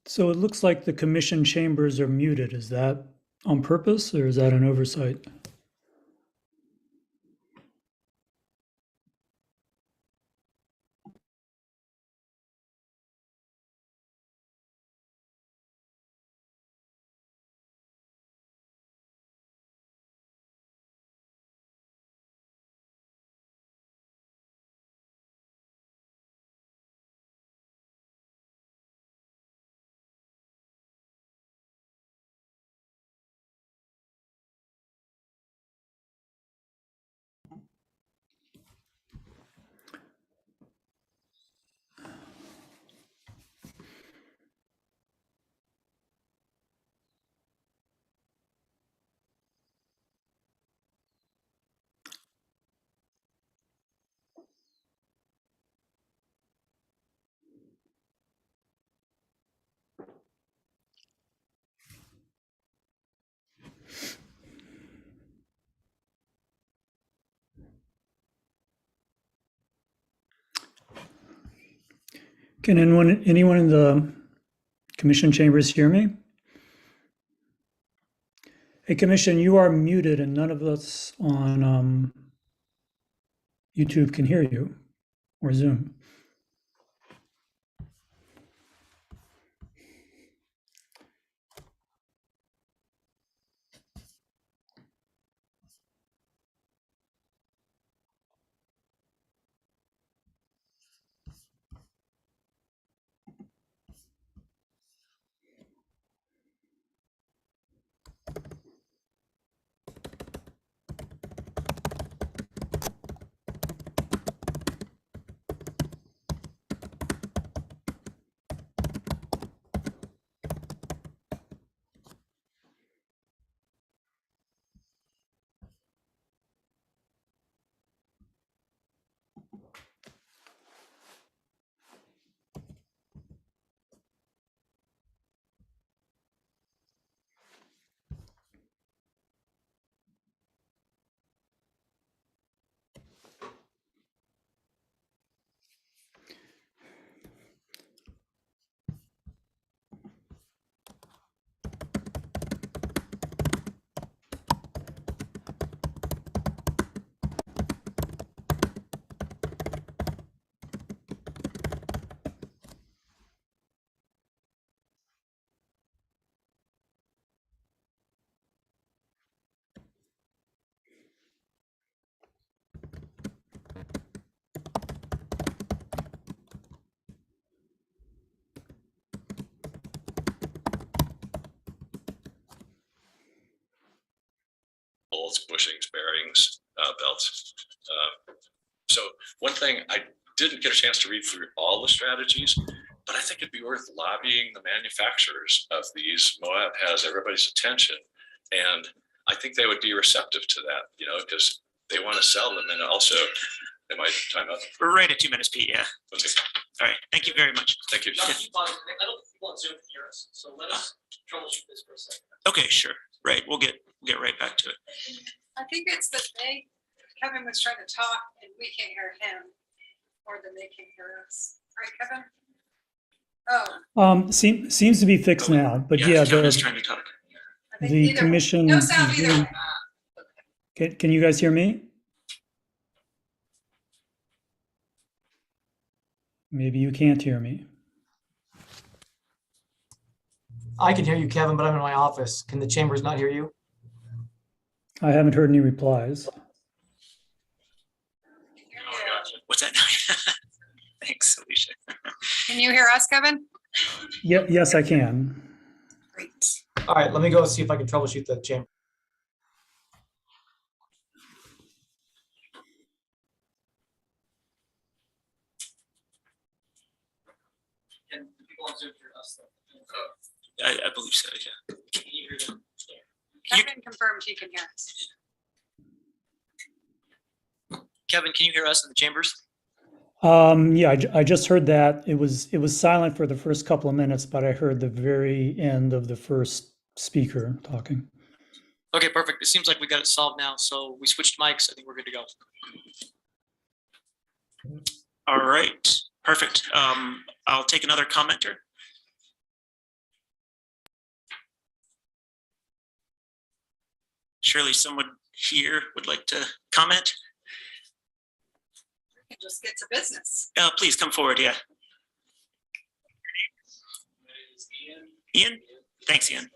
So it looks like the commission chambers are muted. Is that on purpose or is that an oversight? Can anyone in the commission chambers hear me? Hey, commission, you are muted and none of us on YouTube can hear you or Zoom. Bushings, bearings, belts. So one thing, I didn't get a chance to read through all the strategies, but I think it'd be worth lobbying the manufacturers of these. Moab has everybody's attention, and I think they would be receptive to that, you know, because they want to sell them. And also, am I time up? We're right at 2 minutes, Pete. Yeah. Okay. All right. Thank you very much. Thank you. I don't think people on Zoom can hear us, so let us troubleshoot this for a second. Okay, sure. Right. We'll get right back to it. I think it's that Kevin was trying to talk and we can't hear him more than they can hear us. Right, Kevin? Oh, Seems to be fixed now, but yeah, Kevin is trying to talk. I think the either way. commission. No sound either way. Can you guys hear me? Maybe you can't hear me. I can hear you, Kevin, but I'm in my office. Can the chambers not hear you? I haven't heard any replies. What's that? Thanks, Alicia. Can you hear us, Kevin? Yeah, yes, I can. Great. All right, let me go see if I can troubleshoot the chamber. Can people on Zoom hear us though? I believe so. Yeah. Can you hear them? Kevin confirmed he can hear us. Kevin, can you hear us in the chambers? Yeah, I just heard that. It was silent for the first couple of minutes, but I heard the very end of the first speaker talking. Okay, perfect. It seems like we got it solved now. So we switched mics. I think we're good to go. All right. Perfect. I'll take another commenter. Surely someone here would like to comment. We can just get to business. Please come forward. Yeah. Ian? Thanks, Ian.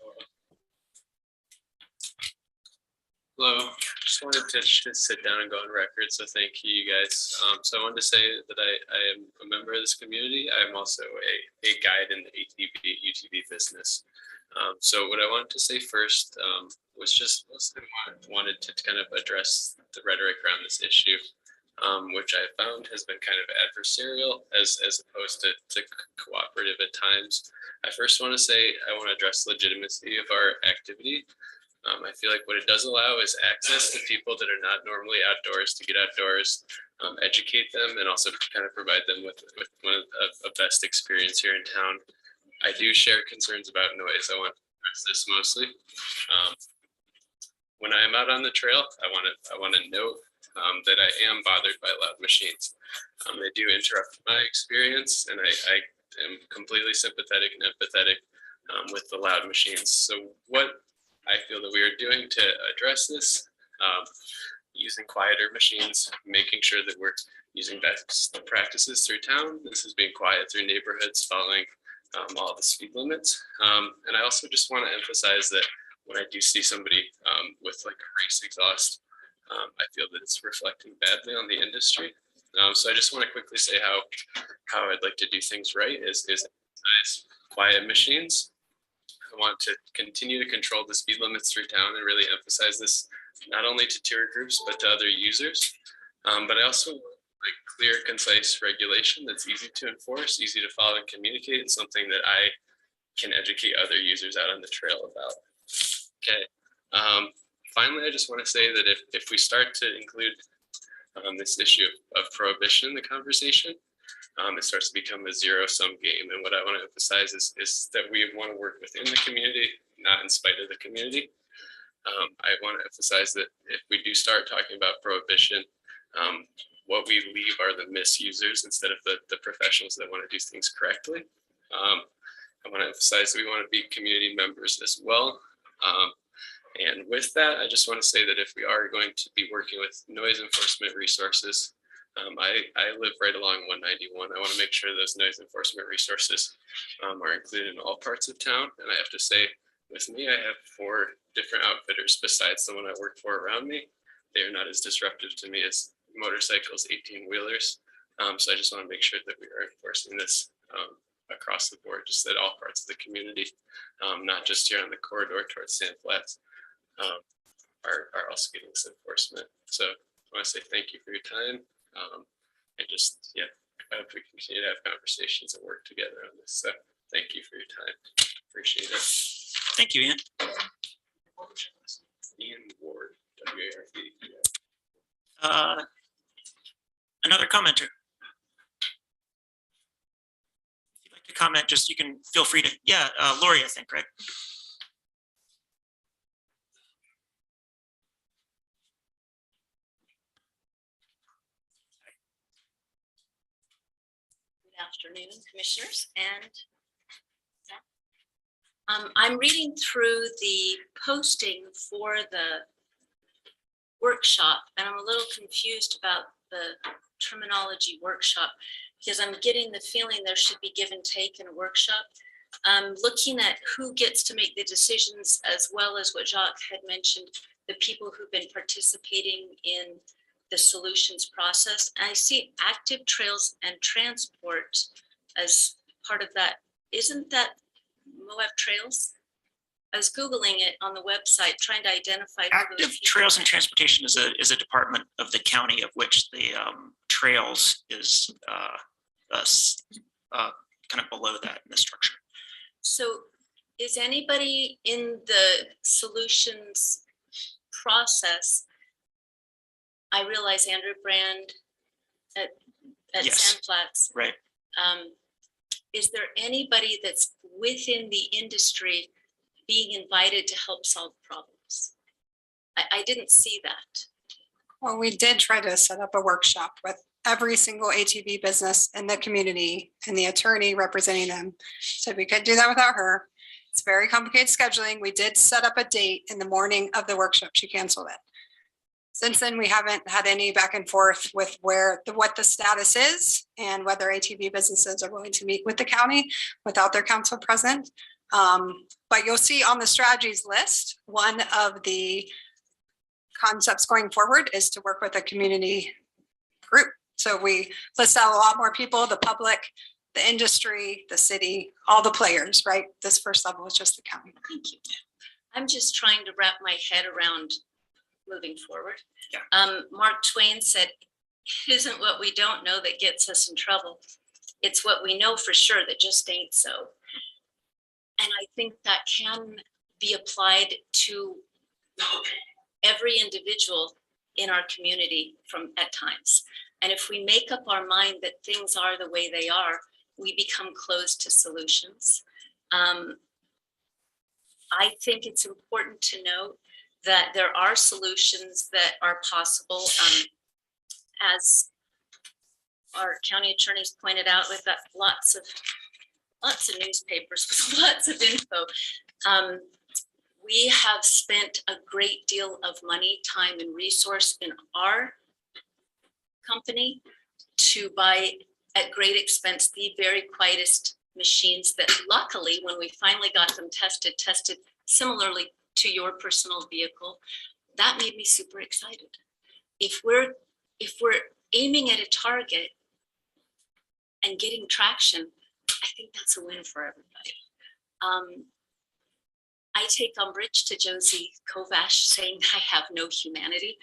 Hello, just wanted to just sit down and go on record, so thank you guys. So I wanted to say that I am a member of this community. I am also a guide in the UTV business. So what I wanted to say first was just mostly wanted to kind of address the rhetoric around this issue, which I found has been kind of adversarial as opposed to cooperative at times. I first want to say I want to address legitimacy of our activity. I feel like what it does allow is access to people that are not normally outdoors to get outdoors, educate them, and also kind of provide them with one of a best experience here in town. I do share concerns about noise. I want to address this mostly. When I am out on the trail, I want to note that I am bothered by loud machines. They do interrupt my experience, and I am completely sympathetic and empathetic with the loud machines. So what I feel that we are doing to address this, using quieter machines, making sure that we're using best practices through town. This is being quiet through neighborhoods, following all the speed limits. And I also just want to emphasize that when I do see somebody with like a race exhaust, I feel that it's reflecting badly on the industry. So I just want to quickly say how I'd like to do things right is quiet machines. I want to continue to control the speed limits through town and really emphasize this not only to tour groups but to other users. But I also want like clear, concise regulation that's easy to enforce, easy to follow and communicate, and something that I can educate other users out on the trail about. Okay. Finally, I just want to say that if we start to include this issue of prohibition in the conversation, it starts to become a zero-sum game. And what I want to emphasize is that we want to work within the community, not in spite of the community. I want to emphasize that if we do start talking about prohibition, what we leave are the misusers instead of the professionals that want to do things correctly. I want to emphasize that we want to be community members as well. And with that, I just want to say that if we are going to be working with noise enforcement resources, I live right along 191. I want to make sure those noise enforcement resources are included in all parts of town. And I have to say, with me, I have 4 different outfitters besides the one I work for around me. They are not as disruptive to me as motorcycles, 18-wheelers. So I just want to make sure that we are enforcing this across the board, just at all parts of the community, not just here on the corridor towards Sand Flats, are also getting this enforcement. So I want to say thank you for your time. I just, yeah, I hope we continue to have conversations and work together on this. So thank you for your time. Appreciate it. Thank you, Ian. Ian Ward, WARD. Another commenter. If you'd like to comment, just you can feel free to, yeah, Lori, I think, right? Good afternoon, commissioners, and I'm reading through the posting for the workshop, and I'm a little confused about the terminology workshop because I'm getting the feeling there should be give and take in a workshop. Looking at who gets to make the decisions, as well as what Jacques had mentioned, the people who've been participating in the solutions process. And I see active trails and transport as part of that. Isn't that Moab Trails? I was Googling it on the website, trying to identify. Active Trails and Transportation is a department of the county of which the trails is kind of below that in the structure. So is anybody in the solutions process? I realize Andrew Brand at Yes. Sandflats. Right. Is there anybody that's within the industry being invited to help solve problems? I didn't see that. Well, we did try to set up a workshop with every single ATV business in the community and the attorney representing them. So we could do that without her. It's very complicated scheduling. We did set up a date in the morning of the workshop. She canceled it. Since then, we haven't had any back and forth with what the status is and whether ATV businesses are willing to meet with the county without their council present. But you'll see on the strategies list, one of the concepts going forward is to work with a community group. So we list out a lot more people, the public, the industry, the city, all the players, right? This first level is just the county. Thank you. I'm just trying to wrap my head around moving forward. Yeah. Mark Twain said, it isn't what we don't know that gets us in trouble. It's what we know for sure that just ain't so. And I think that can be applied to every individual in our community at times. And if we make up our mind that things are the way they are, we become closed to solutions. I think it's important to note that there are solutions that are possible. As our county attorneys pointed out, we've got lots of newspapers with lots of info. We have spent a great deal of money, time, and resource in our company to buy at great expense the very quietest machines that luckily, when we finally got them tested similarly to your personal vehicle. That made me super excited. If we're aiming at a target and getting traction, I think that's a win for everybody. I take umbrage to Josie Kovash saying I have no humanity.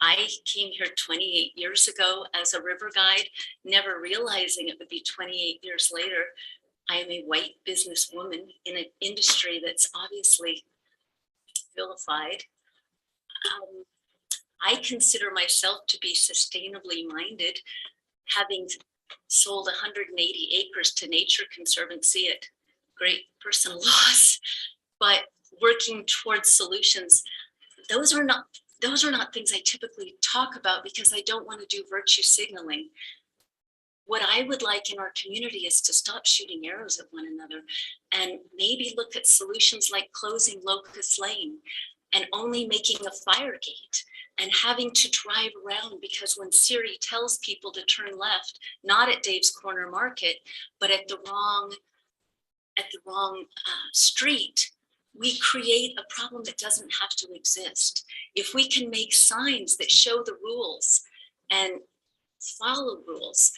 I came here 28 years ago as a river guide, never realizing it would be 28 years later. I am a white businesswoman in an industry that's obviously vilified. I consider myself to be sustainably minded, having sold 180 acres to Nature Conservancy at great personal loss, but working towards solutions. Those are not things I typically talk about because I don't want to do virtue signaling. What I would like in our community is to stop shooting arrows at one another and maybe look at solutions like closing Locust Lane and only making a fire gate and having to drive around, because when Siri tells people to turn left, not at Dave's Corner Market, but at the wrong street, we create a problem that doesn't have to exist. If we can make signs that show the rules and follow rules,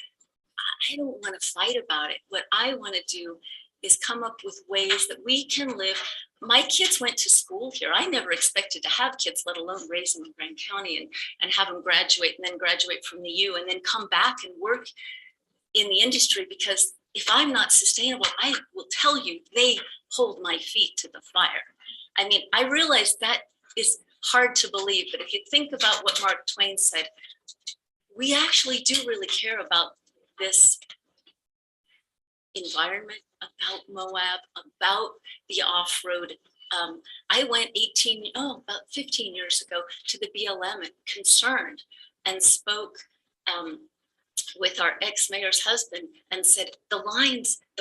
I don't want to fight about it. What I want to do is come up with ways that we can live. My kids went to school here. I never expected to have kids, let alone raise them in Grand County and have them graduate and then graduate from the U and then come back and work in the industry, because if I'm not sustainable, I will tell you, they hold my feet to the fire. I mean, I realize that is hard to believe, but if you think about what Mark Twain said, we actually do really care about this environment, about Moab, about the off-road. I went about 15 years ago to the BLM concerned and spoke with our ex-mayor's husband and said, the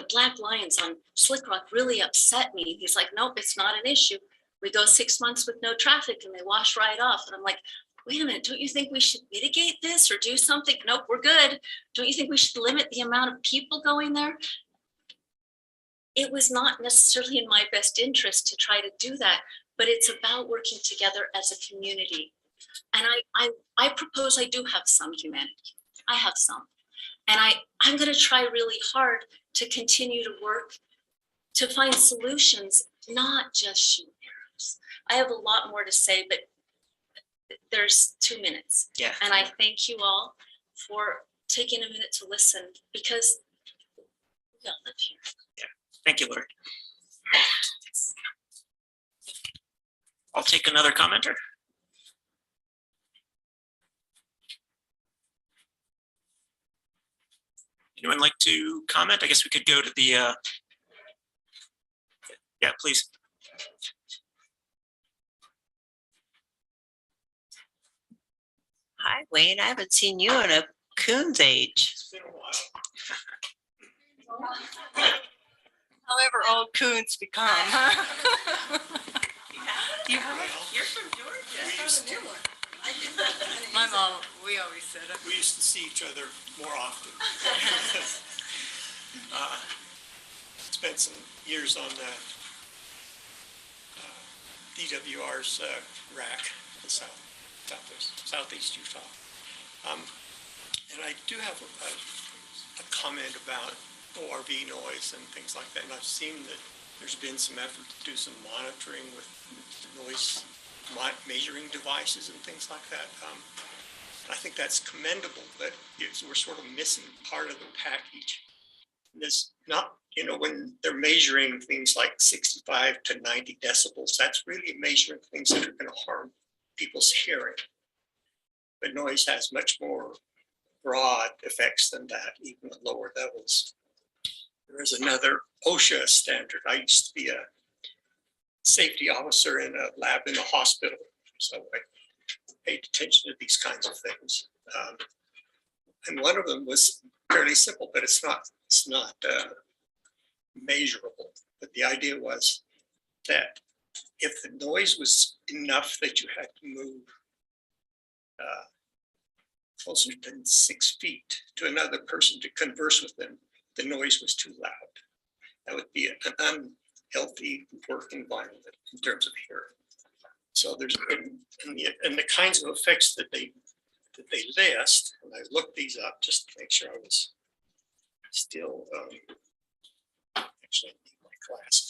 black lines on Slick Rock really upset me. He's like, nope, it's not an issue. We go 6 months with no traffic and they wash right off. And I'm like, wait a minute, don't you think we should mitigate this or do something? Nope, we're good. Don't you think we should limit the amount of people going there? It was not necessarily in my best interest to try to do that, but it's about working together as a community. And I propose I do have some humanity. I have some. And I'm going to try really hard to continue to work to find solutions, not just shoot arrows. I have a lot more to say, but there's 2 minutes. Yeah. And I thank you all for taking a minute to listen, because we all live here. Thank you, Lori. I'll take another commenter. Anyone like to comment? I guess we could go to the, yeah, please. Hi, Wayne. I haven't seen you in a coon's age. It's been a while. However old coons become, huh? You're from Georgia. My mom, we always said it. We used to see each other more often. Spent some years on the DWR's rack in southeast Utah. And I do have a comment about ORV noise and things like that. And I've seen that there's been some effort to do some monitoring with noise measuring devices and things like that. I think that's commendable, but we're sort of missing part of the package. It's not, when they're measuring things like 65 to 90 decibels, that's really measuring things that are going to harm people's hearing. But noise has much more broad effects than that, even at lower levels. There is another OSHA standard. I used to be a safety officer in a lab in a hospital, so I paid attention to these kinds of things. And one of them was fairly simple, but it's not measurable. But the idea was that if the noise was enough that you had to move closer than 6 feet to another person to converse with them, the noise was too loud. That would be an unhealthy work environment in terms of hearing. So there's and the kinds of effects that they list, and I looked these up just to make sure I was still actually in my class.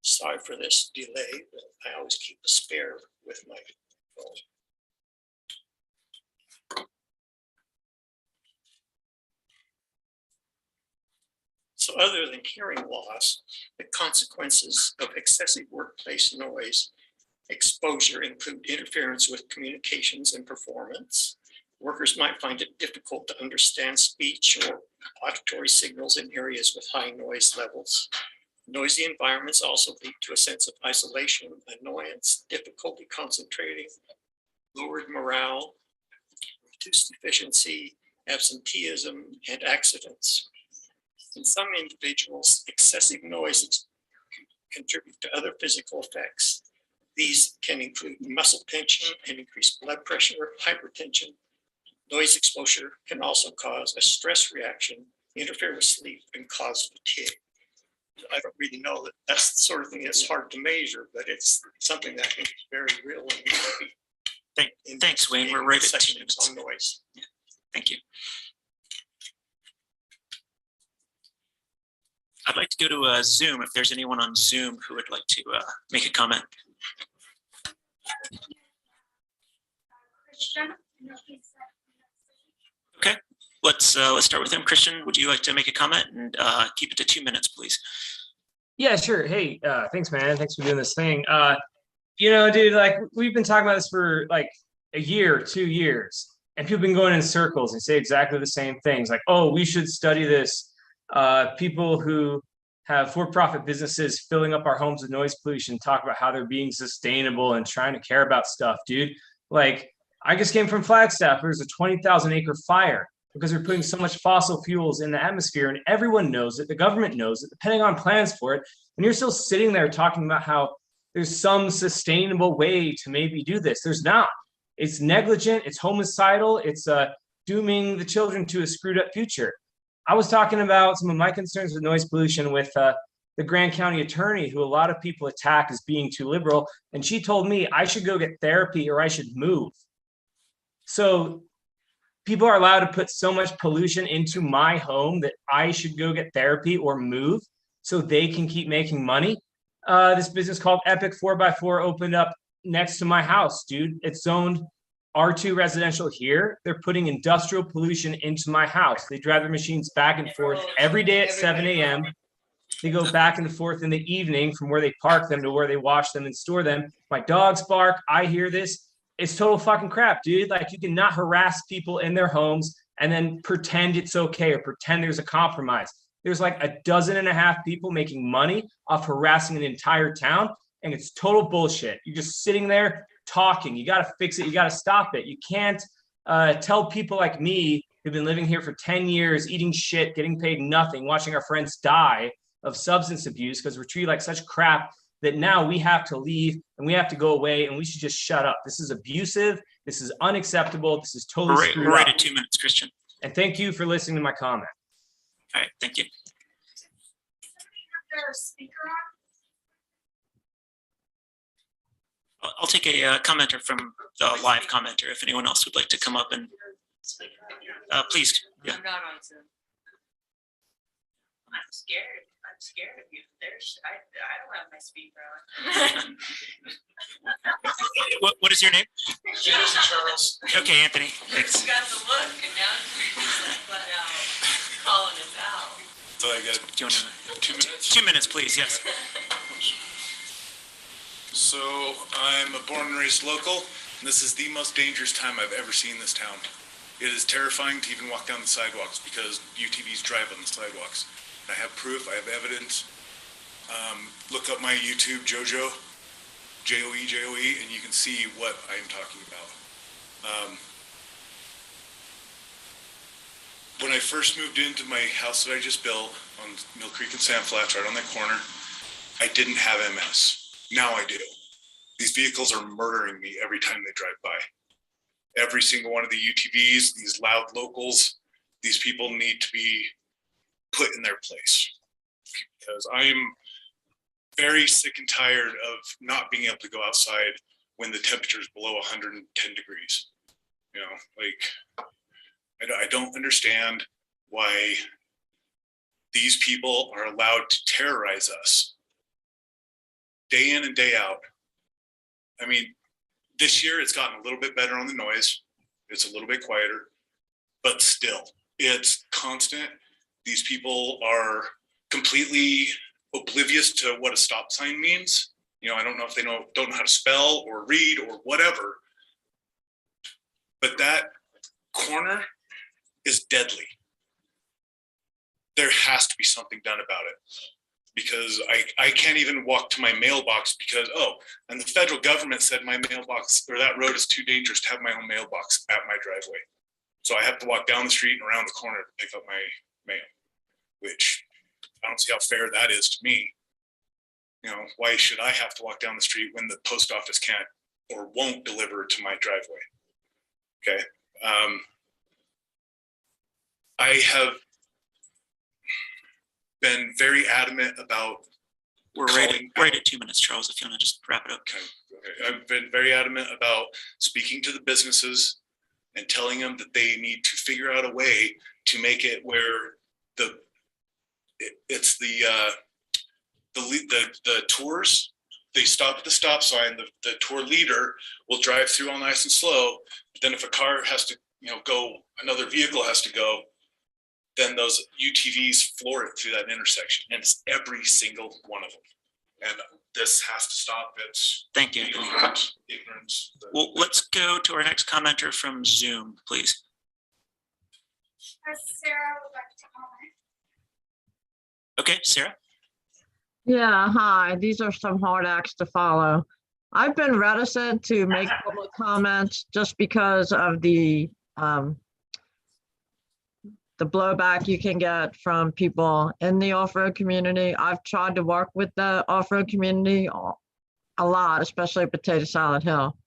Sorry for this delay, but I always keep a spare with my phone. So other than hearing loss, the consequences of excessive workplace noise exposure include interference with communications and performance. Workers might find it difficult to understand speech or auditory signals in areas with high noise levels. Noisy environments also lead to a sense of isolation, annoyance, difficulty concentrating, lowered morale, reduced efficiency, absenteeism, and accidents. In some individuals, excessive noise contribute to other physical effects. These can include muscle tension and increased blood pressure, hypertension. Noise exposure can also cause a stress reaction, interfere with sleep and cause fatigue. I don't really know that that's the sort of thing that's hard to measure, but it's something that I think is very real. And we should be Thanks, Wayne. We're right at 2 sections minutes. on noise. Thank you. I'd like to go to Zoom if there's anyone on Zoom who would like to make a comment. Okay, let's start with him. Christian, would you like to make a comment and keep it to 2 minutes, please? Yeah, sure. Hey, thanks, man. Thanks for doing this thing. You know, dude, like we've been talking about this for like a year, 2 years, and people have been going in circles and say exactly the same things. Like, oh, we should study this. People who have for-profit businesses filling up our homes with noise pollution talk about how they're being sustainable and trying to care about stuff, dude. Like, I just came from Flagstaff. There's a 20,000 acre fire because we're putting so much fossil fuels in the atmosphere, and everyone knows it. The government knows it. The Pentagon plans for it, and you're still sitting there talking about how there's some sustainable way to maybe do this. There's not. It's negligent. It's homicidal. It's dooming the children to a screwed up future. I was talking about some of my concerns with noise pollution with the Grand County attorney, who a lot of people attack as being too liberal, and she told me I should go get therapy or I should move. So people are allowed to put so much pollution into my home that I should go get therapy or move so they can keep making money. This business called Epic 4x4 opened up next to my house, dude. It's zoned R2 residential here. They're putting industrial pollution into my house. They drive their machines back and forth every day at 7 a.m. They go back and forth in the evening from where they park them to where they wash them and store them. My dogs bark. I hear this. It's total fucking crap, dude. Like, you cannot harass people in their homes and then pretend it's okay or pretend there's a compromise. There's like 12.5 people making money off harassing an entire town, and it's total bullshit. You're just sitting there talking. You got to fix it. You got to stop it. You can't tell people like me who've been living here for 10 years, eating shit, getting paid nothing, watching our friends die of substance abuse because we're treated like such crap, that now we have to leave and we have to go away and we should just shut up. This is abusive. This is unacceptable. This is totally screwed We're right up. at 2 minutes, Christian. And thank you for listening to my comment. All right, thank you. I'll take a commenter from the live commenter if anyone else would like to come up and please. Yeah. I'm not on Zoom. I'm scared. I'm scared of you. I don't have my speaker on. What is your name? Charles. Okay, Anthony. Thanks. Got the look, and now it's calling us out. So I got Do you want 2 minutes? 2 minutes, please? Yes. So I'm a born and raised local, and this is the most dangerous time I've ever seen this town. It is terrifying to even walk down the sidewalks because UTVs drive on the sidewalks. I have proof, I have evidence. Look up my YouTube, Jojo, Joe, and you can see what I am talking about. When I first moved into my house that I just built on Mill Creek and Sand Flats, right on that corner, I didn't have MS. Now I do. These vehicles are murdering me every time they drive by. Every single one of the UTVs, these loud locals, these people need to be put in their place, because I'm very sick and tired of not being able to go outside when the temperature is below 110 degrees. You know, like, I don't understand why these people are allowed to terrorize us day in and day out. I mean, this year it's gotten a little bit better on the noise. It's a little bit quieter, but still, it's constant. These people are completely oblivious to what a stop sign means. You know, I don't know if they don't know how to spell or read or whatever, but that corner is deadly. There has to be something done about it, because I can't even walk to my mailbox because, and the federal government said my mailbox or that road is too dangerous to have my own mailbox at my driveway. So I have to walk down the street and around the corner to pick up my mail, which I don't see how fair that is to me. You know, why should I have to walk down the street when the post office can't or won't deliver to my driveway? Okay. I have been very adamant about. We're right at 2 minutes, Charles, if you want to just wrap it up. Okay. I've been very adamant about speaking to the businesses and telling them that they need to figure out a way to make it where it's the tours, they stop at the stop sign, the tour leader will drive through all nice and slow. But then if a car has to, go, another vehicle has to go, then those UTVs floor it through that intersection. And it's every single one of them. And this has to stop. It's Thank you. ignorance. Well, let's go to our next commenter from Zoom, please. Sarah would like to comment. Okay, Sarah. Yeah, hi. These are some hard acts to follow. I've been reticent to make public comments just because of the blowback you can get from people in the off-road community. I've tried to work with the off-road community a lot, especially at Potato Salad Hill.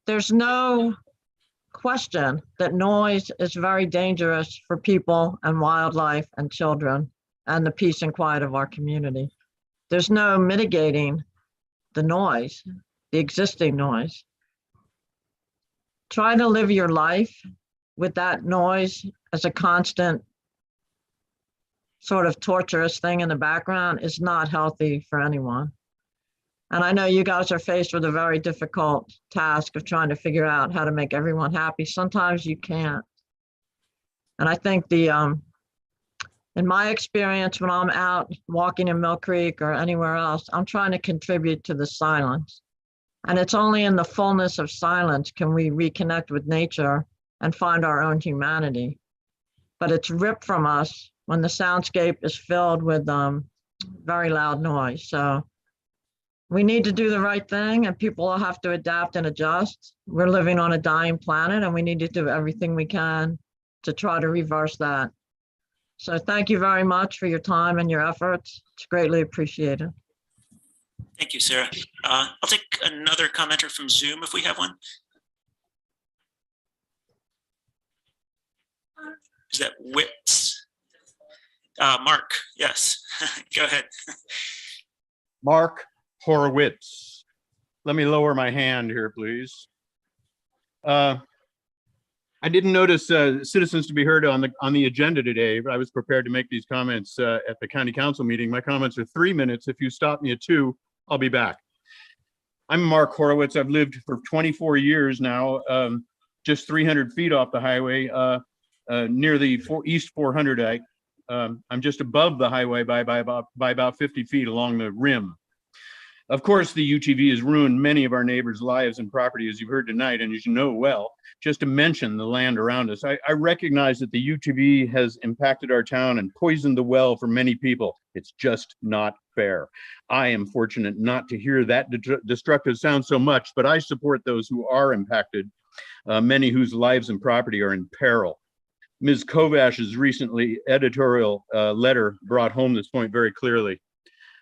There's no question that noise is very dangerous for people and wildlife and children and the peace and quiet of our community. There's no mitigating the noise, the existing noise. Try to live your life with that noise as a constant sort of torturous thing in the background is not healthy for anyone. And I know you guys are faced with a very difficult task of trying to figure out how to make everyone happy. Sometimes you can't. And I think in my experience, when I'm out walking in Mill Creek or anywhere else, I'm trying to contribute to the silence. And it's only in the fullness of silence can we reconnect with nature and find our own humanity. But it's ripped from us when the soundscape is filled with very loud noise. So we need to do the right thing and people will have to adapt and adjust. We're living on a dying planet and we need to do everything we can to try to reverse that. So thank you very much for your time and your efforts. It's greatly appreciated. Thank you, Sarah. I'll take another commenter from Zoom if we have one. Is that Wits? Mark, yes. Go ahead. Mark Horowitz. Let me lower my hand here, please. I didn't notice citizens to be heard on the agenda today, but I was prepared to make these comments at the county council meeting. My comments are 3 minutes. If you stop me at 2, I'll be back. I'm Mark Horowitz. I've lived for 24 years now, just 300 feet off the highway, near the East 400. I'm just above the highway by about 50 feet along the rim. Of course, the UTV has ruined many of our neighbors' lives and property, as you've heard tonight, and as you know well. Just to mention the land around us, I recognize that the UTV has impacted our town and poisoned the well for many people. It's just not fair. I am fortunate not to hear that destructive sound so much, but I support those who are impacted, many whose lives and property are in peril. Ms. Kovash's recently editorial letter brought home this point very clearly.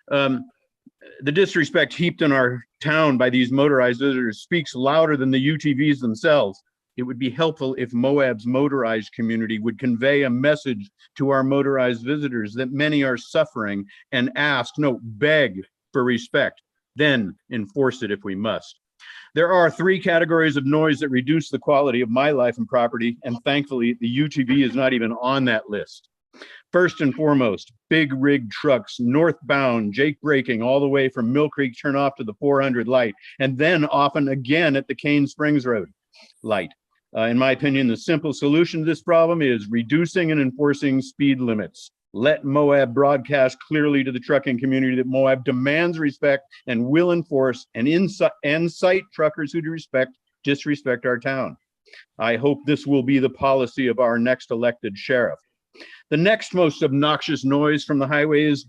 The disrespect heaped on our town by these motorized visitors speaks louder than the UTVs themselves. It would be helpful if Moab's motorized community would convey a message to our motorized visitors that many are suffering and beg for respect, then enforce it if we must. There are 3 categories of noise that reduce the quality of my life and property, and thankfully the UTV is not even on that list. First and foremost, big rig trucks, northbound, Jake braking all the way from Mill Creek turn off to the 400 light, and then often again at the Kane Springs Road light. In my opinion, the simple solution to this problem is reducing and enforcing speed limits. Let Moab broadcast clearly to the trucking community that Moab demands respect and will enforce and incite truckers who disrespect our town. I hope this will be the policy of our next elected sheriff. The next most obnoxious noise from the highway is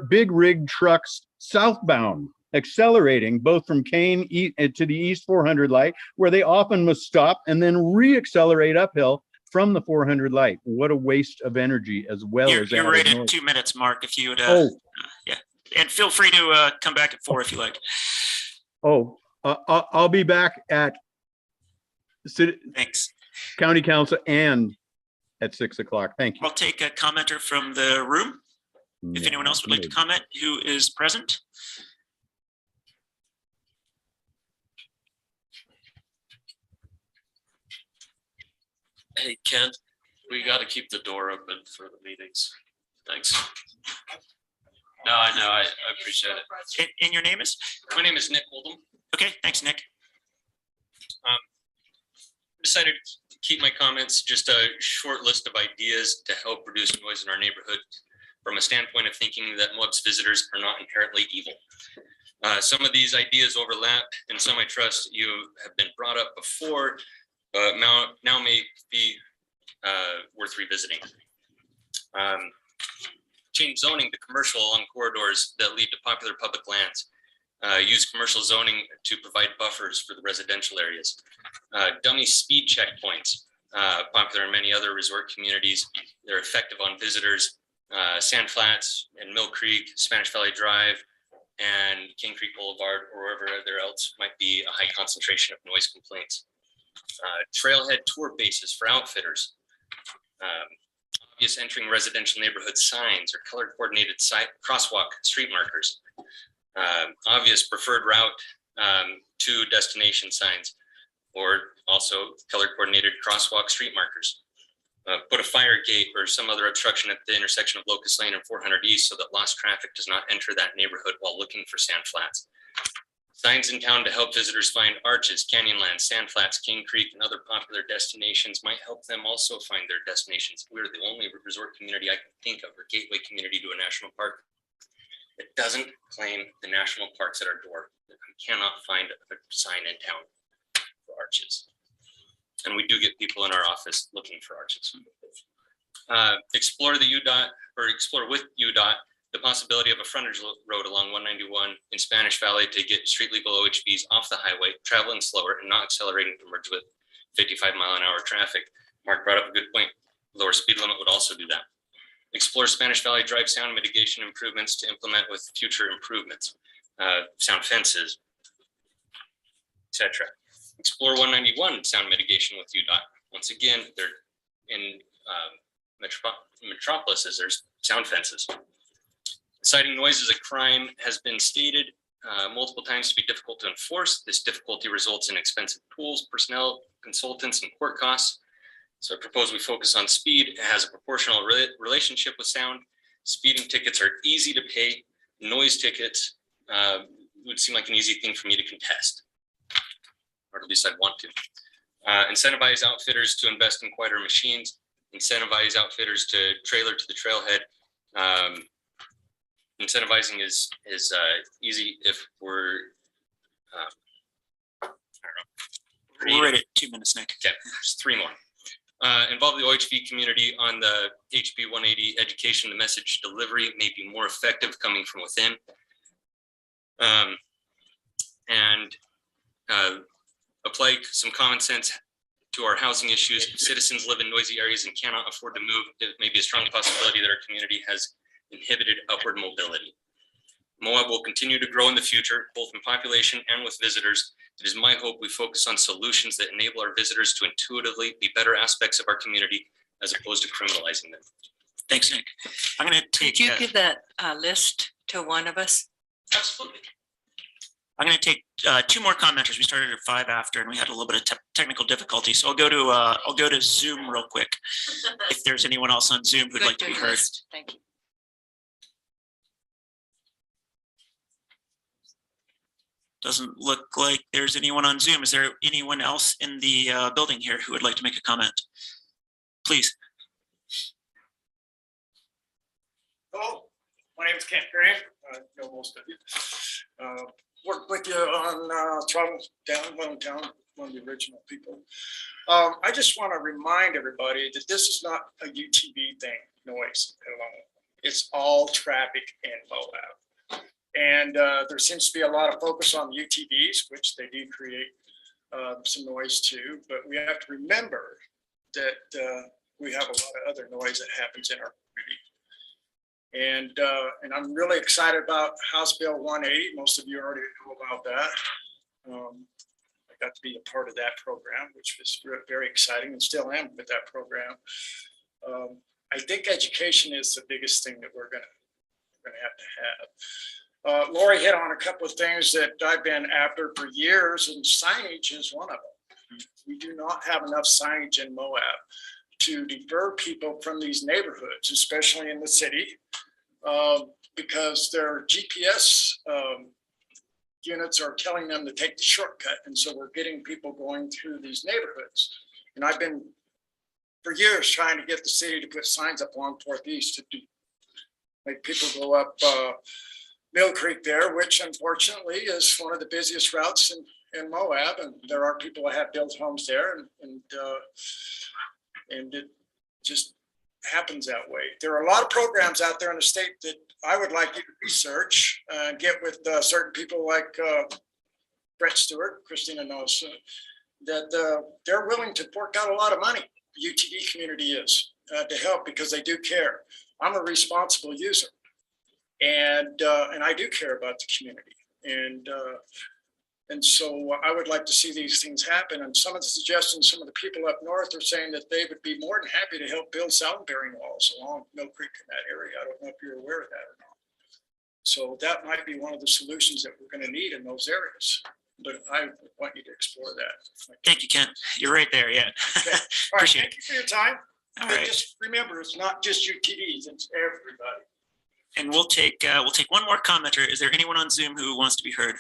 big rig trucks southbound, accelerating both from Kane to the East 400 light, where they often must stop and then re-accelerate uphill from the 400 light. What a waste of energy as well as You're right at 2 minutes, Mark, if you would, yeah. And feel free to come back at 4 if you like. I'll be back at Thanks. County Council and at 6 o'clock. Thank you. I'll take a commenter from the room. If anyone else would like to comment, who is present? Hey, Ken, we got to keep the door open for the meetings. Thanks. No, I know. I appreciate it. And your name is? My name is Nick Oldham. Okay, thanks, Nick. Decided to keep my comments just a short list of ideas to help reduce noise in our neighborhood from a standpoint of thinking that Moab's visitors are not inherently evil. Some of these ideas overlap, and some I trust you have been brought up before, but now may be worth revisiting. Change zoning to commercial along corridors that lead to popular public lands. Use commercial zoning to provide buffers for the residential areas. Dummy speed checkpoints, popular in many other resort communities. They're effective on visitors. Sand Flats and Mill Creek, Spanish Valley Drive, and King Creek Boulevard, or wherever there else might be a high concentration of noise complaints. Trailhead tour bases for outfitters. Obvious entering residential neighborhood signs or color coordinated crosswalk street markers. Obvious preferred route to destination signs, or also color coordinated crosswalk street markers. Put a fire gate or some other obstruction at the intersection of Locust Lane and 400 East so that lost traffic does not enter that neighborhood while looking for Sand Flats. Signs in town to help visitors find arches, Canyonlands, Sand Flats, King Creek, and other popular destinations might help them also find their destinations. We're the only resort community I can think of, or gateway community to a national park. It doesn't claim the national parks at our door. We cannot find a sign in town for arches. And we do get people in our office looking for arches. Explore the UDOT, or explore with UDOT the possibility of a frontage road along 191 in Spanish Valley to get street legal OHVs off the highway, traveling slower and not accelerating to merge with 55-mile-an-hour traffic. Mark brought up a good point. Lower speed limit would also do that. Explore Spanish Valley Drive sound mitigation improvements to implement with future improvements, sound fences, etc. Explore 191 sound mitigation with UDOT. Once again, they're in metropolises, there's sound fences. Citing noise as a crime has been stated multiple times to be difficult to enforce. This difficulty results in expensive tools, personnel, consultants, and court costs. So I propose we focus on speed. It has a proportional relationship with sound. Speeding tickets are easy to pay. Noise tickets would seem like an easy thing for me to contest, or at least I'd want to. Incentivize outfitters to invest in quieter machines. Incentivize outfitters to trailer to the trailhead. Incentivizing is easy if we're, I don't know. We're right at 2 minutes, Nick. Okay, just 3 more. Involve the OHV community on the HB 180 education. The message delivery may be more effective coming from within. Apply some common sense to our housing issues. Citizens live in noisy areas and cannot afford to move. It may be a strong possibility that our community has inhibited upward mobility. Moab will continue to grow in the future, both in population and with visitors. It is my hope we focus on solutions that enable our visitors to intuitively be better aspects of our community as opposed to criminalizing them. Thanks, Nick. I'm going to take. Could you give that list to one of us? Absolutely. I'm going to take 2 more commenters. We started at 5 after, and we had a little bit of technical difficulty. So I'll go to Zoom real quick. If there's anyone else on Zoom who'd like to be heard. List. Thank you. Doesn't look like there's anyone on Zoom. Is there anyone else in the building here who would like to make a comment? Please. Hello, my name is Kent Grant. I know most of you. Worked with you on Toronto Downtown, one of the original people. I just want to remind everybody that this is not a UTV thing, noise alone. It's all traffic in Moab. And there seems to be a lot of focus on UTVs, which they do create some noise too. But we have to remember that we have a lot of other noise that happens in our community. And I'm really excited about House Bill 180. Most of you already know about that. I got to be a part of that program, which was very exciting, and still am with that program. I think education is the biggest thing that we're going to we're gonna have to have. Lori hit on a couple of things that I've been after for years, and signage is one of them. We do not have enough signage in Moab to deter people from these neighborhoods, especially in the city, because their GPS units are telling them to take the shortcut. And so we're getting people going through these neighborhoods. And I've been for years trying to get the city to put signs up along Northeast to make people go up Mill Creek there, which unfortunately is one of the busiest routes in Moab. And there are people that have built homes there, and it just happens that way. There are a lot of programs out there in the state that I would like you to research and get with certain people like Brett Stewart, Christina knows, that they're willing to fork out a lot of money. The UTV community is to help because they do care. I'm a responsible user, and I do care about the community, and so I would like to see these things happen. And some of the suggestions, some of the people up north are saying that they would be more than happy to help build sound bearing walls along Mill Creek in that area. I don't know if you're aware of that or not. So that might be one of the solutions that we're going to need in those areas. But I want you to explore that. Thank you, Ken. You're right there. Yeah. Okay. All right. Appreciate Thank you for your time. All But right. just remember, it's not just UTVs, it's everybody. And we'll take one more commenter. Is there anyone on Zoom who wants to be heard?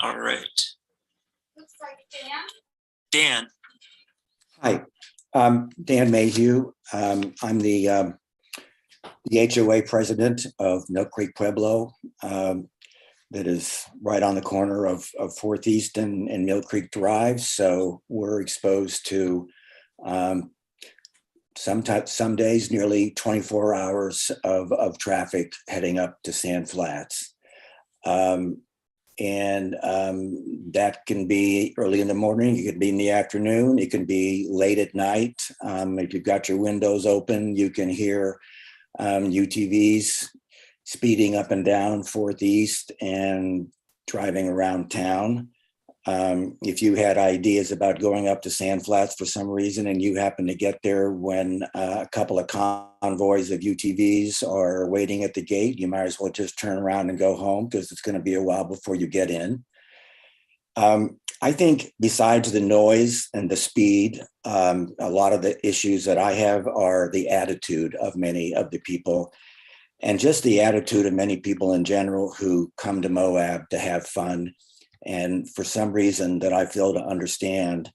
All right. Looks like Dan. Dan. Hi, Dan Mayhew. I'm the HOA president of Mill Creek Pueblo, that is right on the corner of 4th East and Mill Creek Drive. So we're exposed to some days nearly 24 hours of traffic heading up to Sand Flats. That can be early in the morning, it could be in the afternoon, it can be late at night. If you've got your windows open, you can hear UTVs speeding up and down 4th East and driving around town. If you had ideas about going up to Sand Flats for some reason and you happen to get there when a couple of convoys of UTVs are waiting at the gate, you might as well just turn around and go home because it's going to be a while before you get in. I think besides the noise and the speed, a lot of the issues that I have are the attitude of many of the people and just the attitude of many people in general who come to Moab to have fun. And for some reason that I fail to understand,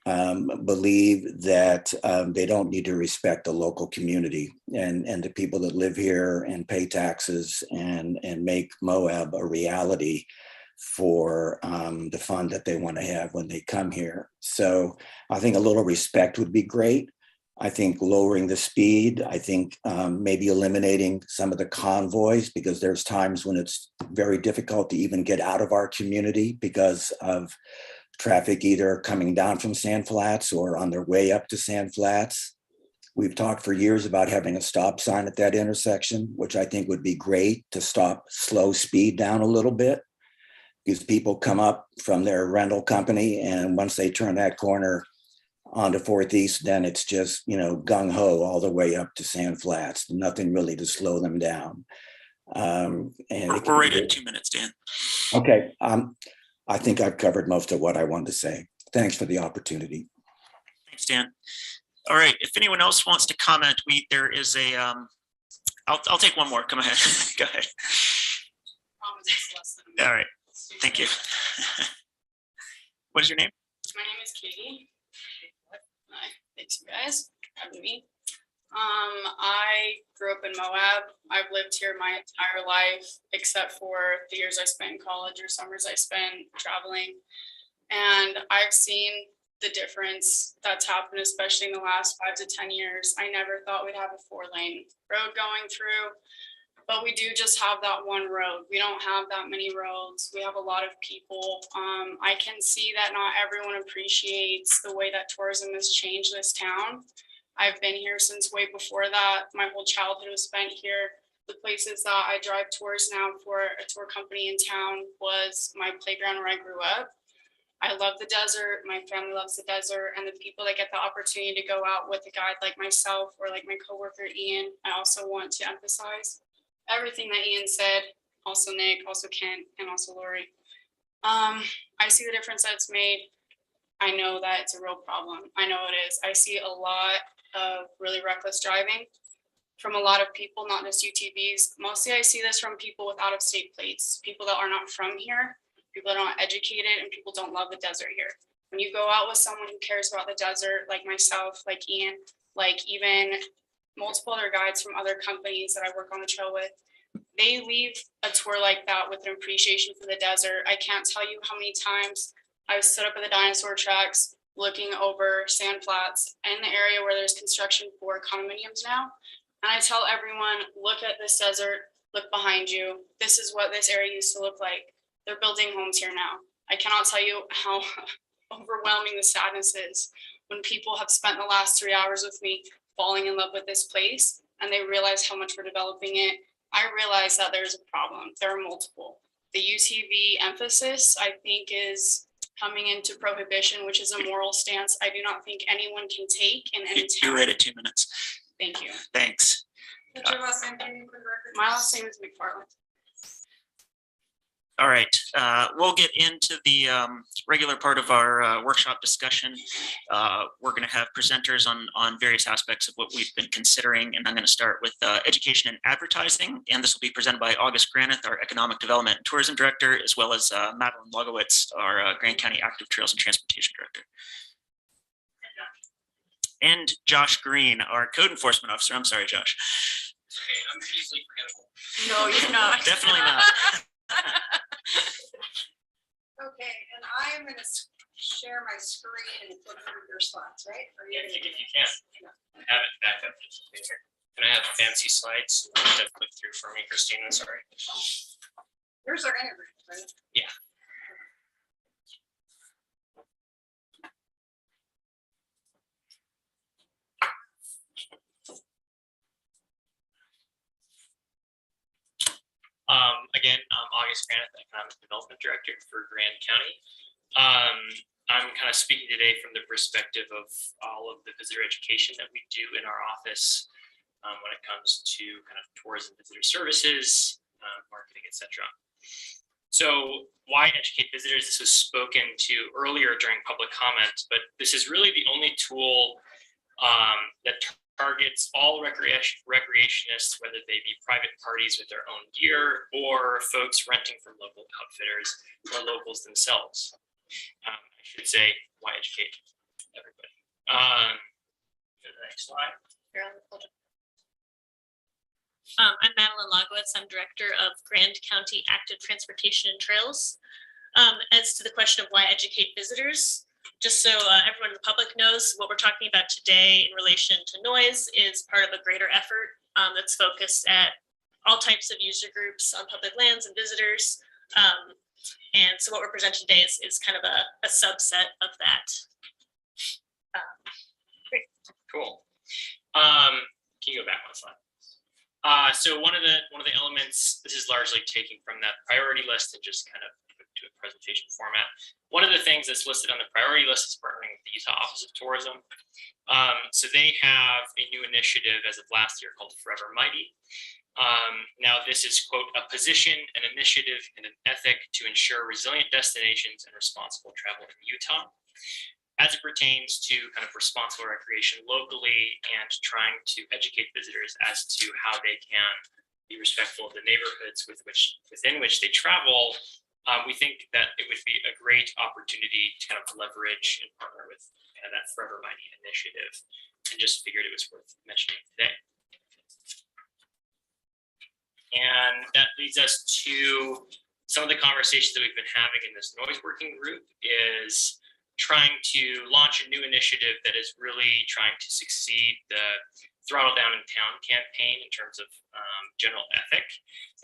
believe that they don't need to respect the local community and the people that live here and pay taxes and make Moab a reality for the fun that they want to have when they come here. So I think a little respect would be great. I think lowering the speed, I think maybe eliminating some of the convoys because there's times when it's very difficult to even get out of our community because of traffic either coming down from Sand Flats or on their way up to Sand Flats. We've talked for years about having a stop sign at that intersection, which I think would be great to slow speed down a little bit because people come up from their rental company and once they turn that corner onto 4th East, then it's just, gung ho all the way up to Sand Flats, nothing really to slow them down. And we're right at 2 minutes, Dan. Okay. I think I've covered most of what I wanted to say. Thanks for the opportunity. Thanks, Dan. All right. If anyone else wants to comment, there is a, I'll take one more. Come ahead. Go ahead. All right. Thank you. What is your name? My name is Katie. Hi, thanks you guys for having me. I grew up in Moab. I've lived here my entire life, except for the years I spent in college or summers I spent traveling. And I've seen the difference that's happened, especially in the last 5 to 10 years. I never thought we'd have a 4-lane road going through, but we do just have that one road. We don't have that many roads. We have a lot of people. I can see that not everyone appreciates the way that tourism has changed this town. I've been here since way before that. My whole childhood was spent here. The places that I drive tours now for a tour company in town was my playground where I grew up. I love the desert. My family loves the desert, and the people that get the opportunity to go out with a guide like myself or like my coworker Ian, I also want to emphasize everything that Ian said. Also Nick, also Kent, and also Lori. I see the difference that it's made. I know that it's a real problem. I know it is. I see a lot of really reckless driving from a lot of people, not just UTVs. Mostly I see this from people with out-of-state plates, people that are not from here, people that are not educated, and people don't love the desert here. When you go out with someone who cares about the desert, like myself, like Ian, like even multiple other guides from other companies that I work on the trail with, they leave a tour like that with an appreciation for the desert. I can't tell you how many times I've stood up at the dinosaur tracks looking over sand flats in the area where there's construction for condominiums now. And I tell everyone, look at this desert, look behind you. This is what this area used to look like. They're building homes here now. I cannot tell you how overwhelming the sadness is when people have spent the last 3 hours with me falling in love with this place and they realize how much we're developing it. I realize that there's a problem. There are multiple. The UTV emphasis, I think, is coming into prohibition, which is a moral stance I do not think anyone can take in any town. You're right at 2 minutes. Thank you. Thanks. What's your last name, Jamie, for the record? My last name is McFarland. All right, we'll get into the regular part of our workshop discussion. We're going to have presenters on various aspects of what we've been considering, and I'm going to start with education and advertising, and this will be presented by August Granith, our Economic Development and Tourism Director, as well as Madeline Logowitz, our Grand County Active Trails and Transportation Director. And Josh Green, our Code Enforcement Officer. I'm sorry, Josh. Hey, I'm easily forgettable. No, you're not. Definitely not. Okay, and I am gonna share my screen and put it over your slides, right? Or Yeah, if you can, have it back up. Can I have fancy slides to click through for me, Christina? Sorry. Here's our interview, right? Yeah. Again, I'm August Granith, Economic Development Director for Grand County. I'm kind of speaking today from the perspective of all of the visitor education that we do in our office when it comes to kind of tours and visitor services, marketing, etc. So why educate visitors? This was spoken to earlier during public comment, but this is really the only tool that targets all recreationists, whether they be private parties with their own gear or folks renting from local outfitters or locals themselves. I should say, why educate everybody? Go to the next slide. I'm Madeline Logowitz. I'm Director of Grand County Active Transportation and Trails. As to the question of why educate visitors, just so everyone in the public knows, what we're talking about today in relation to noise is part of a greater effort that's focused at all types of user groups on public lands and visitors. And so what we're presenting today is kind of a subset of that. Great. Cool. Can you go back one slide? So one of the elements, this is largely taken from that priority list and just kind of put to a presentation format. One of the things that's listed on the priority list is partnering with the Utah Office of Tourism. So they have a new initiative as of last year called Forever Mighty. Now this is, quote, a position, an initiative, and an ethic to ensure resilient destinations and responsible travel in Utah, as it pertains to kind of responsible recreation locally and trying to educate visitors as to how they can be respectful of the neighborhoods within which they travel. We think that it would be a great opportunity to kind of leverage and partner with kind of that Forever Mighty initiative, and just figured it was worth mentioning today. And that leads us to some of the conversations that we've been having in this noise working group is trying to launch a new initiative that is really trying to succeed the Throttle Down in Town campaign in terms of general ethic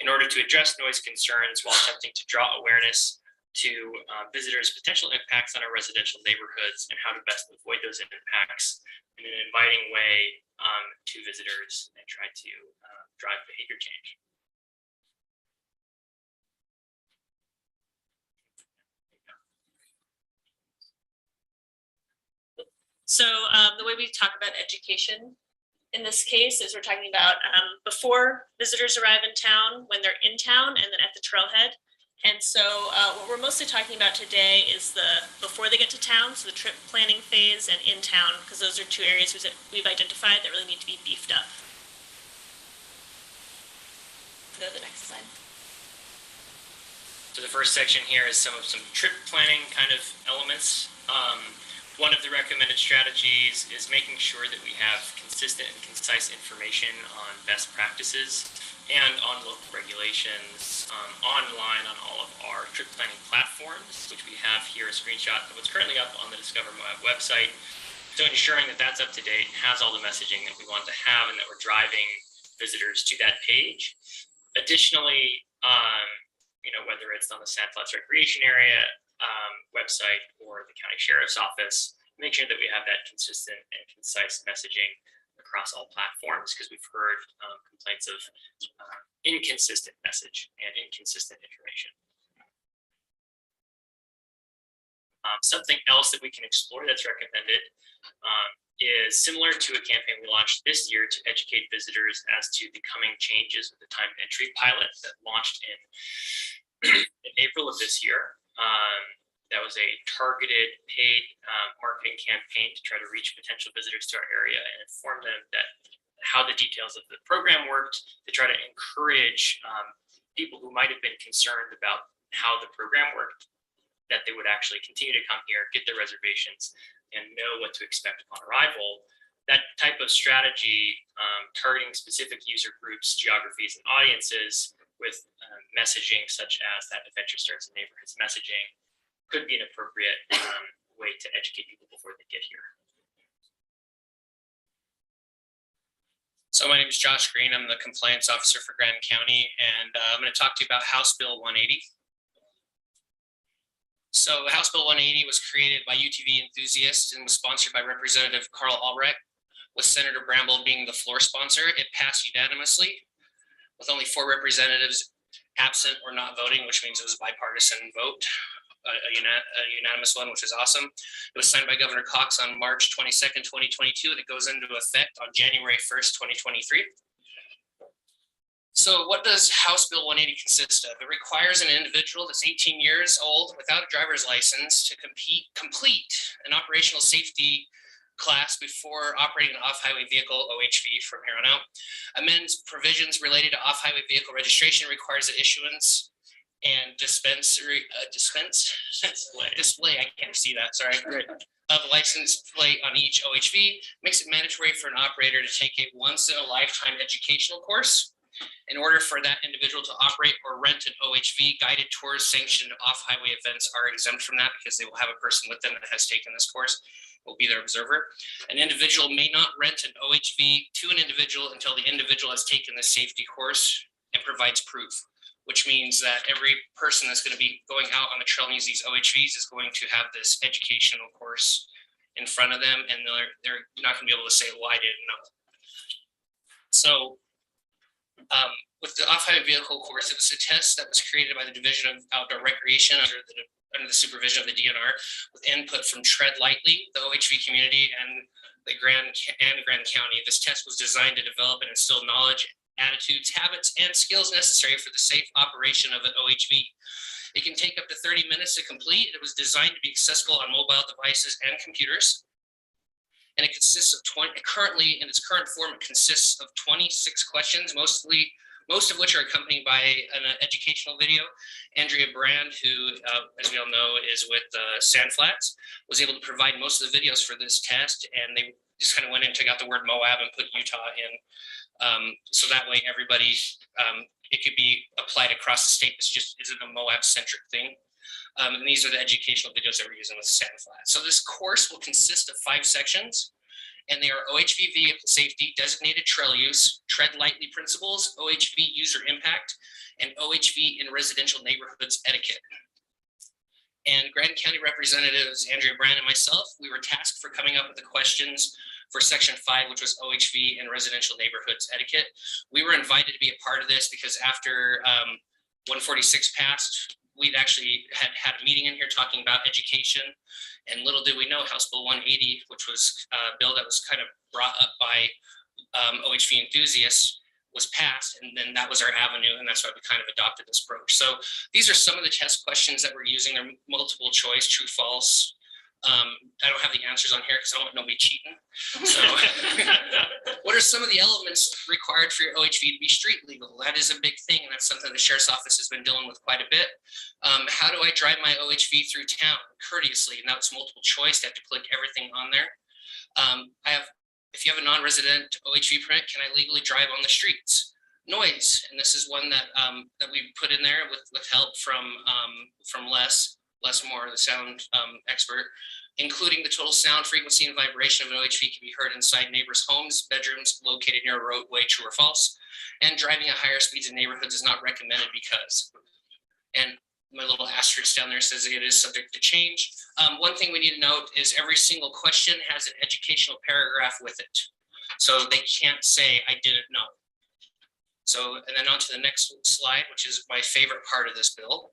in order to address noise concerns while attempting to draw awareness to visitors' potential impacts on our residential neighborhoods and how to best avoid those impacts in an inviting way to visitors and try to drive behavior change. So the way we talk about education in this case is we're talking about before visitors arrive in town, when they're in town, and then at the trailhead. And so what we're mostly talking about today is the before they get to town, so the trip planning phase, and in town, because those are two areas we've identified that really need to be beefed up. Go to the next slide. So the first section here is some trip planning kind of elements. One of the recommended strategies is making sure that we have consistent and concise information on best practices and on local regulations online on all of our trip planning platforms, which we have here a screenshot of what's currently up on the Discover Moab website. So ensuring that that's up to date, has all the messaging that we want to have, and that we're driving visitors to that page. Additionally, whether it's on the Sand Flats Recreation Area website or the County Sheriff's Office, make sure that we have that consistent and concise messaging across all platforms, because we've heard complaints of inconsistent message and inconsistent information. Something else that we can explore that's recommended is similar to a campaign we launched this year to educate visitors as to the coming changes with the time entry pilot that launched in April of this year. That was a targeted paid marketing campaign to try to reach potential visitors to our area and inform them that how the details of the program worked, to try to encourage people who might have been concerned about how the program worked, that they would actually continue to come here, get their reservations, and know what to expect upon arrival. That type of strategy, targeting specific user groups, geographies, and audiences with messaging such as that adventure starts in neighborhoods messaging, could be an appropriate way to educate people before they get here. So my name is Josh Green. I'm the compliance officer for Grand County, and I'm going to talk to you about House Bill 180. So House Bill 180 was created by UTV enthusiasts and was sponsored by Representative Carl Albrecht, with Senator Bramble being the floor sponsor. It passed unanimously with only 4 representatives absent or not voting, which means it was a bipartisan vote. A unanimous one, which is awesome. It was signed by Governor Cox on March 22nd, 2022, and it goes into effect on January 1st, 2023. So what does House Bill 180 consist of? It requires an individual that's 18 years old without a driver's license to complete an operational safety class before operating an off-highway vehicle, OHV, from here on out. Amends provisions related to off-highway vehicle registration, requires the issuance and display, I can't see that, sorry, of license plate on each OHV, makes it mandatory for an operator to take a once-in-a-lifetime educational course. In order for that individual to operate or rent an OHV, guided tours sanctioned off-highway events are exempt from that because they will have a person with them that has taken this course, will be their observer. An individual may not rent an OHV to an individual until the individual has taken the safety course and provides proof, which means that every person that's going to be going out on the trail and use these OHVs is going to have this educational course in front of them, and they're not going to be able to say, well, I didn't know. So with the off-highway vehicle course, it was a test that was created by the Division of Outdoor Recreation under the supervision of the DNR, with input from Tread Lightly, the OHV community, and Grand County. This test was designed to develop and instill knowledge, attitudes, habits, and skills necessary for the safe operation of an OHV. It can take up to 30 minutes to complete. It was designed to be accessible on mobile devices and computers. And it consists of currently, in its current form, it consists of 26 questions, most of which are accompanied by an educational video. Andrea Brand, who, as we all know, is with Sand Flats, was able to provide most of the videos for this test, and they just kind of went in and took out the word Moab and put Utah in. So that way everybody, it could be applied across the state. This just isn't a Moab-centric thing. And these are the educational videos that we're using with Sand Flats. So this course will consist of 5 sections, and they are OHV vehicle safety, designated trail use, tread lightly principles, OHV user impact, and OHV in residential neighborhoods etiquette. And Grand County representatives Andrea Brand and myself, we were tasked for coming up with the questions for section 5, which was OHV in residential neighborhoods etiquette. We were invited to be a part of this because after 146 passed, we'd actually had a meeting in here talking about education. And little did we know House Bill 180, which was a bill that was kind of brought up by OHV enthusiasts, was passed, and then that was our avenue, and that's why we kind of adopted this approach. So these are some of the test questions that we're using. They're multiple choice, true, false. I don't have the answers on here because I don't want nobody cheating. So what are some of the elements required for your OHV to be street legal? That is a big thing, and that's something the Sheriff's Office has been dealing with quite a bit. How do I drive my OHV through town courteously? And that's multiple choice. They have to click everything on there. If you have a non-resident OHV permit, can I legally drive on the streets? Noise, and this is one that that we put in there with help from Les Moore, the sound expert, including the total sound frequency and vibration of an OHV can be heard inside neighbors' homes, bedrooms located near a roadway, true or false, and driving at higher speeds in neighborhoods is not recommended because. And my little asterisk down there says it is subject to change. One thing we need to note is every single question has an educational paragraph with it. So they can't say, I didn't know. So, and then on to the next slide, which is my favorite part of this bill.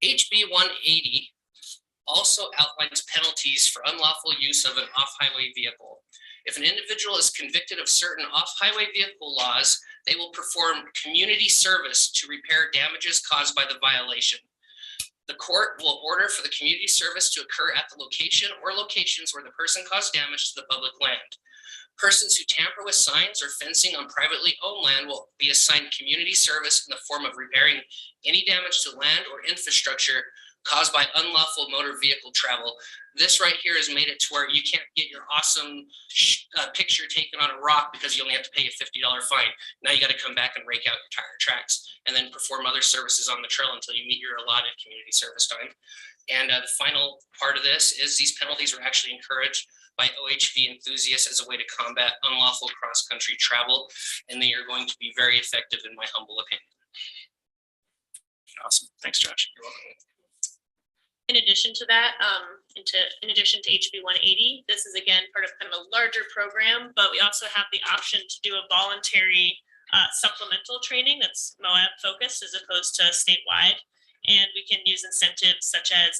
HB 180 also outlines penalties for unlawful use of an off-highway vehicle. If an individual is convicted of certain off-highway vehicle laws, they will perform community service to repair damages caused by the violation. The court will order for the community service to occur at the location or locations where the person caused damage to the public land. Persons who tamper with signs or fencing on privately owned land will be assigned community service in the form of repairing any damage to land or infrastructure caused by unlawful motor vehicle travel. This right here has made it to where you can't get your awesome picture taken on a rock because you only have to pay a $50 fine. Now you got to come back and rake out your tire tracks and then perform other services on the trail until you meet your allotted community service time. And the final part of this is these penalties were actually encouraged by OHV enthusiasts as a way to combat unlawful cross-country travel, and they are going to be very effective in my humble opinion. Awesome. Thanks, Josh. You're welcome. In addition to that, in addition to HB 180, this is again part of kind of a larger program, but we also have the option to do a voluntary supplemental training that's Moab focused as opposed to statewide. And we can use incentives such as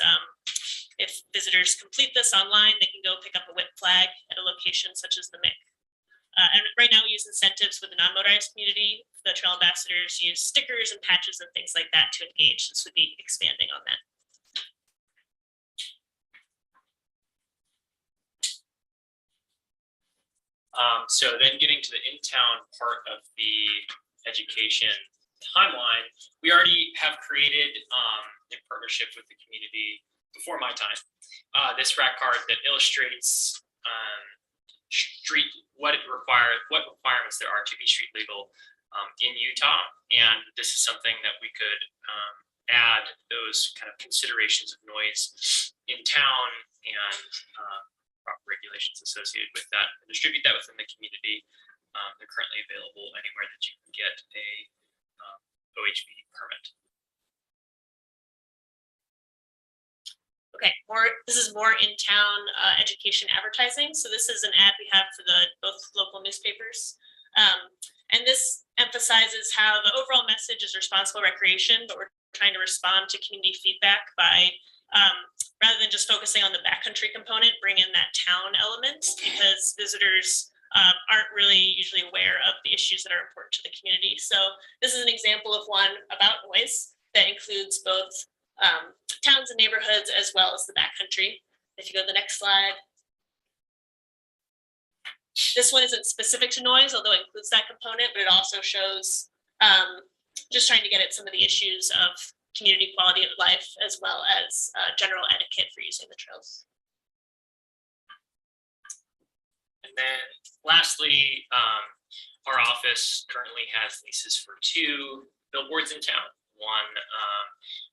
if visitors complete this online, they can go pick up a WIP flag at a location such as the MIC. And right now we use incentives with the non-motorized community. The trail ambassadors use stickers and patches and things like that to engage. This would be expanding on that. So then getting to the in-town part of the education timeline, we already have created in partnership with the community before my time, this rack card that illustrates what requirements there are to be street legal in Utah. And this is something that we could add those kind of considerations of noise in town and proper regulations associated with that and distribute that within the community. They're currently available anywhere that you can get a OHV permit. Okay, this is more in-town education advertising. So this is an ad we have for both local newspapers. And this emphasizes how the overall message is responsible recreation, but we're trying to respond to community feedback by rather than just focusing on the backcountry component, bring in that town element because visitors aren't really usually aware of the issues that are important to the community. So this is an example of one about noise that includes both towns and neighborhoods as well as the backcountry. If you go to the next slide. This one isn't specific to noise, although it includes that component, but it also shows just trying to get at some of the issues of community quality of life, as well as general etiquette for using the trails. And then lastly, our office currently has leases for 2 billboards in town, one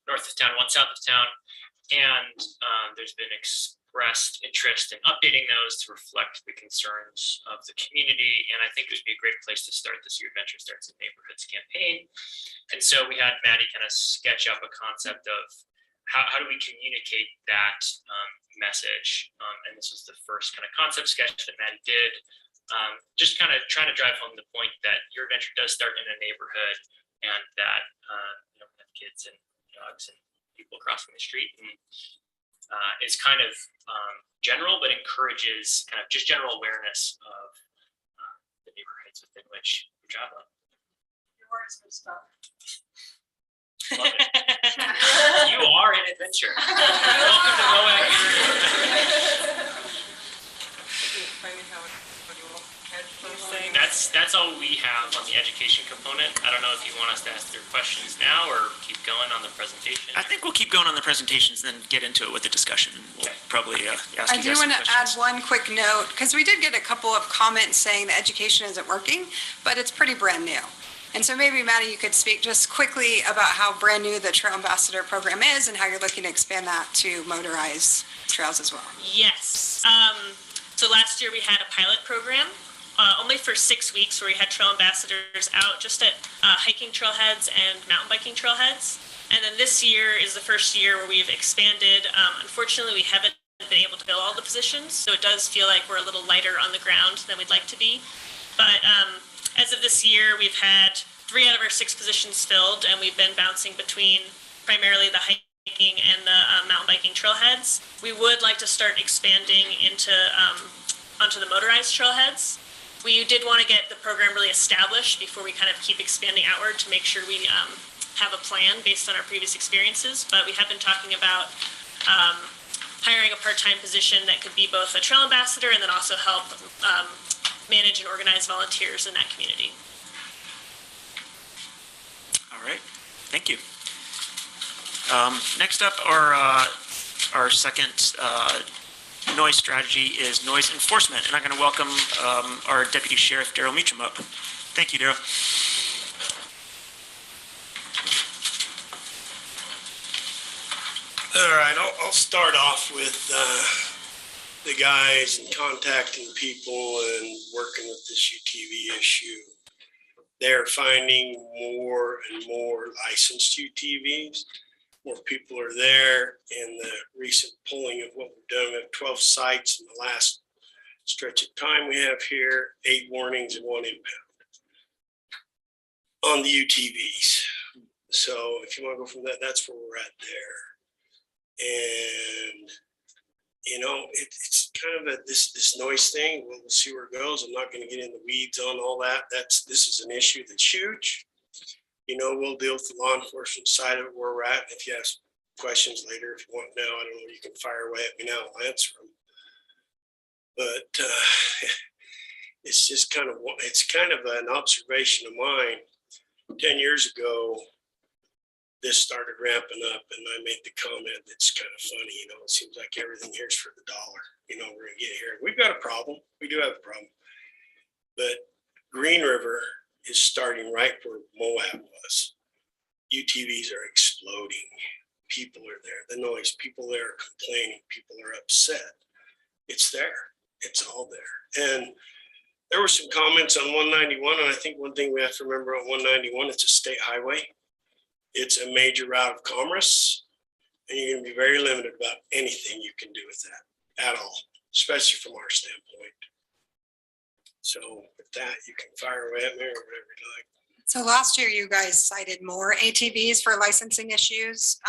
north of town, one south of town. And there's been expressed interest in updating those to reflect the concerns of the community. And I think it would be a great place to start this Your Adventure Starts in Neighborhoods campaign. And so we had Maddie kind of sketch up a concept of how do we communicate that message. And this was the first kind of concept sketch that Maddie did. just kind of trying to drive home the point that your adventure does start in a neighborhood, and that you know, have kids and dogs and people crossing the street, and is kind of general, but encourages kind of just general awareness of the neighborhoods within which you travel. Your words and stuff. Love it. You are an adventure. Welcome to Moab. That's all we have on the education component. I don't know if you want us to ask their questions now or keep going on the presentation. I think we'll keep going on the presentations, then get into it with the discussion. We'll probably ask I you do guys some want to questions. add one quick note, because we did get a couple of comments saying the education isn't working, but it's pretty brand new. And so maybe Maddie, you could speak just quickly about how brand new the Trail Ambassador program is and how you're looking to expand that to motorized trails as well. Yes. So last year we had a pilot program, only for 6 weeks, where we had trail ambassadors out just at hiking trailheads and mountain biking trailheads. And then this year is the first year where we've expanded. Unfortunately, we haven't been able to fill all the positions, so it does feel like we're a little lighter on the ground than we'd like to be. But as of this year, we've had 3 out of our 6 positions filled, and we've been bouncing between primarily the hiking and the mountain biking trailheads. We would like to start expanding into onto the motorized trailheads. We did want to get the program really established before we kind of keep expanding outward to make sure we have a plan based on our previous experiences. But we have been talking about hiring a part-time position that could be both a trail ambassador and then also help manage and organize volunteers in that community. All right, thank you. Next up, our second noise strategy is noise enforcement, and I'm going to welcome our Deputy Sheriff Daryl Meacham up. Thank you, Daryl. All right, I'll start off with the guys and contacting people and working with this UTV issue. They're finding more and more licensed UTVs. More people are there. In the recent polling of what we've done, we have 12 sites in the last stretch of time we have here, 8 warnings and 1 impound on the UTVs. So if you want to go from that, that's where we're at there. And you know, it's kind of this noise thing. We'll see where it goes. I'm not going to get in the weeds on all that. This is an issue that's huge. You know, we'll deal with the law enforcement side of it where we're at. If you have questions later, if you want now, I don't know, you can fire away at me now. I'll answer them. But it's just kind of an observation of mine. 10 years ago, this started ramping up, and I made the comment that's kind of funny. You know, it seems like everything here's for the dollar. You know, we're gonna get here. We've got a problem. We do have a problem. But Green River is starting right where Moab was. UTVs are exploding. People are there. The noise, people there are complaining. People are upset. It's there. It's all there. And there were some comments on 191, and I think one thing we have to remember on 191, it's a state highway. It's a major route of commerce, and you're going to be very limited about anything you can do with that at all, especially from our standpoint. So with that, you can fire away at me or whatever you like. So last year, you guys cited more ATVs for licensing issues.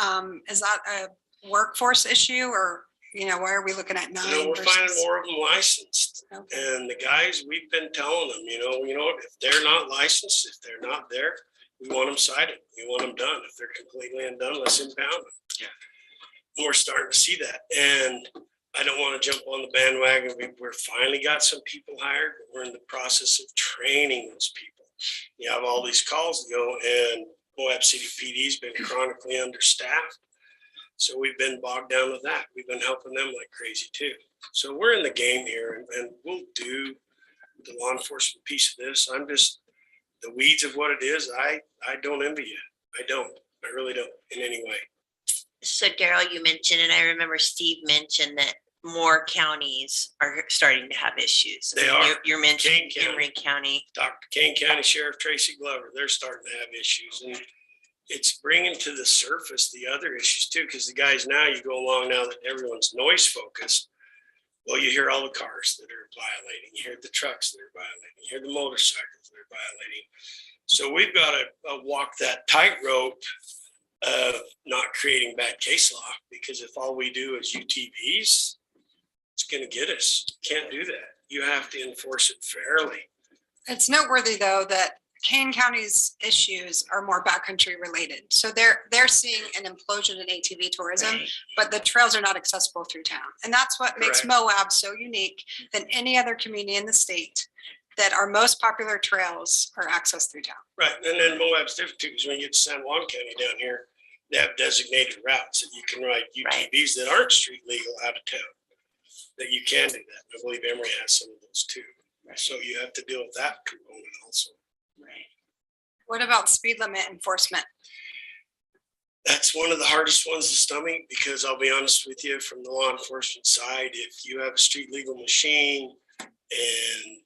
Is that a workforce issue, or, you know, why are we looking at 9? You know, we're versus... finding more of them licensed. Okay. And the guys, we've been telling them, you know, if they're not licensed, if they're not there, we want them cited. We want them done. If they're completely undone, let's impound them. Yeah. And we're starting to see that. And I don't want to jump on the bandwagon. We're finally got some people hired, but we're in the process of training those people. You have all these calls to go, and Moab City PD's been chronically understaffed. So we've been bogged down with that. We've been helping them like crazy too. So we're in the game here, and we'll do the law enforcement piece of this. I'm just the weeds of what it is. I don't envy you. I don't. I really don't in any way. So Daryl, you mentioned, and I remember Steve mentioned that more counties are starting to have issues. They are. You're mentioning Kane Henry County. Dr. Kane County Sheriff Tracy Glover, they're starting to have issues. And it's bringing to the surface the other issues too, because the guys now, you go along now that everyone's noise focused, Well, you hear all the cars that are violating, you hear the trucks that are violating, you hear the motorcycles that are violating. So we've got to walk that tightrope of not creating bad case law, because if all we do is UTVs, it's going to get us. Can't do that. You have to enforce it fairly. It's noteworthy, though, that Kane County's issues are more backcountry related. So they're seeing an implosion in ATV tourism, but the trails are not accessible through town. And that's what makes Correct. Moab so unique than any other community in the state, that our most popular trails are accessed through town. Right. And then Moab's different too, because when you get to San Juan County down here, they have designated routes that you can ride UTVs that aren't street legal out of town, that you can do that. I believe Emory has some of those too. So you have to deal with that component also. What about speed limit enforcement? That's one of the hardest ones to stomach, because I'll be honest with you, from the law enforcement side, if you have a street legal machine and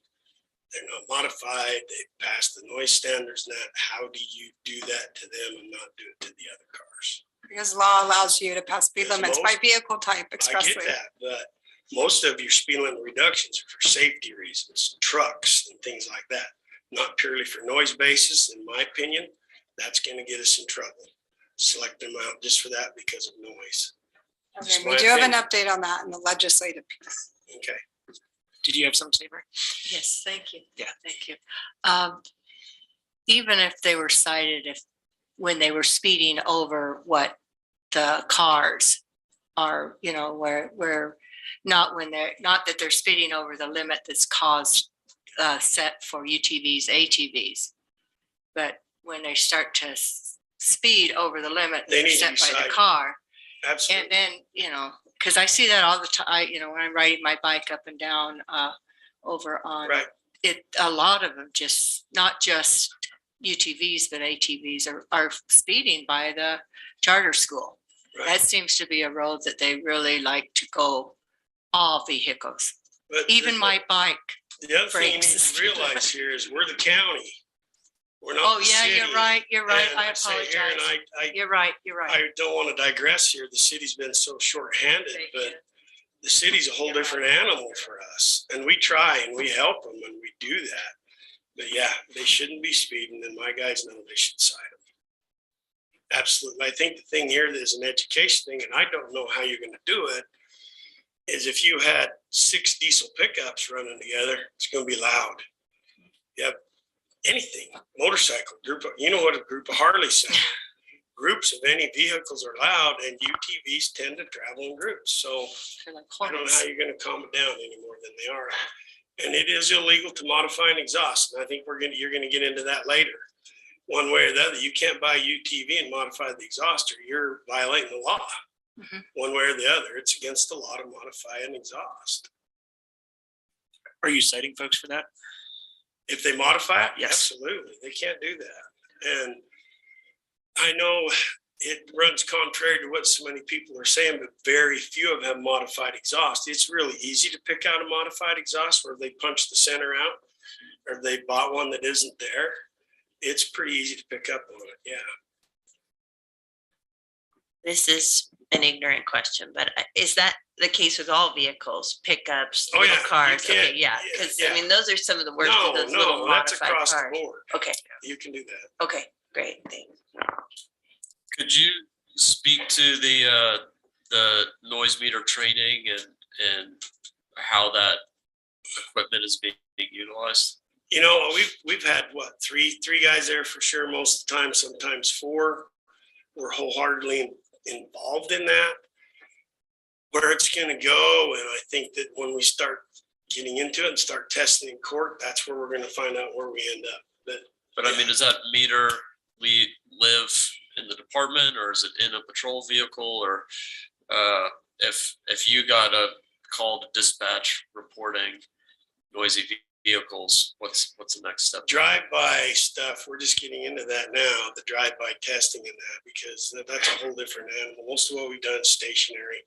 they're not modified, they pass the noise standards, and that, how do you do that to them and not do it to the other cars? Because law allows you to pass speed Because limits by most- vehicle type I expressly. get that, but most of your speed limit reductions are for safety reasons, trucks and things like that, not purely for noise basis. In my opinion, that's going to get us in trouble. Select them out just for that because of noise. Okay, Just we my do have an opinion. update on that in the legislative piece. Okay. Did you have something, Saber? Yes, thank you. Yeah. Thank you. Even if they were cited, when they were speeding over what the cars are, where not that they're speeding over the limit that's caused, set for UTVs, ATVs. But when they start to speed over the limit They need to set be by the cited. car. Absolutely. And then, because I see that all the time, when I'm riding my bike up and down over on Right. it, a lot of them not just UTVs, but ATVs are speeding by the charter school. Right. That seems to be a road that they really like to go, all vehicles, But even my bike. The other thing you need breaks. to realize here is we're the county. We're not Oh, the yeah, city. you're right. And I say here, apologize. and I You're right. I don't want to digress here. The city's been so short-handed, but the city's a whole different animal for us. And we try and we help them and we do that. But yeah, they shouldn't be speeding, and my guys know they should cite them. Absolutely. I think the thing here is an education thing, and I don't know how you're going to do it, is if you had 6 diesel pickups running together, it's going to be loud. You have anything, motorcycle group, you know what a group of Harleys sound. Groups of any vehicles are loud, and UTVs tend to travel in groups. So I don't know how you're going to calm it down any more than they are. And it is illegal to modify an exhaust. And I think you're going to get into that later. One way or the other, you can't buy a UTV and modify the exhaust, or you're violating the law. Mm-hmm. One way or the other, it's against the law to modify an exhaust. Are you citing folks for that? If they modify it, Yes. absolutely. They can't do that. And I know it runs contrary to what so many people are saying, but very few of them have modified exhaust. It's really easy to pick out a modified exhaust where they punch the center out, or they bought one that isn't there. It's pretty easy to pick up on it. Yeah. This is an ignorant question, but is that the case with all vehicles, pickups, Oh, little yeah, you cars? can't- Okay, yeah, yeah, because yeah. I mean, those are some of the worst of those No, little that's modified across the cars. board. Okay, You can do that. okay, great, thanks. Could you speak to the noise meter training and how that equipment is being utilized? You know, we've had what, three guys there for sure most of the time, sometimes 4. We're wholeheartedly involved in that. Where it's going to go, and I think that when we start getting into it and start testing in court, that's where we're going to find out where we end up. But I mean, does that meter live in the department, or is it in a patrol vehicle? Or if you got a call to dispatch reporting noisy vehicles, what's the next step? Drive-by stuff, we're just getting into that now, the drive-by testing and that, because that's a whole different animal. Most of what we've done is stationary.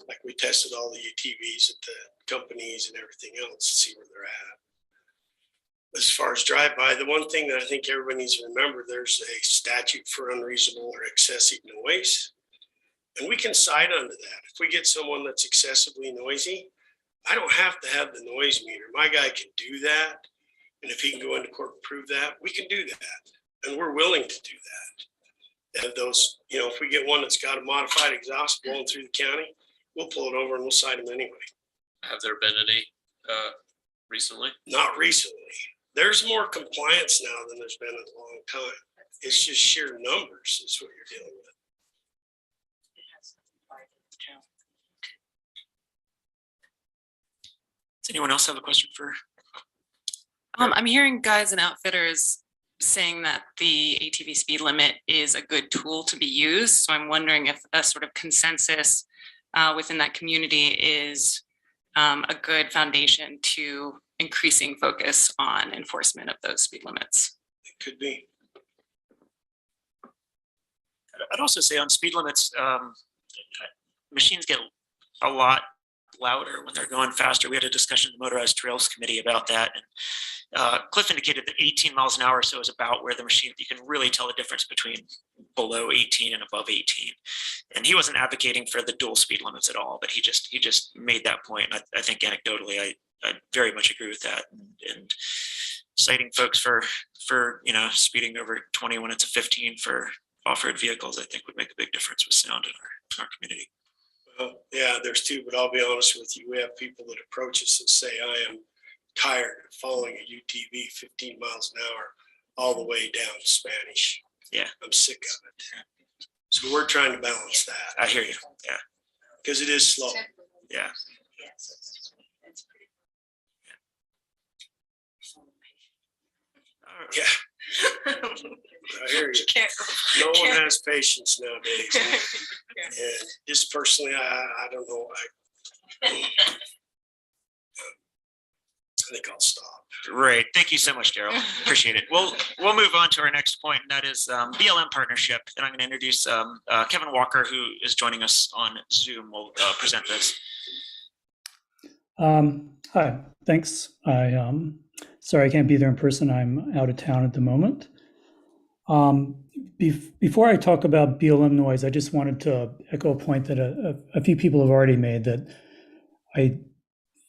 Like we tested all the UTVs at the companies and everything else to see where they're at. As far as drive-by, the one thing that I think everybody needs to remember, there's a statute for unreasonable or excessive noise. And we can cite under that. If we get someone that's excessively noisy, I don't have to have the noise meter. My guy can do that. And if he can go into court and prove that, we can do that. And we're willing to do that. Have those, you know, if we get one that's got a modified exhaust blowing through the county, we'll pull it over and we'll cite him anyway. Have there been any recently? Not recently. There's more compliance now than there's been in a long time. It's just sheer numbers is what you're dealing with. Does anyone else have a question for? I'm hearing guys and outfitters saying that the ATV speed limit is a good tool to be used. So I'm wondering if a sort of consensus within that community is a good foundation to increasing focus on enforcement of those speed limits. It could be. I'd also say on speed limits, machines get a lot louder when they're going faster. We had a discussion in the Motorized Trails Committee about that. And Cliff indicated that 18 miles an hour or so is about where the machine, you can really tell the difference between below 18 and above 18. And he wasn't advocating for the dual speed limits at all, but he just made that point. And I think anecdotally, I very much agree with that. And citing folks for speeding over 20 when it's a 15 for off-road vehicles, I think would make a big difference with sound in our community. Well, yeah, there's two, but I'll be honest with you. We have people that approach us and say, I am tired of following a UTV 15 miles an hour all the way down to Spanish. Yeah. I'm sick of it. So we're trying to balance that. I hear you. Yeah. Because it is slow. Yeah. Yeah. I hear you. No one has patience nowadays. And just personally, I don't know. I think I'll stop. Great. Thank you so much, Daryl. Appreciate it. We'll move on to our next point, and that is BLM partnership. And I'm going to introduce Kevin Walker, who is joining us on Zoom. Will present this. Hi, thanks. Sorry I can't be there in person. I'm out of town at the moment. Before I talk about BLM noise, I just wanted to echo a point that a few people have already made, that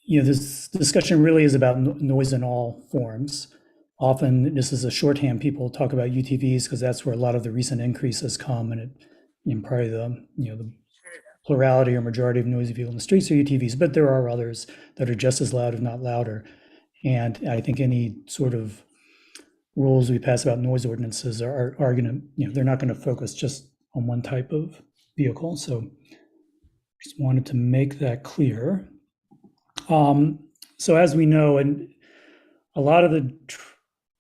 this discussion really is about noise in all forms. Often this is a shorthand. People talk about UTVs because that's where a lot of the recent increases come, and probably the plurality or majority of noisy vehicles in the streets are UTVs, but there are others that are just as loud, if not louder. And I think any sort of rules we pass about noise ordinances are going to, they're not going to focus just on one type of vehicle. So just wanted to make that clear. So as we know, and a lot of the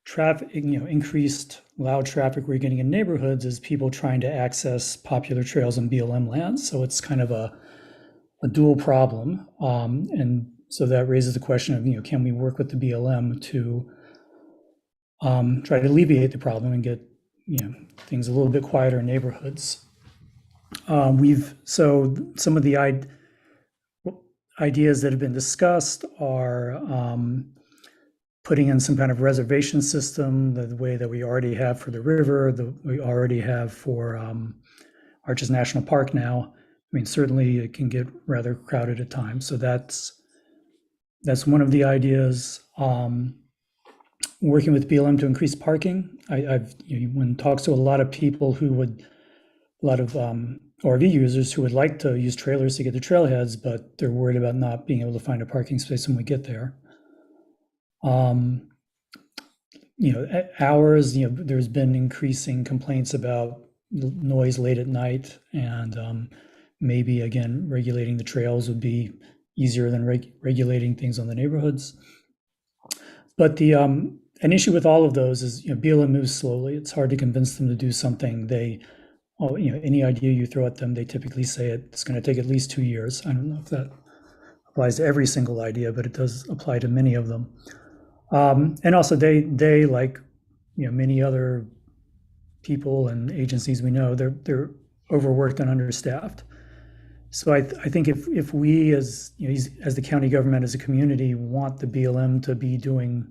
traffic, increased loud traffic we're getting in neighborhoods is people trying to access popular trails and BLM lands. So it's kind of a dual problem. And so that raises the question of, can we work with the BLM to try to alleviate the problem and get, things a little bit quieter in neighborhoods. So some of the ideas that have been discussed are putting in some kind of reservation system, the way that we already have for the river, we already have for Arches National Park now. I mean, certainly it can get rather crowded at times. So that's one of the ideas. Working with BLM to increase parking. I've when talks to a lot of people a lot of RV users who would like to use trailers to get to trailheads, but they're worried about not being able to find a parking space when we get there. Hours, there's been increasing complaints about noise late at night, and maybe again, regulating the trails would be easier than regulating things on the neighborhoods. But an issue with all of those is, BLM moves slowly. It's hard to convince them to do something. Any idea you throw at them, they typically say it's going to take at least 2 years. I don't know if that applies to every single idea, but it does apply to many of them. And also they like, many other people and agencies we know, they're overworked and understaffed. So I think if we as the county government, as a community, want the BLM to be doing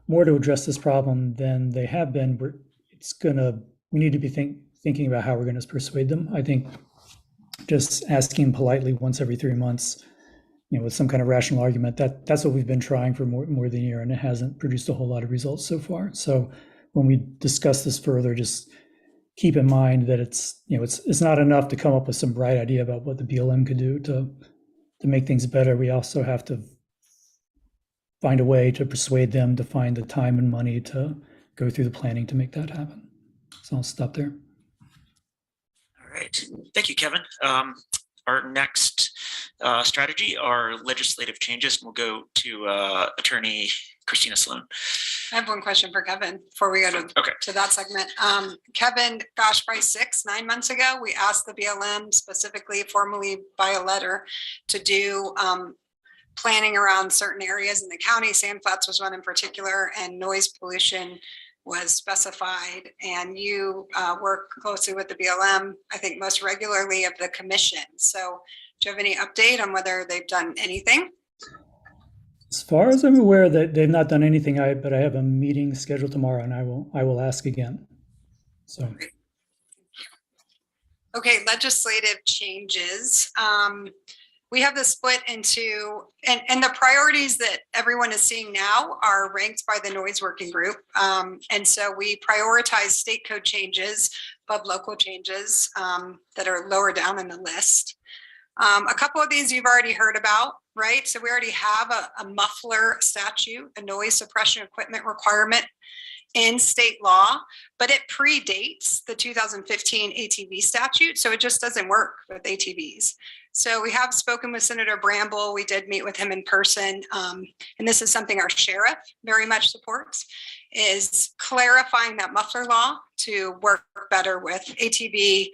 more to address this problem than they have been, we need to be thinking about how we're going to persuade them. I think just asking politely once every 3 months, with some kind of rational argument. That's what we've been trying for more than a year, and it hasn't produced a whole lot of results so far. So when we discuss this further, just keep in mind that it's not enough to come up with some bright idea about what the BLM could do to make things better. We also have to find a way to persuade them to find the time and money to go through the planning to make that happen. So I'll stop there. All right. Thank you, Kevin. Our next strategy are legislative changes. We'll go to Attorney Christina Sloan. I have one question for Kevin before we go to that segment. Kevin, gosh, probably 9 months ago, we asked the BLM specifically, formally by a letter, to do planning around certain areas in the county. Sand Flats was one in particular, and noise pollution was specified. And you work closely with the BLM, I think most regularly of the commission. So do you have any update on whether they've done anything? As far as I'm aware, that they've not done anything, but I have a meeting scheduled tomorrow, and I will ask again. So. Okay, legislative changes. We have this split into, and the priorities that everyone is seeing now are ranked by the noise working group. And so we prioritize state code changes above local changes that are lower down in the list. A couple of these you've already heard about, right? So we already have a muffler statute, a noise suppression equipment requirement in state law, but it predates the 2015 ATV statute. So it just doesn't work with ATVs. So we have spoken with Senator Bramble. We did meet with him in person. And this is something our sheriff very much supports, is clarifying that muffler law to work better with ATV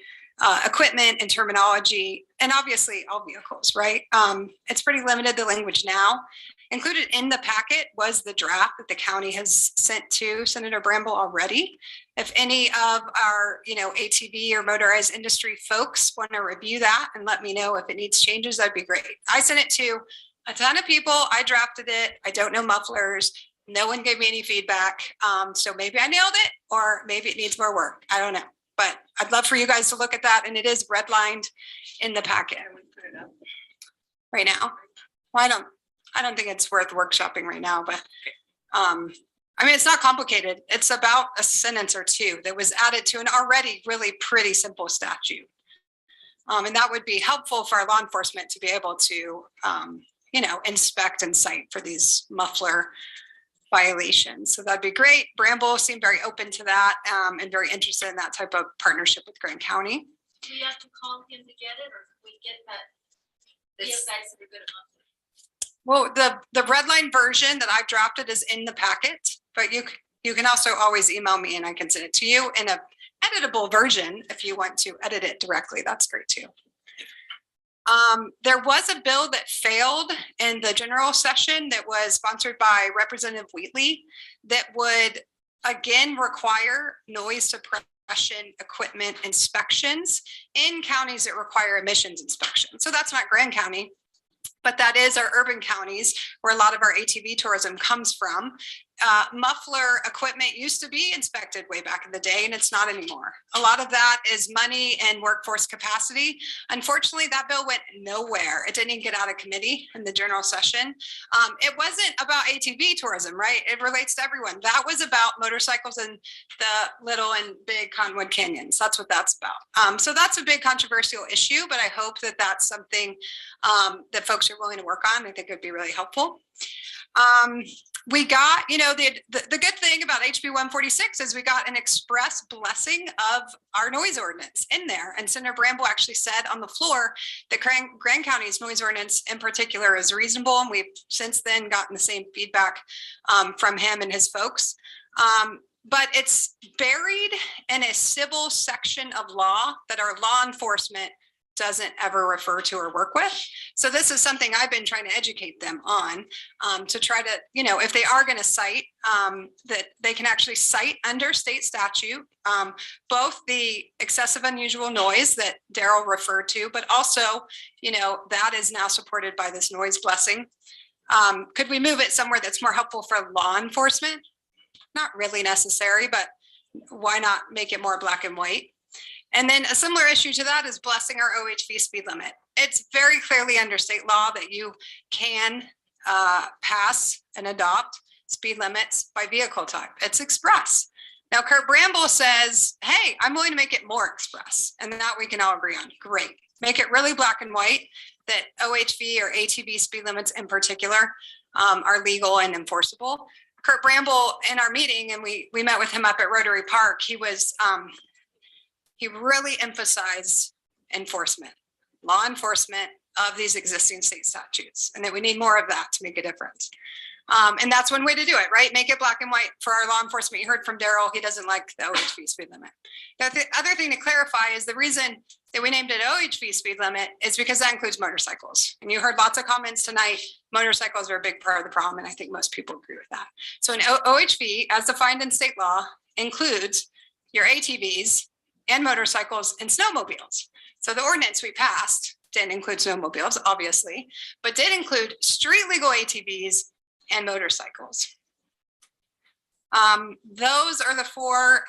equipment and terminology, and obviously all vehicles, right? It's pretty limited, the language now. Included in the packet was the draft that the county has sent to Senator Bramble already. If any of our, ATV or motorized industry folks want to review that and let me know if it needs changes, that'd be great. I sent it to a ton of people. I drafted it. I don't know mufflers. No one gave me any feedback. So maybe I nailed it, or maybe it needs more work. I don't know. But I'd love for you guys to look at that, and it is redlined in the packet right now. Well, I don't think it's worth workshopping right now, but it's not complicated. It's about a sentence or two that was added to an already really pretty simple statute. And that would be helpful for our law enforcement to be able to, inspect and cite for these muffler violations. So that'd be great. Bramble seemed very open to that and very interested in that type of partnership with Grand County. Do we have to call him to get it, or can we get that? We have guys that are good at muffler. Well, the red line version that I've drafted is in the packet, but you can also always email me and I can send it to you in a editable version if you want to edit it directly. That's great too. There was a bill that failed in the general session that was sponsored by Representative Wheatley that would again require noise suppression equipment inspections in counties that require emissions inspections. So that's not Grand County, but that is our urban counties where a lot of our ATV tourism comes from. Muffler equipment used to be inspected way back in the day, and it's not anymore. A lot of that is money and workforce capacity. Unfortunately, that bill went nowhere. It didn't even get out of committee in the general session. It wasn't about ATV tourism, right? It relates to everyone. That was about motorcycles in the little and big Cottonwood Canyons. That's what that's about. So that's a big controversial issue, but I hope that that's something that folks are willing to work on. I think it would be really helpful. We got, the good thing about HB 146 is we got an express blessing of our noise ordinance in there. And Senator Bramble actually said on the floor that Grand County's noise ordinance in particular is reasonable. And we've since then gotten the same feedback from him and his folks. But it's buried in a civil section of law that our law enforcement doesn't ever refer to or work with. So this is something I've been trying to educate them on to try to, if they are going to cite, that they can actually cite under state statute, both the excessive unusual noise that Daryl referred to, but also, that is now supported by this noise blessing. Could we move it somewhere that's more helpful for law enforcement? Not really necessary, but why not make it more black and white? And then a similar issue to that is blessing our OHV speed limit. It's very clearly under state law that you can pass and adopt speed limits by vehicle type. It's express. Now, Kurt Bramble says, hey, I'm willing to make it more express, and that we can all agree on. Great. Make it really black and white that OHV or ATV speed limits in particular are legal and enforceable. Kurt Bramble, in our meeting, and we met with him up at Rotary Park, he really emphasized enforcement, law enforcement of these existing state statutes, and that we need more of that to make a difference. And that's one way to do it, right? Make it black and white for our law enforcement. You heard from Daryl, he doesn't like the OHV speed limit. The other thing to clarify is the reason that we named it OHV speed limit is because that includes motorcycles. And you heard lots of comments tonight. Motorcycles are a big part of the problem, and I think most people agree with that. So an OHV, as defined in state law, includes your ATVs and motorcycles and snowmobiles. So the ordinance we passed didn't include snowmobiles, obviously, but did include street legal ATVs and motorcycles. Those are the four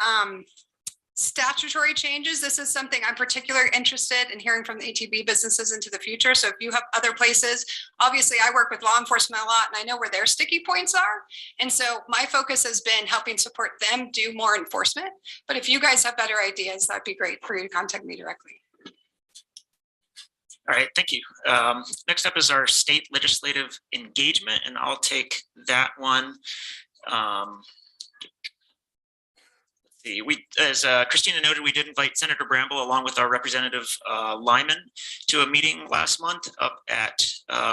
statutory changes. This is something I'm particularly interested in hearing from the ATV businesses into the future. So if you have other places, obviously I work with law enforcement a lot and I know where their sticky points are. And so my focus has been helping support them do more enforcement. But if you guys have better ideas, that'd be great for you to contact me directly. All right, thank you. Next up is our state legislative engagement, and I'll take that one. Let's see, as Christina noted, we did invite Senator Bramble along with our representative Lyman to a meeting last month up at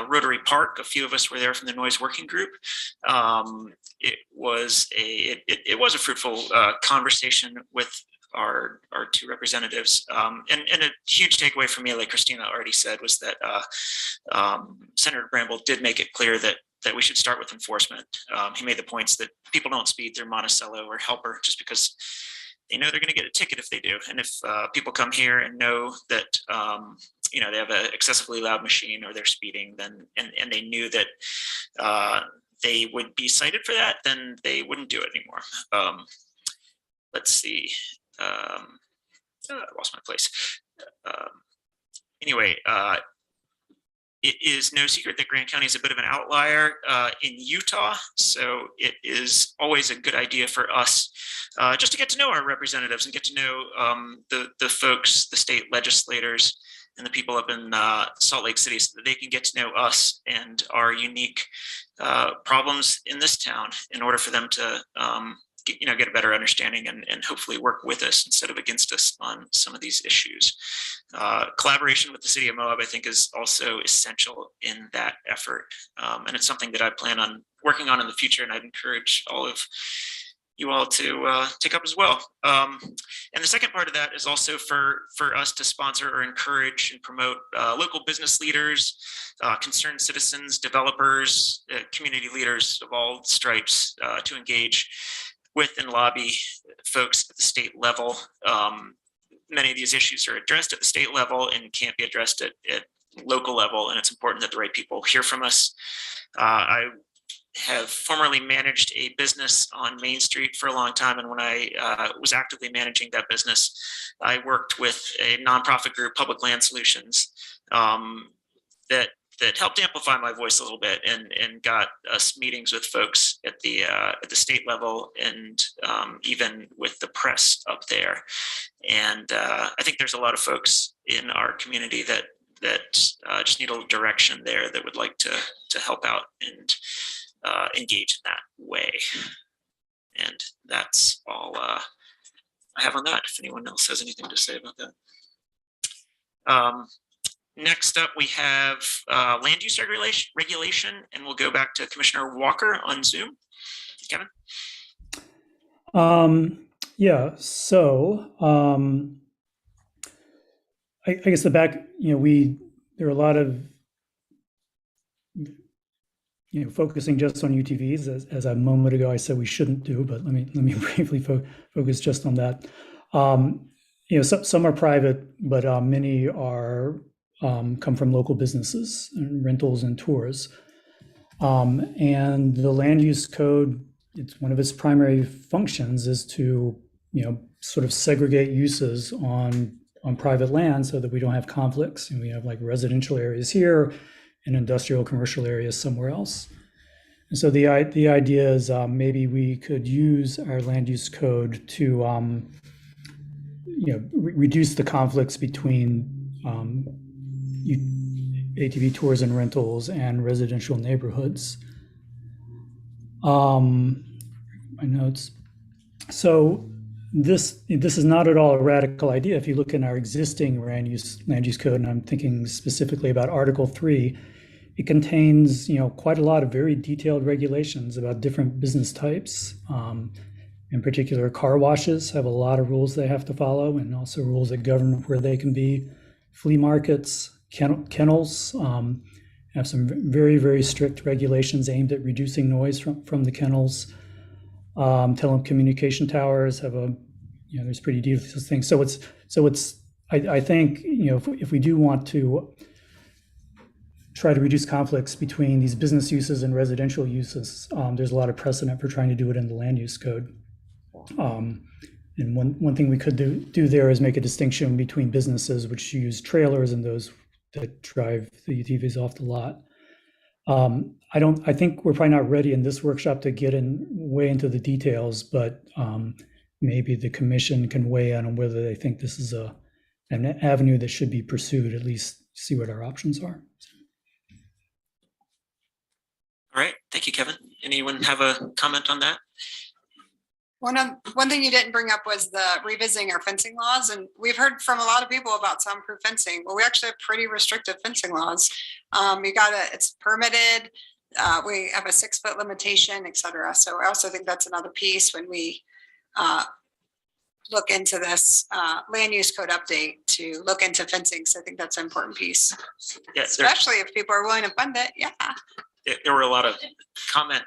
Rotary Park. A few of us were there from the Noise Working Group. It was a fruitful conversation with our two representatives, and a huge takeaway for me, like Christina already said, was that Senator Bramble did make it clear that we should start with enforcement. He made the points that people don't speed through Monticello or Helper just because they know they're going to get a ticket if they do. And if people come here and know that they have an excessively loud machine or they're speeding, then and they knew that they would be cited for that, then they wouldn't do it anymore. Let's see. I lost my place. Anyway, it is no secret that Grant County is a bit of an outlier in Utah, so it is always a good idea for us just to get to know our representatives and get to know the folks, the state legislators, and the people up in Salt Lake City, so that they can get to know us and our unique problems in this town in order for them to get a better understanding and hopefully work with us instead of against us on some of these issues. Collaboration with the city of Moab, I think, is also essential in that effort. And it's something that I plan on working on in the future, and I'd encourage all of you all to take up as well. And the second part of that is also for us to sponsor or encourage and promote local business leaders, concerned citizens, developers, community leaders of all stripes to engage with and lobby folks at the state level. Many of these issues are addressed at the state level and can't be addressed at local level, and it's important that the right people hear from us. I have formerly managed a business on Main Street for a long time, and when I was actively managing that business, I worked with a nonprofit group, Public Land Solutions, that helped amplify my voice a little bit and got us meetings with folks at the state level and even with the press up there. And I think there's a lot of folks in our community that just need a little direction there, that would like to help out and engage in that way. And that's all I have on that. If anyone else has anything to say about that. Next up, we have land use regulation, and we'll go back to Commissioner Walker on Zoom. Kevin? Yeah, so I guess there are a lot of, focusing just on UTVs, as a moment ago I said we shouldn't do, but let me briefly focus just on that. Some are private, but many are come from local businesses, and rentals and tours. And the land use code, it's one of its primary functions is to, sort of segregate uses on on private land so that we don't have conflicts, and we have like residential areas here and industrial commercial areas somewhere else. And so the idea is maybe we could use our land use code to reduce the conflicts between ATV tours and rentals and residential neighborhoods. My notes. So this is not at all a radical idea. If you look in our existing land use code, and I'm thinking specifically about Article 3, it contains quite a lot of very detailed regulations about different business types. In particular, car washes have a lot of rules they have to follow, and also rules that govern where they can be. Flea markets, kennels have some very, very strict regulations aimed at reducing noise from the kennels. Telecommunication towers have there's pretty detailed things. So I think if we do want to try to reduce conflicts between these business uses and residential uses, there's a lot of precedent for trying to do it in the land use code. And one thing we could do there is make a distinction between businesses which use trailers and those that drive the UTVs off the lot. I think we're probably not ready in this workshop to get way into the details, but maybe the commission can weigh in on whether they think this is an avenue that should be pursued, at least see what our options are. All right, thank you, Kevin. Anyone have a comment on that? One thing you didn't bring up was the revisiting our fencing laws, and we've heard from a lot of people about soundproof fencing. Well, we actually have pretty restrictive fencing laws. It's permitted. We have a 6-foot limitation, et cetera. So I also think that's another piece when we look into this land use code update to look into fencing. So I think that's an important piece, especially if people are willing to fund it. Yeah. There were a lot of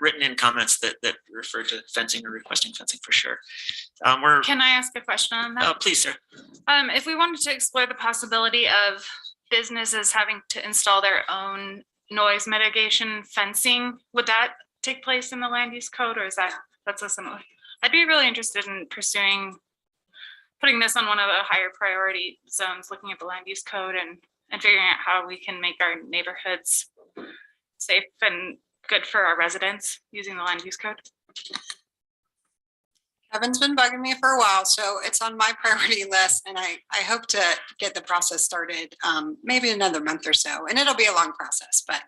written comments that referred to fencing or requesting fencing for sure. Can I ask a question on that? Please, sir. If we wanted to explore the possibility of businesses having to install their own noise mitigation fencing, would that take place in the land use code, or that's a similar? I'd be really interested in putting this on one of the higher priority zones, looking at the land use code and figuring out how we can make our neighborhoods safe and good for our residents using the land use code. Kevin's been bugging me for a while, so it's on my priority list, and I hope to get the process started maybe another month or so, and it'll be a long process, but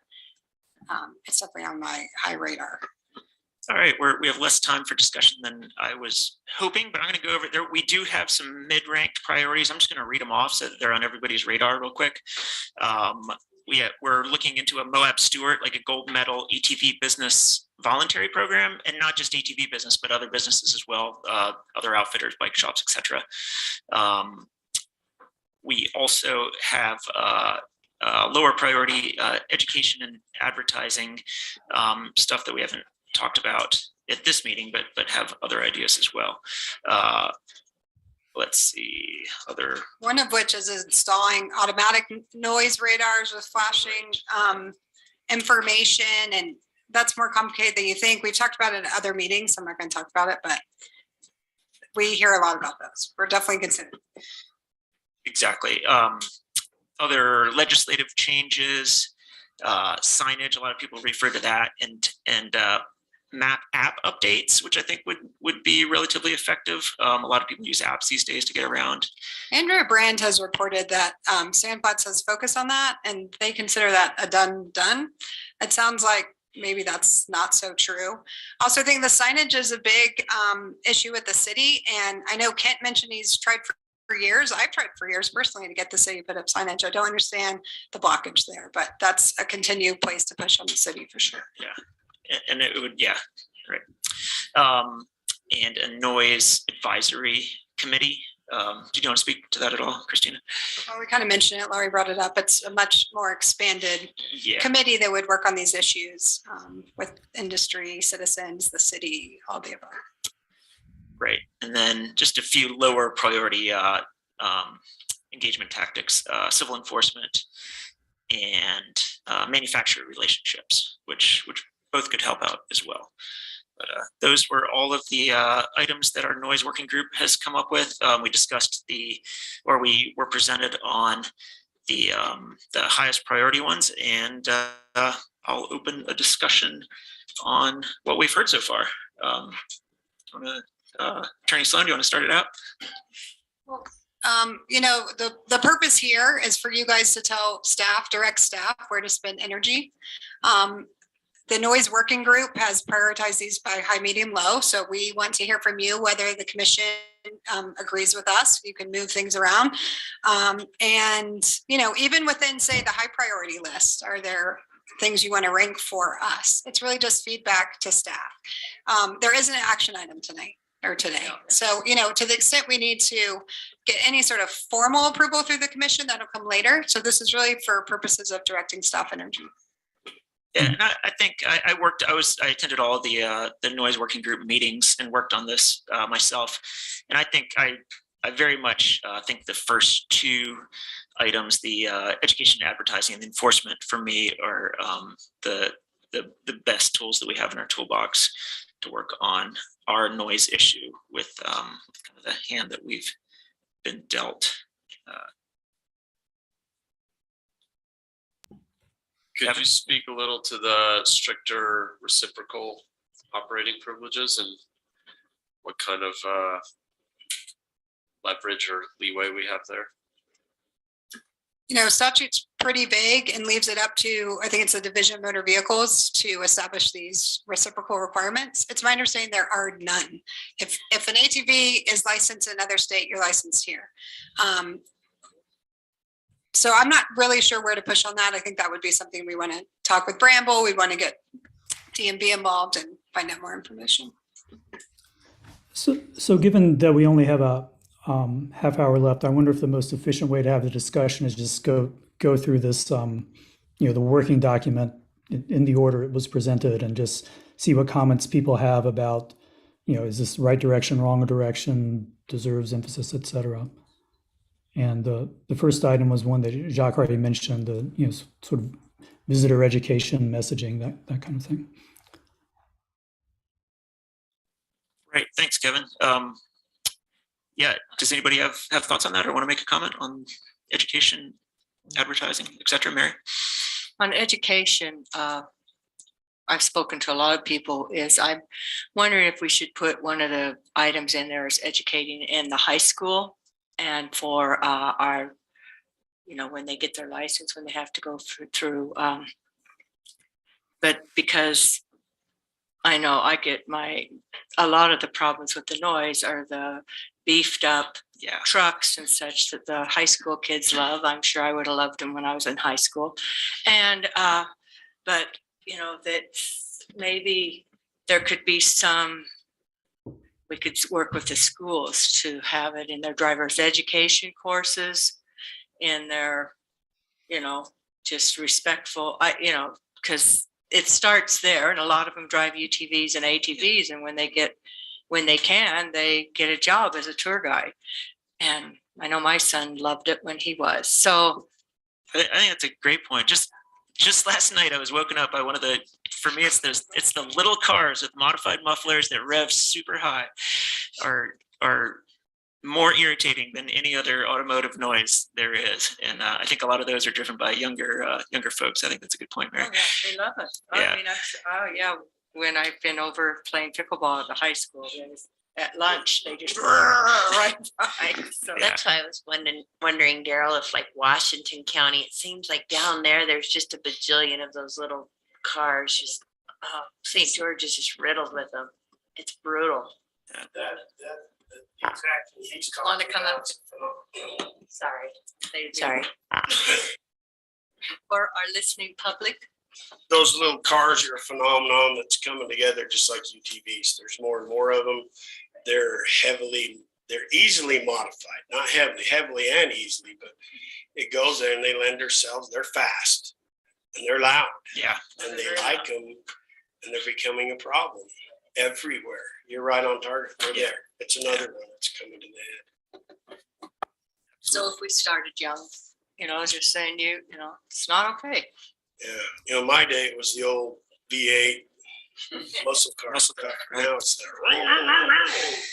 it's definitely on my high radar. All right, we have less time for discussion than I was hoping, but I'm going to go over there. We do have some mid-ranked priorities. I'm just going to read them off so that they're on everybody's radar real quick. We're looking into a Moab Stewart, like a gold medal ATV business voluntary program, and not just ATV business, but other businesses as well, other outfitters, bike shops, etc. We also have lower priority education and advertising stuff that we haven't talked about at this meeting, but have other ideas as well. Let's see, one of which is installing automatic noise radars with flashing information, and that's more complicated than you think. We've talked about it in other meetings, so I'm not going to talk about it, but we hear a lot about those. We're definitely considering. Exactly. Other legislative changes, signage, a lot of people refer to that, and map app updates, which I think would be relatively effective. A lot of people use apps these days to get around. Andrea Brand has reported that Sandflats has focused on that, and they consider that a done. It sounds like maybe that's not so true. I also think the signage is a big issue with the city, and I know Kent mentioned he's tried for years. I've tried for years personally to get the city to put up signage. I don't understand the blockage there, but that's a continued place to push on the city for sure. Yeah. And it would, yeah, right. And a noise advisory committee. Do you want to speak to that at all, Christina? Well, we kind of mentioned it. Laurie brought it up. It's a much more expanded committee that would work on these issues with industry, citizens, the city, all the above. Right. And then just a few lower priority engagement tactics, civil enforcement and manufacturer relationships, which both could help out as well. But those were all of the items that our noise working group has come up with. We discussed we were presented on the highest priority ones, and I'll open a discussion on what we've heard so far. Attorney Sloan, do you want to start it out? You know, the purpose here is for you guys to tell staff, direct staff, where to spend energy. The noise working group has prioritized these by high, medium, low. So we want to hear from you whether the commission agrees with us. You can move things around. And, you know, even within, say, the high priority list, are there things you want to rank for us? It's really just feedback to staff. There is an action item tonight or today. So, you know, to the extent we need to get any sort of formal approval through the commission, that'll come later. So this is really for purposes of directing staff energy. Yeah, and I think I attended all the noise working group meetings and worked on this myself. And I think I very much think the first two items, the education, advertising, and enforcement, for me are the best tools that we have in our toolbox to work on our noise issue with kind of the hand that we've been dealt. Could you speak a little to the stricter reciprocal operating privileges and what kind of leverage or leeway we have there? You know, statute's pretty vague and leaves it up to, I think it's the Division of Motor Vehicles to establish these reciprocal requirements. It's my understanding there are none. If an ATV is licensed in another state, you're licensed here. So I'm not really sure where to push on that. I think that would be something we want to talk with Bramble. We want to get DMV involved and find out more information. So given that we only have a half hour left, I wonder if the most efficient way to have the discussion is just go through this, you know, the working document in the order it was presented, and just see what comments people have about, you know, is this right direction, wrong direction, deserves emphasis, et cetera. And the first item was one that Jacques already mentioned, the, you know, sort of visitor education messaging, that kind of thing. Right, thanks, Kevin. Yeah, does anybody have thoughts on that or want to make a comment on education, advertising, et cetera? Mary? On education, I've spoken to a lot of people, I'm wondering if we should put one of the items in there as educating in the high school, and for our, you know, when they get their license, when they have to go through but because I know I get a lot of the problems with the noise are the beefed up trucks and such that the high school kids love. I'm sure I would have loved them when I was in high school. And, but, you know, that maybe there could be we could work with the schools to have it in their driver's education courses, in their, you know, just respectful, you know, because it starts there, and a lot of them drive UTVs and ATVs, and when they can, they get a job as a tour guide. And I know my son loved it when he was. So I think that's a great point. Just last night, I was woken up by one of the, for me, it's the little cars with modified mufflers that rev super high, are more irritating than any other automotive noise there is. And I think a lot of those are driven by younger folks. I think that's a good point, Mary. oh, yeah, they love it. Yeah. I mean, yeah, when I've been over playing pickleball at the high school, at lunch, they just right by. So That's why I was wondering, Daryl, if like Washington County, it seems like down there's just a bajillion of those little cars. Just St. George is just riddled with them. It's brutal. Exactly. He's Want to come up? Sorry. They do. Sorry. For our listening public, Those little cars are a phenomenon that's coming together just like UTVs. There's more and more of them. They're easily modified, not heavily and easily, but it goes there and they lend themselves. They're fast and they're loud. Yeah. And they like them, and they're becoming a problem everywhere. You're right on target. They're there. It's another one that's coming to the head. so if we started young, you know, just saying you know, it's not okay. Yeah. You know, my day, it was the old V8 Muscle car. Muscle car, right. Now it's the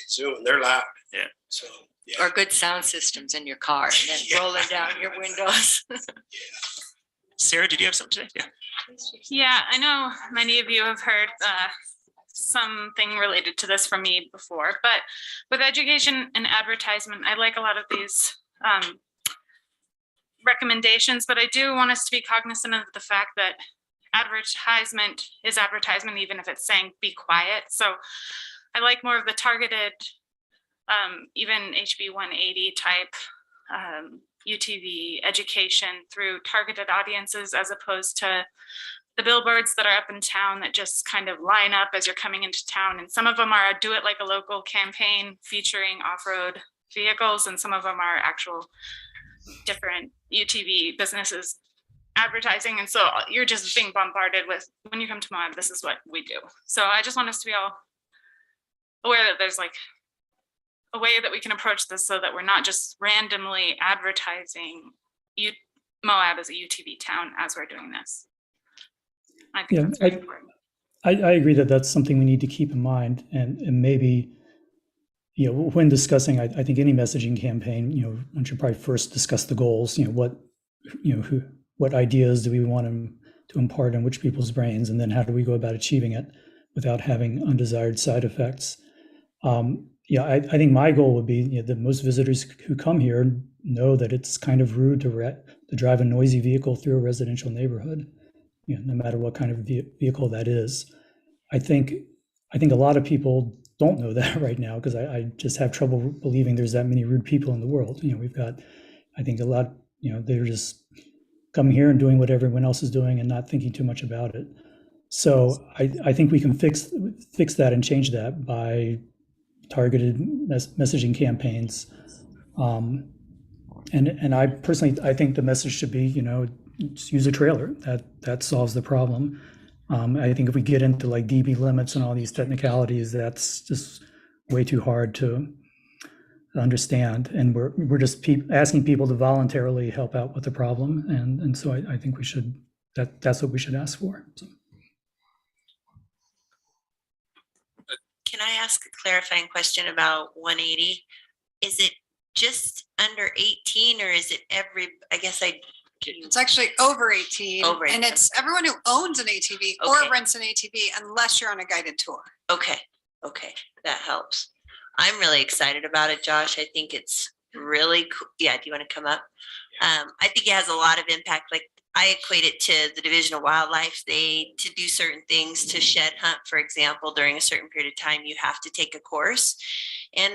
zoom, they're loud. Yeah. So, Or good sound systems in your car and then rolling down your windows. Sarah, did you have something to say? Yeah. Yeah, I know many of you have heard something related to this from me before, but with education and advertisement, I like a lot of these recommendations, but I do want us to be cognizant of the fact that advertisement is advertisement, even if it's saying be quiet. So I like more of the targeted, even HB 180 type UTV education through targeted audiences, as opposed to the billboards that are up in town that just kind of line up as you're coming into town. And some of them are do it like a local campaign featuring off-road vehicles, and some of them are actual different UTV businesses advertising. And so you're just being bombarded with, when you come to Moab, this is what we do. So I just want us to be all aware that there's like a way that we can approach this so that we're not just randomly advertising Moab as a UTV town as we're doing this. I think that's very important. I agree that that's something we need to keep in mind, and maybe, you know, when discussing, I think any messaging campaign, you know, one should probably first discuss the goals. You know, what ideas do we want to impart in which people's brains, and then how do we go about achieving it without having undesired side effects. Yeah, I think my goal would be, you know, that most visitors who come here know that it's kind of rude to drive a noisy vehicle through a residential neighborhood, you know, no matter what kind of vehicle that is. I think a lot of people don't know that right now, because I just have trouble believing there's that many rude people in the world. You know, we've got, I think a lot, you know, they're just coming here and doing what everyone else is doing and not thinking too much about it. So I think we can fix that and change that by targeted messaging campaigns. And I personally, I think the message should be, you know, just use a trailer. That solves the problem. I think if we get into like dB limits and all these technicalities, that's just way too hard to understand. And we're just asking people to voluntarily help out with the problem. And so I think we should, that's what we should ask for. So. Can I ask a clarifying question about 180? Is it just under 18, or is it I guess it's actually over 18. Over 18. And it's everyone who owns an ATV or rents an ATV, unless you're on a guided tour. Okay, that helps. I'm really excited about it, Josh. I think it's really cool. Yeah, do you want to come up? I think it has a lot of impact. Like, I equate it to the Division of Wildlife. To do certain things, to shed hunt, for example, during a certain period of time, you have to take a course. And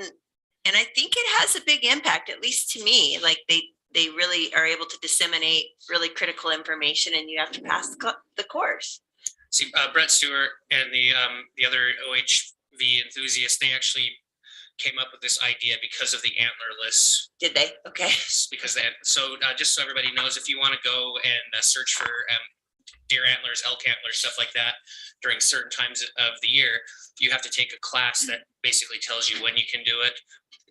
I think it has a big impact, at least to me. Like they really are able to disseminate really critical information, and you have to pass the course. See, Brett Stewart and the other OHV enthusiasts, they actually came up with this idea because of the antlerless. Did they? Okay. Because just so everybody knows, if you want to go and search for deer antlers, elk antlers, stuff like that during certain times of the year, you have to take a class that basically tells you when you can do it,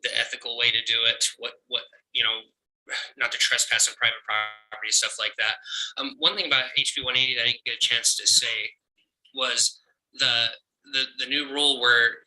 the ethical way to do it, what you know, not to trespass on private property, stuff like that. One thing about HB 180 that I didn't get a chance to say was the new rule where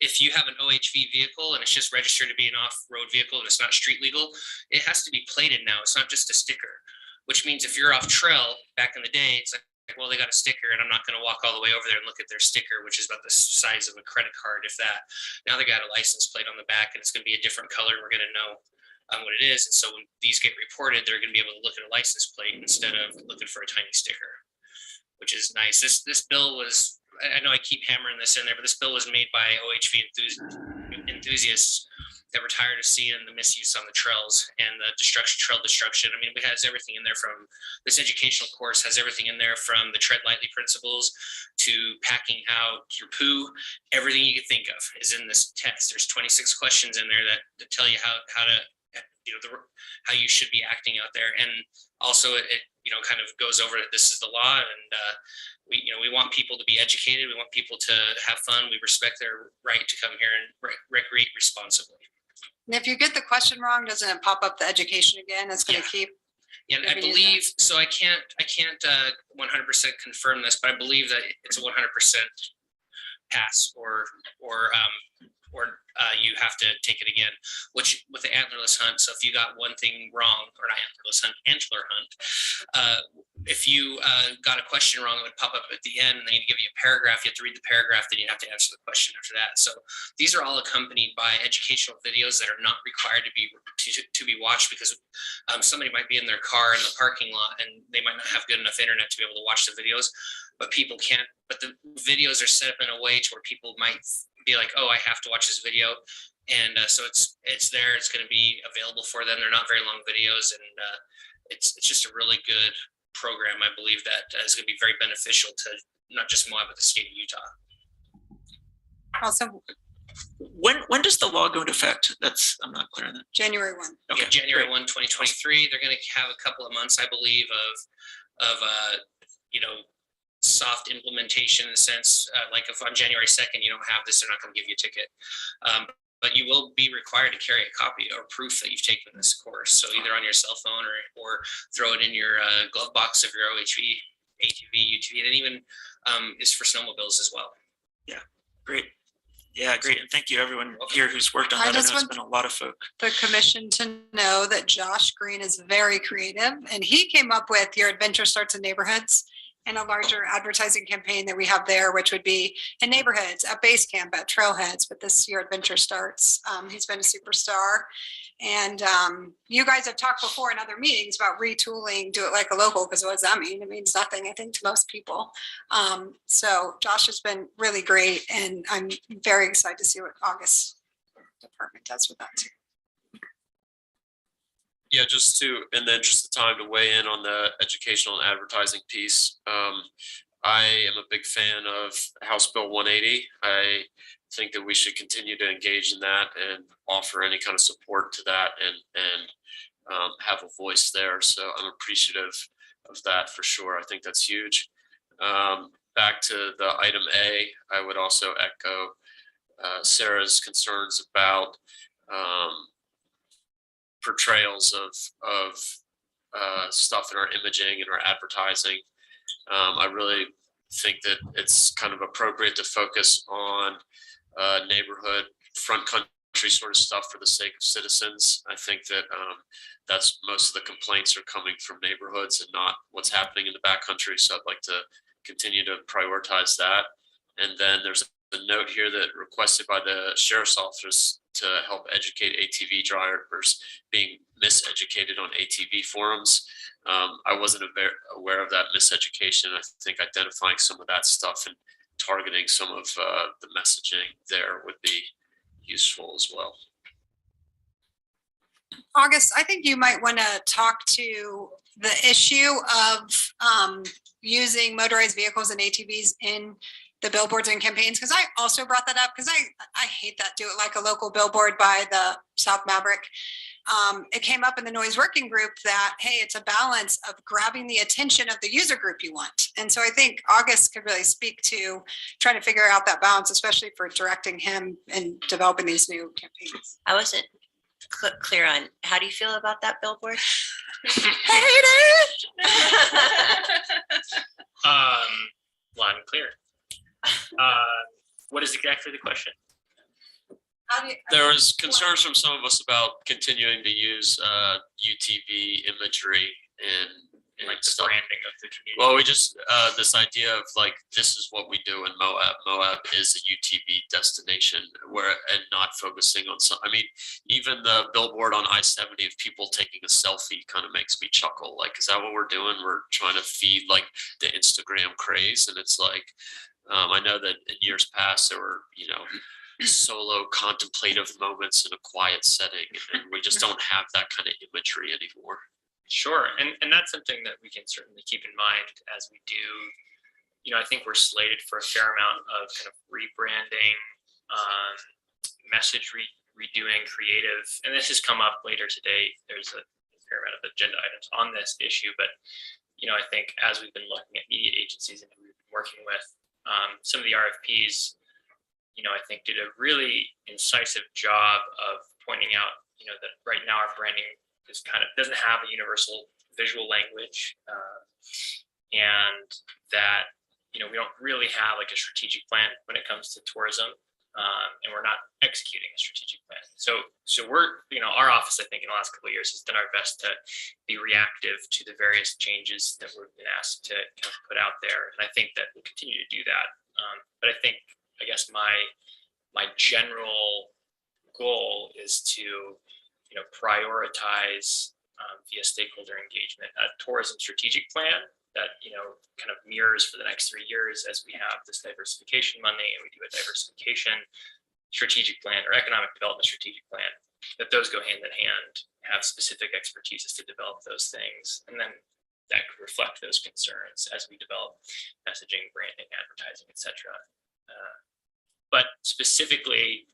if you have an OHV vehicle and it's just registered to be an off-road vehicle and it's not street legal, it has to be plated now. It's not just a sticker, which means if you're off trail, back in the day, it's like, well, they got a sticker and I'm not going to walk all the way over there and look at their sticker, which is about the size of a credit card, if that. Now they got a license plate on the back and it's going to be a different color. We're going to know what it is. And so when these get reported, they're going to be able to look at a license plate instead of looking for a tiny sticker, which is nice. This bill was, I know I keep hammering this in there, but this bill was made by OHV enthusiasts that were tired of seeing the misuse on the trails and the trail destruction. I mean, it has everything in there from this educational course, has everything in there from the tread lightly principles to packing out your poo. Everything you could think of is in this test. There's 26 questions in there that tell you how to, you know, how you should be acting out there. And also it you know, kind of goes over that this is the law, and we want people to be educated. We want people to have fun. We respect their right to come here and recreate responsibly. And if you get the question wrong, doesn't it pop up the education again? It's going to keep. Yeah, and I We can use believe, so I can't 100% confirm this, but I believe that it's a 100% pass or you have to take it again, which with the antlerless hunt. So if you got one thing wrong, or not antlerless hunt, antler hunt, if you got a question wrong, it would pop up at the end and they'd give you a paragraph. You have to read the paragraph, then you have to answer the question after that. So these are all accompanied by educational videos that are not required to be watched, because somebody might be in their car in the parking lot and they might not have good enough internet to be able to watch the videos, but people can't. But the videos are set up in a way to where people might be like, oh, I have to watch this video. And so it's there. It's going to be available for them. They're not very long videos, and it's just a really good program. I believe that is going to be very beneficial to not just Moab, but the state of Utah. Also, When does the law go into effect? I'm not clear on that. January 1. Okay, Yeah, January great. 1, 2023. They're going to have a couple of months, I believe, of soft implementation in the sense, like if on January 2nd you don't have this, they're not going to give you a ticket. But you will be required to carry a copy or proof that you've taken this course. So either on your cell phone or throw it in your glove box of your OHV, ATV, UTV, and even is for snowmobiles as well. Yeah, great. Yeah, great. And thank you everyone here who's worked on that. I know it's been a lot of folk. The commission to know that Josh Green is very creative, and he came up with Your Adventure Starts in Neighborhoods and a larger advertising campaign that we have there, which would be in neighborhoods, at base camp, at trailheads, but this Your Adventure Starts. He's been a superstar. And you guys have talked before in other meetings about retooling, do it like a local, because what does that mean? It means nothing, I think, to most people. So Josh has been really great, and I'm very excited to see what August department does with that too. Yeah, in the interest of time, to weigh in on the educational and advertising piece. I am a big fan of House Bill 180. I think that we should continue to engage in that and offer any kind of support to that and have a voice there. So I'm appreciative of that for sure. I think that's huge. Back to the item A, I would also echo Sarah's concerns about portrayals of stuff in our imaging and our advertising. I really think that it's kind of appropriate to focus on neighborhood front country sort of stuff for the sake of citizens. I think that that's most of the complaints are coming from neighborhoods and not what's happening in the backcountry. So I'd like to continue to prioritize that. And then there's a note here that requested by the sheriff's office to help educate ATV drivers being miseducated on ATV forums. I wasn't aware of that miseducation. I think identifying some of that stuff and targeting some of the messaging there would be useful as well. August, I think you might want to talk to the issue of using motorized vehicles and ATVs in the billboards and campaigns, because I also brought that up because I hate that do it like a local billboard by the South Maverick. It came up in the noise working group that, hey, it's a balance of grabbing the attention of the user group you want. And so I think August could really speak to trying to figure out that balance, especially for directing him and developing these new campaigns. I wasn't clear on, how do you feel about that billboard? Hate it! Loud and clear. What is exactly the question? There was concerns from some of us about continuing to use UTV imagery in Like the stuff. branding of the community. Well, we just this idea of like, this is what we do in Moab. Moab is a UTV destination and not focusing on some. I mean, even the billboard on I-70 of people taking a selfie kind of makes me chuckle. Like, is that what we're doing? We're trying to feed like the Instagram craze, and it's like, I know that in years past there were, solo contemplative moments in a quiet setting, and we just don't have that kind of imagery anymore. Sure, and that's something that we can certainly keep in mind as we do. I think we're slated for a fair amount of kind of rebranding, message redoing, creative, and this has come up later today. There's a fair amount of agenda items on this issue, but I think as we've been looking at media agencies and who we've been working with, some of the RFPs, I think did a really incisive job of pointing out, that right now our branding is doesn't have a universal visual language, and that, you know, we don't really have like a strategic plan when it comes to tourism, and we're not executing a strategic plan. So we're, you know, our office, I think in the last couple of years has done our best to be reactive to the various changes that we've been asked to kind of put out there. And I think that we'll continue to do that. But I think, I guess my general goal is to, you know, prioritize via stakeholder engagement a tourism strategic plan that, you know, kind of mirrors for the next 3 years as we have this diversification money and we do a diversification strategic plan or economic development strategic plan, that those go hand in hand, have specific expertise to develop those things, and then that could reflect those concerns as we develop messaging, branding, advertising, etc. But specifically,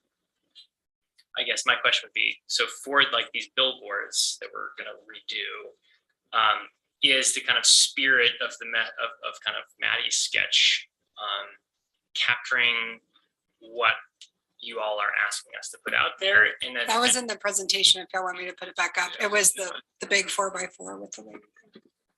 I guess my question would be, so for like these billboards that we're going to redo, is the kind of spirit of the of kind of Maddie's sketch capturing what you all are asking us to put out there? And then That was in the presentation, if y'all want me to put it back up. It was the big 4x4 with the link.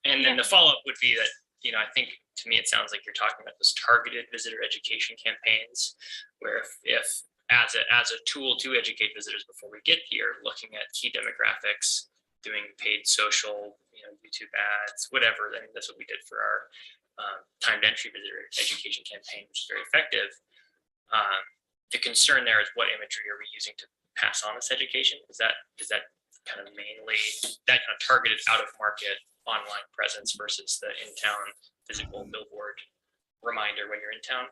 And then the follow-up would be that, you know, I think to me, it sounds like you're talking about those targeted visitor education campaigns, where if as a tool to educate visitors before we get here, looking at key demographics, doing paid social, you know, YouTube ads, whatever. I mean, that's what we did for our timed entry visitor education campaign, which is very effective. The concern there is, what imagery are we using to pass on this education? Is that kind of mainly that kind of targeted out of market online presence versus the in-town physical billboard reminder when you're in town?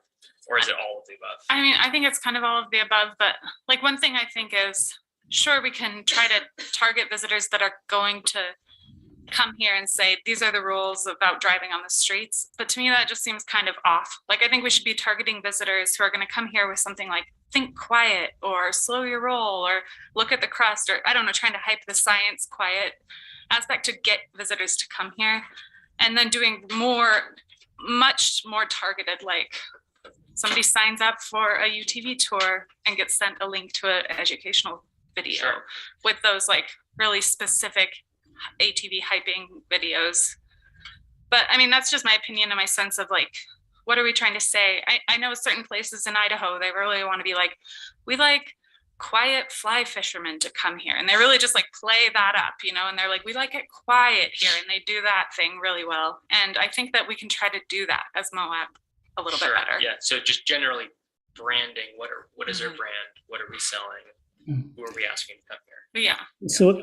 Or is it all of the above? I mean, I think it's kind of all of the above, but like one thing I think is, sure, we can try to target visitors that are going to come here and say, these are the rules about driving on the streets. But to me, that just seems kind of off. Like, I think we should be targeting visitors who are going to come here with something like think quiet or slow your roll or look at the crust, or I don't know, trying to hype the science quiet aspect to get visitors to come here. And then doing much more targeted, like somebody signs up for a UTV tour and gets sent a link to an educational video with those like really specific ATV hyping videos. But I mean, that's just my opinion and my sense of like, what are we trying to say? I know certain places in Idaho, they really want to be like, we like quiet fly fishermen to come here. And they really just like play that up, you know, and they're like, we like it quiet here. And they do that thing really well. And I think that we can try to do that as Moab a little bit better. Yeah. So just generally branding, what is our brand? What are we selling? Who are we asking to come here? Yeah. So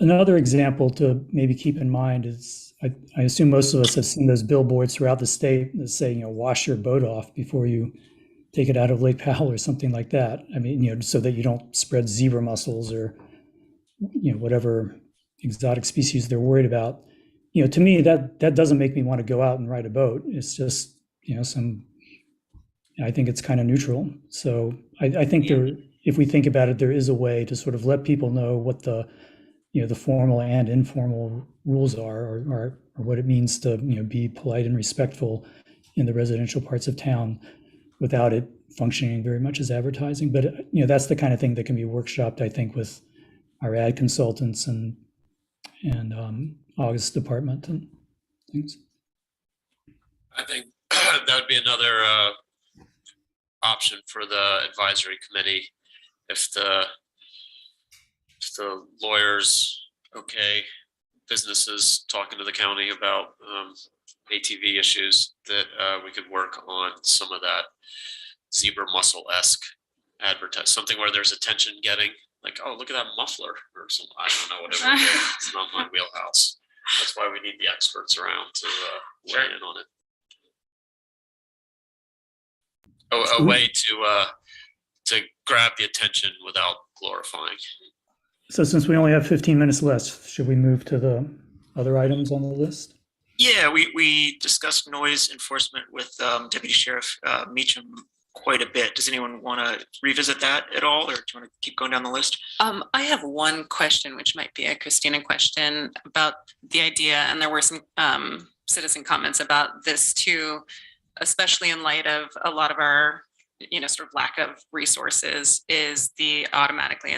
another example to maybe keep in mind is, I assume most of us have seen those billboards throughout the state that say, you know, wash your boat off before you take it out of Lake Powell or something like that. I mean, you know, so that you don't spread zebra mussels or, you know, whatever exotic species they're worried about. You know, to me, that doesn't make me want to go out and ride a boat. It's just, you know, I think it's kind of neutral. So I think if we think about it, there is a way to sort of let people know what the, you know, the formal and informal rules are, or what it means to, you know, be polite and respectful in the residential parts of town without it functioning very much as advertising. But, you know, that's the kind of thing that can be workshopped, I think, with our ad consultants and August's department and things. I think that would be another option for the advisory committee. If the lawyers, businesses talking to the county about ATV issues, that we could work on some of that zebra mussel-esque advertise, something where there's attention getting, like, oh, look at that muffler or something. I don't know, whatever it is. It's not my wheelhouse. That's why we need the experts around to weigh in on it. A way to grab the attention without glorifying. So since we only have 15 minutes left, should we move to the other items on the list? Yeah, we discussed noise enforcement with Deputy Sheriff Meacham quite a bit. Does anyone want to revisit that at all, or do you want to keep going down the list? I have one question, which might be a Christina question about the idea, and there were some citizen comments about this too, especially in light of a lot of our, you know, sort of lack of resources, is the automatically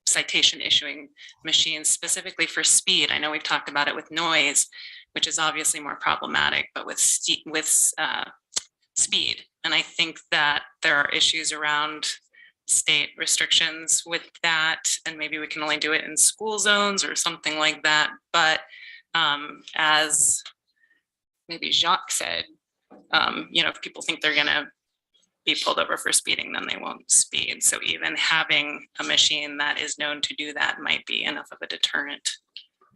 citation issuing machines specifically for speed. I know we've talked about it with noise, which is obviously more problematic, but with speed. And I think that there are issues around state restrictions with that, and maybe we can only do it in school zones or something like that. But as maybe Jacques said, if people think they're gonna be pulled over for speeding, then they won't speed. So even having a machine that is known to do that might be enough of a deterrent.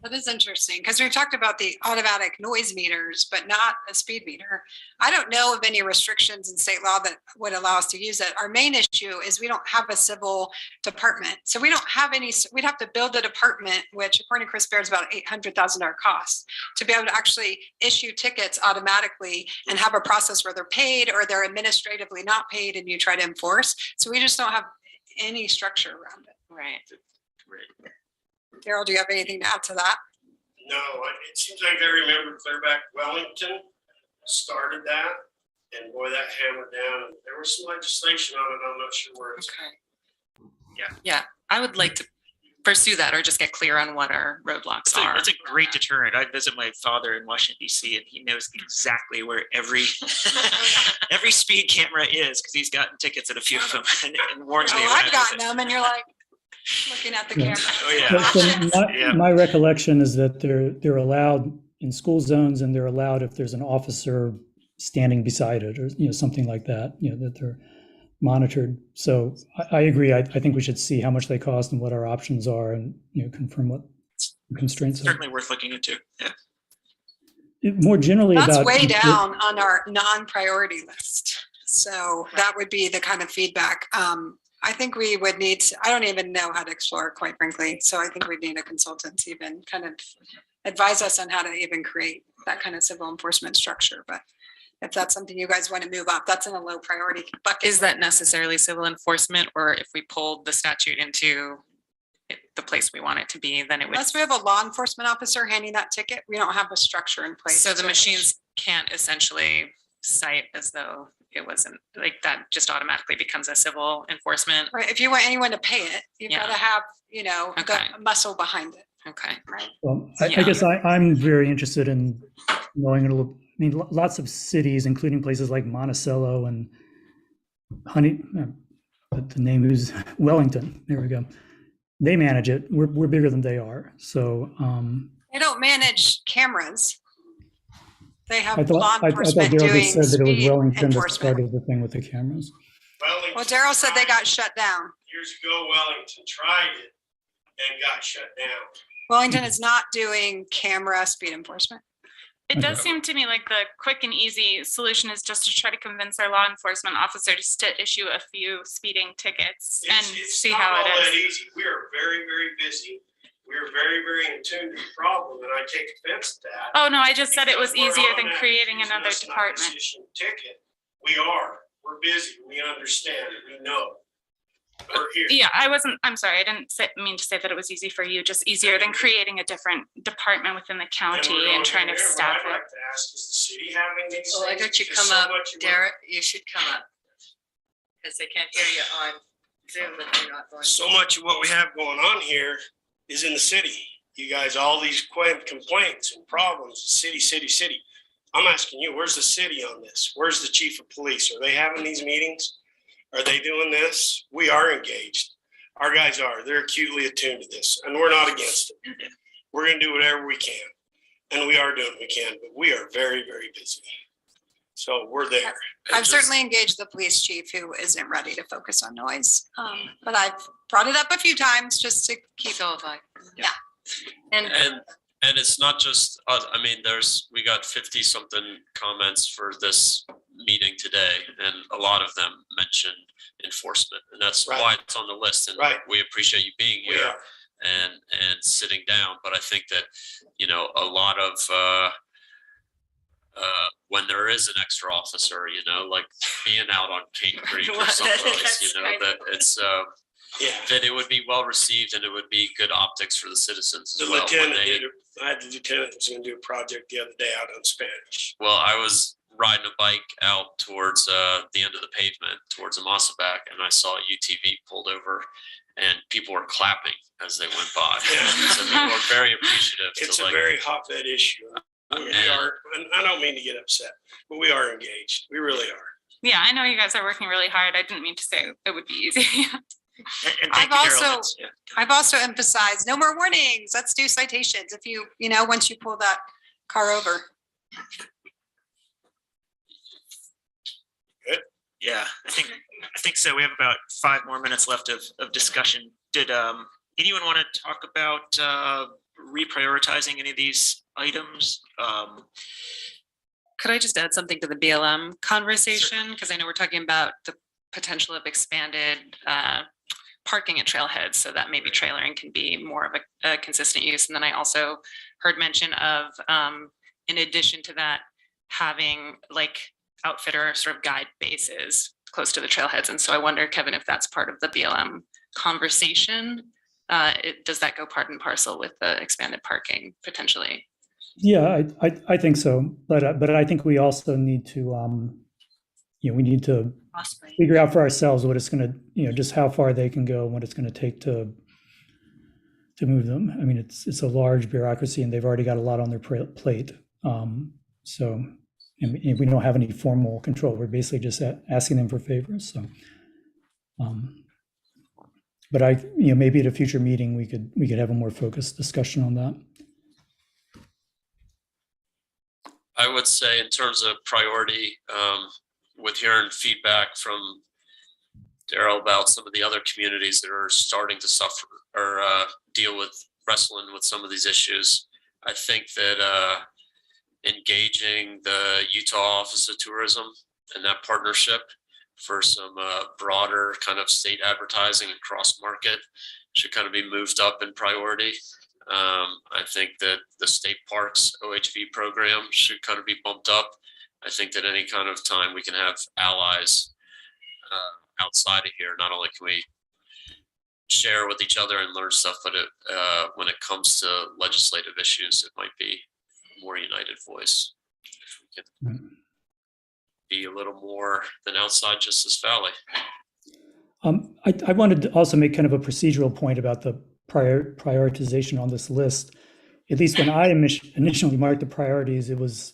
That is interesting, because we talked about the automatic noise meters, but not a speed meter. I don't know of any restrictions in state law that would allow us to use it. Our main issue is we don't have a civil department. So we don't have any, we'd have to build a department, which according to Chris Baird is about $800,000 cost to be able to actually issue tickets automatically and have a process where they're paid or they're administratively not paid and you try to enforce. So we just don't have any structure around it. Right. Daryl, do you have anything to add to that? No, it seems like I remember clear back Wellington started that, and boy, that hammered down. And there was some legislation on it. I'm not sure where it's. Okay. Yeah, I would like to pursue that or just get clear on what our roadblocks are. It's a great deterrent. I visit my father in Washington, D.C., and he knows exactly where every speed camera is because he's gotten tickets at a few of them and warns me. I've gotten them, and you're like looking at the camera. Oh yeah. So my recollection is that they're allowed in school zones, and they're allowed if there's an officer standing beside it, or something like that. That they're monitored. So I agree. I think we should see how much they cost and what our options are, and confirm what constraints are. Certainly worth looking into. Yeah. More generally, That's about way down on our non-priority list. So that would be the kind of feedback. I think we would need to, I don't even know how to explore, quite frankly. So I think we'd need a consultant to even kind of advise us on how to even create that kind of civil enforcement structure. But if that's something you guys want to move up, that's in a low priority bucket. Is that necessarily civil enforcement, or if we pulled the statute into the place we want it to be, then it would? Unless we have a law enforcement officer handing that ticket, we don't have a structure in place. So the machines can't essentially cite as though it wasn't, like, that just automatically becomes a civil enforcement. Right. If you want anyone to pay it, you've got to have, the muscle behind it. Okay. Right. Well, I guess I'm very interested in knowing a little. I mean, lots of cities, including places like Monticello and but the name is Wellington. There we go. They manage it. We're bigger than they are. So they don't manage cameras. They have I law thought enforcement Daryl doing just said that it was speed Wellington that enforcement. started the thing with the cameras. Well, Daryl said they got shut down. Years ago, Wellington tried it and got shut down. Wellington is not doing camera speed enforcement. It does seem to me like the quick and easy solution is just to try to convince our law enforcement officers to issue a few speeding tickets and see how it It's not all that is. easy. We are very, very busy. We are very, very in tune to the problem, and I take offense to that. Oh, no, I just said it was Because we're easier than automatic creating using another us not department. issuing a ticket. We are. We're busy. We understand. We know. We're here. Yeah, I'm sorry, I didn't mean to say that it was easy for you, just easier than creating a different department within the county and trying to staff What I'd it. like to ask, is the city having these Well, I things? got you Because come so up, much of what- Derek, you should come up. Because they can't hear you on Zoom if you're not going. So much of what we have going on here is in the city. You guys, all these complaints and problems, city. I'm asking you, where's the city on this? Where's the chief of police? Are they having these meetings? Are they doing this? We are engaged. Our guys are. They're acutely attuned to this, and we're not against it. We're going to do whatever we can, and we are doing what we can, but we are very, very busy. So we're there. I've certainly engaged the police chief, who isn't ready to focus on noise. But I've brought it up a few times just to keep. Yeah. And it's not just us. I mean, we got 50 something comments for this meeting today, and a lot of them mentioned enforcement, and that's why it's on the list. And we appreciate you being here and sitting down. But I think that, a lot of when there is an extra officer, like being out on Kane Creek or someplace, that it's that it would be well received and it would be good optics for the citizens as The well. lieutenant I had the lieutenant was going to do a project the other day out on Spanish. Well, I was riding a bike out towards the end of the pavement, towards Amosaback, and I saw a UTV pulled over, and people were clapping as they went by. So people were very appreciative. It's to a like, very hotbed issue. We are, and I don't mean to get upset, but we are engaged. We really are. Yeah, I know you guys are working really hard. I didn't mean to say it would be easy. And I've thank you, Daryl. also, That's- yeah. I've also emphasized, no more warnings. Let's do citations. If you know, once you pull that car over. Yeah, I think so. We have about 5 more minutes left of discussion. Did anyone want to talk about reprioritizing any of these items? Could I just add something to the BLM conversation? Because I know we're talking about the potential of expanded parking at trailheads, so that maybe trailering can be more of a consistent use. And then I also heard mention of, in addition to that, having like outfitter sort of guide bases close to the trailheads. And so I wonder, Kevin, if that's part of the BLM conversation. Does that go part and parcel with the expanded parking potentially? Yeah, I think so, but I think we also need to we need to figure out for ourselves what it's going to, just how far they can go and what it's going to take to move them. I mean, it's a large bureaucracy and they've already got a lot on their plate. So and we don't have any formal control. We're basically just asking them for favors. So, but maybe at a future meeting we could have a more focused discussion on that. I would say in terms of priority, with hearing feedback from Daryl about some of the other communities that are starting to suffer or deal with wrestling with some of these issues, I think that engaging the Utah Office of Tourism and that partnership for some broader kind of state advertising and cross market should kind of be moved up in priority. I think that the state parks OHV program should kind of be bumped up. I think that any kind of time we can have allies outside of here, not only can we share with each other and learn stuff, but when it comes to legislative issues, it might be a more united voice. If we can be a little more than outside Justice Valley. I wanted to also make kind of a procedural point about the prioritization on this list. At least when I initially marked the priorities, it was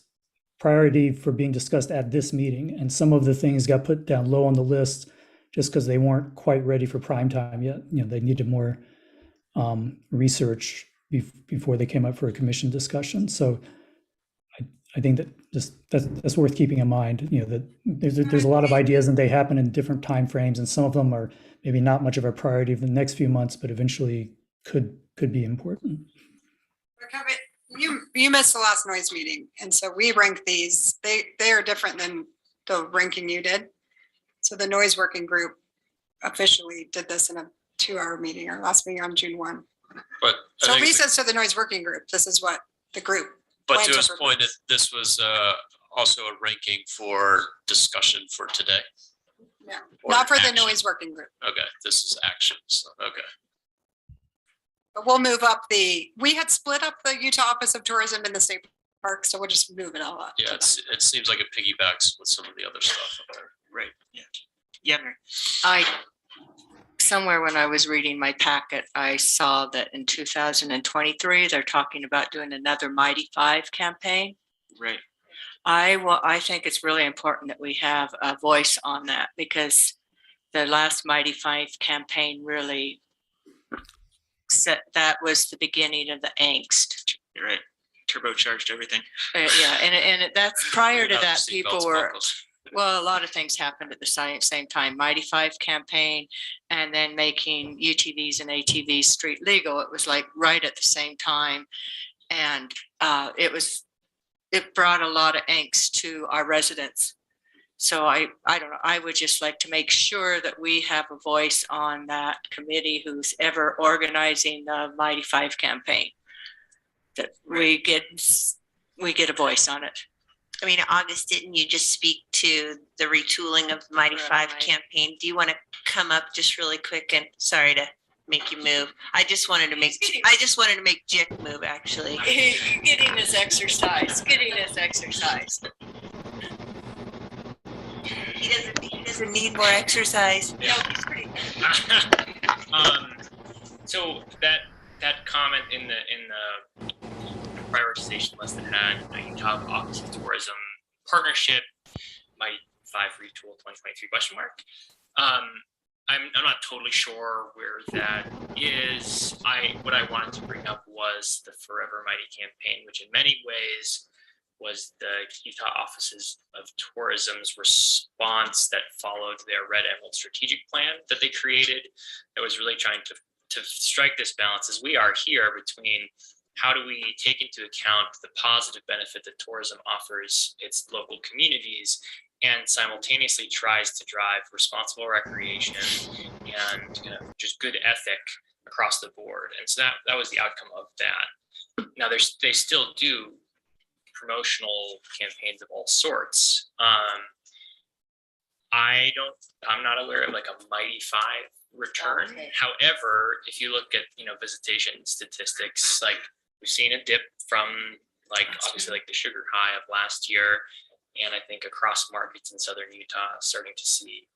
priority for being discussed at this meeting. And some of the things got put down low on the list just because they weren't quite ready for prime time yet. They needed more research before they came up for a commission discussion. So I think that that's worth keeping in mind, that there's a lot of ideas and they happen in different timeframes, and some of them are maybe not much of a priority for the next few months, but eventually could be important. You missed the last noise meeting, and so we rank these. They are different than the ranking you did. So the noise working group officially did this in a 2-hour meeting, our last meeting on June 1. But so Lee says to the noise working group, this is what the group. But to his point, this was also a ranking for discussion for today. No, Or not for action. the noise working group. Okay, this is actions. Okay. But we'll move up we had split up the Utah Office of Tourism in the state park, so we'll just move it all up. Yeah, it seems like it piggybacks with some of the other stuff up there. Right. Yeah. Yeah. Mary. Somewhere when I was reading my packet, I saw that in 2023, they're talking about doing another Mighty 5 campaign. Right. I think it's really important that we have a voice on that, because the last Mighty 5 campaign really that was the beginning of the angst. You're right. Turbocharged everything. Yeah, and that's prior to that, people were. Buckles. Well, a lot of things happened at the same time. Mighty 5 campaign, and then making UTVs and ATVs street legal. It was like right at the same time, and it brought a lot of angst to our residents. So I don't know. I would just like to make sure that we have a voice on that committee, who's ever organizing the Mighty 5 campaign. That we get a voice on it. I mean, August, didn't you just speak to the retooling of the Mighty 5 campaign? Do you want to come up just really quick? And sorry to make you move. I just wanted to make Jick move, actually. Getting this exercise. He doesn't need more exercise. No, he's pretty. So that comment in the prioritization list that had Utah Office of Tourism partnership, Mighty 5 retool 2023 question mark. I'm not totally sure where that is. What I wanted to bring up was the Forever Mighty campaign, which in many ways was the Utah Offices of Tourism's response that followed their Red Emerald strategic plan that they created. That was really trying to strike this balance as we are here between how do we take into account the positive benefit that tourism offers its local communities and simultaneously tries to drive responsible recreation and just good ethic across the board. And so that was the outcome of that. Now they still do promotional campaigns of all sorts. I'm not aware of like a Mighty 5 return. Okay. However, if you look at visitation statistics, like we've seen a dip from obviously like the sugar high of last year. And I think across markets in southern Utah, starting to see,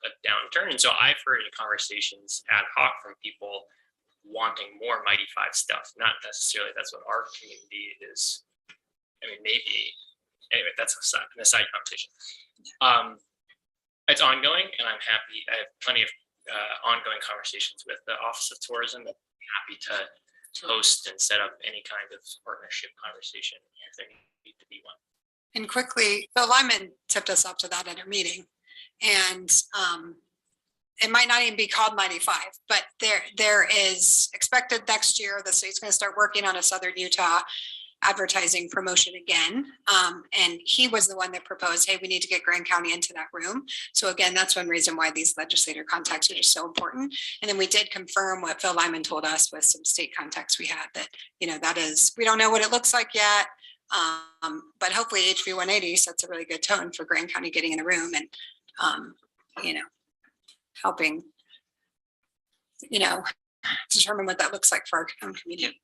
a downturn. And so I've heard in conversations ad hoc from people wanting more Mighty 5 stuff. Not necessarily that's what our community is. I mean, maybe. Anyway, that's an aside conversation. It's ongoing, and I'm happy. I have plenty of ongoing conversations with the Office of Tourism. I'm happy to host and set up any kind of partnership conversation if there need to be one. And quickly, Phil Lyman tipped us up to that at a meeting. And it might not even be called Mighty 5, but there is expected next year, the state's going to start working on a Southern Utah advertising promotion again. And he was the one that proposed, hey, we need to get Grand County into that room. So again, that's one reason why these legislator contacts are just so important. And then we did confirm what Phil Lyman told us with some state contacts we had that, that is, we don't know what it looks like yet. But hopefully HB 180 sets a really good tone for Grand County getting in the room and, helping, determine what that looks like for our own community.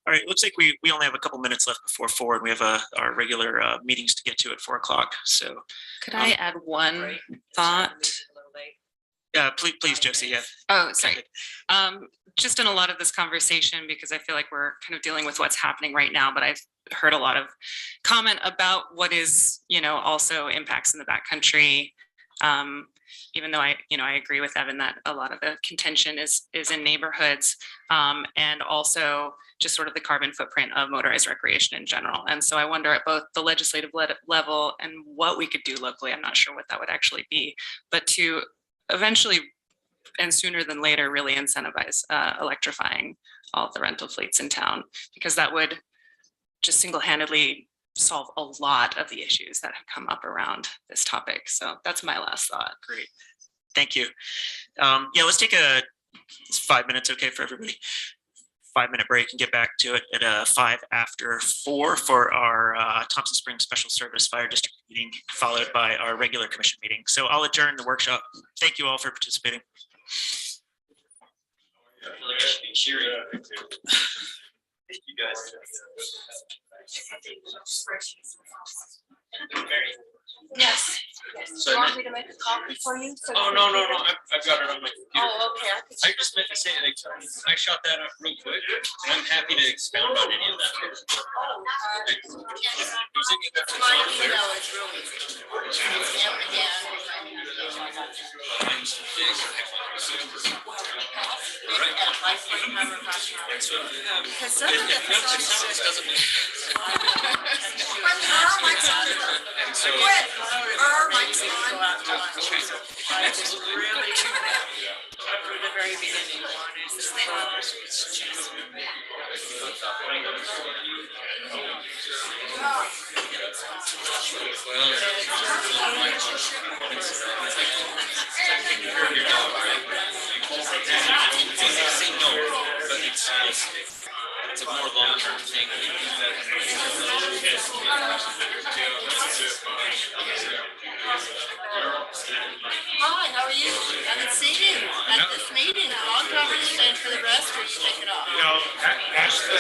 All right, looks like we only have a couple minutes left before 4, and we have our regular meetings to get to at 4 o'clock. So could I add one thought? Please, Josie. Yeah. Oh, sorry. Just in a lot of this conversation, because I feel like we're kind of dealing with what's happening right now, but I've heard a lot of comment about what is, also impacts in the backcountry. Even though I agree with Evan that a lot of the contention is in neighborhoods, and also just sort of the carbon footprint of motorized recreation in general. And so I wonder at both the legislative level and what we could do locally. I'm not sure what that would actually be, but to eventually and sooner than later really incentivize electrifying all of the rental fleets in town, because that would just single-handedly solve a lot of the issues that have come up around this topic. So that's my last thought. Great. Thank you. Let's take a 5 minutes, okay, for everybody. 5-minute break and get back to it at 5 after 4 for our Thompson Springs Special Service Fire District meeting, followed by our regular commission meeting. So I'll adjourn the workshop. Thank you all for participating. Thank you guys. Yes. So you want me to make a copy for you? So Oh, no, I've got it on my computer. Oh, okay. I just meant to say, I shot that up real quick, and I'm happy to expound on any of that. My email is really. Because some of the and so really from the very beginning. It's a more long-term thing. Hi, how are you? I haven't seen you at this meeting in a long time. Are you staying for the rest or are you taking off? No, Ashley.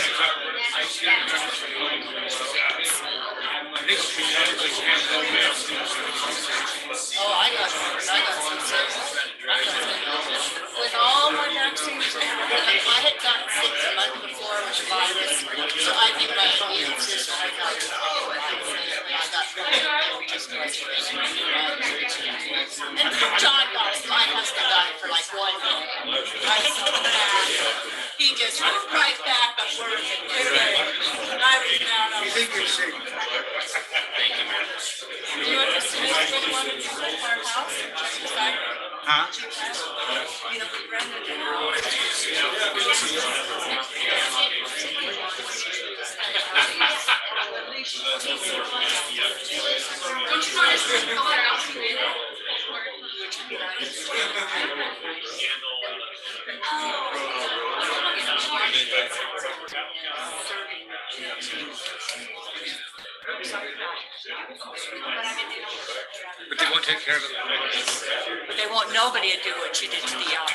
Oh, I got some. with all my vaccines, I had gotten sick the month before with the virus, so I think my immune system had got and John got it, my husband got it for like 1 day. I was so mad. He just went right back at work in 2 days. I was down. You think you're sick? Thank you, ma'am. Do you want to see this with one of you at our house? Huh? You know, Brenda did. But they won't take care of it. But they won't, nobody would do what you did to the yard.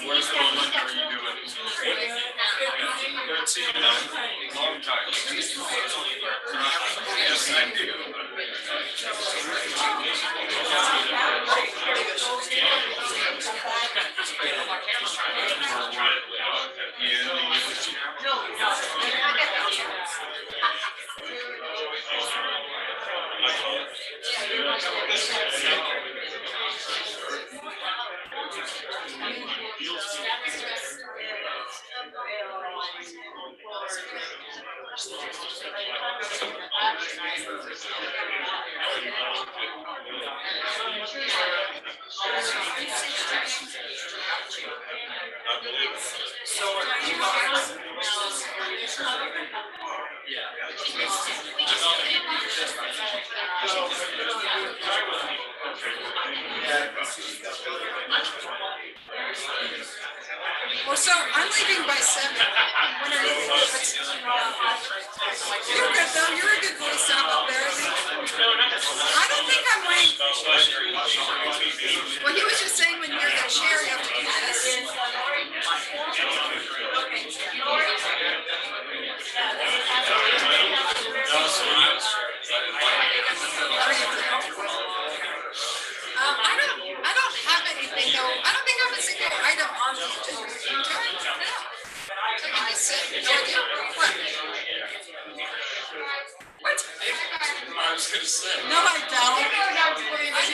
Where's the one are you doing? Haven't seen you in a long time. Yes, I do. Well, so I'm leaving by 7. When are you? You're good though. You're a good boy, stop up there. I don't think I'm waiting. Well, he was just saying when you're the chair, you have to do this. I don't have anything though. I don't think I have a single item on the agenda. So you can sit. No idea. What? I was gonna say. No, I don't. I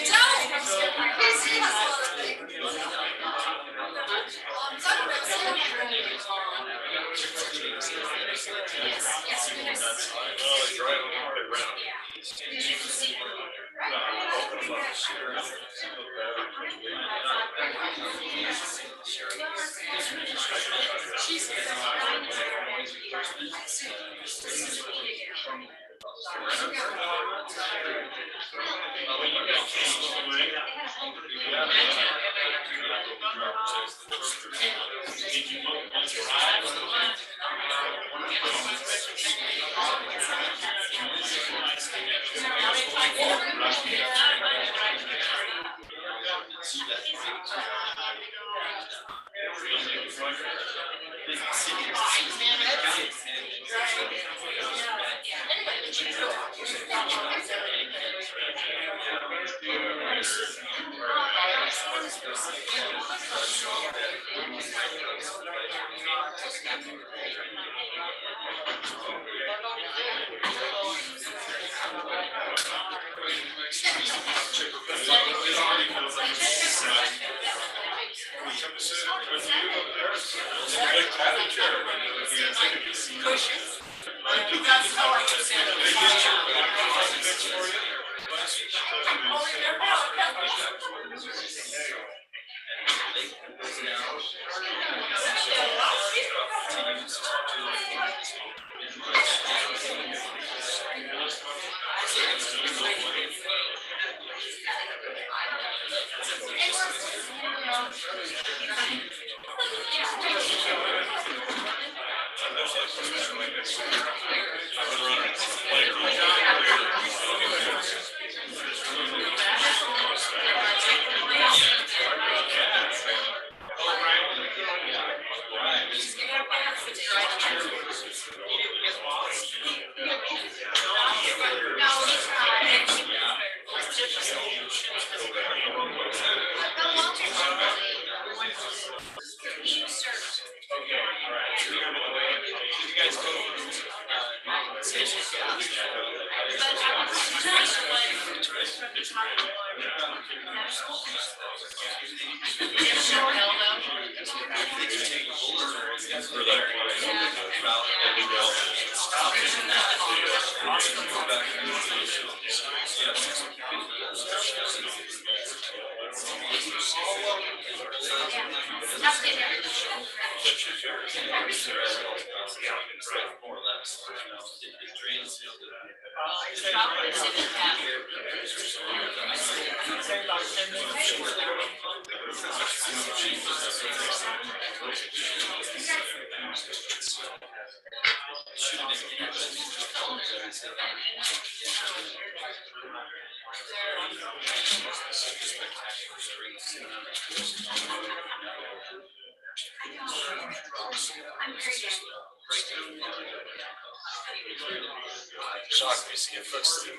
Shocked me seeing folks.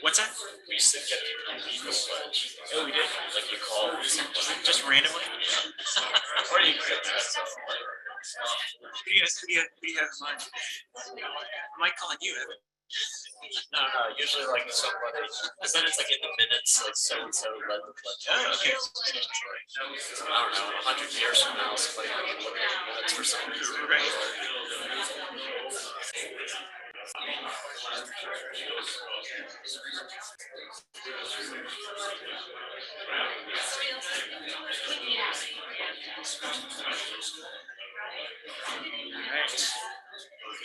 What's that? We used to get people pledge. Oh, we did. Like you call. Just randomly? Or you could test stuff. Who do you have in mind? Am I calling you, Evan? No, usually like somebody, because then it's like in the minutes, like so and so led the pledge. Oh, okay. I don't know, 100 years from now, somebody might be looking at the minutes for some reason. Right.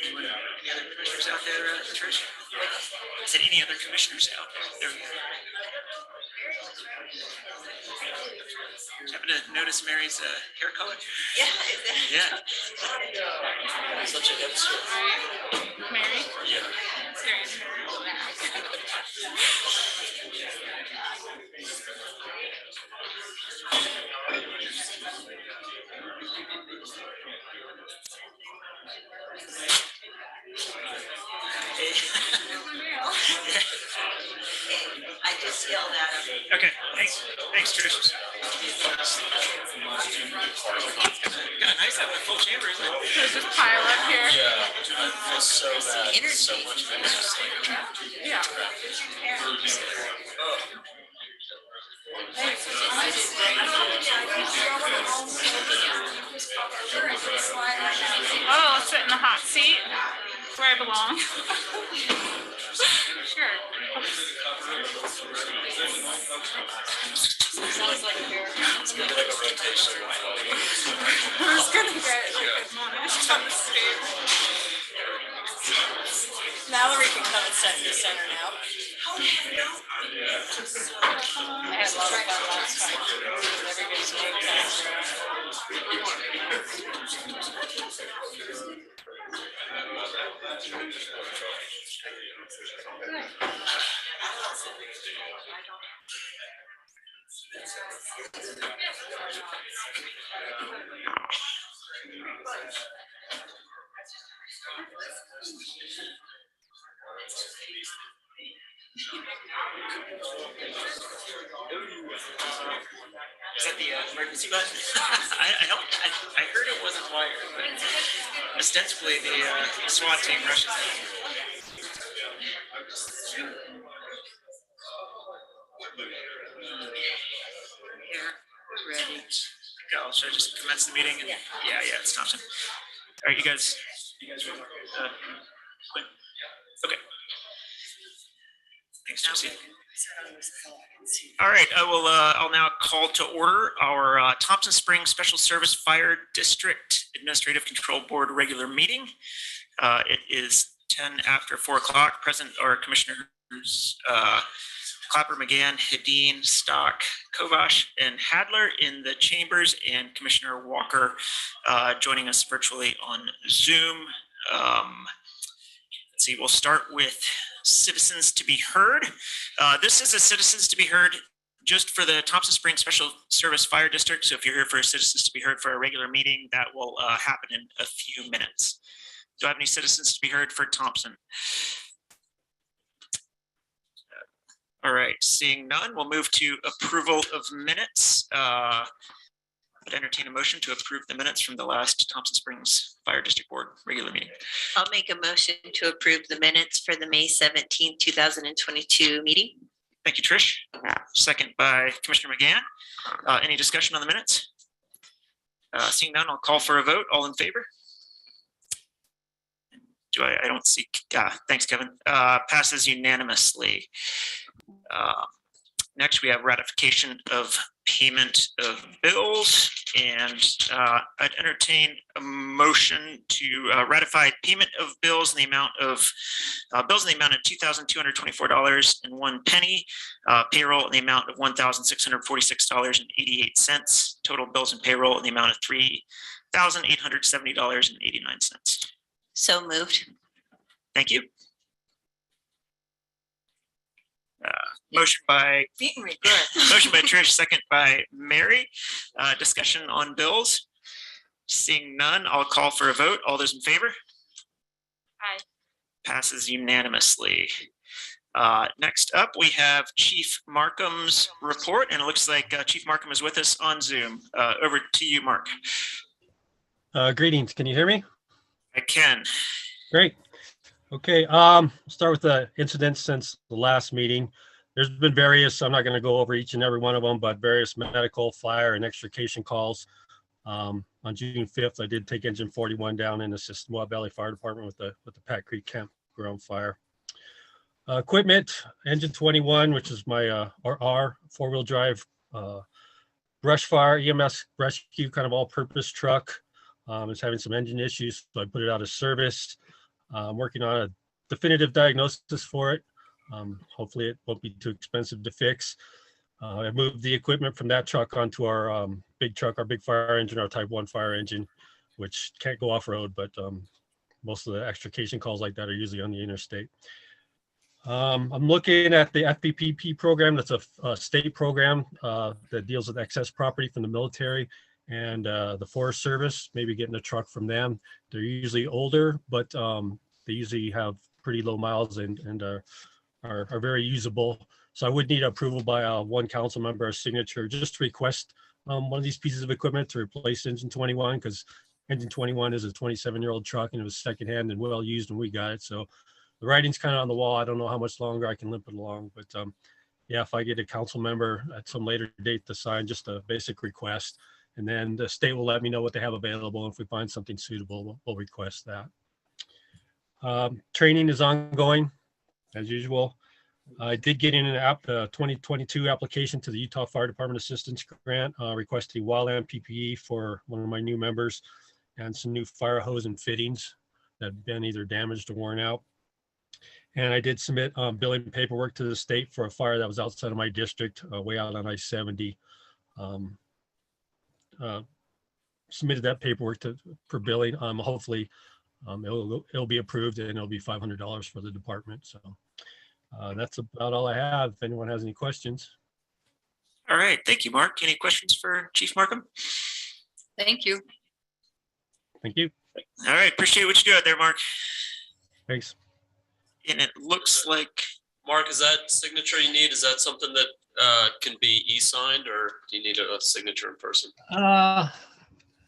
Any other commissioners out there, Trish? Is there any other commissioners out there? Happen to notice Mary's hair color? Yeah. Yeah. Such a hipster. Mary? Yeah. I just yelled at him. Okay, thanks, Trish. God, nice having a full chamber, isn't it? Let's just pile up here. Yeah, I feel so bad. So much business. Yeah. Oh, I'll sit in the hot seat where I belong. Sure. Sounds like you're. It's gonna be like a rotation. Who's gonna get admonished on the stage? Mallory can come and sit in the center now. I had a lot of fun last time. Everybody's name comes Is that the emergency button? I heard it wasn't wired, but ostensibly the SWAT team rushes in. Here, we're ready. Go, should I just commence the meeting? And, yeah, it's Thompson. All right, you guys ready? Quinn? Okay. Thanks, Josie. All right, I'll now call to order our Thompson Springs Special Service Fire District Administrative Control Board regular meeting. It is 10 after 4 o'clock. Present are Commissioners Clapper, McGann, Hedin, Stock, Kovash, and Hadler in the chambers, and Commissioner Walker joining us virtually on Zoom. Let's see, we'll start with citizens to be heard. This is a citizens to be heard just for the Thompson Springs Special Service Fire District. So if you're here for citizens to be heard for a regular meeting, that will happen in a few minutes. Do I have any citizens to be heard for Thompson? All right, seeing none, we'll move to approval of minutes. I'd entertain a motion to approve the minutes from the last Thompson Springs Fire District Board regular meeting. I'll make a motion to approve the minutes for the May 17th, 2022 meeting. Thank you, Trish. Second by Commissioner McGann. Any discussion on the minutes? Seeing none, I'll call for a vote. All in favor? I don't see, thanks, Kevin. Passes unanimously. Next, we have ratification of payment of bills, and I'd entertain a motion to ratify payment of bills in the amount of $2,224.01. Payroll in the amount of $1,646.88. Total bills and payroll in the amount of $3,870.89. So moved. Thank you. Motion by Trish, second by Mary. Discussion on bills. Seeing none, I'll call for a vote. All those in favor? Aye. Passes unanimously. Next up, we have Chief Markham's report, and it looks like Chief Markham is with us on Zoom. Over to you, Mark. Greetings. Can you hear me? I can. Great. Okay. Start with the incidents since the last meeting. There's been various, I'm not going to go over each and every one of them, but various medical, fire, and extrication calls. On June 5th, I did take engine 41 down and assist Moab Valley Fire Department with the Pat Creek campground fire. Equipment, engine 21, which is my R four-wheel drive brush fire, EMS rescue, kind of all-purpose truck. It's having some engine issues, so I put it out of service. I'm working on a definitive diagnosis for it. Hopefully it won't be too expensive to fix. I moved the equipment from that truck onto our big truck, our big fire engine, our type 1 fire engine, which can't go off-road, but most of the extrication calls like that are usually on the interstate. I'm looking at the FPPP program. That's a state program that deals with excess property from the military and the Forest Service, maybe getting a truck from them. They're usually older, but they usually have pretty low miles and are very usable. So I would need approval by one council member, a signature, just to request one of these pieces of equipment to replace engine 21, because engine 21 is a 27-year-old truck and it was secondhand and well used when we got it. So the writing's kind of on the wall. I don't know how much longer I can limp it along, but yeah, if I get a council member at some later date to sign just a basic request, and then the state will let me know what they have available. If we find something suitable, we'll request that. Training is ongoing as usual. I did get in an 2022 application to the Utah Fire Department Assistance Grant, requesting wildland PPE for one of my new members and some new fire hose and fittings that have been either damaged or worn out. And I did submit billing paperwork to the state for a fire that was outside of my district, way out on I-70. Submitted that paperwork for billing. Hopefully it'll be approved and it'll be $500 for the department. So that's about all I have. If anyone has any questions. All right. Thank you, Mark. Any questions for Chief Markham? Thank you. Thank you. All right. Appreciate what you do out there, Mark. Thanks. And it looks like, Mark, is that signature you need? Is that something that can be e-signed, or do you need a signature in person?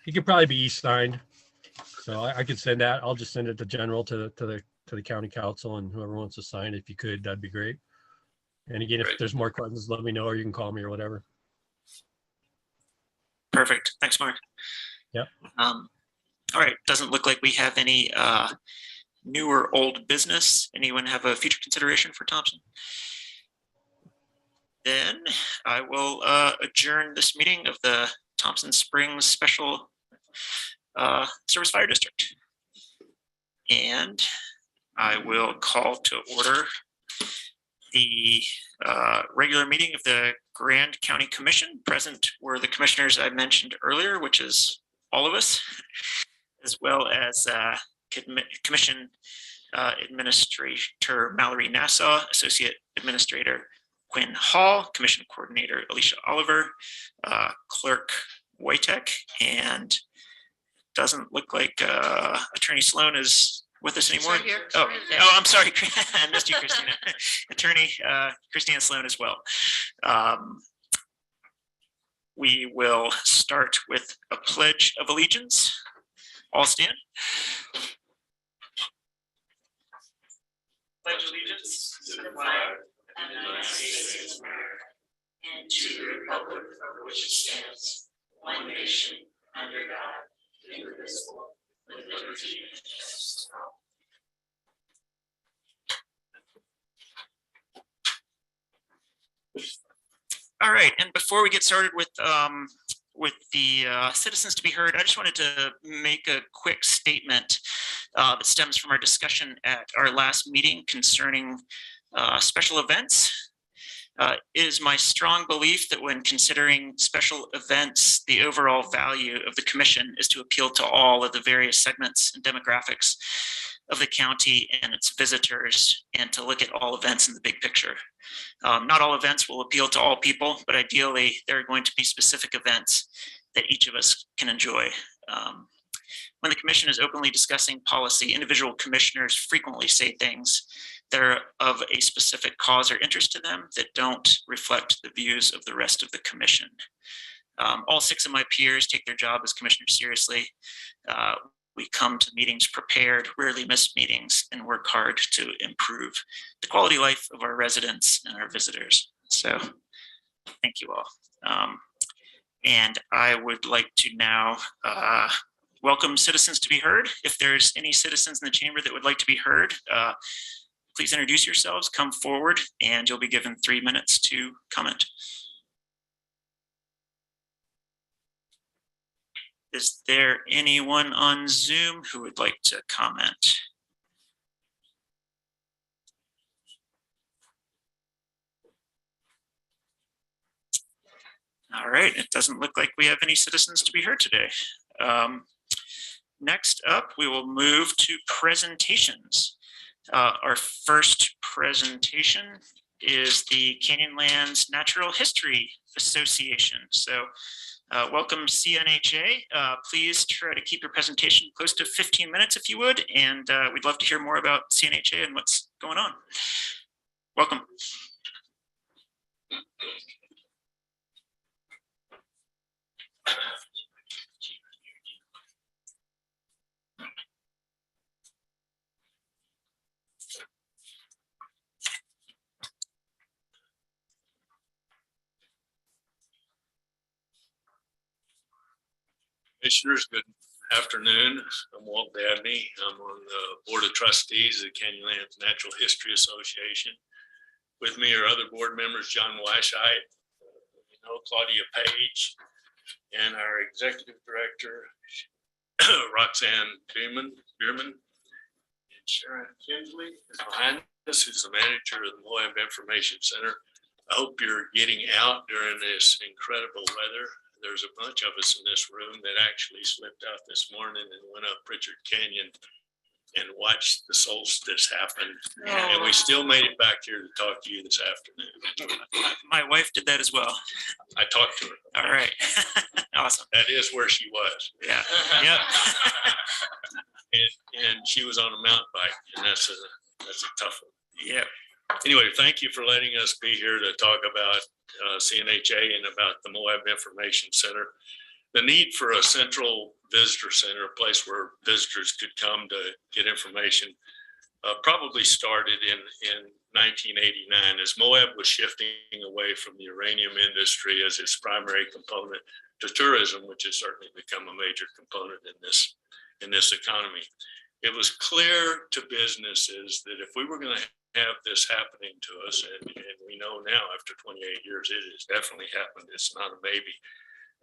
It could probably be e-signed. So I could send that. I'll just send it to general to the county council, and whoever wants to sign it, if you could, that'd be great. And again, if there's more questions, let me know, or you can call me or whatever. Perfect. Thanks, Mark. Yep. All right. Doesn't look like we have any new or old business. Anyone have a future consideration for Thompson? Then I will adjourn this meeting of the Thompson Springs Special Service Fire District. And I will call to order the regular meeting of the Grand County Commission. Present were the commissioners I mentioned earlier, which is all of us, as well as Commission Administrator Mallory Nassau, Associate Administrator Quinn Hall, Commission Coordinator Alicia Oliver, Clerk Wojtek, and doesn't look like Attorney Sloan is with us anymore. Oh, I'm sorry. I missed you, Christina. Attorney Christina Sloan as well. we will start with a pledge of allegiance. All stand. Pledge allegiance to the flag of the United States of America and to the republic for which it stands, one nation, under God, indivisible, with liberty and justice for all. All right, and before we get started with the citizens to be heard, I just wanted to make a quick statement that stems from our discussion at our last meeting concerning special events. It is my strong belief that when considering special events, the overall value of the commission is to appeal to all of the various segments and demographics of the county and its visitors, and to look at all events in the big picture. Not all events will appeal to all people, but ideally there are going to be specific events that each of us can enjoy. When the commission is openly discussing policy, individual commissioners frequently say things that are of a specific cause or interest to them that don't reflect the views of the rest of the commission. All 6 of my peers take their job as commissioners seriously. We come to meetings prepared, rarely miss meetings, and work hard to improve the quality of life of our residents and our visitors. So thank you all. And I would like to now welcome citizens to be heard. If there's any citizens in the chamber that would like to be heard, please introduce yourselves, come forward, and you'll be given 3 minutes to comment. Is there anyone on Zoom who would like to comment? All right, it doesn't look like we have any citizens to be heard today. Next up, we will move to presentations. Our first presentation is the Canyonlands Natural History Association. So welcome CNHA. Please try to keep your presentation close to 15 minutes if you would, and we'd love to hear more about CNHA and what's going on. Welcome. Commissioners, good afternoon. I'm Walt Dabney. I'm on the Board of Trustees of the Canyonlands Natural History Association. With me are other board members, John Weishite, Claudia Page, and our Executive Director, Roxanne Bierman, and Sharon Kinsley is behind us, who's the manager of the Moab Information Center. I hope you're getting out during this incredible weather. There's a bunch of us in this room that actually slipped out this morning and went up Pritchard Canyon and watched the solstice happen. And we still made it back here to talk to you this afternoon. My wife did that as well. I talked to her. All right. Awesome. That is where she was. Yeah. Yep. and she was on a mountain bike, and that's a tough one. Yeah. Anyway, thank you for letting us be here to talk about CNHA and about the Moab Information Center. The need for a central visitor center, a place where visitors could come to get information, probably started in 1989 as Moab was shifting away from the uranium industry as its primary component to tourism, which has certainly become a major component in this economy. It was clear to businesses that if we were going to have this happening to us, and we know now after 28 years it has definitely happened, it's not a maybe,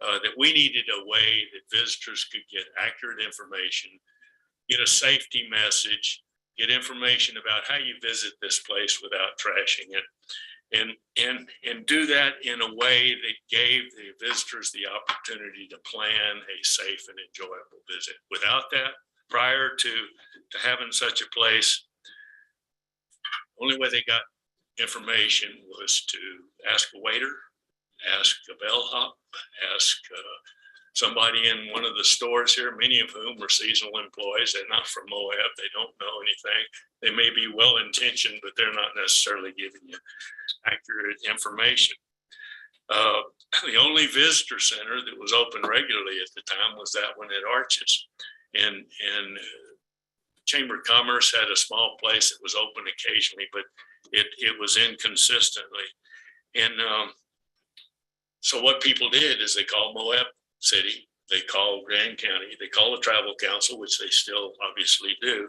that we needed a way that visitors could get accurate information, get a safety message, get information about how you visit this place without trashing it, and do that in a way that gave the visitors the opportunity to plan a safe and enjoyable visit. Without that, prior to having such a place, only way they got information was to ask a waiter, ask a bellhop, ask somebody in one of the stores here, many of whom were seasonal employees. They're not from Moab. They don't know anything. They may be well-intentioned, but they're not necessarily giving you accurate information. The only visitor center that was open regularly at the time was that one at Arches. And Chamber of Commerce had a small place that was open occasionally, but it was inconsistently. And so what people did is they called Moab City, they called Grand County, they called the Travel Council, which they still obviously do.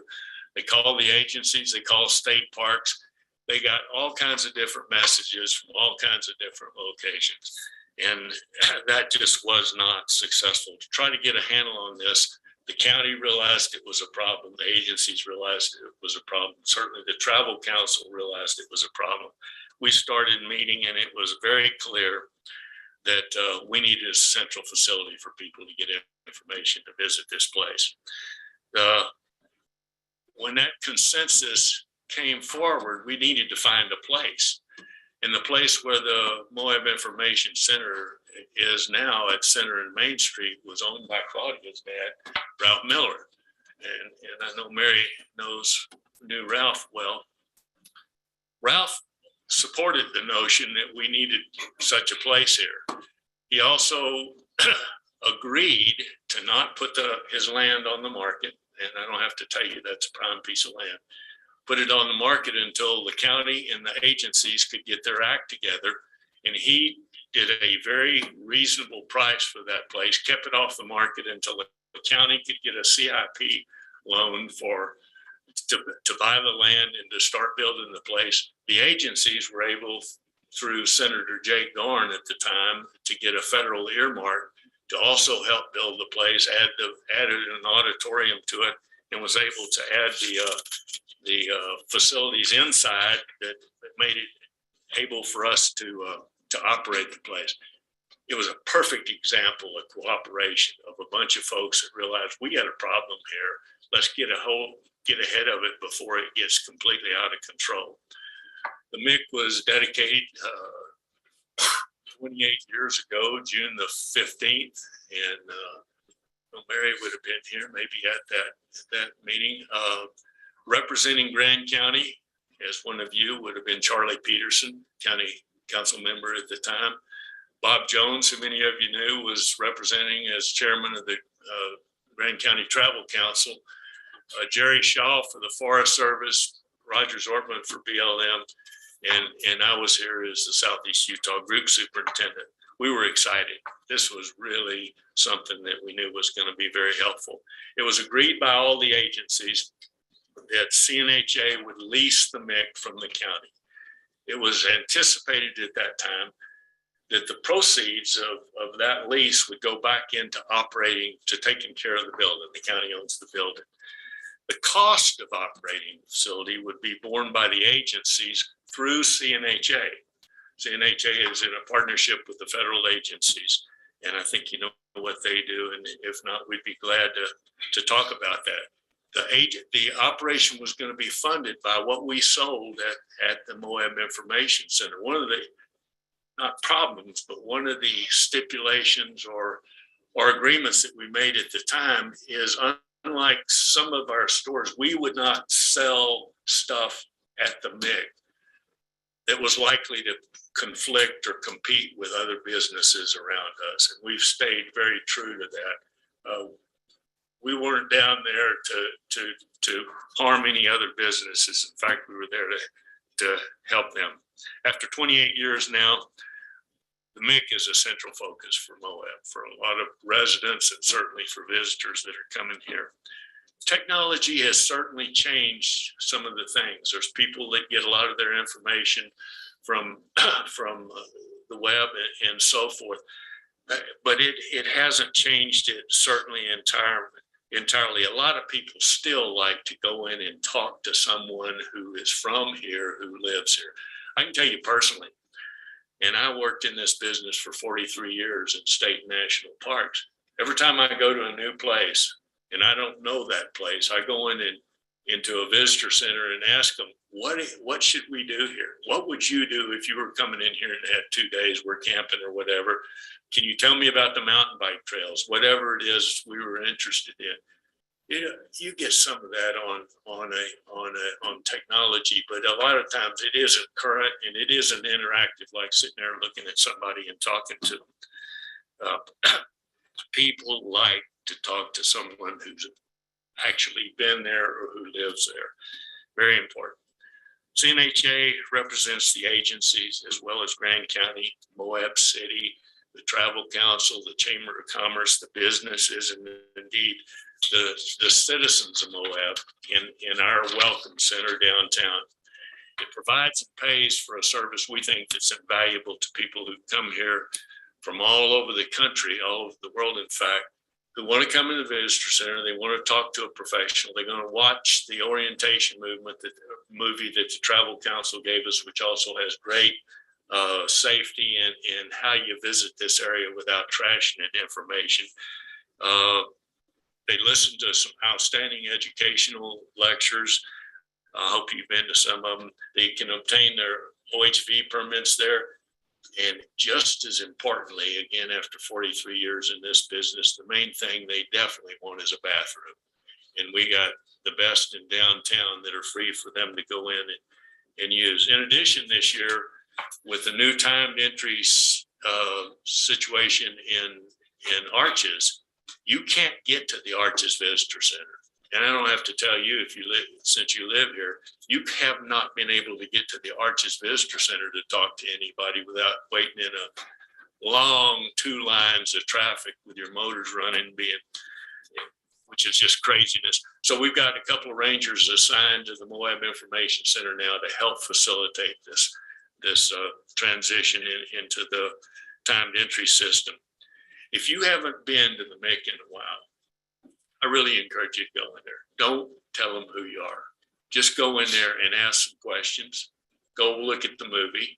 They called the agencies, they called state parks. They got all kinds of different messages from all kinds of different locations. And that just was not successful. To try to get a handle on this, the county realized it was a problem. The agencies realized it was a problem. Certainly the Travel Council realized it was a problem. We started meeting and it was very clear that we needed a central facility for people to get information to visit this place. When that consensus came forward, we needed to find a place. And the place where the Moab Information Center is now at Center and Main Street was owned by Claudia's dad, Ralph Miller. And I know Mary knew Ralph well. Ralph supported the notion that we needed such a place here. He also agreed to not put his land on the market. And I don't have to tell you that's a prime piece of land. Put it on the market until the county and the agencies could get their act together. And he did a very reasonable price for that place, kept it off the market until the county could get a CIP loan to buy the land and to start building the place. The agencies were able, through Senator Jake Garn at the time, to get a federal earmark to also help build the place, added an auditorium to it, and was able to add the facilities inside that made it able for us to operate the place. It was a perfect example of cooperation of a bunch of folks that realized we got a problem here. Let's get ahead of it before it gets completely out of control. The MIC was dedicated 28 years ago, June the 15th, and Mary would have been here maybe at that meeting. Representing Grand County, as one of you, would have been Charlie Peterson, county council member at the time. Bob Jones, who many of you knew, was representing as chairman of the Grand County Travel Council. Jerry Shaw for the Forest Service, Roger Zortman for BLM, and I was here as the Southeast Utah Group Superintendent. We were excited. This was really something that we knew was going to be very helpful. It was agreed by all the agencies that CNHA would lease the MIC from the county. It was anticipated at that time that the proceeds of that lease would go back into operating, to taking care of the building. The county owns the building. The cost of operating the facility would be borne by the agencies through CNHA. CNHA is in a partnership with the federal agencies, and I think you know what they do, and if not, we'd be glad to talk about that. The operation was going to be funded by what we sold at the Moab Information Center. One of the, not problems, but one of the stipulations or agreements that we made at the time is, unlike some of our stores, we would not sell stuff at the MIC that was likely to conflict or compete with other businesses around us. And we've stayed very true to that. We weren't down there to harm any other businesses. In fact, we were there to help them. After 28 years now, the MIC is a central focus for Moab, for a lot of residents and certainly for visitors that are coming here. Technology has certainly changed some of the things. There's people that get a lot of their information from the web and so forth, but it hasn't changed it certainly entirely. A lot of people still like to go in and talk to someone who is from here, who lives here. I can tell you personally, and I worked in this business for 43 years in state and national parks. Every time I go to a new place and I don't know that place, I go in and into a visitor center and ask them, what should we do here? What would you do if you were coming in here and had 2 days, we're camping or whatever? Can you tell me about the mountain bike trails? Whatever it is we were interested in. You get some of that on technology, but a lot of times it isn't current and it isn't interactive, like sitting there looking at somebody and talking to them. People like to talk to someone who's actually been there or who lives there. Very important. CNHA represents the agencies as well as Grand County, Moab City, the Travel Council, the Chamber of Commerce, the businesses, and indeed the citizens of Moab in our welcome center downtown. It provides and pays for a service we think that's invaluable to people who come here from all over the country, all over the world, in fact, who want to come in the visitor center. They want to talk to a professional. They're going to watch the orientation movement, movie that the Travel Council gave us, which also has great safety and how you visit this area without trashing it information. They listen to some outstanding educational lectures. I hope you've been to some of them. They can obtain their OHV permits there. And just as importantly, again, after 43 years in this business, the main thing they definitely want is a bathroom. And we got the best in downtown that are free for them to go in and use. In addition, this year, with the new timed entry situation in Arches, you can't get to the Arches Visitor Center. And I don't have to tell you, if you live, since you live here, you have not been able to get to the Arches Visitor Center to talk to anybody without waiting in a long 2 lines of traffic with your motors running, which is just craziness. So we've got a couple of rangers assigned to the Moab Information Center now to help facilitate this transition into the timed entry system. If you haven't been to the MIC in a while, I really encourage you to go in there. Don't tell them who you are. Just go in there and ask some questions. Go look at the movie.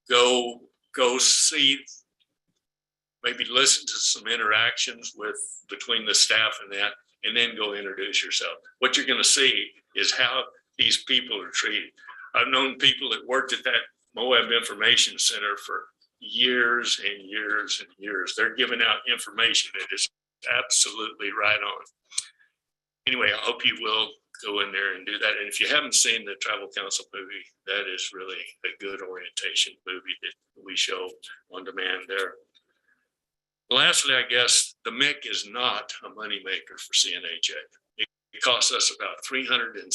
Go see, maybe listen to some interactions between the staff and that, and then go introduce yourself. What you're going to see is how these people are treated. I've known people that worked at that Moab Information Center for years and years and years. They're giving out information that is absolutely right on. Anyway, I hope you will go in there and do that. And if you haven't seen the Travel Council movie, that is really a good orientation movie that we show on demand there. Lastly, I guess the MIC is not a moneymaker for CNHA. It costs us about $370,000 a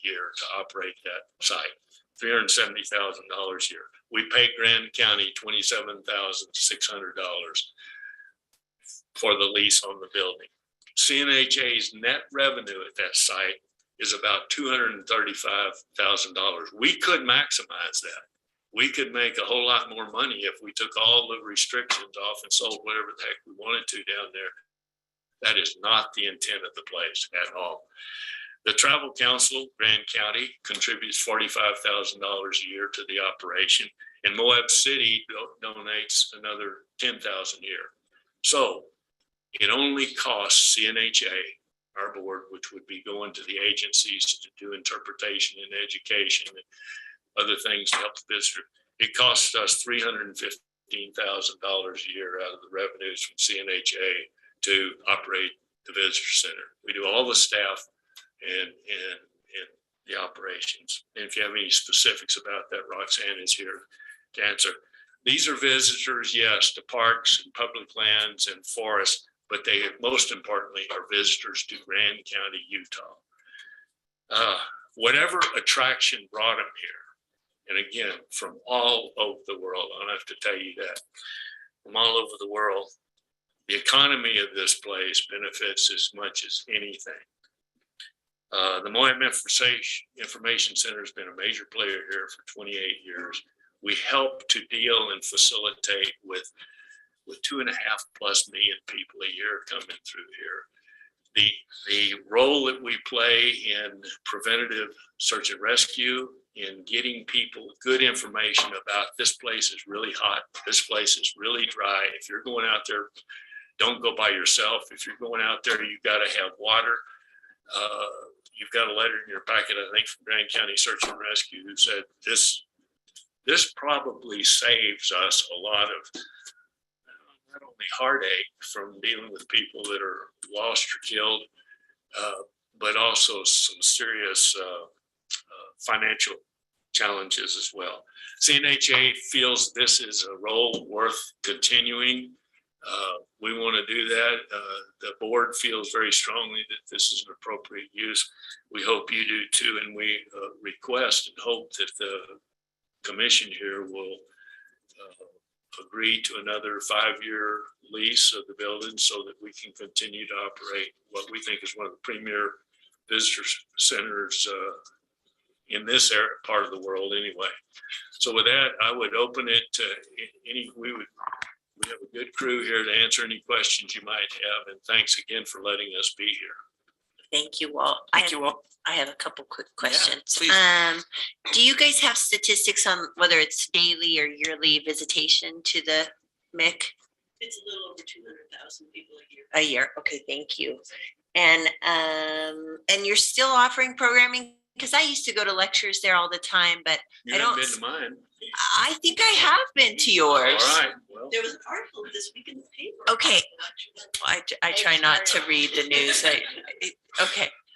year to operate that site. $370,000 a year. We pay Grand County $27,600 for the lease on the building. CNHA's net revenue at that site is about $235,000. We could maximize that. We could make a whole lot more money if we took all the restrictions off and sold whatever the heck we wanted to down there. That is not the intent of the place at all. The Travel Council, Grand County, contributes $45,000 a year to the operation, and Moab City donates another $10,000 a year. So it only costs CNHA, our board, which would be going to the agencies to do interpretation and education and other things to help the visitor. It costs us $315,000 a year out of the revenues from CNHA to operate the visitor center. We do all the staff and the operations. And if you have any specifics about that, Roxanne is here to answer. These are visitors, yes, to parks and public lands and forests, but they most importantly are visitors to Grand County, Utah. Whatever attraction brought them here, and again, from all over the world, I don't have to tell you that, from all over the world, the economy of this place benefits as much as anything. The Moab Information Center has been a major player here for 28 years. We help to deal and facilitate with 2.5+ million people a year coming through here. The role that we play in preventative search and rescue, in getting people good information about this place is really hot, this place is really dry. If you're going out there, don't go by yourself. If you're going out there, you've got to have water. You've got a letter in your packet, I think, from Grand County Search and Rescue, who said this probably saves us a lot of not only heartache from dealing with people that are lost or killed, but also some serious financial challenges as well. CNHA feels this is a role worth continuing. We want to do that. The board feels very strongly that this is an appropriate use. We hope you do too, and we request and hope that the commission here will agree to another 5-year lease of the building so that we can continue to operate what we think is one of the premier visitor centers in this area, part of the world anyway. So with that, I would open it to we have a good crew here to answer any questions you might have, and thanks again for letting us be here. Thank you, Walt. Thank you, Walt. I have a couple quick questions. please. Do you guys have statistics on whether it's daily or yearly visitation to the MIC? It's a little over 200,000 people a year. A year. Okay, thank you. And you're still offering programming? Because I used to go to lectures there all the time, but You I haven't don't. been to mine. I think I have been to yours. All right. Well, There was an article this week in the paper. Okay. I try not to read the news.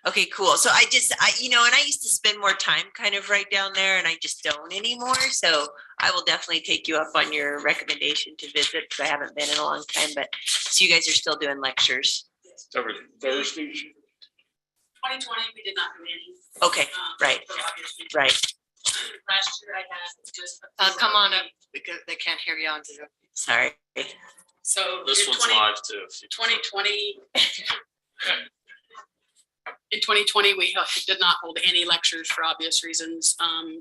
Okay, cool. So I and I used to spend more time kind of right down there, and I just don't anymore. So I will definitely take you up on your recommendation to visit because I haven't been in a long time. But so you guys are still doing lectures. every Thursday. 2020, we did not do any. Okay, right, for obvious reasons. right. Last year I had just. Come on up because they can't hear you on Zoom. Sorry. So. This in one's 20 live too. 2020. In 2020, we did not hold any lectures for obvious reasons.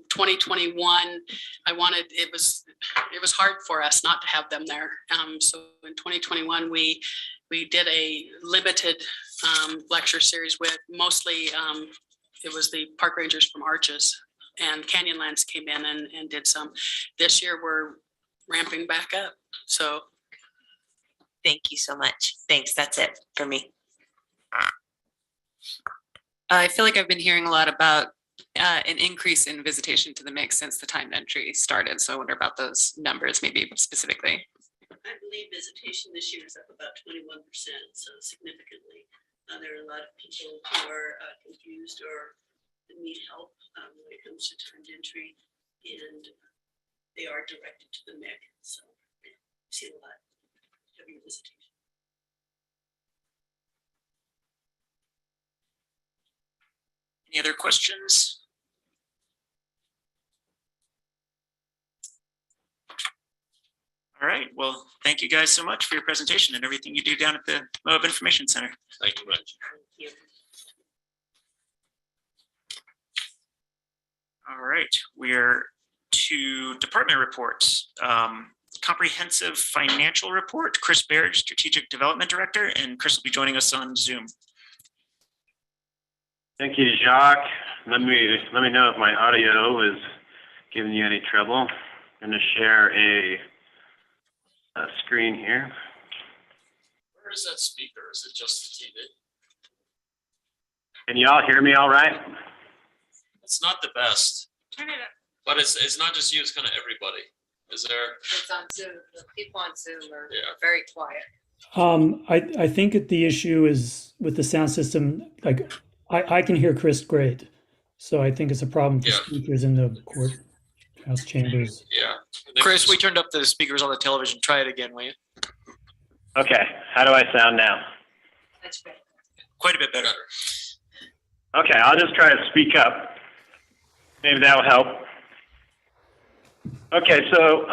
2021, it was hard for us not to have them there. So in 2021, we did a limited lecture series with mostly, it was the park rangers from Arches, and Canyonlands came in and did some. This year, we're ramping back up, so. Thank you so much. Thanks, that's it for me. I feel like I've been hearing a lot about an increase in visitation to the mix since the timed entry started. So I wonder about those numbers, maybe specifically. I believe visitation this year is up about 21%, so significantly. There are a lot of people who are confused or need help when it comes to timed entry, and they are directed to the MIC. So yeah, we see a lot heavier visitation. Any other questions? All right. Well, thank you guys so much for your presentation and everything you do down at the Moab Information Center. Thank you much. Thank you. All right. We're to department reports. Comprehensive financial report. Chris Baird, Strategic Development Director, and Chris will be joining us on Zoom. Thank you, Jacques. Let me know if my audio is giving you any trouble. I'm going to share a screen here. Where is that speaker? Is it just the TV? Can you all hear me all right? It's not the best, Turn it up. but it's not just you, it's kind of everybody. Is there? It's on Zoom. The people on Zoom are Yeah. very quiet. I think that the issue is with the sound system. Like I can hear Chris great, so I think it's a problem for Yeah. speakers in the courthouse chambers. Yeah. Chris, we turned up the speakers on the television. Try it again, will you? Okay, how do I sound now? That's great. Quite a bit better. Okay, I'll just try to speak up. Maybe that will help. Okay, so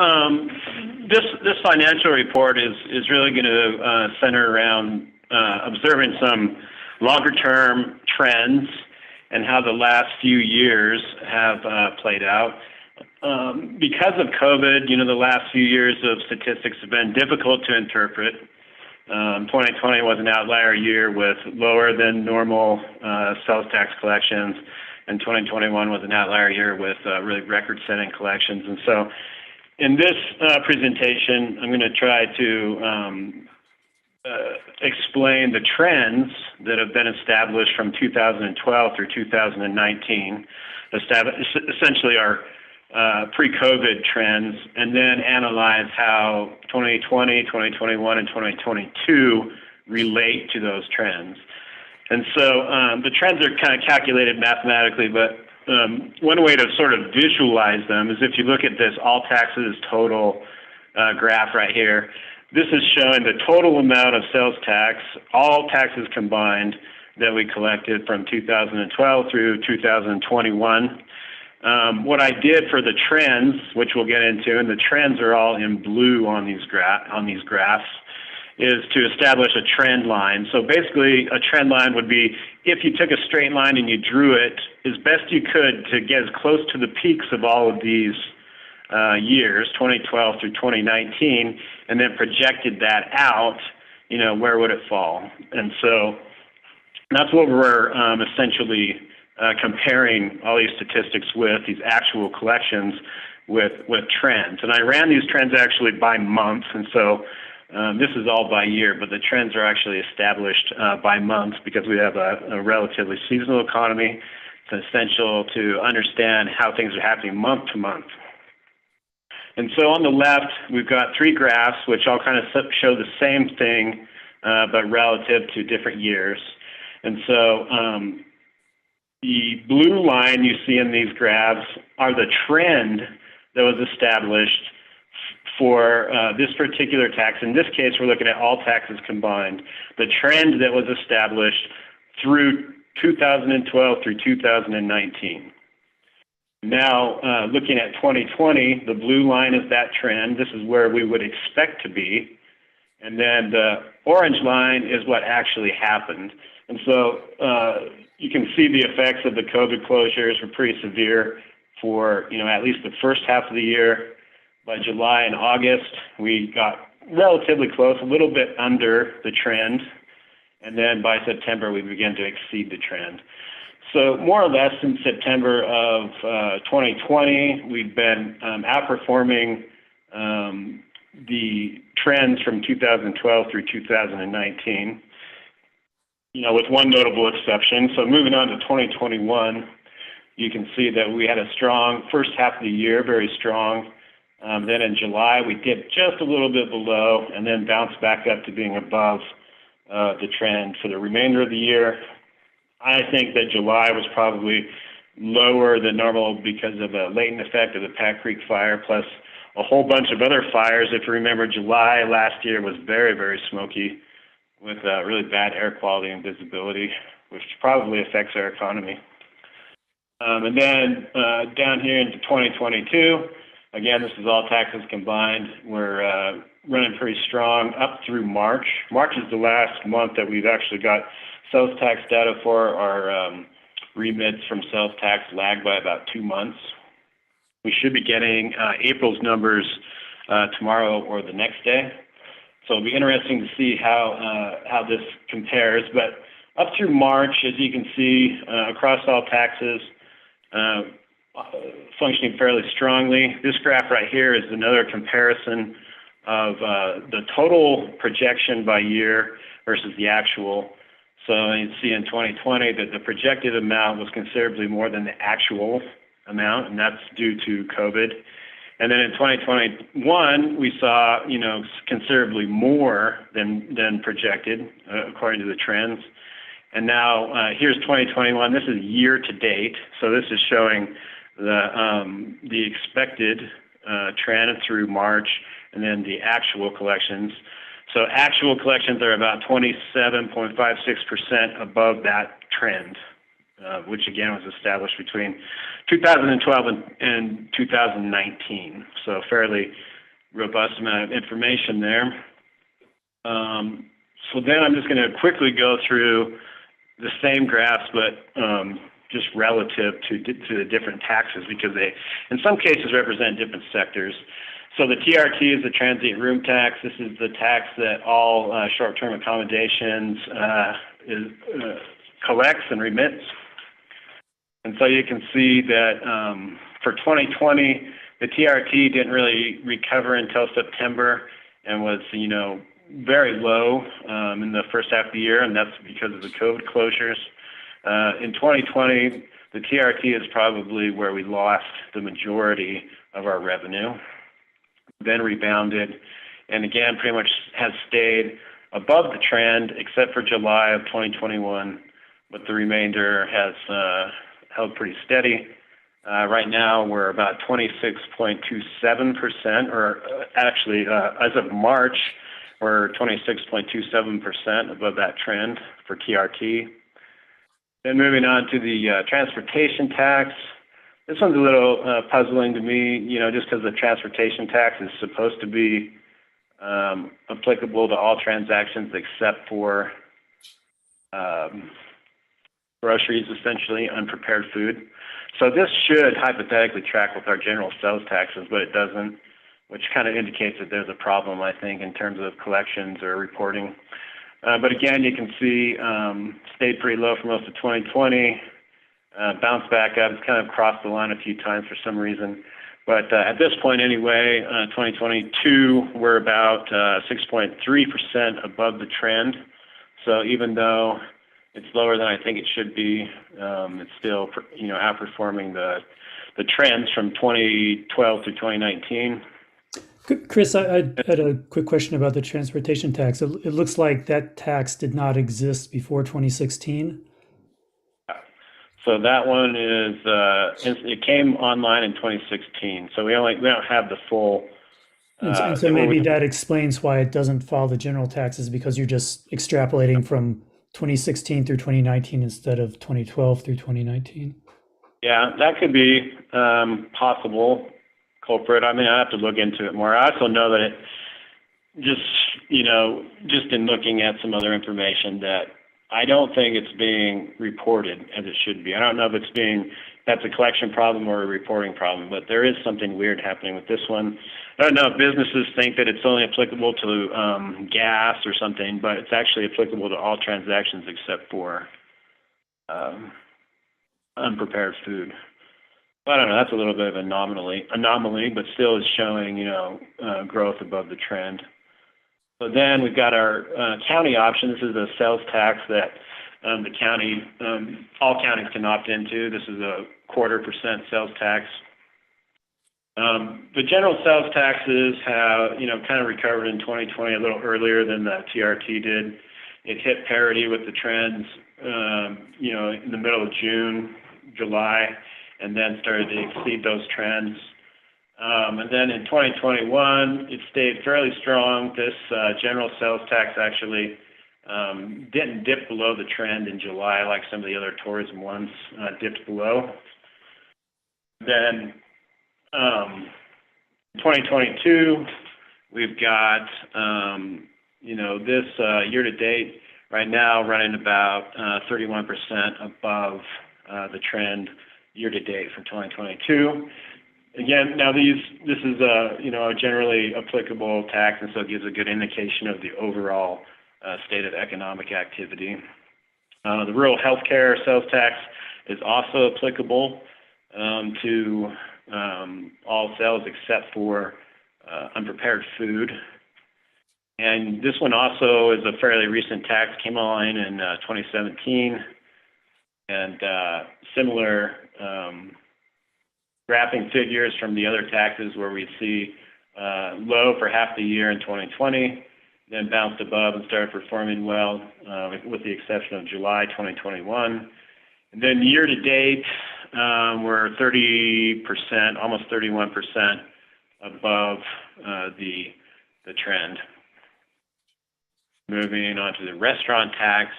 this financial report is really going to center around observing some longer-term trends and how the last few years have played out. Because of COVID, the last few years of statistics have been difficult to interpret. 2020 was an outlier year with lower than normal sales tax collections, and 2021 was an outlier year with really record-setting collections. And so in this presentation, I'm going to try to explain the trends that have been established from 2012 through 2019, essentially our pre-COVID trends, and then analyze how 2020, 2021, and 2022 relate to those trends. And so the trends are kind of calculated mathematically, but one way to sort of visualize them is if you look at this all taxes total graph right here. This is showing the total amount of sales tax, all taxes combined, that we collected from 2012 through 2021. What I did for the trends, which we'll get into, and the trends are all in blue on these graphs, is to establish a trend line. So basically, a trend line would be if you took a straight line and you drew it as best you could to get as close to the peaks of all of these years, 2012 through 2019, and then projected that out, where would it fall? And so that's what we're essentially comparing all these statistics with, these actual collections with trends. And I ran these trends actually by month, and so this is all by year, but the trends are actually established by month because we have a relatively seasonal economy. It's essential to understand how things are happening month to month. And so on the left, we've got three graphs, which all kind of show the same thing, but relative to different years. And so the blue line you see in these graphs are the trend that was established for this particular tax. In this case, we're looking at all taxes combined. The trend that was established through 2012 through 2019. Now, looking at 2020, the blue line is that trend. This is where we would expect to be. And then the orange line is what actually happened. And so you can see the effects of the COVID closures were pretty severe for, at least the first half of the year. By July and August, we got relatively close, a little bit under the trend. And then by September, we began to exceed the trend. So more or less since September of 2020, we've been outperforming the trends from 2012 through 2019, with one notable exception. So moving on to 2021, you can see that we had a strong first half of the year, very strong. Then in July, we dipped just a little bit below and then bounced back up to being above the trend for the remainder of the year. I think that July was probably lower than normal because of a latent effect of the Pat Creek fire, plus a whole bunch of other fires. If you remember, July last year was very, very smoky with really bad air quality and visibility, which probably affects our economy. And then down here into 2022, again, this is all taxes combined. We're running pretty strong up through March. March is the last month that we've actually got sales tax data for. Our remits from sales tax lag by about 2 months. We should be getting April's numbers tomorrow or the next day. So it'll be interesting to see how this compares. But up through March, as you can see, across all taxes, functioning fairly strongly. This graph right here is another comparison of the total projection by year versus the actual. So you see in 2020 that the projected amount was considerably more than the actual amount, and that's due to COVID. And then in 2021, we saw, considerably more than projected, according to the trends. And now here's 2021. This is year to date. So this is showing the expected trend through March, and then the actual collections. So actual collections are about 27.56% above that trend, which again was established between 2012 and 2019. So fairly robust amount of information there. So then I'm just going to quickly go through the same graphs, but just relative to the different taxes, because they, in some cases, represent different sectors. So the TRT is the transient room tax. This is the tax that all short-term accommodations collects and remits. And so you can see that for 2020, the TRT didn't really recover until September and was, very low in the first half of the year, and that's because of the COVID closures. In 2020, The TRT is probably where we lost the majority of our revenue, then rebounded, and again, pretty much has stayed above the trend except for July of 2021, but the remainder has held pretty steady. Right now, we're about 26.27%, or actually, as of March, we're 26.27% above that trend for TRT. Then moving on to the transportation tax. This one's a little puzzling to me, you know, just because the transportation tax is supposed to be applicable to all transactions except for groceries, essentially, unprepared food. So this should hypothetically track with our general sales taxes, but it doesn't, which kind of indicates that there's a problem, I think, in terms of collections or reporting. But again, you can see stayed pretty low for most of 2020, bounced back up, it's kind of crossed the line a few times for some reason. But at this point anyway, 2022, we're about 6.3% above the trend. So even though it's lower than I think it should be, it's still, you know, outperforming the trends from 2012 to 2019. Chris, I had a quick question about the transportation tax. It looks like that tax did not exist before 2016. So that one is, it came online in 2016. So we don't have the full. And so maybe that explains why it doesn't follow the general taxes, because you're just extrapolating from 2016 through 2019 instead of 2012 through 2019. Yeah, that could be possible culprit. I mean, I have to look into it more. I also know that it just in looking at some other information, that I don't think it's being reported as it should be. I don't know if that's a collection problem or a reporting problem, but there is something weird happening with this one. I don't know if businesses think that it's only applicable to gas or something, but it's actually applicable to all transactions except for unprepared food. I don't know. That's a little bit of an anomaly, but still is showing, growth above the trend. So then we've got our county option. This is a sales tax that the county, all counties can opt into. This is a 0.25% sales tax. The general sales taxes have, kind of recovered in 2020 a little earlier than the TRT did. It hit parity with the trends, in the middle of June, July, and then started to exceed those trends. And then in 2021, it stayed fairly strong. This general sales tax actually didn't dip below the trend in July like some of the other tourism ones dipped below. Then 2022, we've got, this year to date right now running about 31% above the trend year to date for 2022. Again, now this is a generally applicable tax, and so it gives a good indication of the overall state of economic activity. The rural healthcare sales tax is also applicable to all sales except for unprepared food. And this one also is a fairly recent tax, came online in 2017, and similar graphing figures from the other taxes where we see low for half the year in 2020, then bounced above and started performing well, with the exception of July 2021. And then year to date, we're 30%, almost 31% above the trend. Moving on to the restaurant tax.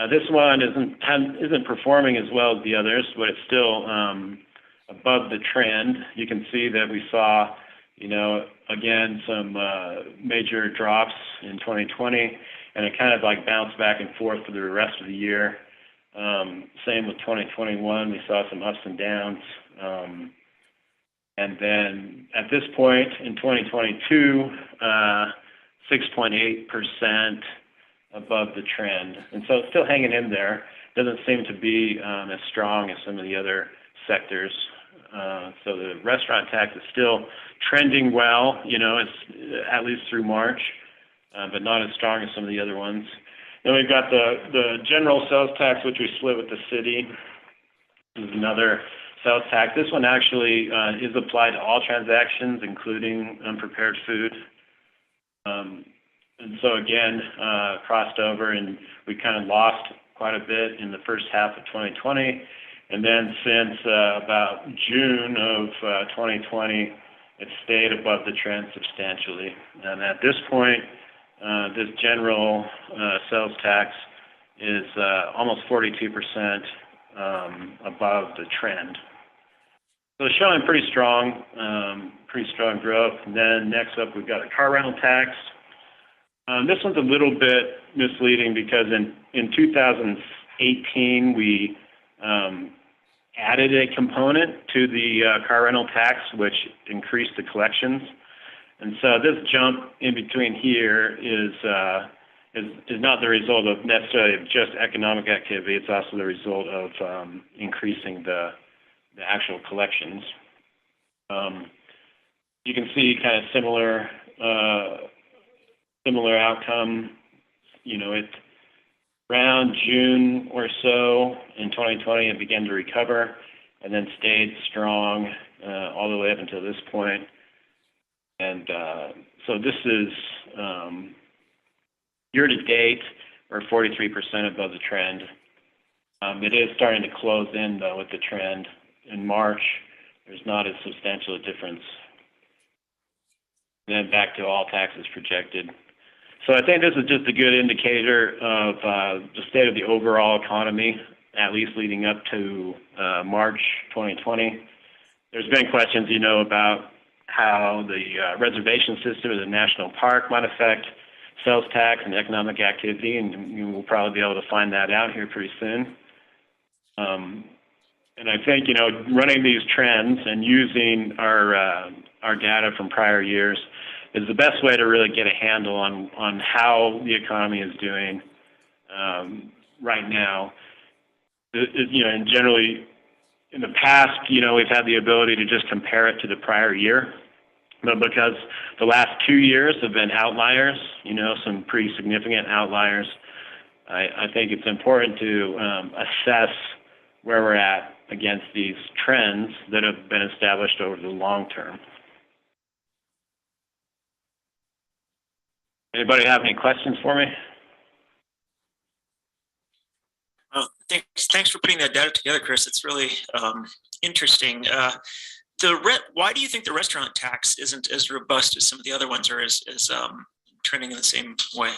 This one isn't performing as well as the others, but it's still above the trend. You can see that we saw, again, some major drops in 2020, and it kind of like bounced back and forth for the rest of the year. Same with 2021, we saw some ups and downs. And then at this point in 2022, 6.8% above the trend. And so it's still hanging in there. Doesn't seem to be as strong as some of the other sectors. So the restaurant tax is still trending well, it's at least through March, but not as strong as some of the other ones. Then we've got the general sales tax, which we split with the city. This is another sales tax. This one actually is applied to all transactions, including unprepared food. And so again, crossed over, and we kind of lost quite a bit in the first half of 2020. And then since about June of 2020, it stayed above the trend substantially. And at this point, this general sales tax is almost 42% above the trend. So it's showing pretty strong growth. And then next up, we've got a car rental tax. This one's a little bit misleading because in 2018, we added a component to the car rental tax, which increased the collections. And so this jump in between here is not the result of necessarily just economic activity. It's also the result of increasing the actual collections. You can see kind of similar outcome. You know, it around June or so in 2020, it began to recover and then stayed strong all the way up until this point. And so this is year to date, we're 43% above the trend. It is starting to close in though with the trend. In March, there's not as substantial a difference. And then back to all taxes projected. So I think this is just a good indicator of the state of the overall economy, at least leading up to March 2020. There's been questions, you know, about how the reservation system of the national park might affect sales tax and economic activity, and we'll probably be able to find that out here pretty soon. And I think, you know, running these trends and using our data from prior years is the best way to really get a handle on how the economy is doing right now. You know, and generally in the past, you know, we've had the ability to just compare it to the prior year. But because the last 2 years have been outliers, you know, some pretty significant outliers, I think it's important to assess where we're at against these trends that have been established over the long term. Anybody have any questions for me? Well, thanks for putting that data together, Chris. It's really interesting. Why do you think the restaurant tax isn't as robust as some of the other ones, or is trending in the same way?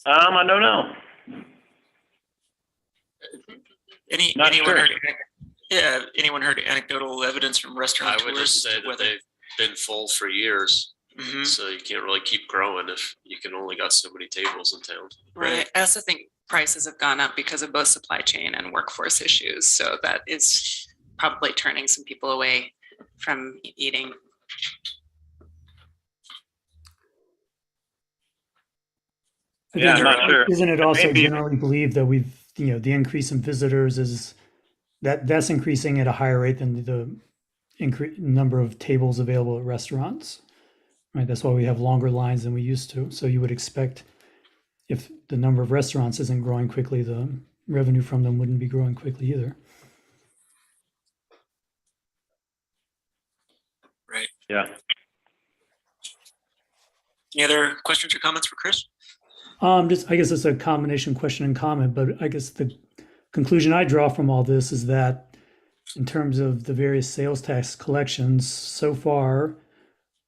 I don't know. Anyone heard anecdotal evidence from restaurant I would just say that they've been full for years. Mm-hmm. So you can't really keep growing if you can only got so many tables in town. Right. I also think prices have gone up because of both supply chain and workforce issues. So that is probably turning some people away from eating. Yeah, I'm not sure. Isn't it also generally believed that the increase in visitors is that's increasing at a higher rate than the number of tables available at restaurants, right? That's why we have longer lines than we used to. So you would expect if the number of restaurants isn't growing quickly, the revenue from them wouldn't be growing quickly either. Right. Yeah. Any other questions or comments for Chris? I guess it's a combination question and comment, but I guess the conclusion I draw from all this is that in terms of the various sales tax collections, so far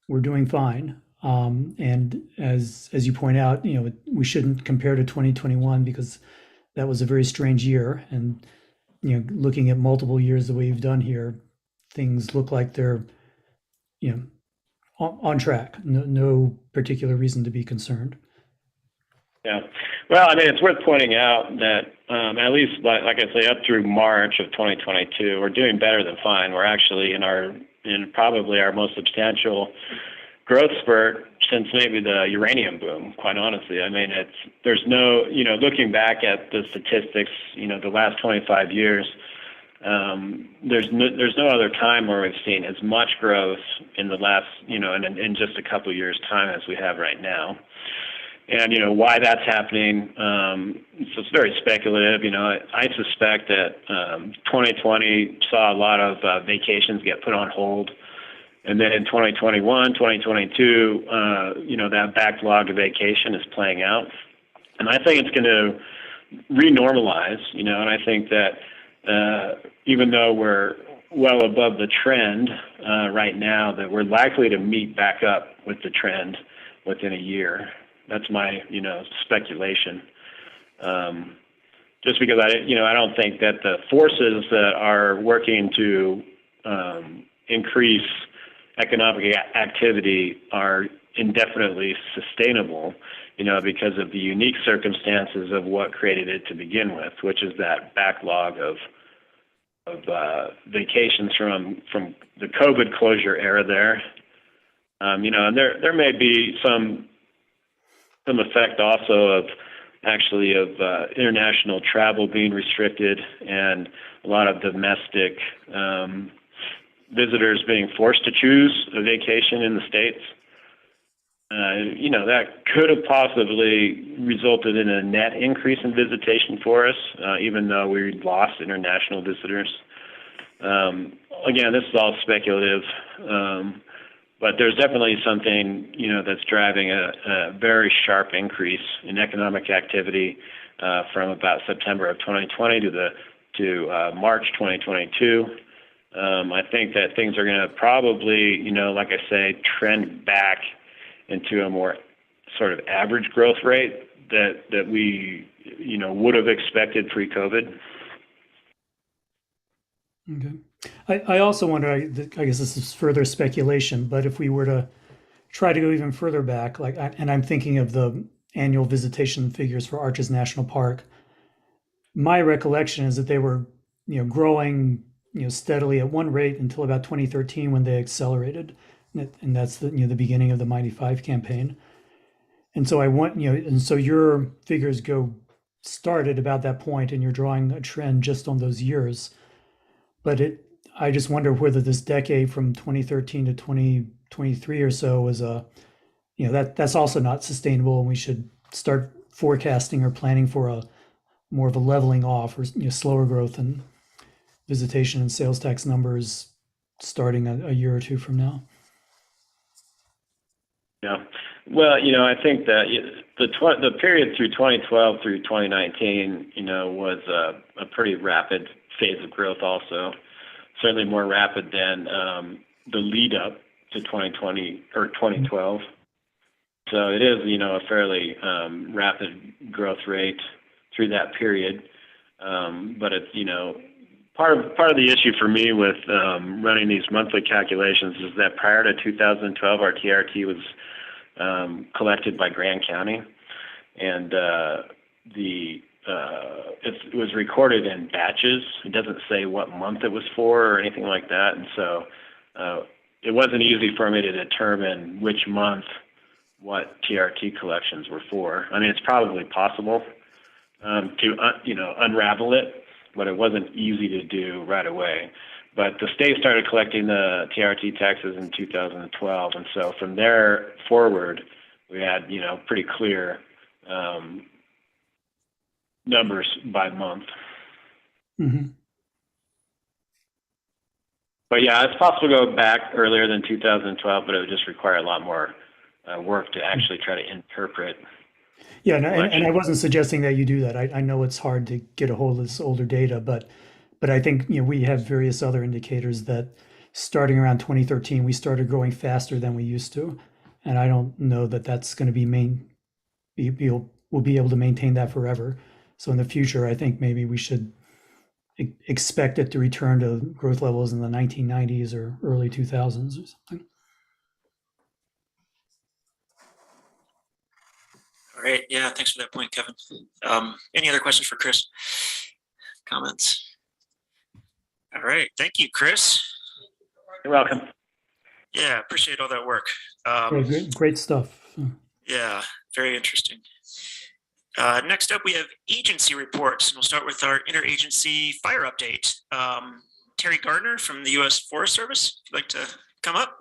we're doing fine. And as you point out, you know, we shouldn't compare to 2021 because that was a very strange year. And, you know, looking at multiple years the way you've done here, things look like they're, you know, on track. No particular reason to be concerned. Yeah. Well, I mean, it's worth pointing out that at least, like I say, up through March of 2022, we're doing better than fine. We're actually in probably our most substantial growth spurt since maybe the uranium boom, quite honestly. I mean, there's no, you know, looking back at the statistics, you know, the last 25 years, there's no other time where we've seen as much growth in the last, you know, in just a couple of years' time as we have right now. and why that's happening. So it's very speculative. I suspect that 2020 saw a lot of vacations get put on hold, and then in 2021, 2022, that backlog of vacation is playing out, and I think it's going to renormalize. And I think that even though we're well above the trend right now, that we're likely to meet back up with the trend within a year. That's my, speculation. Just because I don't think that the forces that are working to increase economic activity are indefinitely sustainable, because of the unique circumstances of what created it to begin with, which is that backlog of vacations from the COVID closure era there. And there may be some effect also of international travel being restricted and a lot of domestic visitors being forced to choose a vacation in the States. That could have possibly resulted in a net increase in visitation for us, even though we lost international visitors. Again, this is all speculative, but there's definitely something, that's driving a very sharp increase in economic activity from about September of 2020 to March 2022. I think that things are going to probably, like I say, trend back into a more sort of average growth rate that we, would have expected pre-COVID. Okay. I also wonder, I guess this is further speculation, but if we were to try to go even further back, and I'm thinking of the annual visitation figures for Arches National Park, my recollection is that they were, growing, steadily at one rate until about 2013 when they accelerated. And that's the, the beginning of the Mighty Five campaign. And so and so your figures started about that point and you're drawing a trend just on those years. But I just wonder whether this decade from 2013 to 2023 or so was that's also not sustainable, and we should start forecasting or planning for a more of a leveling off or slower growth in visitation and sales tax numbers starting a year or two from now. Yeah. Well, I think that the period through 2012 through 2019, was a pretty rapid phase of growth also, certainly more rapid than the lead up to 2020 or 2012. So it is, a fairly rapid growth rate through that period. But it's, part of the issue for me with running these monthly calculations is that prior to 2012, our TRT was collected by Grand County, and it was recorded in batches. It doesn't say what month it was for or anything like that, and so it wasn't easy for me to determine which month what TRT collections were for. I mean, it's probably possible to unravel it, but it wasn't easy to do right away. But the state started collecting the TRT taxes in 2012, and so from there forward, we had pretty clear numbers by month. Mm-hmm. But yeah, it's possible to go back earlier than 2012, but it would just require a lot more work to actually try to interpret. Yeah, and I wasn't suggesting that you do that. I know it's hard to get a hold of this older data, but I think we have various other indicators that starting around 2013, we started growing faster than we used to, and I don't know that that's going to we'll be able to maintain that forever. So in the future, I think maybe we should expect it to return to growth levels in the 1990s or early 2000s or something. All right. Yeah. Thanks for that point, Kevin. Any other questions for Chris? Comments? All right. Thank you, Chris. You're welcome. Yeah. Appreciate all that work. Great stuff. Yeah. Very interesting. Next up, we have agency reports, and we'll start with our interagency fire update. Terry Gardner from the U.S. Forest Service, if you'd like to come up.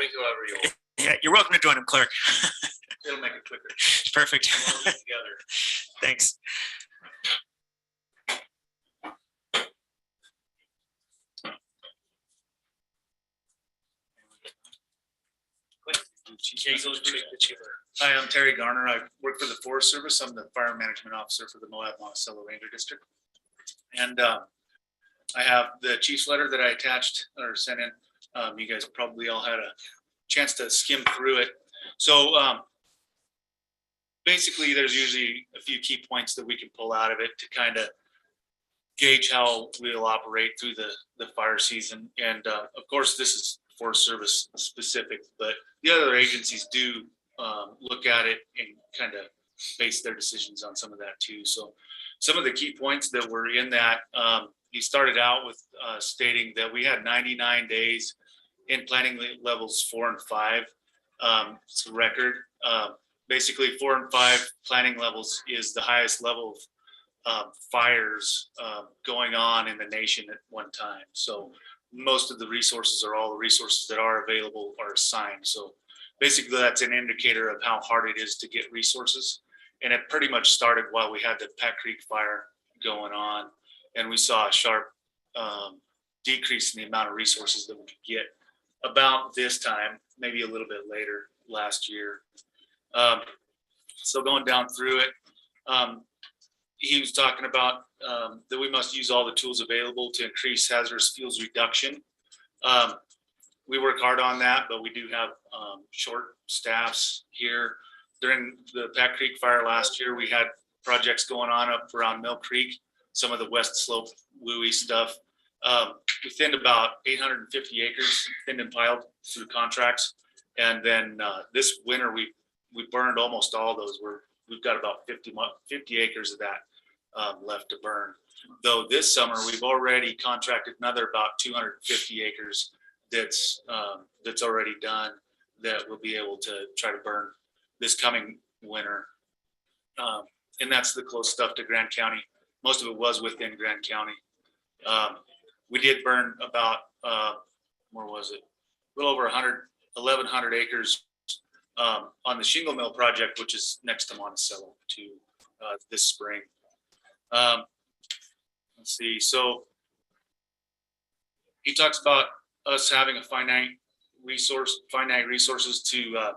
bring whoever you want. Yeah, you're welcome to join him, clerk. It'll make it quicker. Perfect. We'll get together. Thanks. Hi, I'm Terry Garner. I work for the Forest Service. I'm the Fire Management Officer for the Moab Monticello Ranger District. And I have the chief's letter that I attached or sent in. You guys probably all had a chance to skim through it. So basically, there's usually a few key points that we can pull out of it to kind of gauge how we'll operate through the fire season. And of course, this is Forest Service specific, but the other agencies do look at it and kind of base their decisions on some of that too. So some of the key points that were in that, he started out with stating that we had 99 days in planning levels 4 and 5. It's a record. Basically 4 and 5 planning levels is the highest level of fires going on in the nation at one time. So most of the resources or all the resources that are available are assigned. So basically that's an indicator of how hard it is to get resources. And it pretty much started while we had the Pat Creek fire going on. And we saw a sharp decrease in the amount of resources that we could get about this time, maybe a little bit later last year. So going down through it, he was talking about that we must use all the tools available to increase hazardous fuels reduction. We work hard on that, but we do have short staffs here. During the Pat Creek fire last year, we had projects going on up around Mill Creek, some of the West Slope WUI stuff. We thinned about 850 acres, thinned and piled through contracts. And then this winter, we burned almost all those. We've got about 50 acres of that left to burn. Though this summer, we've already contracted another about 250 acres that's already done that we'll be able to try to burn this coming winter. And that's the close stuff to Grand County. Most of it was within Grand County. We did burn about, where was it? A little over 1,100 acres on the shingle mill project, which is next to Monticello too, this spring. Let's see. So he talks about us having a finite resources to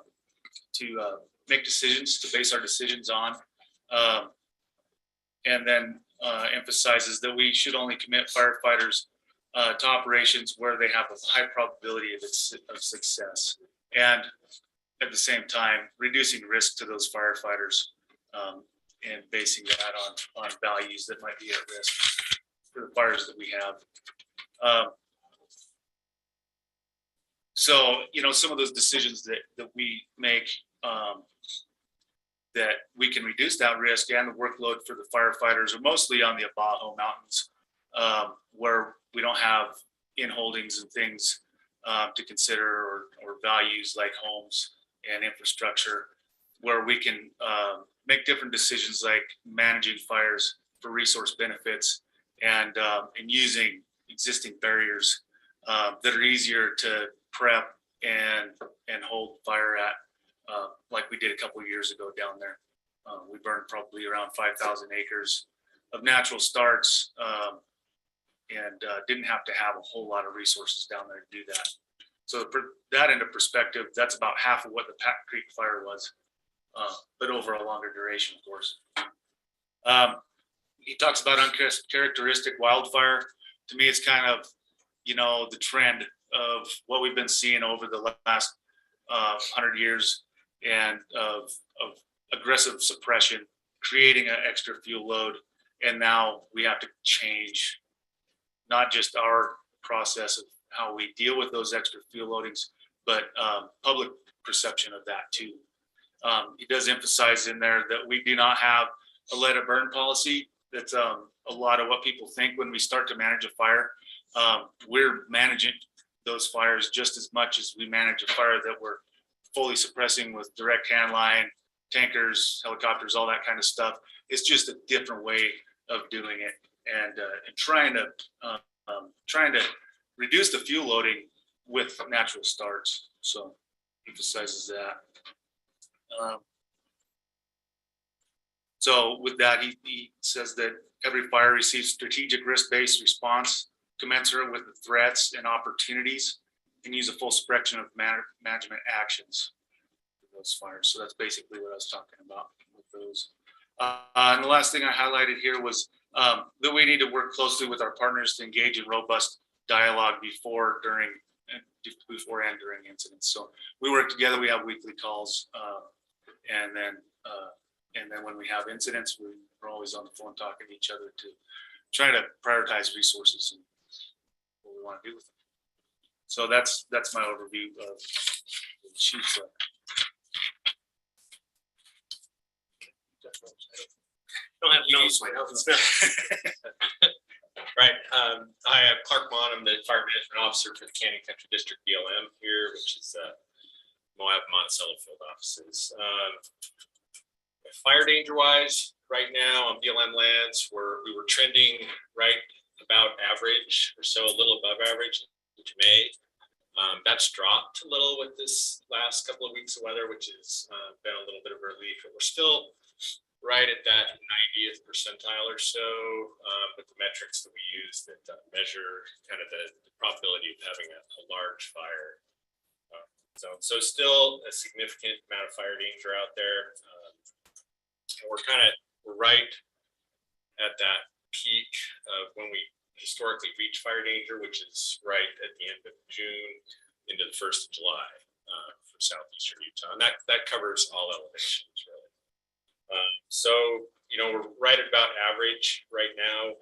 make decisions, to base our decisions on, and then emphasizes that we should only commit firefighters to operations where they have a high probability of success, and at the same time reducing risk to those firefighters and basing that on values that might be at risk for the fires that we have. So, you know, some of those decisions that we make that we can reduce that risk and the workload for the firefighters are mostly on the Abajo Mountains, where we don't have in-holdings and things to consider or values like homes and infrastructure, where we can make different decisions like managing fires for resource benefits and using existing barriers that are easier to prep and hold fire at, like we did a couple of years ago down there. We burned probably around 5,000 acres of natural starts and didn't have to have a whole lot of resources down there to do that. So to put that into perspective, that's about half of what the Pat Creek fire was, but over a longer duration, of course. He talks about uncharacteristic wildfire. To me, it's kind of, you know, the trend of what we've been seeing over the last 100 years and of aggressive suppression, creating an extra fuel load. And now we have to change not just our process of how we deal with those extra fuel loadings, but public perception of that too. He does emphasize in there that we do not have a let it burn policy. That's a lot of what people think when we start to manage a fire. We're managing those fires just as much as we manage a fire that we're fully suppressing with direct hand line, tankers, helicopters, all that kind of stuff. It's just a different way of doing it, and trying to reduce the fuel loading with natural starts. So emphasizes that. So with that, he says that every fire receives strategic risk-based response commensurate with the threats and opportunities, and use a full spectrum of management actions for those fires. So that's basically what I was talking about with those. And the last thing I highlighted here was that we need to work closely with our partners to engage in robust dialogue before, during, and during incidents. So we work together. We have weekly calls, and then when we have incidents, we're always on the phone talking to each other to try to prioritize resources and what we want to do with them. So that's my overview of the chief's. Don't have notes, my notes. Right. Hi, I'm Clark Mon. I'm the Fire Management Officer for the Canyon Country District BLM here, which is Moab, Monticello field offices. Fire danger wise, right now on BLM lands, we were trending right about average or so, a little above average into May. That's dropped a little with this last couple of weeks of weather, which has been a little bit of a relief. But we're still right at that 90th percentile or so with the metrics that we use that measure kind of the probability of having a large fire zone. So still a significant amount of fire danger out there. And we're right at that peak of when we historically reach fire danger, which is right at the end of June into the 1st of July for southeastern Utah. And that covers all elevations, really. So, we're right at about average right now.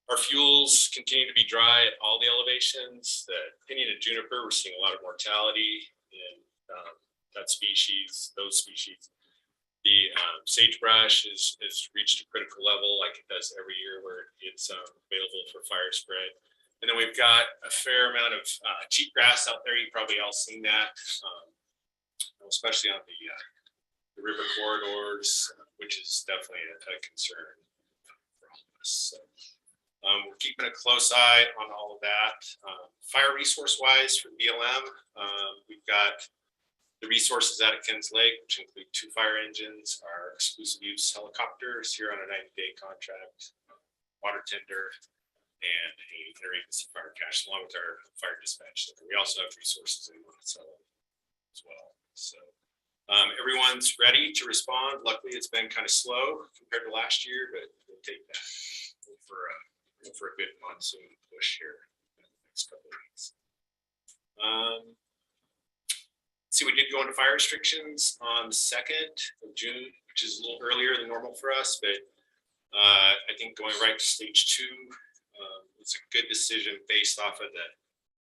Our fuels continue to be dry at all the elevations. The pinyon and juniper, we're seeing a lot of mortality in those species. The sagebrush has reached a critical level like it does every year where it's available for fire spread. And then we've got a fair amount of cheatgrass out there. You've probably all seen that, especially on the river corridors, which is definitely a concern for all of us. So, we're keeping a close eye on all of that. Fire resource wise for BLM, we've got the resources out at Kens Lake, which include 2 fire engines, our exclusive use helicopters here on a 90-day contract, water tender, and a interagency fire cache, along with our fire dispatch center. We also have resources in Monticello as well. So everyone's ready to respond. Luckily, it's been kind of slow compared to last year, but we'll take that for a good monsoon push here in the next couple of weeks. See, we did go into fire restrictions on the 2nd of June, which is a little earlier than normal for us, but I think going right to stage 2 was a good decision based off of the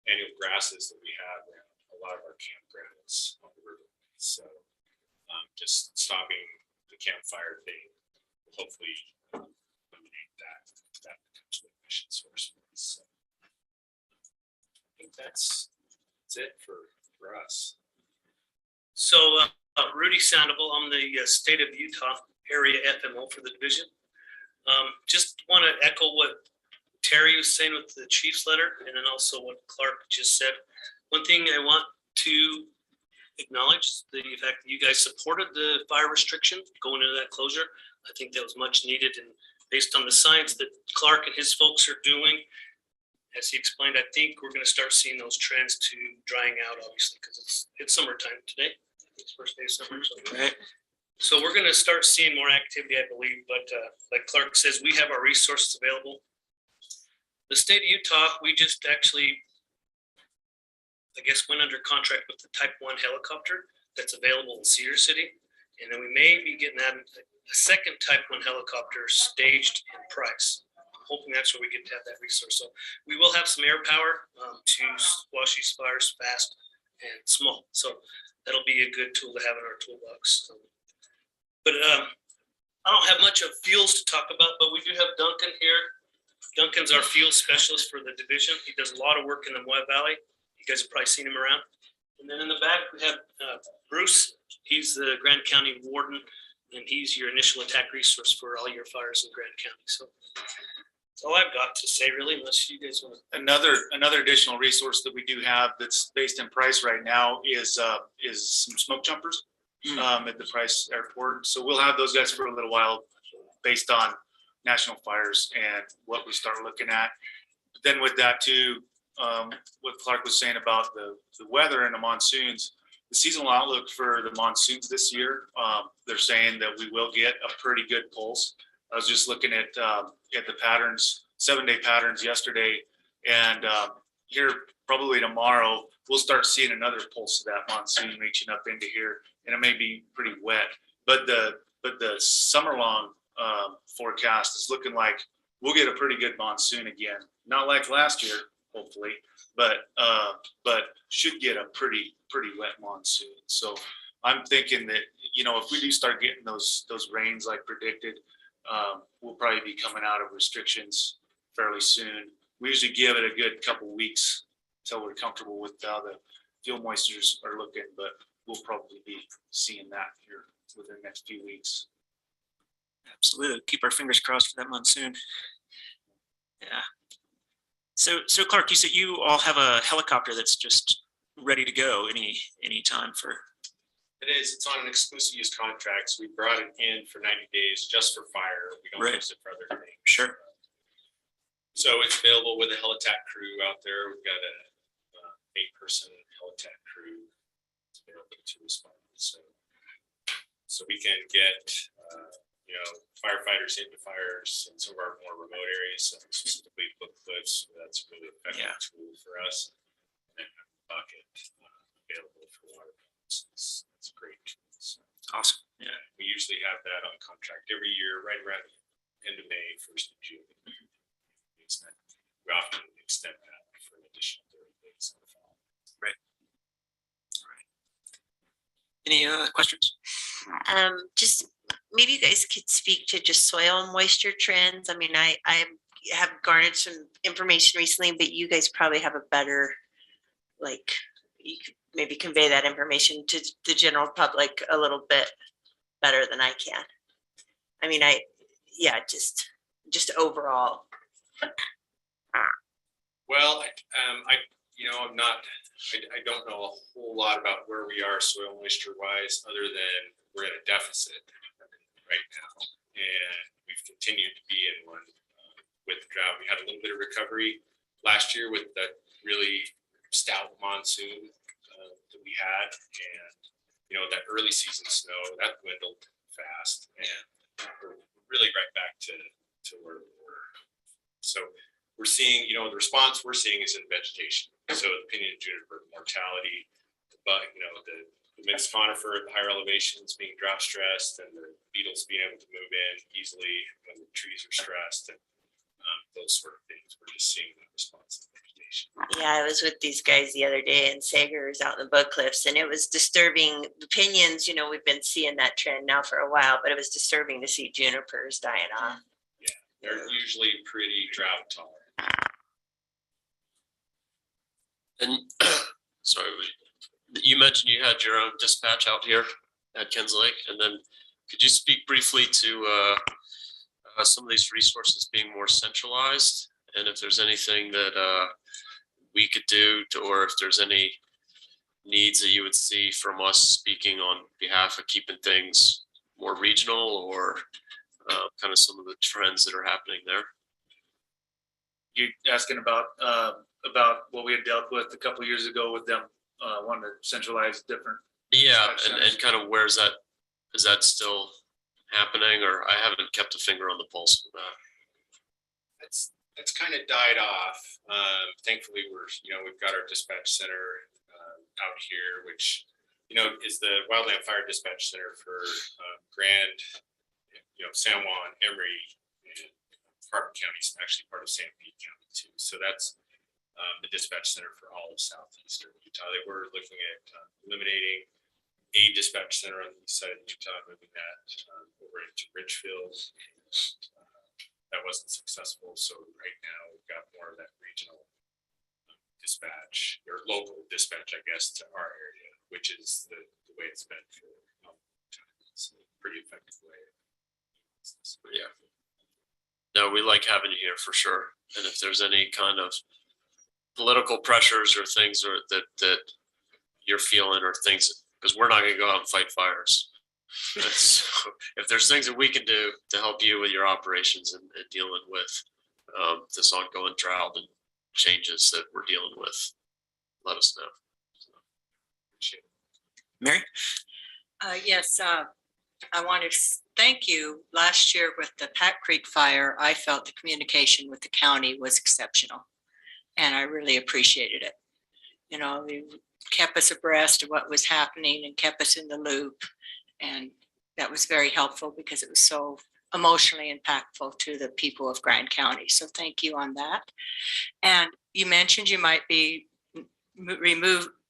annual grasses that we have around a lot of our campgrounds on the river. So just stopping the campfire thing will hopefully eliminate that potential emission source. So I think that's it for us. So Rudy Sandoval, I'm the state of Utah area FMO for the division. Just want to echo what Terry was saying with the chief's letter, and then also what Clark just said. One thing I want to acknowledge is the fact that you guys supported the fire restriction going into that closure. I think that was much needed, and based on the science that Clark and his folks are doing, as he explained, I think we're going to start seeing those trends to drying out, obviously, because it's summertime today. It's first day of summer. So we're going to start seeing more activity, I believe. But like Clark says, we have our resources available. The state of Utah, we just actually, I guess, went under contract with the Type 1 helicopter that's available in Cedar City. And then we may be getting that a second Type 1 helicopter staged in Price. I'm hoping that's where we get to have that resource. So we will have some air power to squash these fires fast and small. So that'll be a good tool to have in our toolbox. But I don't have much of fuels to talk about, but we do have Duncan here. Duncan's our fuel specialist for the division. He does a lot of work in the Moab Valley. You guys have probably seen him around. And then in the back, we have Bruce. He's the Grand County Warden, and he's your initial attack resource for all your fires in Grand County. So That's all I've got to say really, unless you guys want to. Another additional resource that we do have that's based in Price right now is some smoke jumpers at the Price Airport. So we'll have those guys for a little while based on national fires and what we start looking at. But then with that too, what Clark was saying about the weather and the monsoons, the seasonal outlook for the monsoons this year, they're saying that we will get a pretty good pulse. I was just looking at the patterns, 7-day patterns yesterday, and here probably tomorrow we'll start seeing another pulse of that monsoon reaching up into here, and it may be pretty wet. But the summer long forecast is looking like we'll get a pretty good monsoon again. Not like last year, hopefully, but should get a pretty wet monsoon. So I'm thinking that, you know, if we do start getting those rains like predicted, we'll probably be coming out of restrictions fairly soon. We usually give it a good couple weeks until we're comfortable with how the fuel moistures are looking, but we'll probably be seeing that here within the next few weeks. Absolutely. Keep our fingers crossed for that monsoon. Yeah. So Clark, you said you all have a helicopter that's just ready to go any time for. It is. It's on an exclusive use contract. So we brought it in for 90 days just for fire. We don't use it for other things. Sure. So it's available with a helitat crew out there. We've got a 8-person helitat crew available to respond. So we can get firefighters into fires in some of our more remote areas, specifically Book Cliffs. That's a really effective tool for us. And a bucket available for water pumps. It's a great tool. So, awesome. Yeah, we usually have that on contract every year, right around the end of May, 1st of June. We often extend that for an additional 30 days in the fall. Right. All right. Any questions? Just maybe you guys could speak to just soil moisture trends. I mean, I have garnered some information recently, but you guys probably have a better, like, you could maybe convey that information to the general public a little bit better than I can. I mean, just overall. Well, I don't know a whole lot about where we are soil moisture wise, other than we're in a deficit right now, and we've continued to be in one with the drought. We had a little bit of recovery last year with that really stout monsoon that we had, and that early season snow that dwindled fast, and we're really right back to where we were. So we're seeing, the response we're seeing is in vegetation. So the pinyon juniper mortality, but the mixed conifer at the higher elevations being drought stressed, and the beetles being able to move in easily when the trees are stressed, and those sort of things. We're just seeing the response in vegetation. Yeah, I was with these guys the other day in Sagers out in the Book Cliffs, and it was disturbing. The pinions, we've been seeing that trend now for a while, but it was disturbing to see junipers dying off. Yeah, they're usually pretty drought tolerant. And sorry, you mentioned you had your own dispatch out here at Ken's Lake, and then could you speak briefly to some of these resources being more centralized, and if there's anything that we could do to, or if there's any needs that you would see from us speaking on behalf of keeping things more regional, or kind of some of the trends that are happening there? You're asking about what we had dealt with a couple of years ago with them wanting to centralize different. Yeah, and kind of where's that? Is that still happening, or I haven't kept a finger on the pulse of that? That's kind of died off. Thankfully, we've got our dispatch center out here, which is the Wildland Fire Dispatch Center for Grand, San Juan, Emery, and Harbor County is actually part of Sanpete County too. So that's the dispatch center for all of southeastern Utah. They were looking at eliminating a dispatch center on the east side of Utah, moving that over into Ridgefield. That wasn't successful. So right now we've got more of that regional dispatch, or local dispatch, I guess, to our area, which is the way it's been for a long time. It's a pretty effective way. Yeah. No, no, we like having you here for sure. And if there's any kind of political pressures or things that you're feeling or things, because we're not going to go out and fight fires. If there's things that we can do to help you with your operations and dealing with this ongoing drought and changes that we're dealing with, let us know. Mary? Yes, I want to thank you. Last year with the Pat Creek fire, I felt the communication with the county was exceptional, and I really appreciated it. You know, they kept us abreast of what was happening and kept us in the loop, and that was very helpful because it was so emotionally impactful to the people of Grand County. So thank you on that. And you mentioned you might be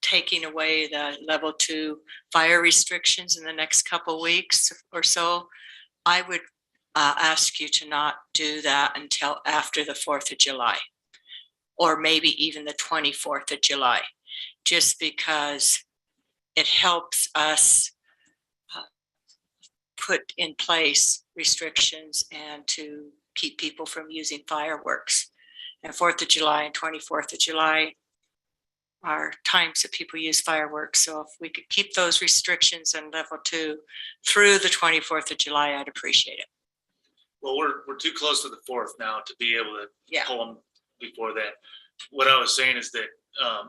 taking away the level 2 fire restrictions in the next couple weeks or so. I would ask you to not do that until after the 4th of July, or maybe even the 24th of July, just because it helps us put in place restrictions and to keep people from using fireworks. And 4th of July and 24th of July are times that people use fireworks. So if we could keep those restrictions on level 2 through the 24th of July, I'd appreciate it. Well, we're too close to the 4th now to be able to pull them before that. What I was saying is that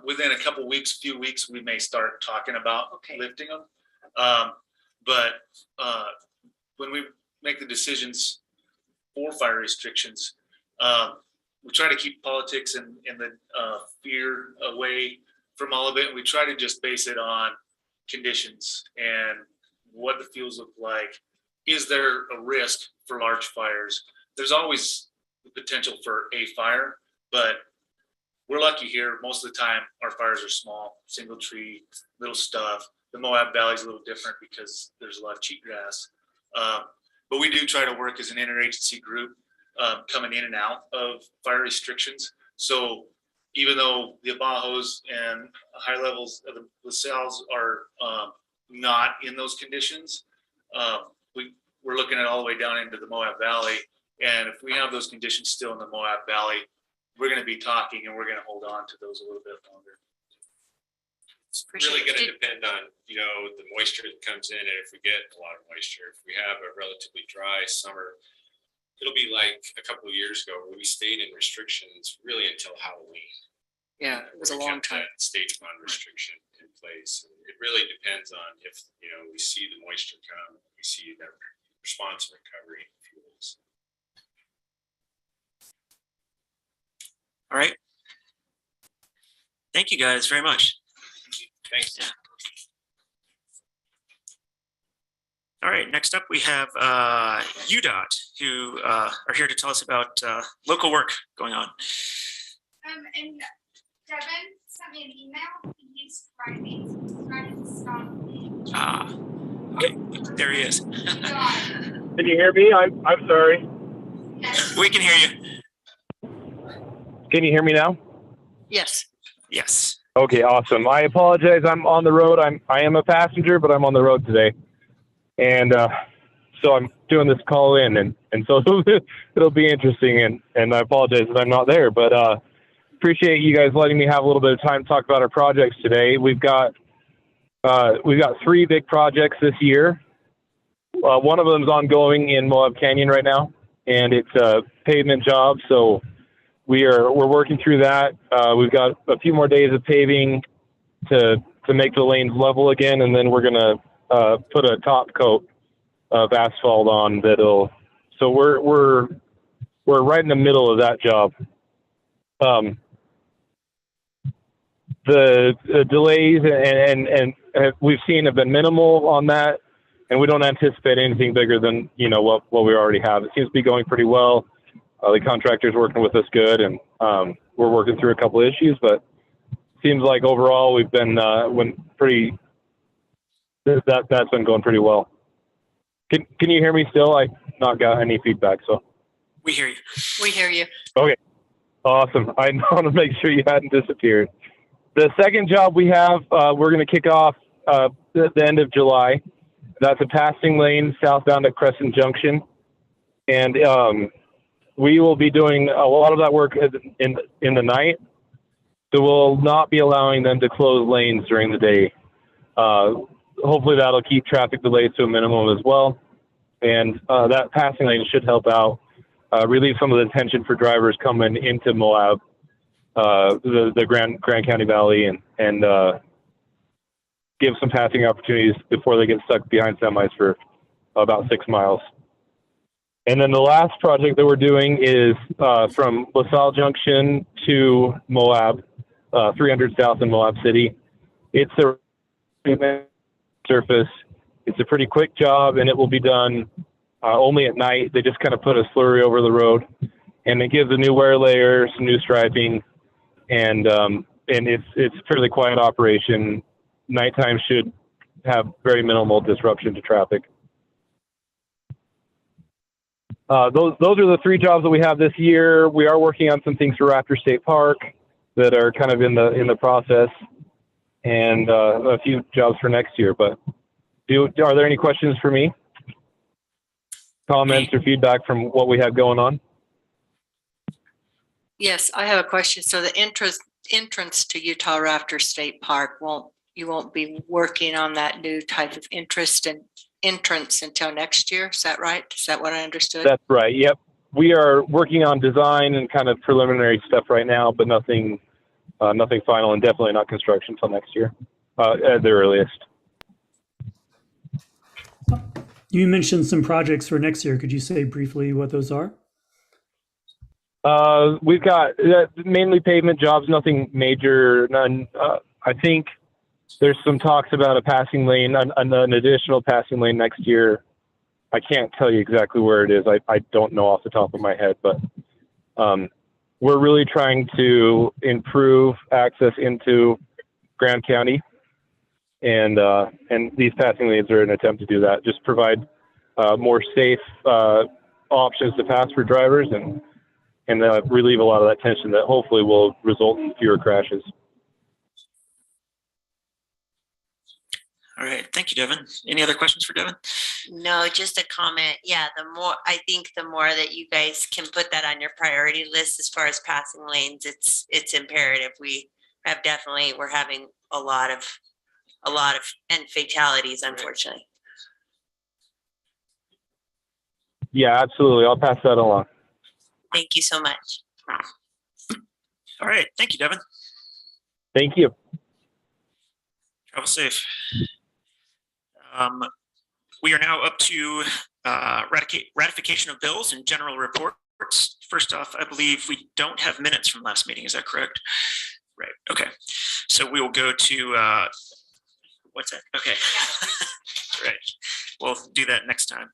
within a couple weeks, few weeks, we may start talking about lifting them. But when we make the decisions for fire restrictions, we try to keep politics and the fear away from all of it. We try to just base it on conditions and what the fuels look like. Is there a risk for large fires? There's always the potential for a fire, but we're lucky here. Most of the time, our fires are small, single tree, little stuff. The Moab Valley is a little different because there's a lot of cheatgrass. But we do try to work as an interagency group, coming in and out of fire restrictions. So even though the Abajos and high levels of the LaSalles are not in those conditions, we're looking at all the way down into the Moab Valley. And if we have those conditions still in the Moab Valley, we're going to be talking and we're going to hold on to those a little bit longer. It's really going to depend on, the moisture that comes in, and if we get a lot of moisture. If we have a relatively dry summer, it'll be like a couple of years ago where we stayed in restrictions really until Halloween. Yeah, it was a long time. State fund restriction in place. And it really depends on if, we see the moisture come, we see that response and recovery fuels. All right. Thank you guys very much. Thanks. All right, next up we have UDOT, who are here to tell us about local work going on. And Devin sent me an email. He's writing stuff. Okay, there he is. Can you hear me? I'm sorry. We can hear you. Can you hear me now? Yes. Yes. Okay, awesome. I apologize. I'm on the road. I am a passenger, but I'm on the road today. And so I'm doing this call in, and so it'll be interesting, and I apologize that I'm not there, but appreciate you guys letting me have a little bit of time to talk about our projects today. We've got 3 big projects this year. One of them is ongoing in Moab Canyon right now, and it's a pavement job, so we're working through that. We've got a few more days of paving to make the lanes level again, and then we're gonna put a top coat of asphalt on that'll. So we're right in the middle of that job. The delays and we've seen have been minimal on that, and we don't anticipate anything bigger than what we already have. It seems to be going pretty well. The contractor's working with us good, and we're working through a couple of issues, but seems like overall we've been pretty. That's been going pretty well. Can you hear me still? I not got any feedback, so. We hear you. We hear you. Okay, awesome. I want to make sure you hadn't disappeared. The second job we have, we're going to kick off the end of July. That's a passing lane southbound at Crescent Junction, and we will be doing a lot of that work in the night. So we'll not be allowing them to close lanes during the day. Hopefully that'll keep traffic delays to a minimum as well. And that passing lane should help out, relieve some of the tension for drivers coming into Moab, the Grand County Valley, and give some passing opportunities before they get stuck behind semis for about 6 miles. And then the last project that we're doing is from LaSalle Junction to Moab, 300 South in Moab City. It's a surface. It's a pretty quick job, and it will be done only at night. They just kind of put a slurry over the road, and it gives a new wear layer, some new striping, and it's a fairly quiet operation. Nighttime should have very minimal disruption to traffic. Those are the 3 jobs that we have this year. We are working on some things for Raptor State Park that are kind of in the process, and a few jobs for next year. But are there any questions for me? Comments or feedback from what we have going on? Yes, I have a question. So the entrance to Utah Raptor State Park, you won't be working on that new type of entrance until next year. Is that right? Is that what I understood? That's right. Yep. We are working on design and kind of preliminary stuff right now, but nothing final, and definitely not construction until next year at the earliest. You mentioned some projects for next year. Could you say briefly what those are? We've got mainly pavement jobs, nothing major. None. I think there's some talks about a passing lane, an additional passing lane next year. I can't tell you exactly where it is. I don't know off the top of my head, but we're really trying to improve access into Grand County, and these passing lanes are an attempt to do that. Just provide more safe options to pass for drivers, and relieve a lot of that tension that hopefully will result in fewer crashes. All right, thank you, Devin. Any other questions for Devin? No, just a comment. Yeah, I think the more that you guys can put that on your priority list as far as passing lanes, it's imperative. We're having a lot of fatalities, unfortunately. Yeah, absolutely. I'll pass that along. Thank you so much. All right, thank you, Devin. Thank you. Travel safe. We are now up to ratification of bills and general reports. First off, I believe we don't have minutes from last meeting. Is that correct? Right. Okay. So we will go to what's that? Okay. Right. We'll do that next time.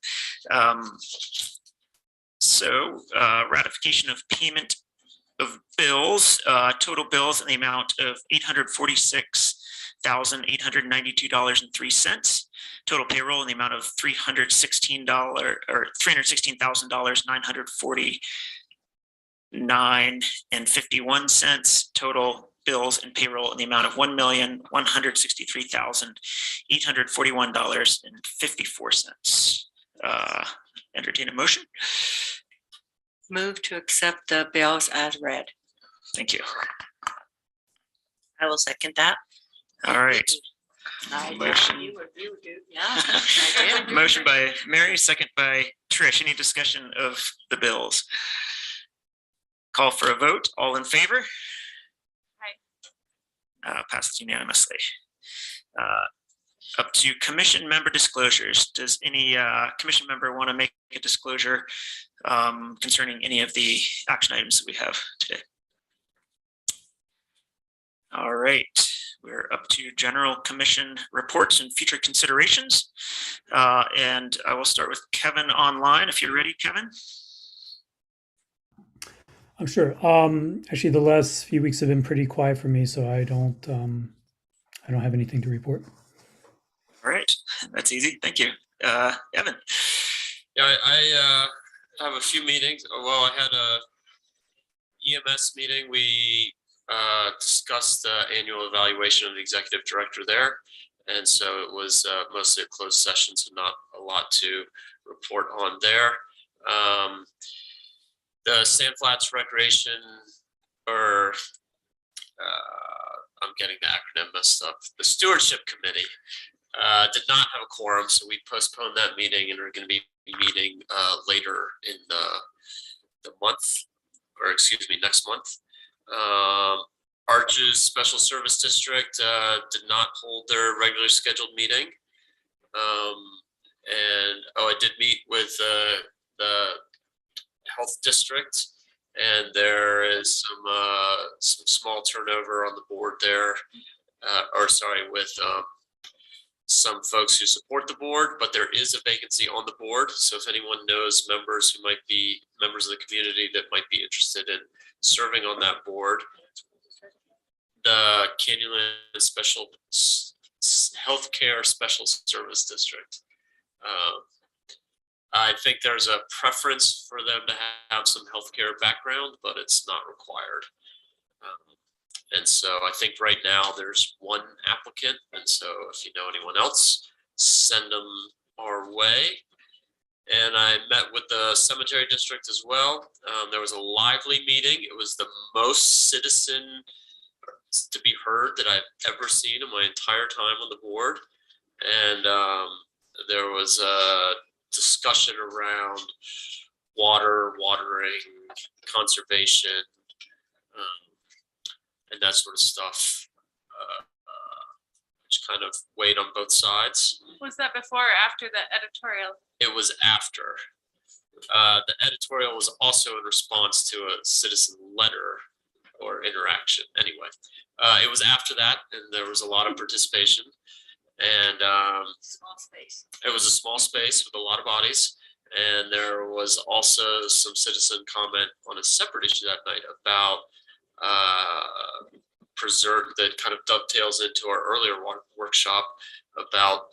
So ratification of payment of bills, total bills in the amount of $846,892.03. Total payroll in the amount of $316,949.51. Total bills and payroll in the amount of $1,163,841.54. Entertain a motion. Move to accept the bills as read. Thank you. I will second that. All right. Motion. Motion by Mary, second by Trish. Any discussion of the bills? Call for a vote. All in favor? Aye. Passes unanimously. Up to commission member disclosures. Does any commission member want to make a disclosure concerning any of the action items that we have today? All right. We're up to general commission reports and future considerations. And I will start with Kevin online. If you're ready, Kevin. I'm sure. Actually, the last few weeks have been pretty quiet for me, so I don't have anything to report. All right, that's easy. Thank you, Evan. Yeah, I have a few meetings. Well, I had a EMS meeting. We discussed the annual evaluation of the executive director there. And so it was mostly a closed session, so not a lot to report on there. The Sand Flats Recreation, or I'm getting the acronym messed up. The Stewardship Committee did not have a quorum, so we postponed that meeting and are going to be meeting later in the month, or excuse me, next month. Arches Special Service District did not hold their regularly scheduled meeting. And I did meet with the health district, and there is some small turnover on the board there, with some folks who support the board, but there is a vacancy on the board. So if anyone knows members who might be members of the community that might be interested in serving on that board, the Canyonlands Special Healthcare Special Service District. I think there's a preference for them to have some healthcare background, but it's not required. And so I think right now there's one applicant. And so if you know anyone else, send them our way. And I met with the cemetery district as well. There was a lively meeting. It was the most citizen to be heard that I've ever seen in my entire time on the board. And there was a discussion around watering, conservation, and that sort of stuff, which kind of weighed on both sides. Was that before or after the editorial? It was after. The editorial was also in response to a citizen letter or interaction. Anyway, it was after that, and there was a lot of participation. And Small space. it was a small space with a lot of bodies. And there was also some citizen comment on a separate issue that night about that kind of dovetails into our earlier workshop about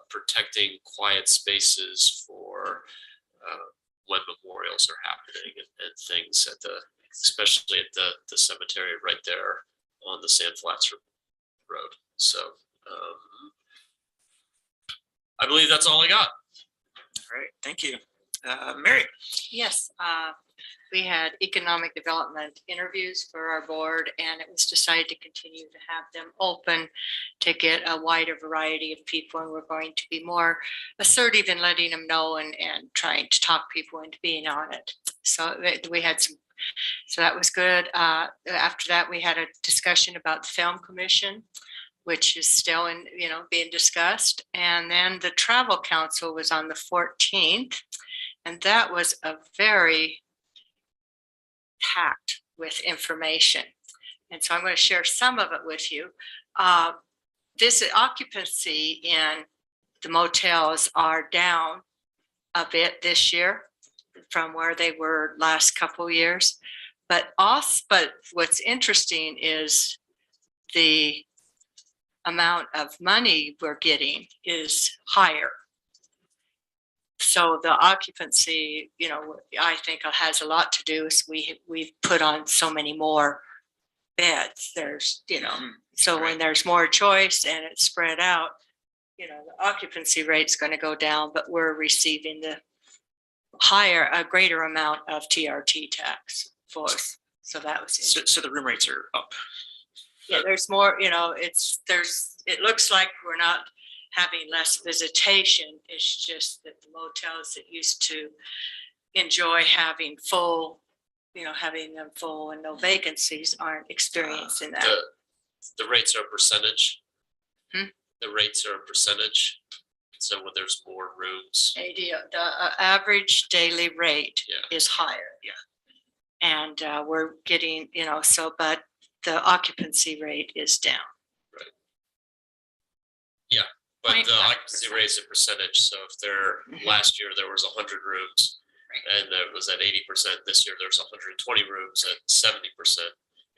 protecting quiet spaces for when memorials are happening and things especially at the cemetery right there on the Sand Flats Road. So I believe that's all I got. All right, thank you. Mary? Yes, we had economic development interviews for our board, and it was decided to continue to have them open to get a wider variety of people, and we're going to be more assertive in letting them know and trying to talk people into being on it. So we had some, so that was good. After that, we had a discussion about the film commission, which is still being discussed. And then the travel council was on the 14th, and that was a very packed with information. And so I'm going to share some of it with you. This occupancy in the motels are down a bit this year from where they were last couple years. But what's interesting is the amount of money we're getting is higher. So the occupancy, I think has a lot to do with we've put on so many more beds. There's, so when there's more choice and it's spread out, the occupancy rate's going to go down, but we're receiving a greater amount of TRT tax for us. So that was it. So the room rates are up. Yeah, there's more, it looks like we're not having less visitation. It's just that the motels that used to enjoy having full, having them full and no vacancies aren't experiencing that. The rates are a percentage. Hmm? The rates are a percentage. So when there's more rooms. The average daily rate is higher. Yeah. And we're getting, but the occupancy rate is down. Right. Yeah, but the occupancy rate is a percentage. So if last year there was 100 rooms and it was at 80%, this year there's 120 rooms at 70%,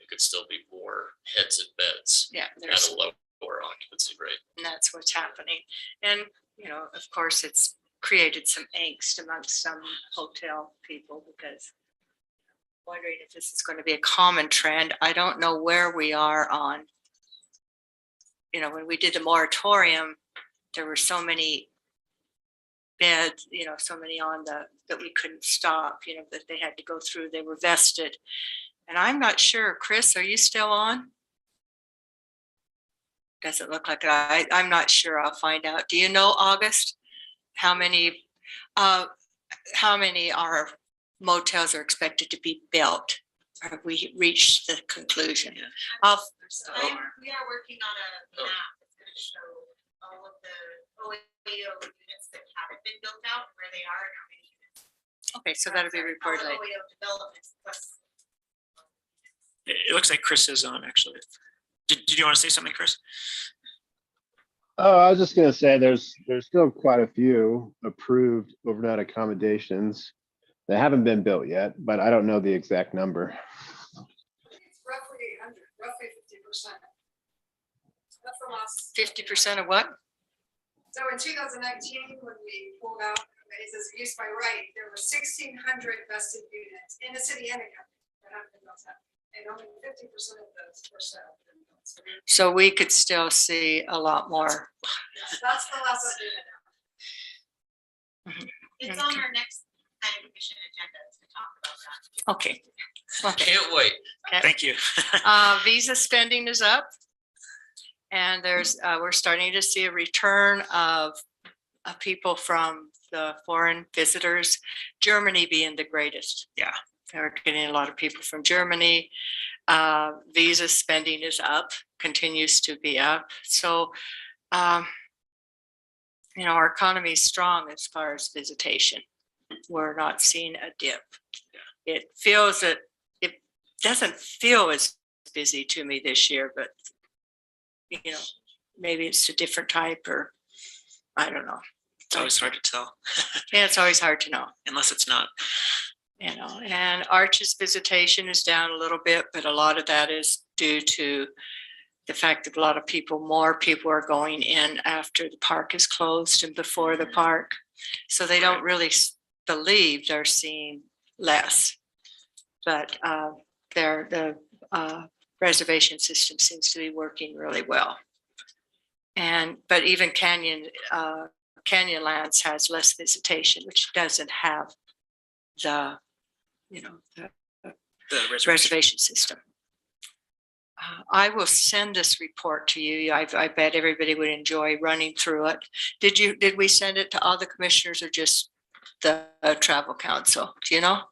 it could still be more heads and beds at a lower occupancy rate. And that's what's happening. And, of course, it's created some angst amongst some hotel people because wondering if this is going to be a common trend. I don't know where we are on, when we did the moratorium, there were so many beds, so many on that we couldn't stop, that they had to go through, they were vested. And I'm not sure, Chris, are you still on? Doesn't look like it. I'm not sure. I'll find out. Do you know, August, how many our motels are expected to be built? Or have we reached the conclusion? We I'll, are working on a map that's going to show all of the OAO units that haven't been built out, where they are and how many units. okay, so that'll be reported All the later. OAO developments plus. It looks like Chris is on, actually. Did you want to say something, Chris? Oh, I was just gonna say there's still quite a few approved overnight accommodations that haven't been built yet, but I don't know the exact number. It's roughly 50%. That's the last. 50% of what? So in 2019, when we pulled out, it says use by right, there were 1,600 vested units in the city and the county that have been built up. And only 50% of those were set up. So we could still see a lot more. That's the last update. It's on our next planning commission agenda to talk about that. Okay. Can't wait. Thank you. Visa spending is up. And we're starting to see a return of people from the foreign visitors, Germany being the greatest. Yeah, we're getting a lot of people from Germany. Visa spending is up, continues to be up. So, our economy is strong as far as visitation. We're not seeing a dip. It doesn't feel as busy to me this year, but maybe it's a different type, or I don't know. It's always hard to tell. Yeah, it's always hard to know. Unless it's not. And Arch's visitation is down a little bit, but a lot of that is due to the fact that more people are going in after the park is closed and before the park. So they don't really believe they're seeing less. But the reservation system seems to be working really well. But even Canyonlands has less visitation, which doesn't have the reservation system. I will send this report to you. I bet everybody would enjoy running through it. Did we send it to all the commissioners or just the travel council? Do you know?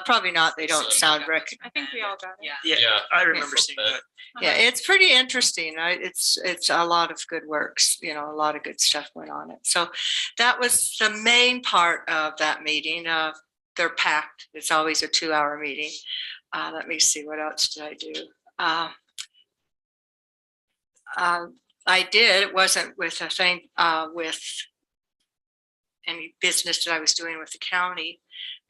Probably not. They don't sound I think we all got it. Yeah, I remember seeing that. Yeah, it's pretty interesting. It's a lot of good works, a lot of good stuff went on it. So that was the main part of that meeting. They're packed. It's always a 2-hour meeting. Let me see, what else did I do? It wasn't with a thing, with any business that I was doing with the county,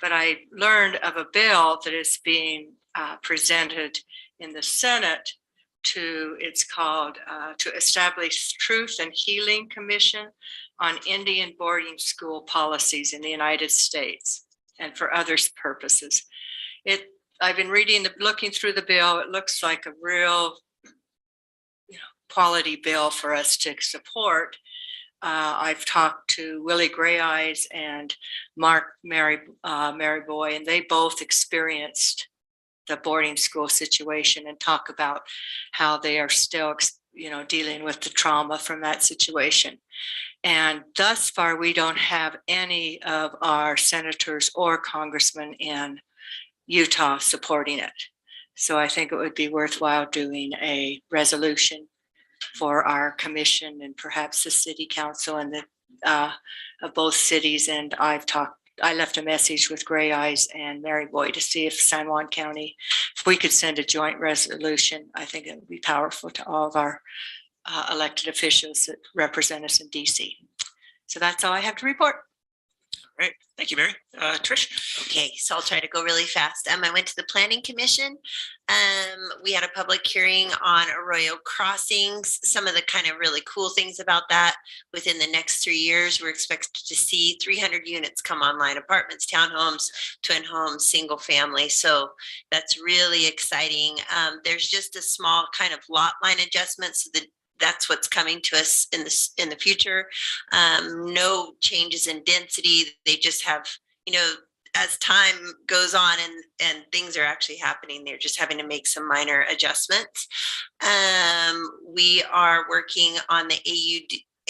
but I learned of a bill that is being presented in the Senate it's called to establish Truth and Healing Commission on Indian boarding school policies in the United States and for other purposes. I've been looking through the bill. It looks like a real, quality bill for us to support. I've talked to Willie Gray Eyes and Mark Maryboy, and they both experienced the boarding school situation and talk about how they are still, dealing with the trauma from that situation. And thus far, we don't have any of our senators or congressmen in Utah supporting it. So I think it would be worthwhile doing a resolution for our commission and perhaps the city council and of both cities. And I left a message with Gray Eyes and Maryboy to see if San Juan County, if we could send a joint resolution. I think it would be powerful to all of our elected officials that represent us in DC. So that's all I have to report. Great. Thank you, Mary. Trish? Okay, so I'll try to go really fast. I went to the Planning Commission. We had a public hearing on Arroyo Crossings. Some of the kind of really cool things about that, within the next 3 years, we're expected to see 300 units come online: apartments, townhomes, twin homes, single family. So that's really exciting. There's just a small kind of lot line adjustment. So that's what's coming to us in the future. No changes in density. They just have, you know, as time goes on and things are actually happening, they're just having to make some minor adjustments. We are working on the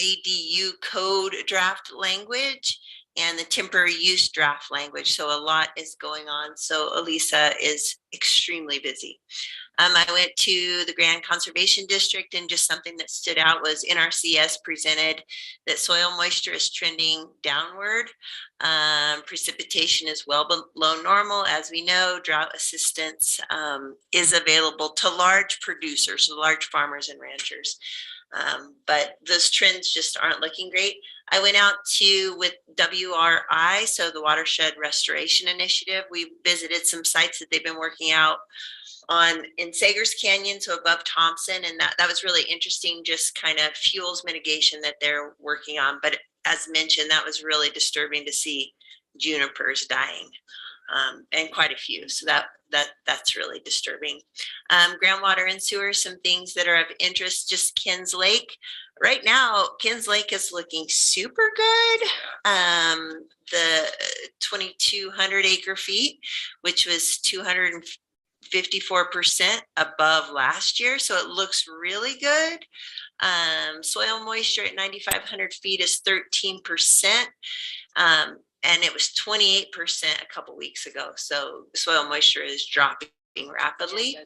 ADU code draft language and the temporary use draft language. So a lot is going on. So Elisa is extremely busy. I went to the Grand Conservation District, and just something that stood out was NRCS presented that soil moisture is trending downward. Precipitation is well below normal. As we know, drought assistance is available to large producers, so large farmers and ranchers. But those trends just aren't looking great. I went out with WRI, so the Watershed Restoration Initiative. We visited some sites that they've been working out in Sagers Canyon, so above Thompson, and that was really interesting, just kind of fuels mitigation that they're working on. But as mentioned, that was really disturbing to see junipers dying, and quite a few. So that's really disturbing. Groundwater and sewer, some things that are of interest, just Kins Lake. Right now, Kins Lake is looking super good. The 2,200 acre feet, which was 254% above last year. So it looks really good. Soil moisture at 9,500 feet is 13%. And it was 28% a couple weeks ago. So soil moisture is dropping rapidly.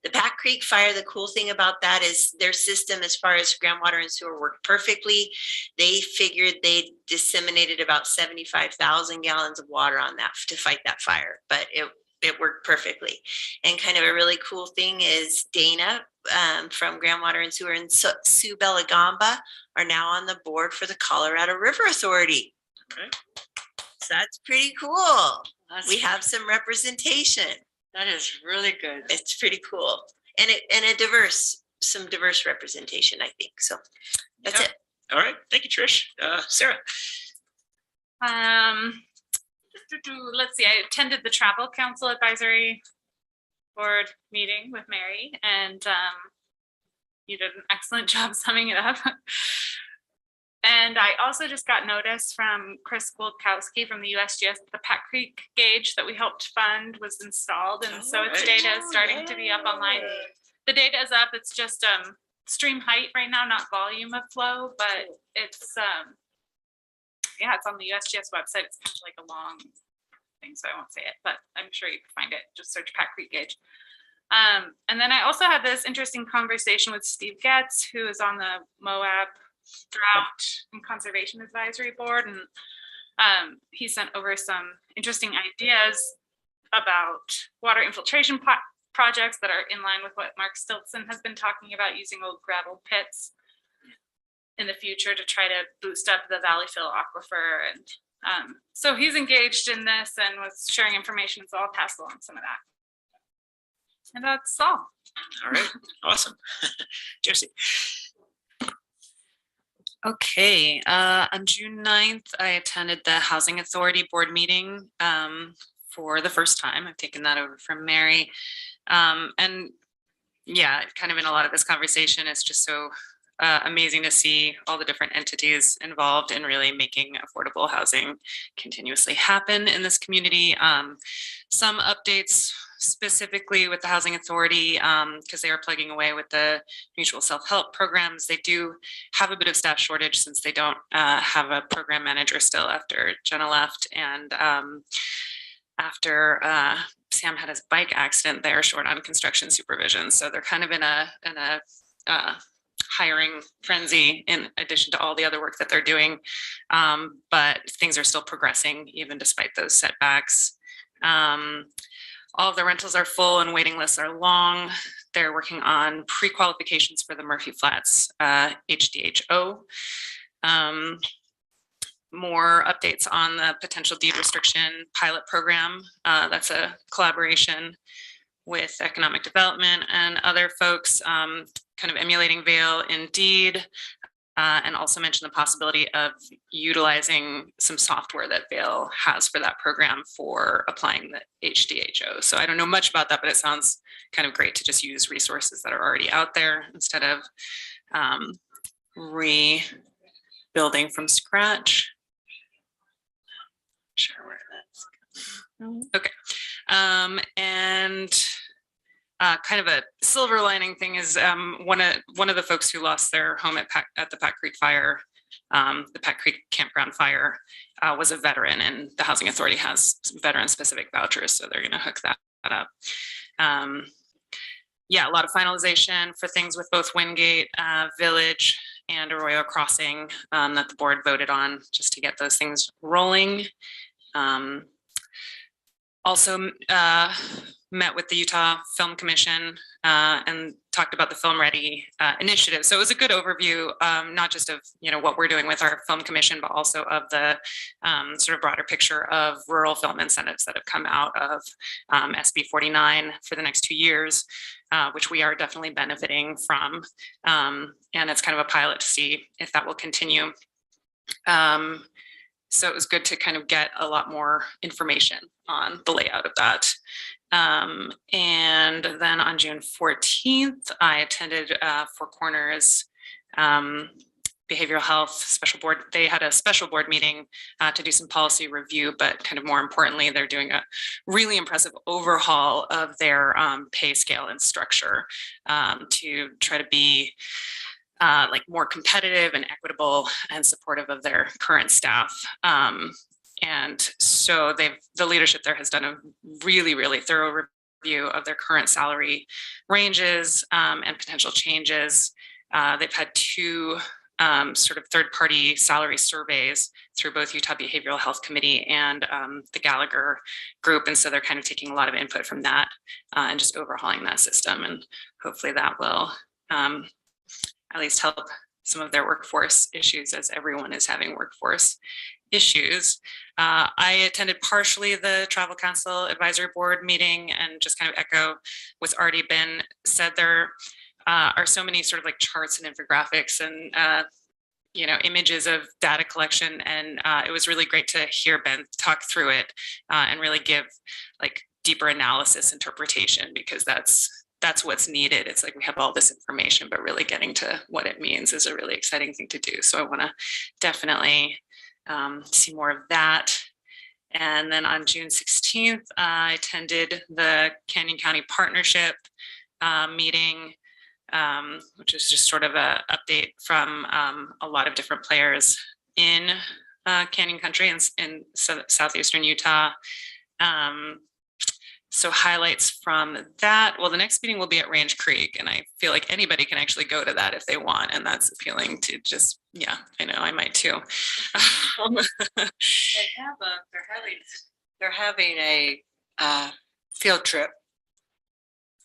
The Pack Creek fire, the cool thing about that is their system as far as groundwater and sewer worked perfectly. They figured they disseminated about 75,000 gallons of water on that to fight that fire, but it worked perfectly. And kind of a really cool thing is Dana from Groundwater and Sewer and Sue Belagamba are now on the board for the Colorado River Authority. Okay. So that's pretty cool. We have some representation. That is really good. It's pretty cool. And some diverse representation, I think. So that's it. All right. Thank you, Trish. Sarah. Let's see, I attended the Travel Council Advisory Board meeting with Mary, and you did an excellent job summing it up. And I also just got notice from Chris Goldkowski from the USGS, the Pack Creek gauge that we helped fund was installed, and so its data is starting to be up online. The data is up. It's just stream height right now, not volume of flow, but it's yeah, it's on the USGS website. It's kind of like a long thing, so I won't say it, but I'm sure you can find it. Just search Pack Creek gauge. And then I also had this interesting conversation with Steve Getz, who is on the Moab Drought and Conservation Advisory Board, and he sent over some interesting ideas about water infiltration projects that are in line with what Mark Stilson has been talking about, using old gravel pits in the future to try to boost up the valley fill aquifer. And so he's engaged in this and was sharing information, so I'll pass along some of that. And that's all. All right, awesome. Josie. Okay, on June 9th, I attended the Housing Authority Board meeting for the first time. I've taken that over from Mary. And yeah, kind of in a lot of this conversation, it's just so amazing to see all the different entities involved in really making affordable housing continuously happen in this community. Some updates specifically with the Housing Authority, because they are plugging away with the mutual self-help programs. They do have a bit of staff shortage since they don't have a program manager still after Jenna left. And after Sam had his bike accident, they're short on construction supervision. So they're kind of in a hiring frenzy in addition to all the other work that they're doing. But things are still progressing even despite those setbacks. All of the rentals are full and waiting lists are long. They're working on pre-qualifications for the Murphy Flats HDHO. More updates on the potential deed restriction pilot program. That's a collaboration with economic development and other folks, kind of emulating Vail in deed. And also mention the possibility of utilizing some software that Vail has for that program for applying the HDHO. So I don't know much about that, but it sounds kind of great to just use resources that are already out there instead of rebuilding from scratch. Sure where that's okay. And kind of a silver lining thing is one of the folks who lost their home at the Pat Creek fire, the Pat Creek campground fire, was a veteran, and the Housing Authority has veteran specific vouchers, so they're going to hook that up. Yeah, a lot of finalization for things with both Wingate Village and Arroyo Crossing that the board voted on just to get those things rolling. Also met with the Utah Film Commission and talked about the Film Ready initiative. So it was a good overview, not just of what we're doing with our film commission, but also of the sort of broader picture of rural film incentives that have come out of SB 49 for the next 2 years, which we are definitely benefiting from. And it's kind of a pilot to see if that will continue. So it was good to kind of get a lot more information on the layout of that. And then on June 14th, I attended Four Corners Behavioral Health Special Board. They had a special board meeting to do some policy review, but kind of more importantly, they're doing a really impressive overhaul of their pay scale and structure to try to be like more competitive and equitable and supportive of their current staff. And so the leadership there has done a really, really thorough review of their current salary ranges and potential changes. They've had 2 sort of third-party salary surveys through both Utah Behavioral Health Committee and the Gallagher Group. And so they're kind of taking a lot of input from that and just overhauling that system. And hopefully that will at least help some of their workforce issues, as everyone is having workforce issues. I attended partially the Travel Council Advisory Board meeting and just kind of echo what's already been said. There are so many sort of like charts and infographics and images of data collection, and it was really great to hear Ben talk through it and really give like deeper analysis interpretation, because that's what's needed. It's like we have all this information, but really getting to what it means is a really exciting thing to do. So I want to definitely see more of that. And then on June 16th, I attended the Canyon County Partnership meeting, which is just sort of an update from a lot of different players in Canyon Country and in southeastern Utah. So highlights from that. Well, the next meeting will be at Range Creek, and I feel like anybody can actually go to that if they want, and that's appealing to just, yeah, I know I might too. They're having a field trip.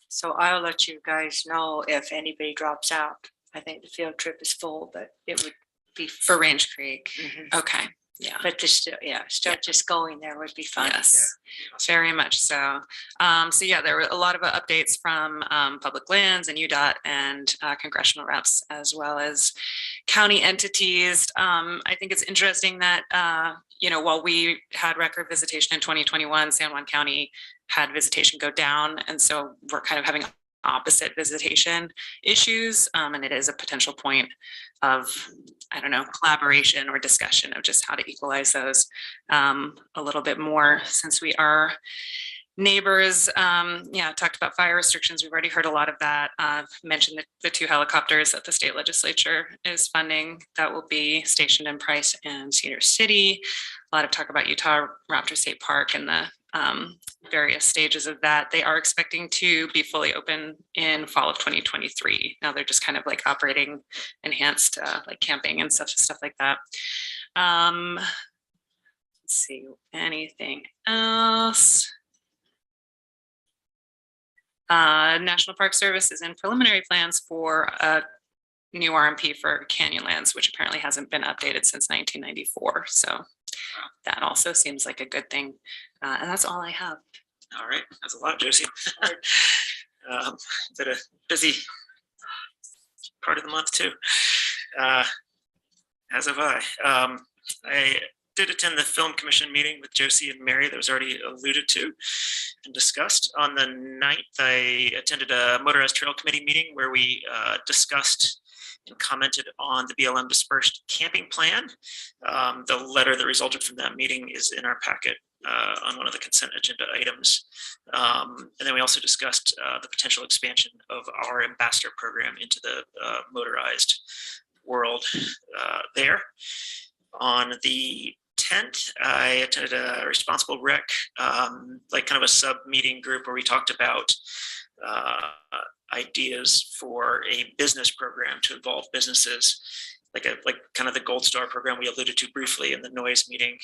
So I'll let you guys know if anybody drops out. I think the field trip is full, but it would be for Range Creek. Okay. Yeah, but just just going there would be fun. Yes, very much so. So yeah, there were a lot of updates from public lands and UDOT and congressional reps, as well as county entities. I think it's interesting that while we had record visitation in 2021, San Juan County had visitation go down, and so we're kind of having opposite visitation issues, and it is a potential point of, I don't know, collaboration or discussion of just how to equalize those a little bit more, since we are neighbors. Yeah, talked about fire restrictions. We've already heard a lot of that. Mentioned the 2 helicopters that the state legislature is funding that will be stationed in Price and Cedar City. A lot of talk about Utah Raptor State Park and the various stages of that. They are expecting to be fully open in fall of 2023. Now they're just kind of like operating enhanced like camping and stuff like that. Let's see, anything else? National Park Service is in preliminary plans for a new RMP for Canyonlands, which apparently hasn't been updated since 1994. So that also seems like a good thing. And that's all I have. All right, that's a lot, Josie. Been a busy part of the month too. As have I. I did attend the film commission meeting with Josie and Mary that was already alluded to and discussed. On the 9th, I attended a motorized trail committee meeting where we discussed and commented on the BLM dispersed camping plan. The letter that resulted from that meeting is in our packet on one of the consent agenda items. And then we also discussed the potential expansion of our ambassador program into the motorized world there. On the 10th, I attended a responsible rec, like kind of a sub meeting group where we talked about ideas for a business program to involve businesses, like kind of the Gold Star program we alluded to briefly in the noise meeting,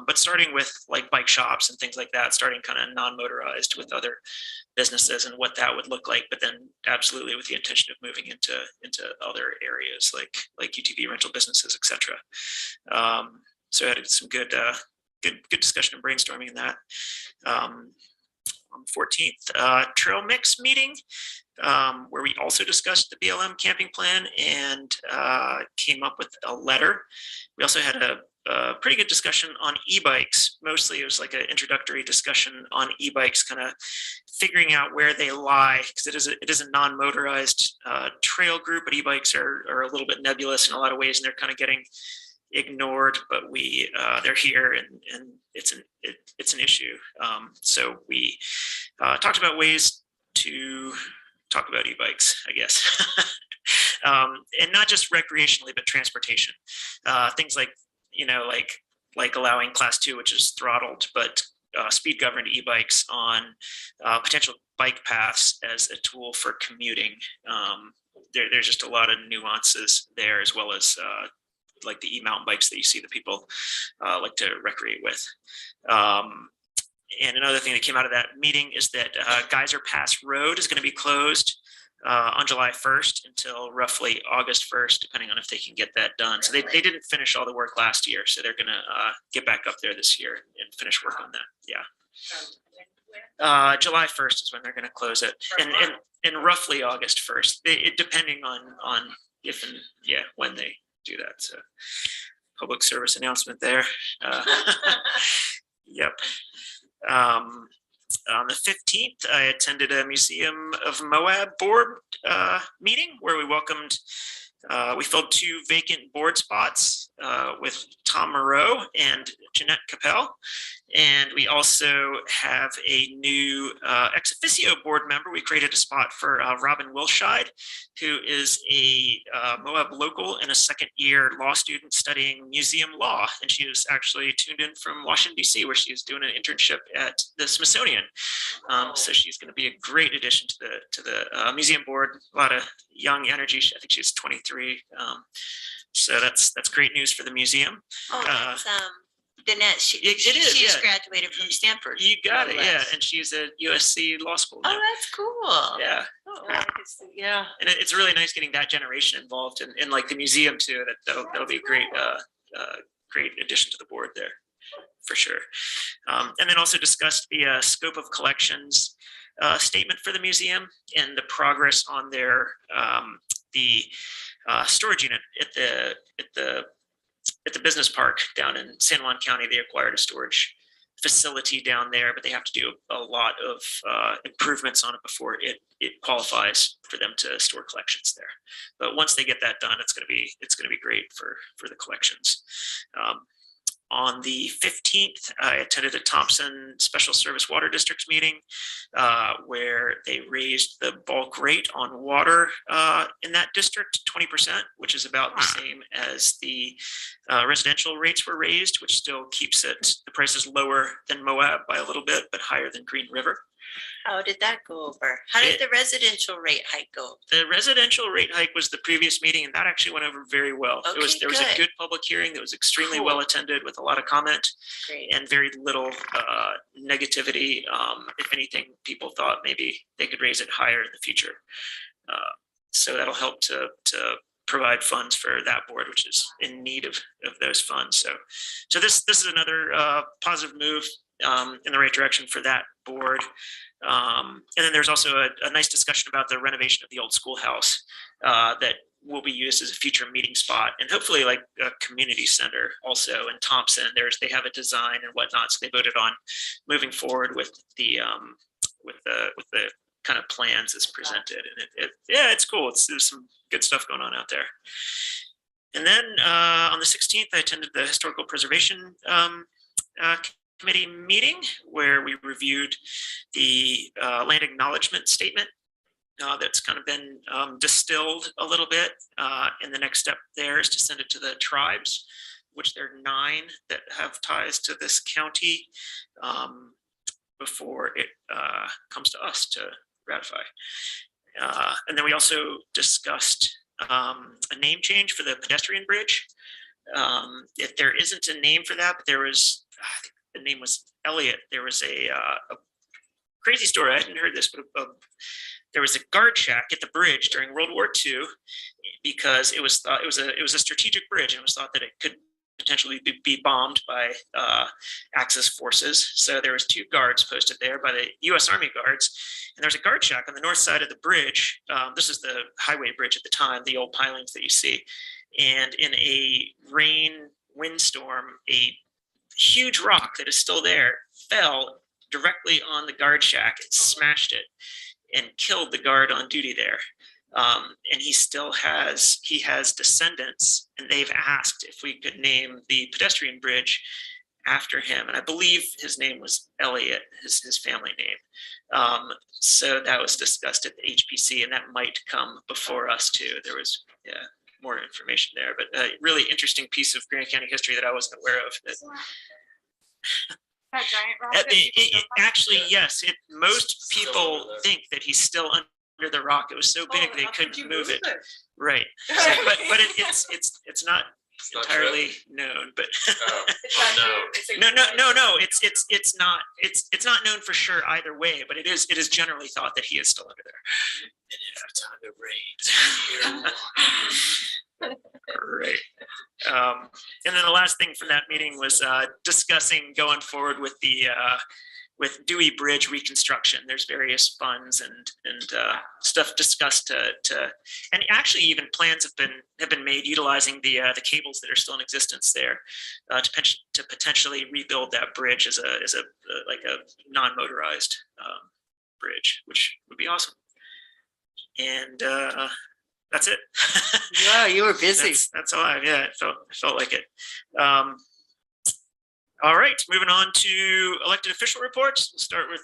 but starting with like bike shops and things like that, starting kind of non-motorized with other businesses and what that would look like, but then absolutely with the intention of moving into other areas like UTV rental businesses, etc. So I had some good discussion and brainstorming in that. On the 14th, trail mix meeting, where we also discussed the BLM camping plan and came up with a letter. We also had a pretty good discussion on e-bikes. Mostly it was like an introductory discussion on e-bikes, kind of figuring out where they lie, because it is a non-motorized trail group, but e-bikes are a little bit nebulous in a lot of ways, and they're kind of getting ignored, but they're here, and it's an issue. So we talked about ways to talk about e-bikes, I guess, and not just recreationally, but transportation. Things like like allowing class 2, which is throttled, but speed governed e-bikes on potential bike paths as a tool for commuting. There's just a lot of nuances there, as well as like the e-mountain bikes that you see that people like to recreate with. And another thing that came out of that meeting is that Geyser Pass Road is going to be closed on July 1st until roughly August 1st, depending on if they can get that done. So they didn't finish all the work last year, so they're going to get back up there this year and finish work on that. Yeah. July 1st is when they're going to close it, and roughly August 1st, depending on if and when they do that. So public service announcement there. Yep. On the 15th, I attended a Museum of Moab board meeting where we welcomed, we filled 2 vacant board spots with Tom Moreau and Jeanette Capel. And we also have a new ex officio board member. We created a spot for Robin Wilshide, who is a Moab local and a second-year law student studying museum law. And she was actually tuned in from Washington, D.C., where she is doing an internship at the Smithsonian. So she's going to be a great addition to the museum board. A lot of young energy. I think she's 23. So that's great news for the museum. Oh, that's Danette. She's graduated from Stanford. You got it, yeah. And she's at USC Law School now. Oh, that's cool. Yeah. Oh, yeah. And it's really nice getting that generation involved in like the museum too. That'll be a great great addition to the board there, for sure. And then also discussed the scope of collections statement for the museum and the progress on their the storage unit at the business park down in San Juan County. They acquired a storage facility down there, but they have to do a lot of improvements on it before it qualifies for them to store collections there. But once they get that done, it's going to be great for the collections. On the 15th, I attended a Thompson Special Service Water District meeting where they raised the bulk rate on water in that district 20%, which is about the same as the residential rates were raised, which still keeps the prices lower than Moab by a little bit, but higher than Green River. How did that go over? How did the residential rate hike go? The residential rate hike was the previous meeting, and that actually went over very well. Okay, there was a good public hearing that was extremely well attended with a lot of comment. Great. And very little negativity. If anything, people thought maybe they could raise it higher in the future. So that'll help to provide funds for that board, which is in need of those funds. So this is another positive move in the right direction for that board. And then there's also a nice discussion about the renovation of the old schoolhouse that will be used as a future meeting spot, and hopefully like a community center also in Thompson. They have a design and whatnot, so they voted on moving forward with the kind of plans as presented, and yeah, it's cool. There's some good stuff going on out there. And then on the 16th, I attended the Historical Preservation Committee meeting where we reviewed the land acknowledgement statement that's kind of been distilled a little bit. And the next step there is to send it to the tribes, which there are 9 that have ties to this county before it comes to us to ratify. And then we also discussed a name change for the pedestrian bridge. If there isn't a name for that, but there was, I think the name was Elliot. There was a crazy story. I hadn't heard this, but there was a guard shack at the bridge during World War II because it was a strategic bridge, and it was thought that it could potentially be bombed by Axis forces. So there was 2 guards posted there by the U.S. Army guards, and there's a guard shack on the north side of the bridge. This is the highway bridge at the time, the old pilings that you see. And in a windstorm, a huge rock that is still there fell directly on the guard shack and smashed it and killed the guard on duty there. And he has descendants, and they've asked if we could name the pedestrian bridge after him. And I believe his name was Elliot, his family name. So that was discussed at the HPC, and that might come before us too. There was more information there, but a really interesting piece of Grand County history that I wasn't aware of. That giant rock. Actually, yes. Most people think that he's still under the rock. It was so big they couldn't move it. Right. So, but it's not entirely known. But no. It's not known for sure either way. But it is generally thought that he is still under there. And if time it rains, right. And then the last thing from that meeting was discussing going forward with the with Dewey Bridge reconstruction. There's various funds and stuff discussed to and actually even plans have been made utilizing the cables that are still in existence there to potentially rebuild that bridge as a like a non-motorized bridge, which would be awesome. And that's it. Yeah, you were busy. That's all I have. Yeah, it felt like it. All right, moving on to elected official reports. We'll start with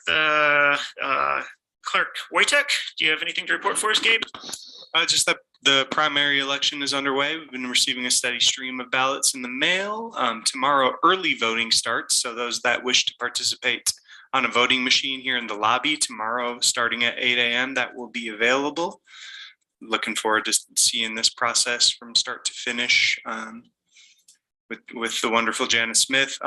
Clerk Wojtek. Do you have anything to report for us, Gabe? Just that the primary election is underway. We've been receiving a steady stream of ballots in the mail. Tomorrow, early voting starts. So those that wish to participate on a voting machine here in the lobby tomorrow, starting at 8 a.m., that will be available. Looking forward to seeing this process from start to finish with the wonderful Janice Smith.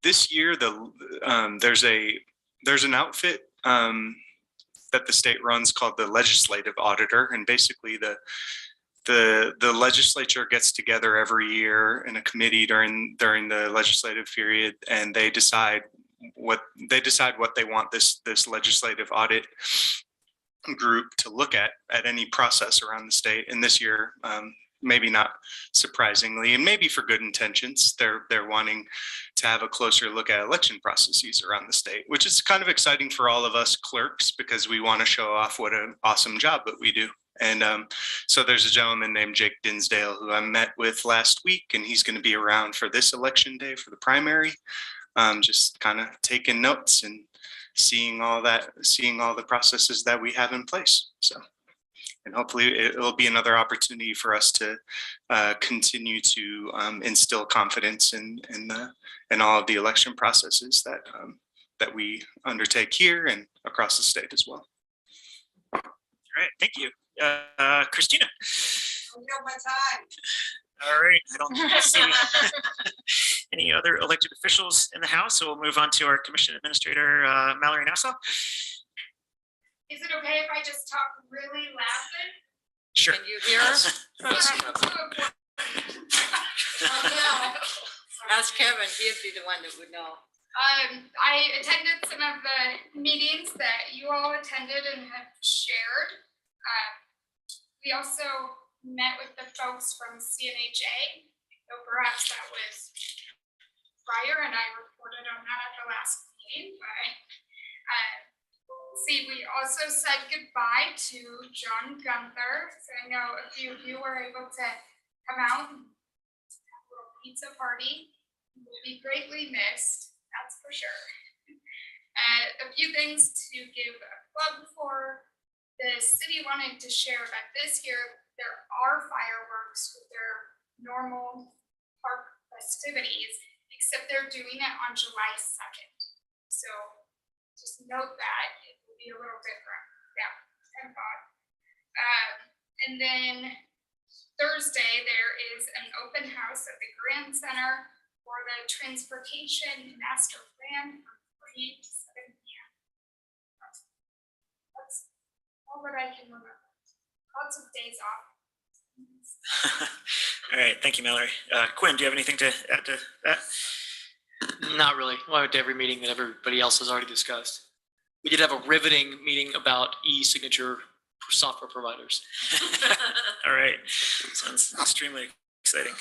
This year, there's an outfit that the state runs called the Legislative Auditor, and basically the legislature gets together every year in a committee during the legislative period, and they decide what they want this legislative audit group to look at any process around the state. And this year, maybe not surprisingly, and maybe for good intentions, they're wanting to have a closer look at election processes around the state, which is kind of exciting for all of us clerks because we want to show off what an awesome job that we do. And so there's a gentleman named Jake Dinsdale who I met with last week, and he's going to be around for this election day for the primary, just kind of taking notes and seeing all the processes that we have in place. So, and hopefully it will be another opportunity for us to continue to instill confidence in all of the election processes that we undertake here and across the state as well. All right, thank you. Christina. My time. All right, I don't see any other elected officials in the House, so we'll move on to our Commission Administrator, Mallory Nassau. Is it okay if I just talk really loudly? Sure. Can you hear us? Ask Kevin, he'd be the one that would know. I attended some of the meetings that you all attended and have shared. We also met with the folks from CNHA. So perhaps that was prior and I reported on that at the last meeting, but see, we also said goodbye to John Gunther. So I know a few of you were able to come out and have a little pizza party. He will be greatly missed, that's for sure. A few things to give a plug for. The city wanted to share that this year there are fireworks with their normal park festivities, except they're doing it on July 2nd. So just note that it will be a little different. Yeah, 10 o'clock. And then Thursday, there is an open house at the Grand Center for the Transportation Master Plan from 3 to 7 p.m. That's all that I can remember. Lots of days off. All right, thank you, Mallory. Quinn, do you have anything to add to that? Not really. I went to every meeting that everybody else has already discussed. We did have a riveting meeting about e-signature software providers. All right, sounds extremely exciting.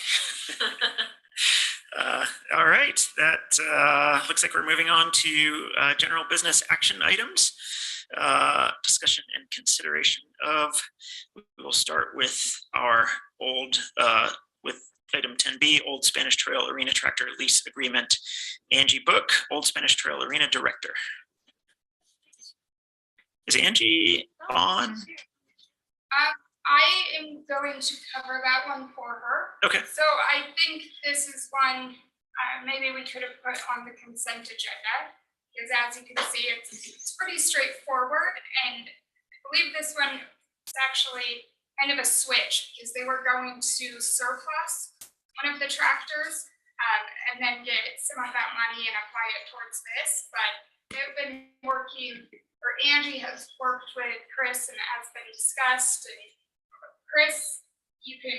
All right, that looks like we're moving on to general business action items. Discussion and consideration of, we will start with our with item 10B, Old Spanish Trail Arena Tractor Lease Agreement. Angie Book, Old Spanish Trail Arena Director. Is Angie on? I am going to cover that one for her. Okay. So I think this is one maybe we could have put on the consent agenda, because as you can see, it's pretty straightforward. And I believe this one is actually kind of a switch, because they were going to surplus one of the tractors and then get some of that money and apply it towards this. But they've been working, or Angie has worked with Chris, and as been discussed. And Chris, you can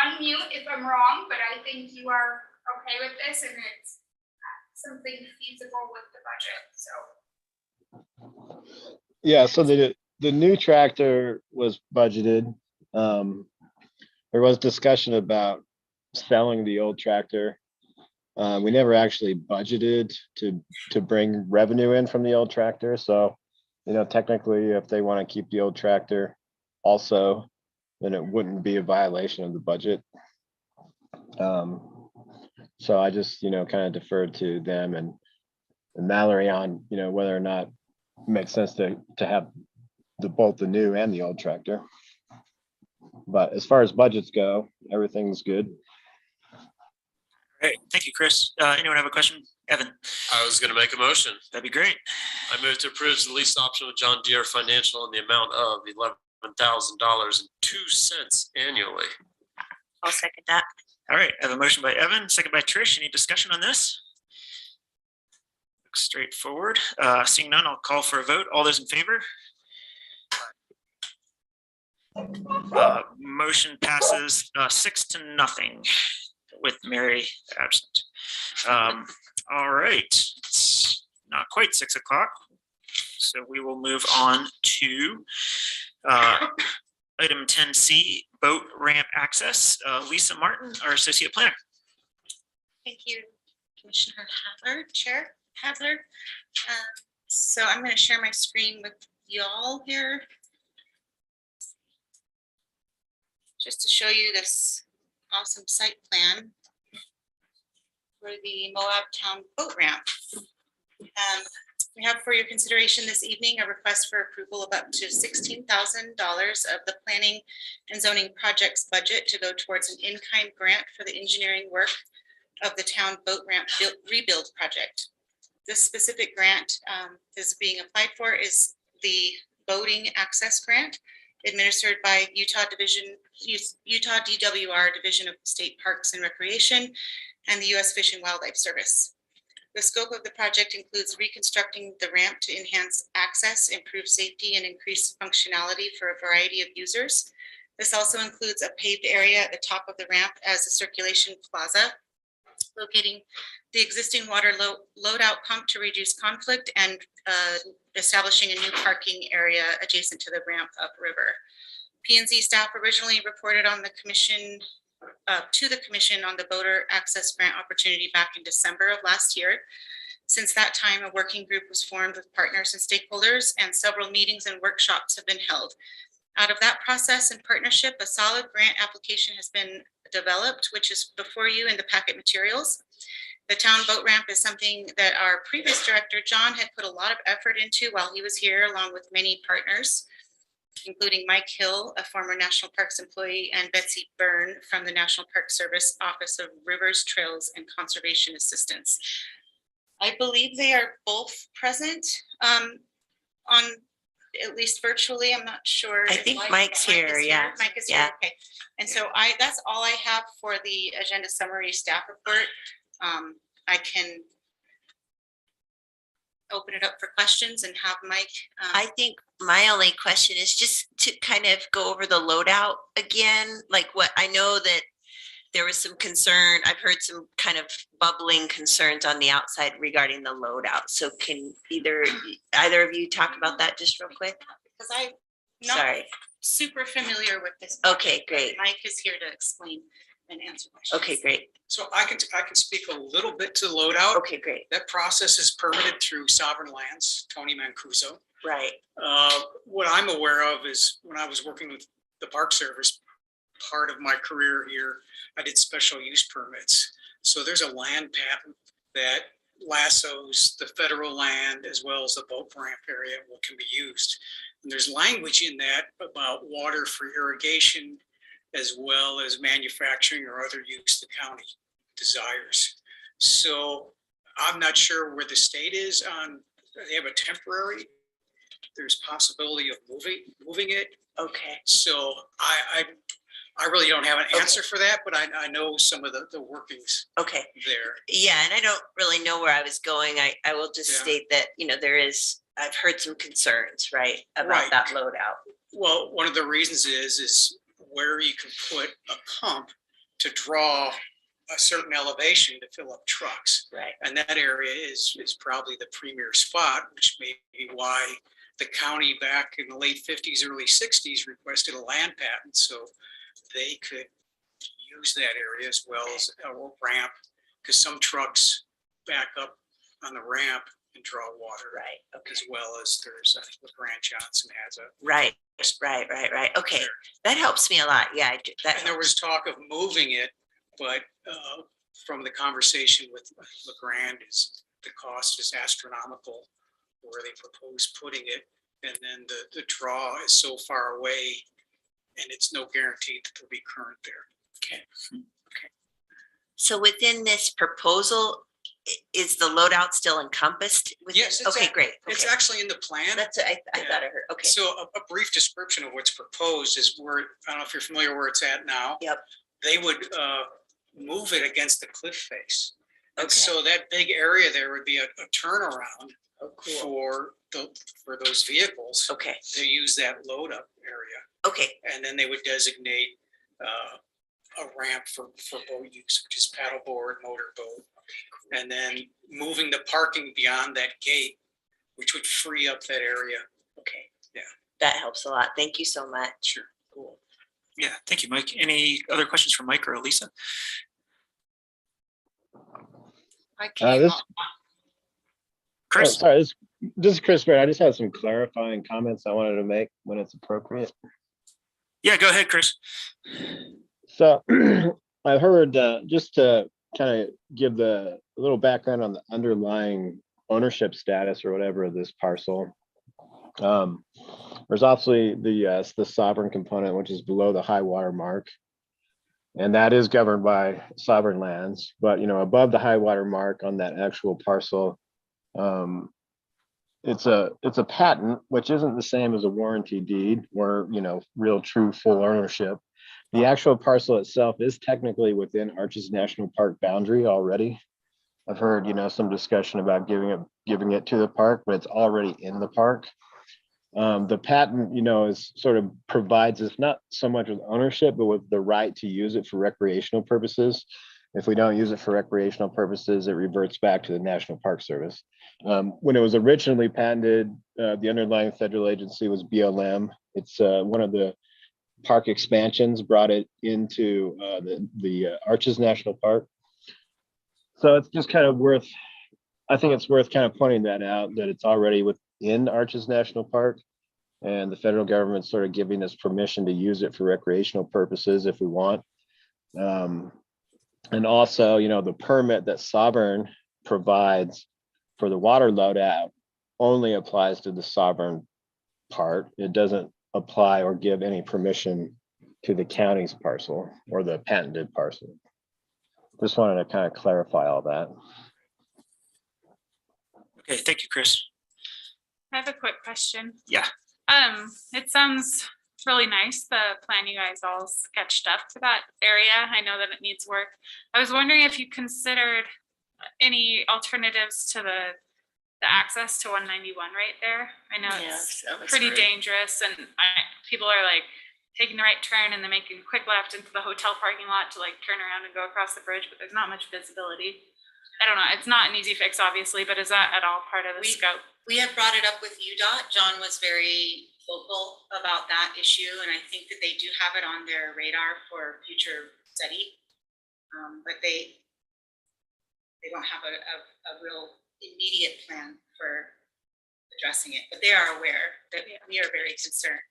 unmute if I'm wrong, but I think you are okay with this, and it's something feasible with the budget. So Yeah, so the new tractor was budgeted. There was discussion about selling the old tractor. We never actually budgeted to bring revenue in from the old tractor. So, technically, if they want to keep the old tractor also, then it wouldn't be a violation of the budget. So I just, kind of deferred to them and Mallory on, whether or not it makes sense to have both the new and the old tractor. But as far as budgets go, everything's good. All right, thank you, Chris. Anyone have a question? Evan? I was going to make a motion. That'd be great. I move to approve the lease option with John Deere Financial in the amount of $11,000.02 annually. I'll second that. All right, I have a motion by Evan, second by Trish. Any discussion on this? Looks straightforward. Seeing none, I'll call for a vote. All those in favor? Motion passes 6-0 with Mary absent. All right, it's not quite 6 o'clock, so we will move on to item 10C, boat ramp access. Lisa Martin, our associate planner. Thank you, Commissioner Hadler, Chair Hadler. So I'm going to share my screen with y'all here, just to show you this awesome site plan for the Moab Town boat ramp. We have for your consideration this evening a request for approval of up to $16,000 of the planning and zoning projects budget to go towards an in-kind grant for the engineering work of the town boat ramp rebuild project. This specific grant is being applied for is the boating access grant administered by Utah DWR Division of State Parks and Recreation and the U.S. Fish and Wildlife Service. The scope of the project includes reconstructing the ramp to enhance access, improve safety, and increase functionality for a variety of users. This also includes a paved area at the top of the ramp as a circulation plaza, locating the existing water loadout pump to reduce conflict, and establishing a new parking area adjacent to the ramp upriver. P&Z staff originally reported on the commission, to the commission on the voter access grant opportunity back in December of last year. Since that time, a working group was formed with partners and stakeholders, and several meetings and workshops have been held. Out of that process and partnership, a solid grant application has been developed, which is before you in the packet materials. The town boat ramp is something that our previous director, John, had put a lot of effort into while he was here, along with many partners, including Mike Hill, a former National Parks employee, and Betsy Byrne from the National Park Service Office of Rivers, Trails, and Conservation Assistance. I believe they are both present on, at least virtually. I'm not sure. I think Mike's here, yeah. Mike is Yeah. here, okay. And so that's all I have for the agenda summary staff report. I can open it up for questions and have Mike. I think my only question is just to kind of go over the loadout again, like what I know that there was some concern. I've heard some kind of bubbling concerns on the outside regarding the loadout. So can either of you talk about that just real quick? Because I'm not super familiar with this. Okay, great. Mike is here to explain and answer questions. Okay, great. So I can speak a little bit to the loadout. Okay, great. That process is permitted through Sovereign Lands, Tony Mancuso. Right. What I'm aware of is when I was working with the Park Service, part of my career here, I did special use permits. So there's a land patent that lassos the federal land as well as the boat ramp area what can be used. And there's language in that about water for irrigation as well as manufacturing or other use the county desires. So I'm not sure where the state is on, they have a temporary, there's possibility of moving it. Okay. So I really don't have an answer for that, but I know some of the workings okay there. Yeah, and I don't really know where I was going. I will just state that, I've heard some concerns, right, about that loadout. Well, one of the reasons is where you can put a pump to draw a certain elevation to fill up trucks. Right. And that area is probably the premier spot, which may be why the county back in the late 50s, early 60s requested a land patent so they could use that area as well as a ramp, because some trucks back up on the ramp and draw water. Right. Okay. As well as there's, I think Grant Johnson has a. Right. Okay. That helps me a lot. Yeah. And there was talk of moving it, but from the conversation with LeGrand is the cost is astronomical where they propose putting it. And then the draw is so far away and it's no guarantee that there'll be current there. Okay. So within this proposal, is the loadout still encompassed? Yes. Okay, great. It's actually in the plan. That's what I thought I heard. Okay. So a brief description of what's proposed is where, I don't know if you're familiar where it's at now. Yep. They would move it against the cliff face. And so that big area there would be a turnaround for those vehicles. Okay. To use that load up area. Okay. And then they would designate a ramp for boat use, which is paddleboard, motorboat. And then moving the parking beyond that gate, which would free up that area. Okay. Yeah. That helps a lot. Thank you so much. Sure. Cool. Yeah, thank you, Mike. Any other questions for Mike or Elisa? Chris. Sorry, this is Chris Baird. I just had some clarifying comments I wanted to make when it's appropriate. Yeah, go ahead, Chris. So I heard just to kind of give a little background on the underlying ownership status or whatever of this parcel. There's obviously the sovereign component, which is below the high water mark. And that is governed by Sovereign Lands, but above the high water mark on that actual parcel, it's a patent, which isn't the same as a warranty deed or real true full ownership. The actual parcel itself is technically within Arches National Park boundary already. I've heard some discussion about giving it to the park, but it's already in the park. The patent, is sort of provides us not so much with ownership, but with the right to use it for recreational purposes. If we don't use it for recreational purposes, it reverts back to the National Park Service. When it was originally patented, the underlying federal agency was BLM. It's one of the park expansions brought it into the Arches National Park. So it's just kind of worth, I think it's worth kind of pointing that out, that it's already within Arches National Park. And the federal government's sort of giving us permission to use it for recreational purposes if we want. And also, you know, the permit that Sovereign provides for the water loadout only applies to the Sovereign part. It doesn't apply or give any permission to the county's parcel or the patented parcel. Just wanted to kind of clarify all that. Okay, thank you, Chris. I have a quick question. Yeah. It sounds really nice, the plan you guys all sketched up for that area. I know that it needs work. I was wondering if you considered any alternatives to the access to 191 right there. I know it's pretty dangerous, and people are like taking the right turn and then making a quick left into the hotel parking lot to like turn around and go across the bridge, but there's not much visibility. I don't know. It's not an easy fix, obviously, but is that at all part of the scope? We have brought it up with UDOT. John was very vocal about that issue, and I think that they do have it on their radar for future study. But they don't have a real immediate plan for addressing it, but they are aware that we are very concerned.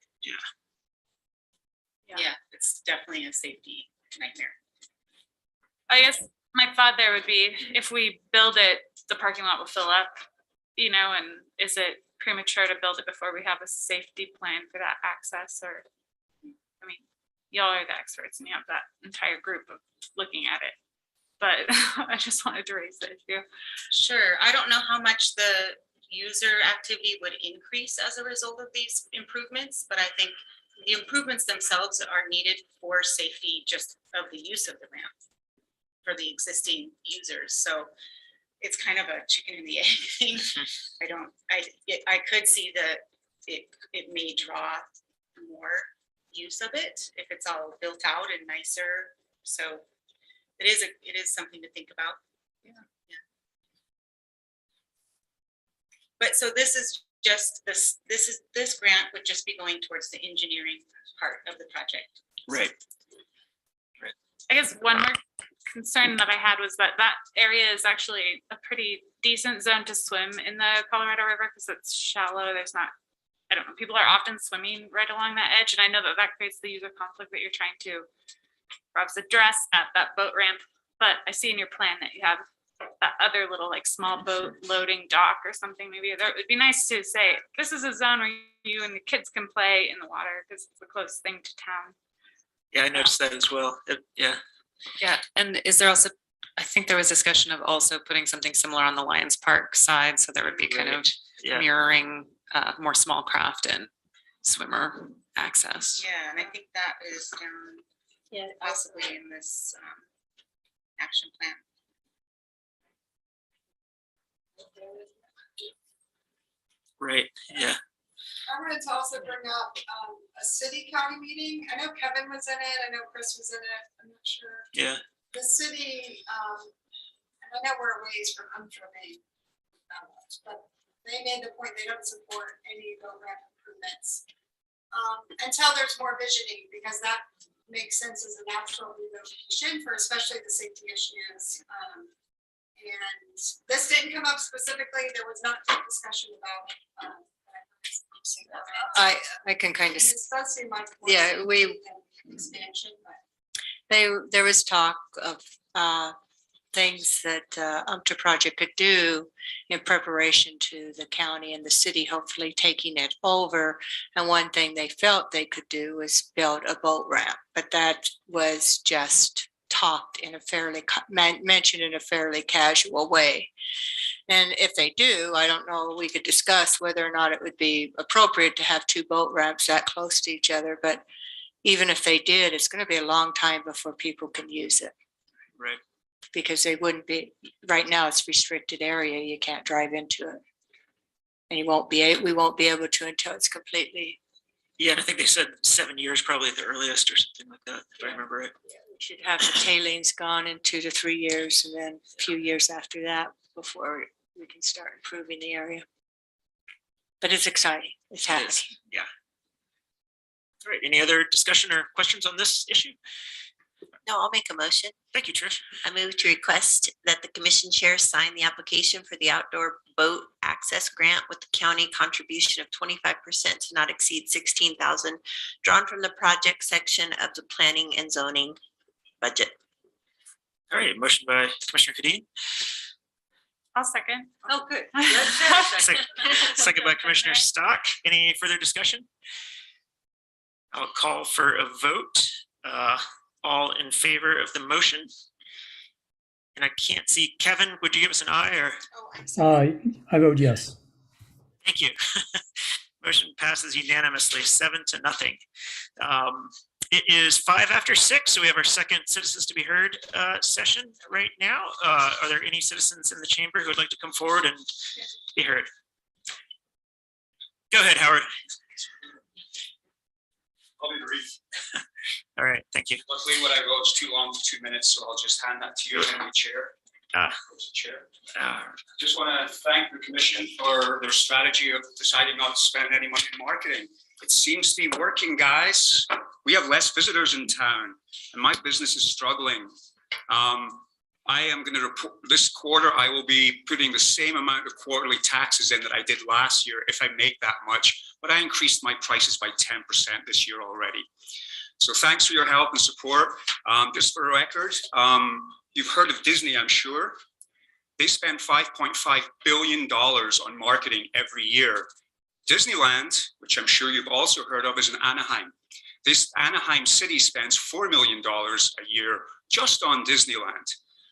Yeah, it's definitely a safety nightmare. I guess my thought there would be, if we build it, the parking lot will fill up, you know, and is it premature to build it before we have a safety plan for that access? Or, I mean, y'all are the experts and you have that entire group of looking at it, but I just wanted to raise the issue. Sure. I don't know how much the user activity would increase as a result of these improvements, but I think the improvements themselves are needed for safety just of the use of the ramp for the existing users. So it's kind of a chicken and the egg thing. I could see that it may draw more use of it if it's all built out and nicer. So it is something to think about. Yeah. But so this is just this grant would just be going towards the engineering part of the project. Right. I guess one more concern that I had was that area is actually a pretty decent zone to swim in the Colorado River because it's shallow. There's not, I don't know, people are often swimming right along that edge. And I know that creates the user conflict that you're trying to perhaps address at that boat ramp. But I see in your plan that you have that other little like small boat loading dock or something. Maybe it would be nice to say, this is a zone where you and the kids can play in the water because it's the closest thing to town. Yeah, I noticed that as well. Yeah. And is there also, I think there was discussion of also putting something similar on the Lions Park side, so there would be kind of mirroring more small craft and swimmer access. Yeah, and I think that is down possibly in this action plan. Right, yeah. I wanted to also bring up a city county meeting. I know Kevin was in it. I know Chris was in it. I'm not sure. Yeah. The city, and I know we're a ways from Maine, but they made the point they don't support any boat ramp improvements until there's more visioning, because that makes sense as a natural relocation for especially the safety issues. And this didn't come up specifically. There was not a discussion about I can kind of, especially my yeah, expansion, there was talk of things that Project could do in preparation to the county and the city hopefully taking it over. And one thing they felt they could do was build a boat ramp, but that was just talked in a fairly, mentioned in a fairly casual way. And if they do, I don't know, we could discuss whether or not it would be appropriate to have two boat ramps that close to each other. But even if they did, it's going to be a long time before people can use it. Right. Because they wouldn't be, right now it's restricted area, you can't drive into it. And we won't be able to until it's completely. Yeah, and I think they said 7 years probably at the earliest or something like that, if I remember right. We should have the tailings gone in 2 to 3 years, and then a few years after that before we can start improving the area. But it's exciting. It's happening. Yeah. All right, any other discussion or questions on this issue? No, I'll make a motion. Thank you, Trish. I move to request that the commission chair sign the application for the outdoor boat access grant with the county contribution of 25% to not exceed 16,000 drawn from the project section of the planning and zoning budget. All right, motion by Commissioner Kadeen. I'll second. Oh, good. Second by Commissioner Stock. Any further discussion? I'll call for a vote. All in favor of the motion? And I can't see Kevin. Would you give us an aye or? I vote yes. Thank you. Motion passes unanimously, 7-0. It is 5 after 6, so we have our second citizens to be heard session right now. Are there any citizens in the chamber who would like to come forward and be heard? Go ahead, Howard. I'll be brief. All right, thank you. Luckily, what I wrote is too long for 2 minutes, so I'll just hand that to you, Henry Chair. Chair. Just want to thank the commission for their strategy of deciding not to spend any money in marketing. It seems to be working, guys. We have less visitors in town, and my business is struggling. I am going to report this quarter. I will be putting the same amount of quarterly taxes in that I did last year if I make that much, but I increased my prices by 10% this year already. So thanks for your help and support. Just for a record, you've heard of Disney, I'm sure. They spend $5.5 billion on marketing every year. Disneyland, which I'm sure you've also heard of, is in Anaheim. This Anaheim city spends $4 million a year just on Disneyland.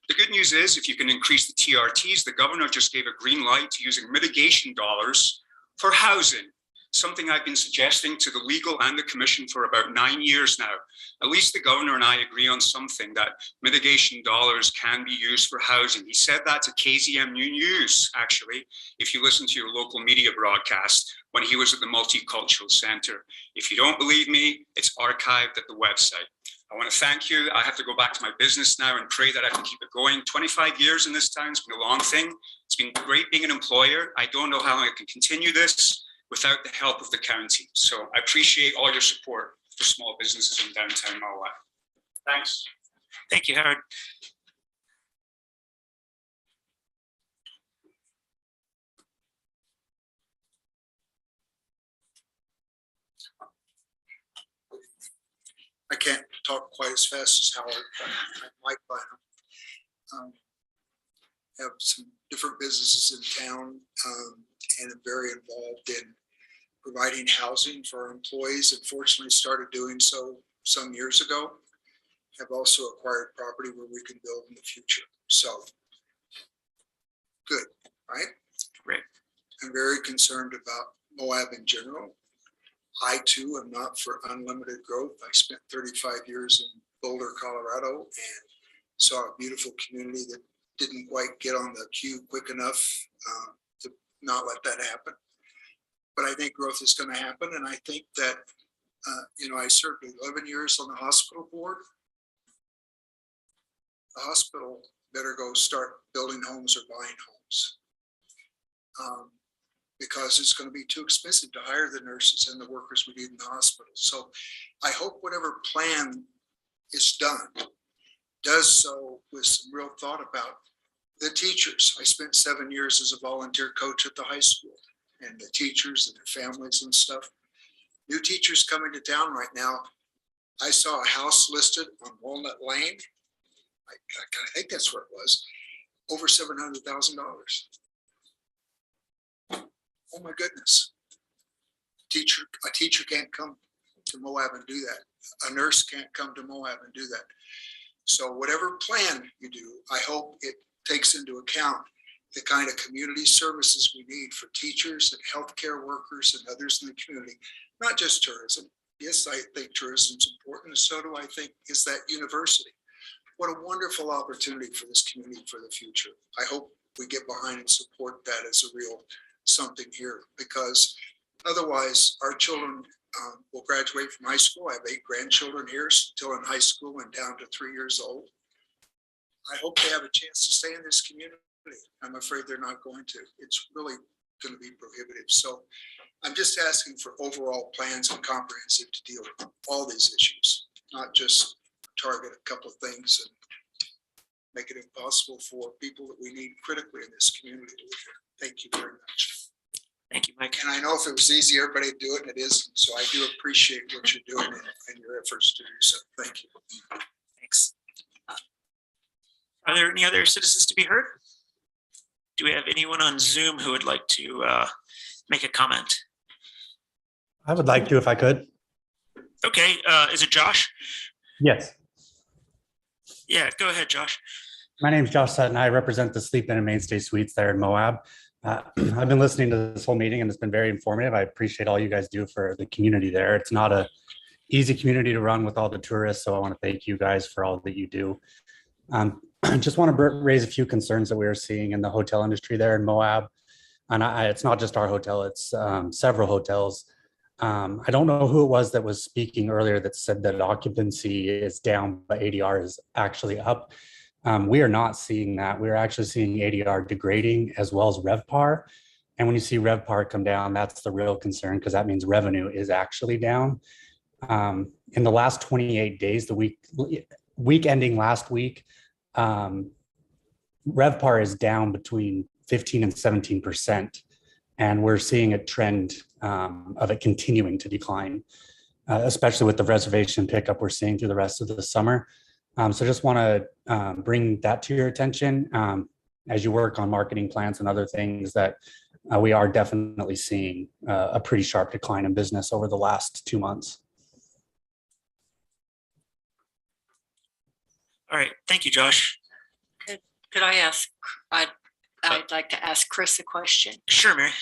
The good news is if you can increase the TRTs, the governor just gave a green light to using mitigation dollars for housing, something I've been suggesting to the legal and the commission for about 9 years now. At least the governor and I agree on something, that mitigation dollars can be used for housing. He said that to KZMU News, actually, if you listen to your local media broadcast when he was at the Multicultural Center. If you don't believe me, it's archived at the website. I want to thank you. I have to go back to my business now and pray that I can keep it going. 25 years in this town, it's been a long thing. It's been great being an employer. I don't know how long I can continue this without the help of the county. So I appreciate all your support for small businesses in downtown Moab. Thanks. Thank you, Howard. I can't talk quite as fast as Howard, but I'm Mike Bynum. Have some different businesses in town and am very involved in providing housing for our employees. Unfortunately, started doing so some years ago. Have also acquired property where we can build in the future. So good, right? Great. I'm very concerned about Moab in general. I too am not for unlimited growth. I spent 35 years in Boulder, Colorado, and saw a beautiful community that didn't quite get on the queue quick enough to not let that happen. But I think growth is going to happen, and I think that I served 11 years on the hospital board. The hospital better go start building homes or buying homes. Because it's going to be too expensive to hire the nurses and the workers we need in the hospital. So I hope whatever plan is done does so with some real thought about the teachers. I spent 7 years as a volunteer coach at the high school, and the teachers and their families and stuff. New teachers coming to town right now. I saw a house listed on Walnut Lane. I think that's where it was, over $700,000. Oh my goodness. A teacher can't come to Moab and do that. A nurse can't come to Moab and do that. So whatever plan you do, I hope it takes into account the kind of community services we need for teachers and healthcare workers and others in the community, not just tourism. Yes, I think tourism is important, and so do I think is that university. What a wonderful opportunity for this community for the future. I hope we get behind and support that as a real something here, because otherwise our children will graduate from high school. I have 8 grandchildren here still in high school and down to 3 years old. I hope they have a chance to stay in this community. I'm afraid they're not going to. It's really going to be prohibitive. So I'm just asking for overall plans and comprehensive to deal with all these issues, not just target a couple of things and make it impossible for people that we need critically in this community to live here. Thank you very much. Thank you, Mike. And I know if it was easy, everybody would do it, and it isn't. So I do appreciate what you're doing and your efforts to do so. Thank you. Thanks. Are there any other citizens to be heard? Do we have anyone on Zoom who would like to make a comment? I would like to, if I could. Okay, is it Josh? Yes. Yeah, go ahead, Josh. My name is Josh Sutton. I represent the Sleep Inn and Mainstay Suites there in Moab. I've been listening to this whole meeting and it's been very informative. I appreciate all you guys do for the community there. It's not a easy community to run with all the tourists, so I want to thank you guys for all that you do. I just want to raise a few concerns that we are seeing in the hotel industry there in Moab. And it's not just our hotel, it's several hotels. I don't know who it was that was speaking earlier that said that occupancy is down, but ADR is actually up. We are not seeing that. We're actually seeing ADR degrading as well as RevPAR. And when you see RevPAR come down, that's the real concern because that means revenue is actually down. In the last 28 days, the week ending last week, RevPAR is down between 15 and 17%. And we're seeing a trend of it continuing to decline, especially with the reservation pickup we're seeing through the rest of the summer. So just want to bring that to your attention as you work on marketing plans and other things that we are definitely seeing a pretty sharp decline in business over the last 2 months. All right, thank you, Josh. Could I ask, I'd like to ask Chris a question. Sure, Mary.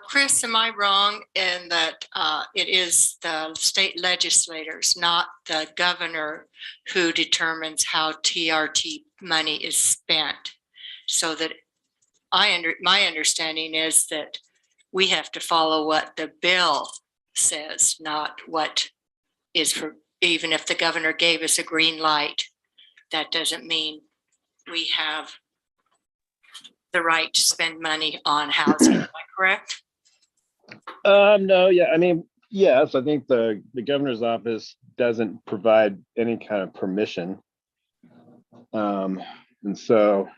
Chris, am I wrong in that it is the state legislators, not the governor, who determines how TRT money is spent? So that my understanding is that we have to follow what the bill says, not what is for, even if the governor gave us a green light, that doesn't mean we have the right to spend money on housing. Am I correct? No, yeah, I mean, yes, I think the governor's office doesn't provide any kind of permission. And so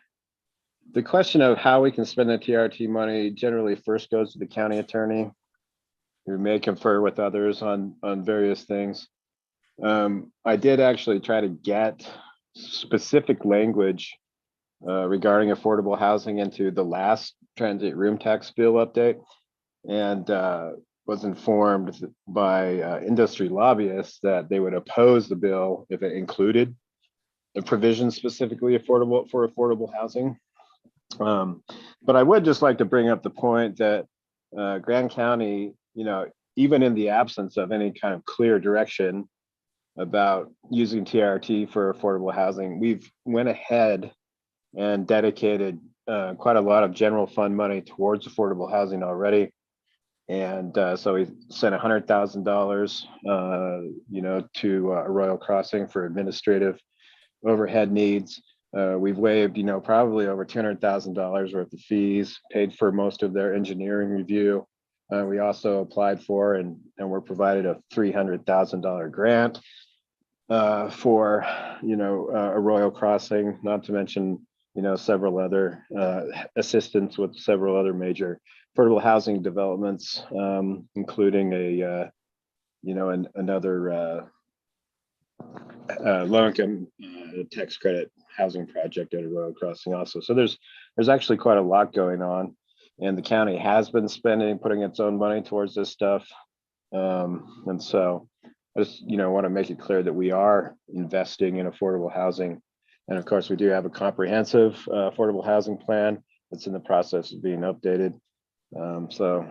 the question of how we can spend the TRT money generally first goes to the county attorney, who may confer with others on various things. I did actually try to get specific language regarding affordable housing into the last transit room tax bill update, and was informed by industry lobbyists that they would oppose the bill if it included a provision specifically for affordable housing. But I would just like to bring up the point that Grand County, even in the absence of any kind of clear direction about using TRT for affordable housing, we've went ahead and dedicated quite a lot of general fund money towards affordable housing already. And so we sent $100,000, to Arroyo Crossing for administrative overhead needs. We've waived, probably over $200,000 worth of fees, paid for most of their engineering review. We also applied for and were provided a $300,000 grant for, Arroyo Crossing, not to mention, several other assistance with several other major affordable housing developments, including another low-income tax credit housing project at Arroyo Crossing also. So there's actually quite a lot going on, and the county has been putting its own money towards this stuff. And so I just, want to make it clear that we are investing in affordable housing. And of course, we do have a comprehensive affordable housing plan that's in the process of being updated. So,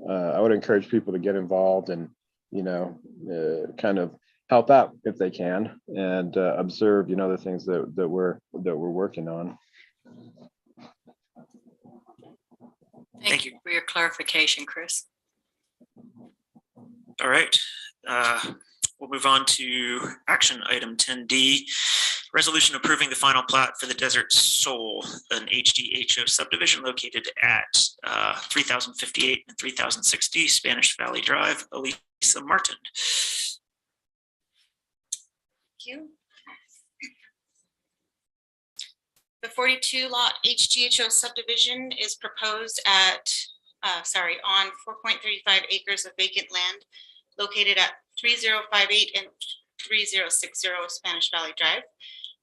I would encourage people to get involved and, kind of help out if they can, and observe, the things that we're working on. Thank you for your clarification, Chris. All right. We'll move on to action item 10D. Resolution approving the final plat for the Desert Soul, an HDHO subdivision located at 3058 and 3060 Spanish Valley Drive, Elisa Martin. Thank you. The 42 lot HDHO subdivision is proposed at, on 4.35 acres of vacant land located at 3058 and 3060 Spanish Valley Drive.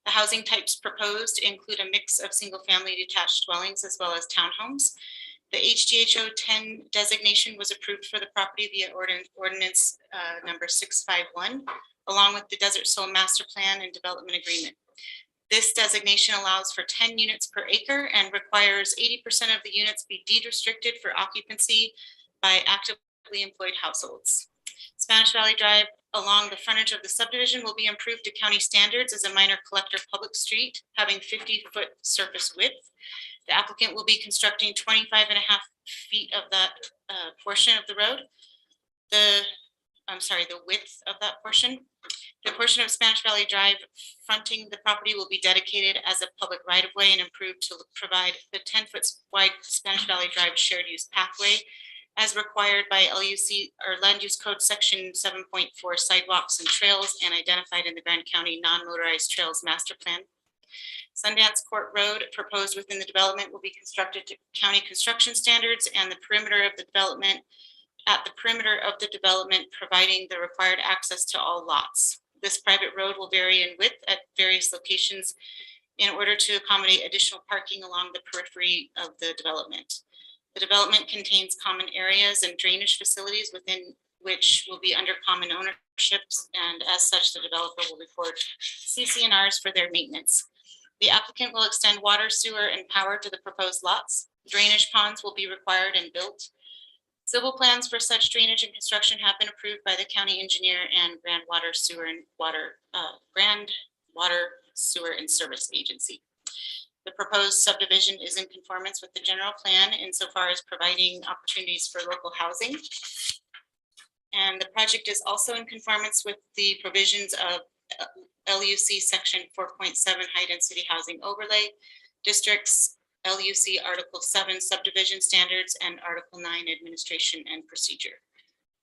The housing types proposed include a mix of single-family detached dwellings as well as townhomes. The HDHO 10 designation was approved for the property via ordinance number 651, along with the Desert Soul Master Plan and Development Agreement. This designation allows for 10 units per acre and requires 80% of the units be deed restricted for occupancy by actively employed households. Spanish Valley Drive along the frontage of the subdivision will be improved to county standards as a minor collector public street having 50-foot surface width. The applicant will be constructing 25.5 feet of that portion of the road. The width of that portion. The portion of Spanish Valley Drive fronting the property will be dedicated as a public right-of-way and improved to provide the 10-foot wide Spanish Valley Drive shared use pathway as required by LUC or Land Use Code Section 7.4 sidewalks and trails and identified in the Grand County Non-Motorized Trails Master Plan. Sundance Court Road proposed within the development will be constructed to county construction standards and the perimeter of the development providing the required access to all lots. This private road will vary in width at various locations in order to accommodate additional parking along the periphery of the development. The development contains common areas and drainage facilities within which will be under common ownerships, and as such, the developer will record CC&Rs for their maintenance. The applicant will extend water, sewer, and power to the proposed lots. Drainage ponds will be required and built. Civil plans for such drainage and construction have been approved by the county engineer and Grand Water Sewer and Service Agency. The proposed subdivision is in conformance with the general plan insofar as providing opportunities for local housing. And the project is also in conformance with the provisions of LUC Section 4.7 High Density Housing Overlay Districts, LUC Article 7 Subdivision Standards, and Article 9 Administration and Procedure.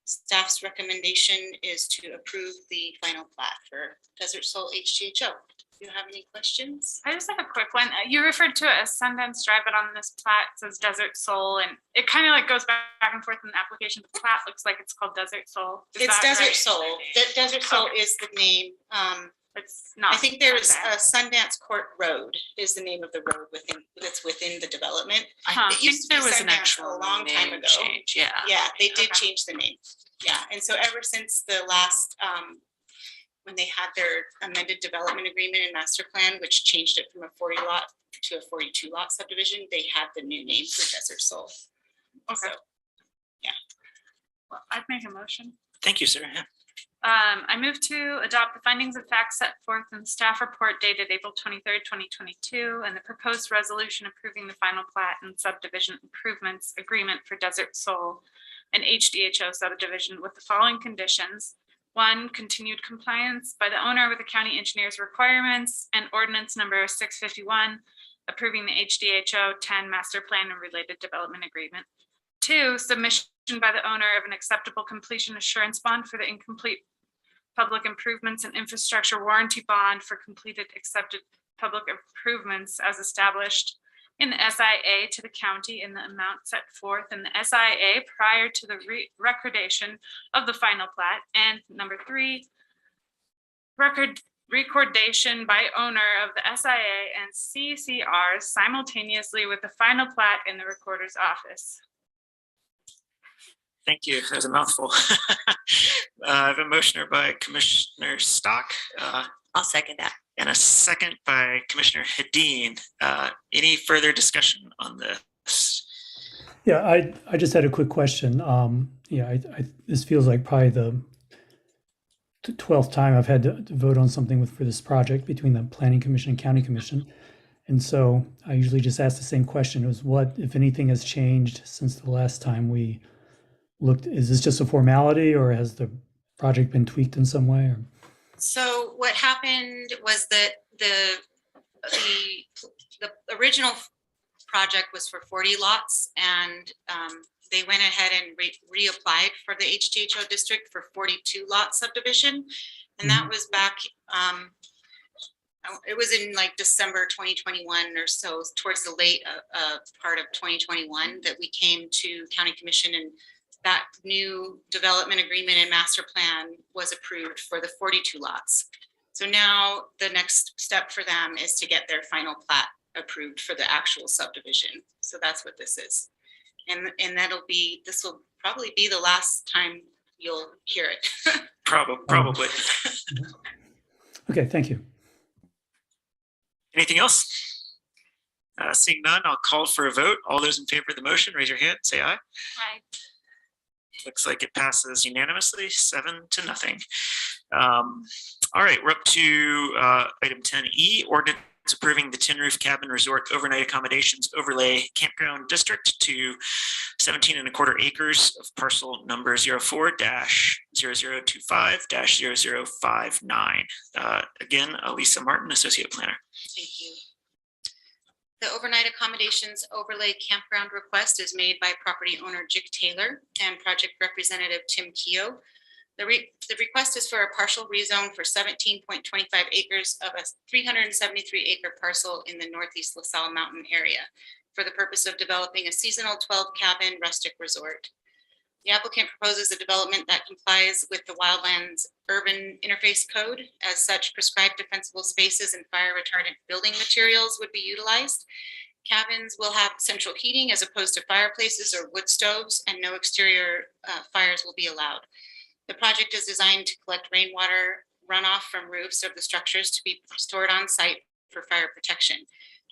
Staff's recommendation is to approve the final plat for Desert Soul HDHO. Do you have any questions? I just have a quick one. You referred to it as Sundance Drive, but on this plat it says Desert Soul, and it kind of like goes back and forth in the application. The plat looks like it's called Desert Soul. It's Desert Soul. Desert Soul is the name. It's not. I think there is a Sundance Court Road is the name of the road that's within the development. It used to be there was an Sundance actual a long time name ago. change, yeah. Yeah, they did change the name. Yeah, and so ever since the last when they had their amended development agreement and master plan, which changed it from a 40 lot to a 42 lot subdivision, they had the new name for Desert Soul. Okay. So, yeah. Well, I'd make a motion. Thank you, sir. Yeah. I move to adopt the findings of facts set forth in the staff report dated April 23rd, 2022, and the proposed resolution approving the final plat and subdivision improvements agreement for Desert Soul and HDHO subdivision with the following conditions. 1, continued compliance by the owner with the county engineer's requirements and ordinance number 651, approving the HDHO 10 master plan and related development agreement. 2, submission by the owner of an acceptable completion assurance bond for the incomplete public improvements and infrastructure warranty bond for completed accepted public improvements as established in the SIA to the county in the amount set forth in the SIA prior to the recordation of the final plat. And number 3, recordation by owner of the SIA and CCRs simultaneously with the final plat in the recorder's office. Thank you. That was a mouthful. I have a motioner by Commissioner Stock. I'll second that. And a second by Commissioner Hedin. Any further discussion on this? Yeah, I just had a quick question. This feels like probably the 12th time I've had to vote on something for this project between the Planning Commission and County Commission. And so I usually just ask the same question: is what, if anything, has changed since the last time we looked? Is this just a formality, or has the project been tweaked in some way? Or? So what happened was that the original project was for 40 lots, and they went ahead and reapplied for the HTHO district for 42 lot subdivision. And that was back, it was in like December 2021 or so, towards the late part of 2021, that we came to County Commission, and that new development agreement and master plan was approved for the 42 lots. So now the next step for them is to get their final plat approved for the actual subdivision. So that's what this is. And this will probably be the last time you'll hear it. Probably. Okay, thank you. Anything else? Seeing none, I'll call for a vote. All those in favor of the motion, raise your hand, say aye. Aye. Looks like it passes unanimously, 7-0. All right, we're up to item 10E, ordinance approving the Tin Roof Cabin Resort Overnight Accommodations Overlay Campground District to 17.25 acres of parcel number 04-0025-0059. Again, Elisa Martin, Associate Planner. Thank you. The overnight accommodations overlay campground request is made by property owner Jick Taylor and project representative Tim Keogh. The request is for a partial rezone for 17.25 acres of a 373 acre parcel in the northeast LaSalle Mountain area for the purpose of developing a seasonal 12 cabin rustic resort. The applicant proposes a development that complies with the Wildlands Urban Interface Code. As such, prescribed defensible spaces and fire retardant building materials would be utilized. Cabins will have central heating as opposed to fireplaces or wood stoves, and no exterior fires will be allowed. The project is designed to collect rainwater runoff from roofs of the structures to be stored on site for fire protection.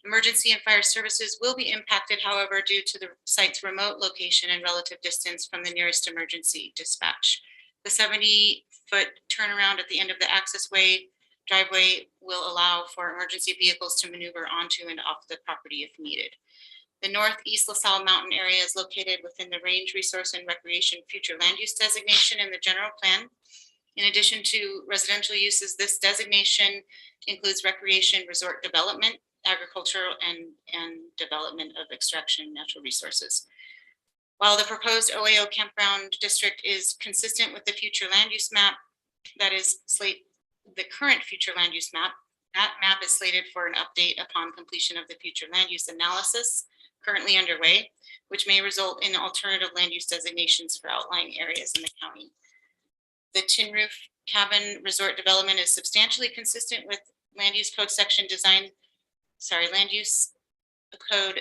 Emergency and fire services will be impacted, however, due to the site's remote location and relative distance from the nearest emergency dispatch. The 70-foot turnaround at the end of the accessway driveway will allow for emergency vehicles to maneuver onto and off the property if needed. The northeast LaSalle Mountain area is located within the Range Resource and Recreation Future Land Use Designation in the general plan. In addition to residential uses, this designation includes recreation, resort development, agricultural, and development of extraction natural resources. While the proposed OAO campground district is consistent with the future land use map, that is the current future land use map, that map is slated for an update upon completion of the future land use analysis currently underway, which may result in alternative land use designations for outlying areas in the county. The Tin Roof Cabin Resort development is substantially consistent with land use code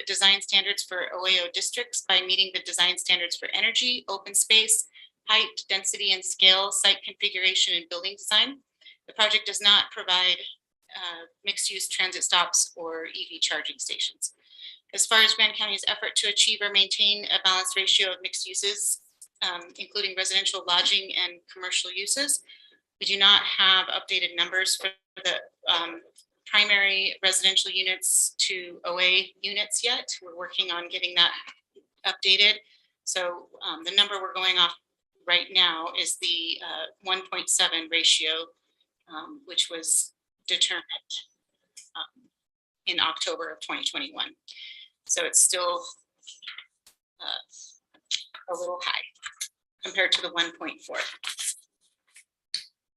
design standards for OAO districts by meeting the design standards for energy, open space, height, density, and scale, site configuration, and building design. The project does not provide mixed-use transit stops or EV charging stations. As far as Grand County's effort to achieve or maintain a balanced ratio of mixed uses, including residential, lodging, and commercial uses, we do not have updated numbers for the primary residential units to OA units yet. We're working on getting that updated. So the number we're going off right now is the 1.7 ratio, which was determined in October of 2021. So it's still a little high compared to the 1.4.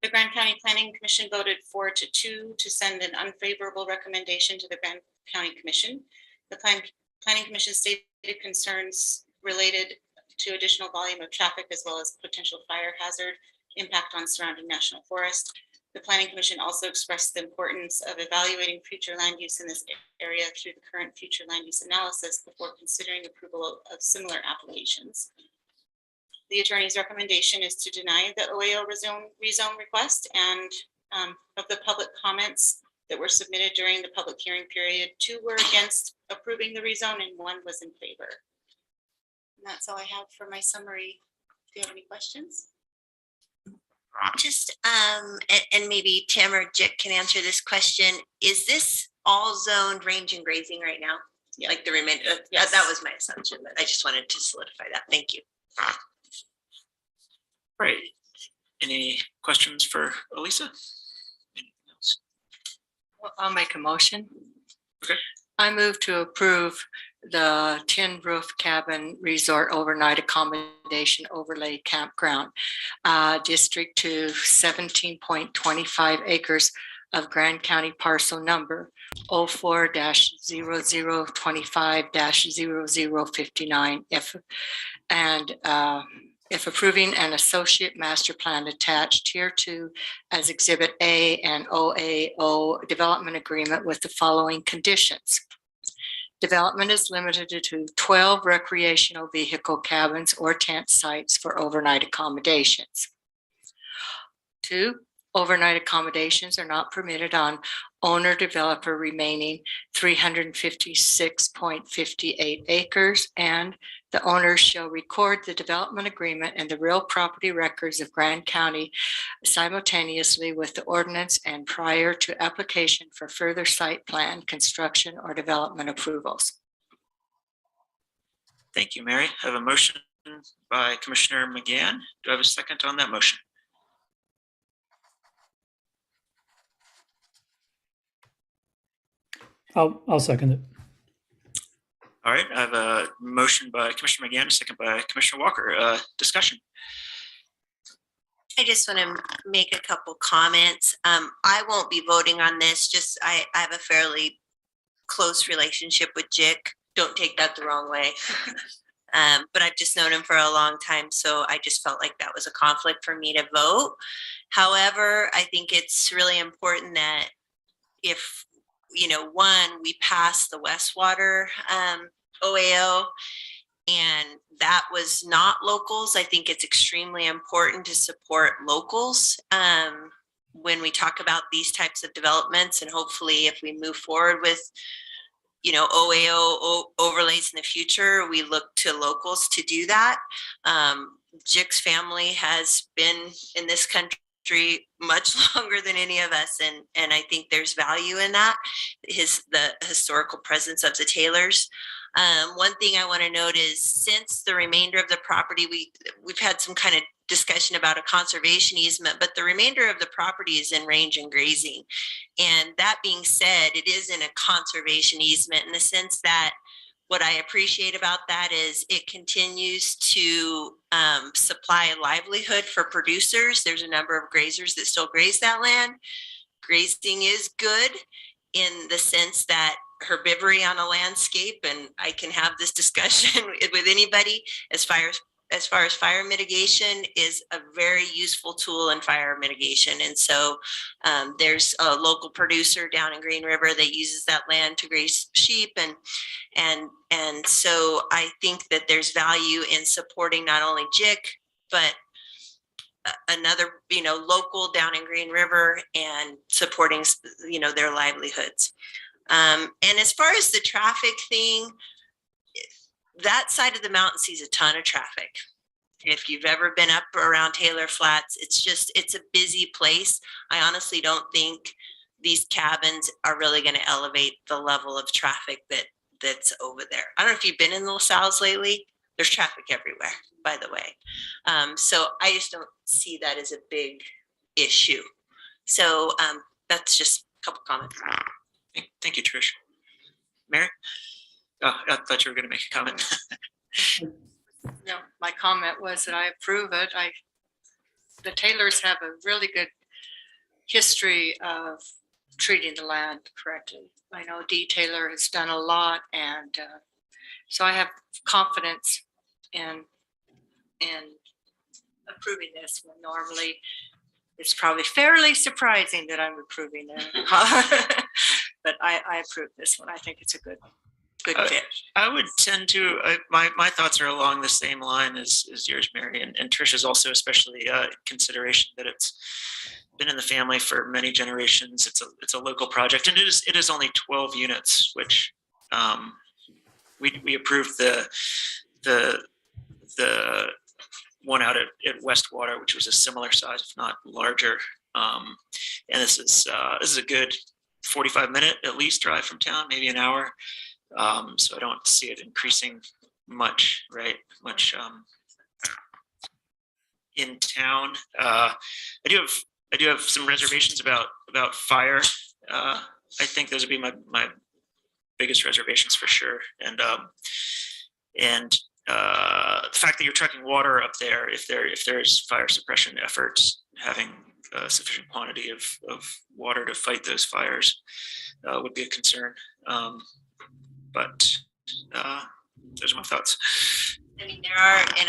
The Grand County Planning Commission voted 4-2 to send an unfavorable recommendation to the Grand County Commission. The Planning Commission stated concerns related to additional volume of traffic as well as potential fire hazard impact on surrounding national forest. The Planning Commission also expressed the importance of evaluating future land use in this area through the current future land use analysis before considering approval of similar applications. The attorney's recommendation is to deny the OAO rezone request, and of the public comments that were submitted during the public hearing period, 2 were against approving the rezone and 1 was in favor. And that's all I have for my summary. Do you have any questions? Just, and maybe Tim or Jick can answer this question. Is this all zoned range and grazing right now? Yeah. Like the remainder? Yeah, that was my assumption, but I just wanted to solidify that. Thank you. Right. Any questions for Elisa? I'll make a motion. Okay. I move to approve the tin roof cabin resort overnight accommodation overlay campground district to 17.25 acres of Grand County parcel number 04-0025-0059 if approving an associate master plan attached here to as Exhibit A and OAO development agreement with the following conditions. Development is limited to 12 recreational vehicle cabins or tent sites for overnight accommodations. 2, overnight accommodations are not permitted on owner developer remaining 356.58 acres, and the owner shall record the development agreement and the real property records of Grand County simultaneously with the ordinance and prior to application for further site plan, construction, or development approvals. Thank you, Mary. I have a motion by Commissioner McGann. Do I have a second on that motion? I'll second it. All right, I have a motion by Commissioner McGann, a second by Commissioner Walker. Discussion. I just want to make a couple comments. I won't be voting on this. Just I have a fairly close relationship with Jick. Don't take that the wrong way. But I've just known him for a long time, so I just felt like that was a conflict for me to vote. However, I think it's really important that if, you know, one, we pass the Westwater OAO, and that was not locals. I think it's extremely important to support locals when we talk about these types of developments, and hopefully if we move forward with, you know, OAO overlays in the future, we look to locals to do that. Jick's family has been in this country much longer than any of us, and I think there's value in that, the historical presence of the Taylors. One thing I want to note is, since the remainder of the property, we've had some kind of discussion about a conservation easement, but the remainder of the property is in range and grazing. And that being said, it is in a conservation easement in the sense that what I appreciate about that is it continues to supply a livelihood for producers. There's a number of grazers that still graze that land. Grazing is good in the sense that herbivory on a landscape, and I can have this discussion with anybody, as far as fire mitigation is a very useful tool in fire mitigation. And so there's a local producer down in Green River that uses that land to graze sheep. And so I think that there's value in supporting not only Jick, but another, you know, local down in Green River, and supporting, you know, their livelihoods. And as far as the traffic thing, that side of the mountain sees a ton of traffic. If you've ever been up around Taylor Flats, it's a busy place. I honestly don't think these cabins are really going to elevate the level of traffic that's over there. I don't know if you've been in the LaSalle's lately. There's traffic everywhere, by the way. So I just don't see that as a big issue. So that's just a couple comments. Thank you, Trish. Mary? Oh, I thought you were going to make a comment. No, my comment was that I approve it. The Taylors have a really good history of treating the land correctly. I know Dee Taylor has done a lot, and so I have confidence in approving this, when normally it's probably fairly surprising that I'm approving it. But I approve this one. I think it's a good fit. I would tend to, my thoughts are along the same line as yours, Mary, and Trish's also, especially consideration that it's been in the family for many generations. It's a local project, and it is only 12 units, which we approved the one out at Westwater, which was a similar size, if not larger. And this is a good 45-minute at least drive from town, maybe an hour. So I don't see it increasing much, right? Much in town. I do have some reservations about fire I think those would be my biggest reservations for sure. And the fact that you're trucking water up there, if there's fire suppression efforts, having a sufficient quantity of water to fight those fires would be a concern. But those are my thoughts. I mean, there are, and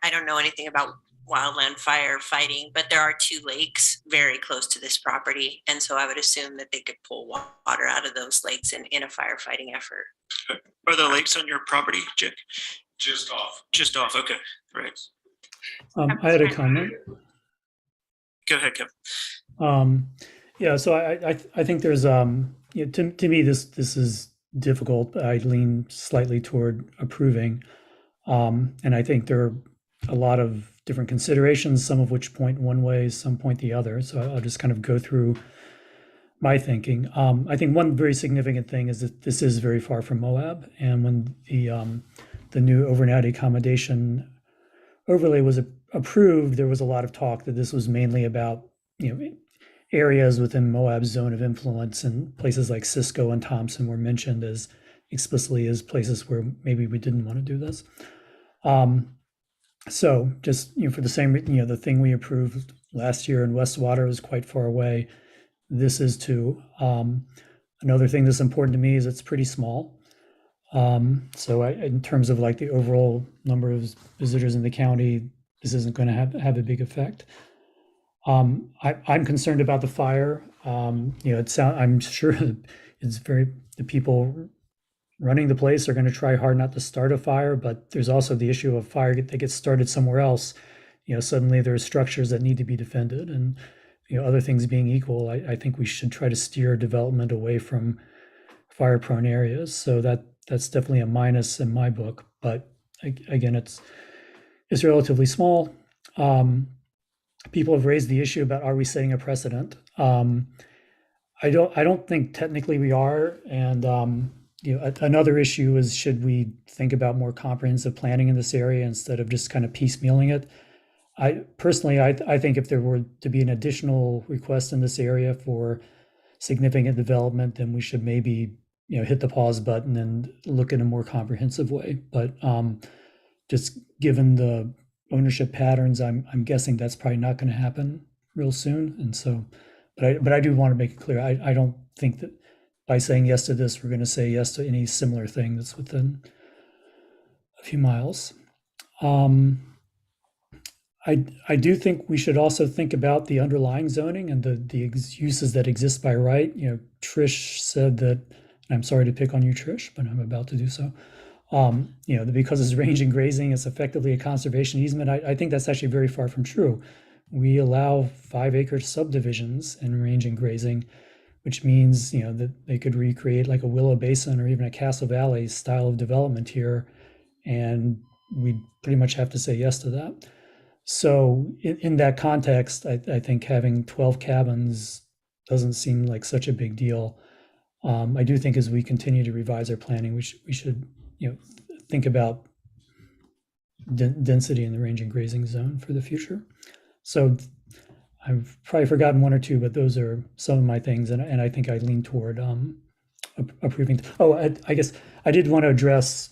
I don't know anything about wildland firefighting, but there are 2 lakes very close to this property. And so I would assume that they could pull water out of those lakes in a firefighting effort. Are the lakes on your property, Jake? Just off. Just off, okay, right. I had a comment. Go ahead, Kevin. Yeah, so I think there's to me this is difficult. I lean slightly toward approving, and I think there are a lot of different considerations, some of which point one way, some point the other. So I'll just kind of go through my thinking. I think one very significant thing is that this is very far from Moab, and when the new overnight accommodation overlay was approved, there was a lot of talk that this was mainly about areas within Moab's zone of influence, and places like Cisco and Thompson were mentioned as explicitly as places where maybe we didn't want to do this. So just for the same the thing we approved last year in Westwater was quite far away. This is too. Another thing that's important to me is it's pretty small. So in terms of like the overall number of visitors in the county, this isn't going to have a big effect. I'm concerned about the fire. I'm sure the people running the place are going to try hard not to start a fire, but there's also the issue of fire that gets started somewhere else. Suddenly there's structures that need to be defended, and other things being equal, I think we should try to steer development away from fire-prone areas. So that's definitely a minus in my book. But again, it's relatively small. People have raised the issue about, are we setting a precedent? I don't think technically we are. And another issue is, should we think about more comprehensive planning in this area instead of just kind of piecemealing it? I personally think if there were to be an additional request in this area for significant development, then we should maybe hit the pause button and look in a more comprehensive way. But just given the ownership patterns, I'm guessing that's probably not going to happen real soon. And so, but I do want to make it clear, I don't think that by saying yes to this, we're going to say yes to any similar thing that's within a few miles. I do think we should also think about the underlying zoning and the uses that exist by right. Trish said that, and I'm sorry to pick on you, Trish, but I'm about to do so. Because it's range and grazing, it's effectively a conservation easement. I think that's actually very far from true. We allow 5-acre subdivisions in range and grazing, which means that they could recreate like a Willow Basin or even a Castle Valley style of development here, and we pretty much have to say yes to that. So in that context, I think having 12 cabins doesn't seem like such a big deal. I do think as we continue to revise our planning, we should think about density in the range and grazing zone for the future. So I've probably forgotten one or two, but those are some of my things, and I think I lean toward approving. I guess I did want to address.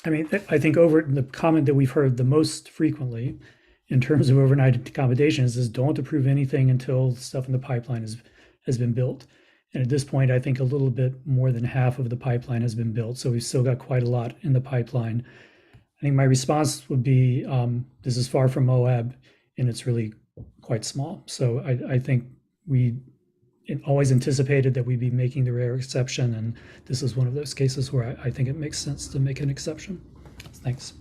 I think over the comment that we've heard the most frequently in terms of overnight accommodations is don't approve anything until stuff in the pipeline has been built. And at this point, I think a little bit more than half of the pipeline has been built. So we've still got quite a lot in the pipeline. I think my response would be, this is far from Moab and it's really quite small. So I think we always anticipated that we'd be making the rare exception. And this is one of those cases where I think it makes sense to make an exception. Thanks.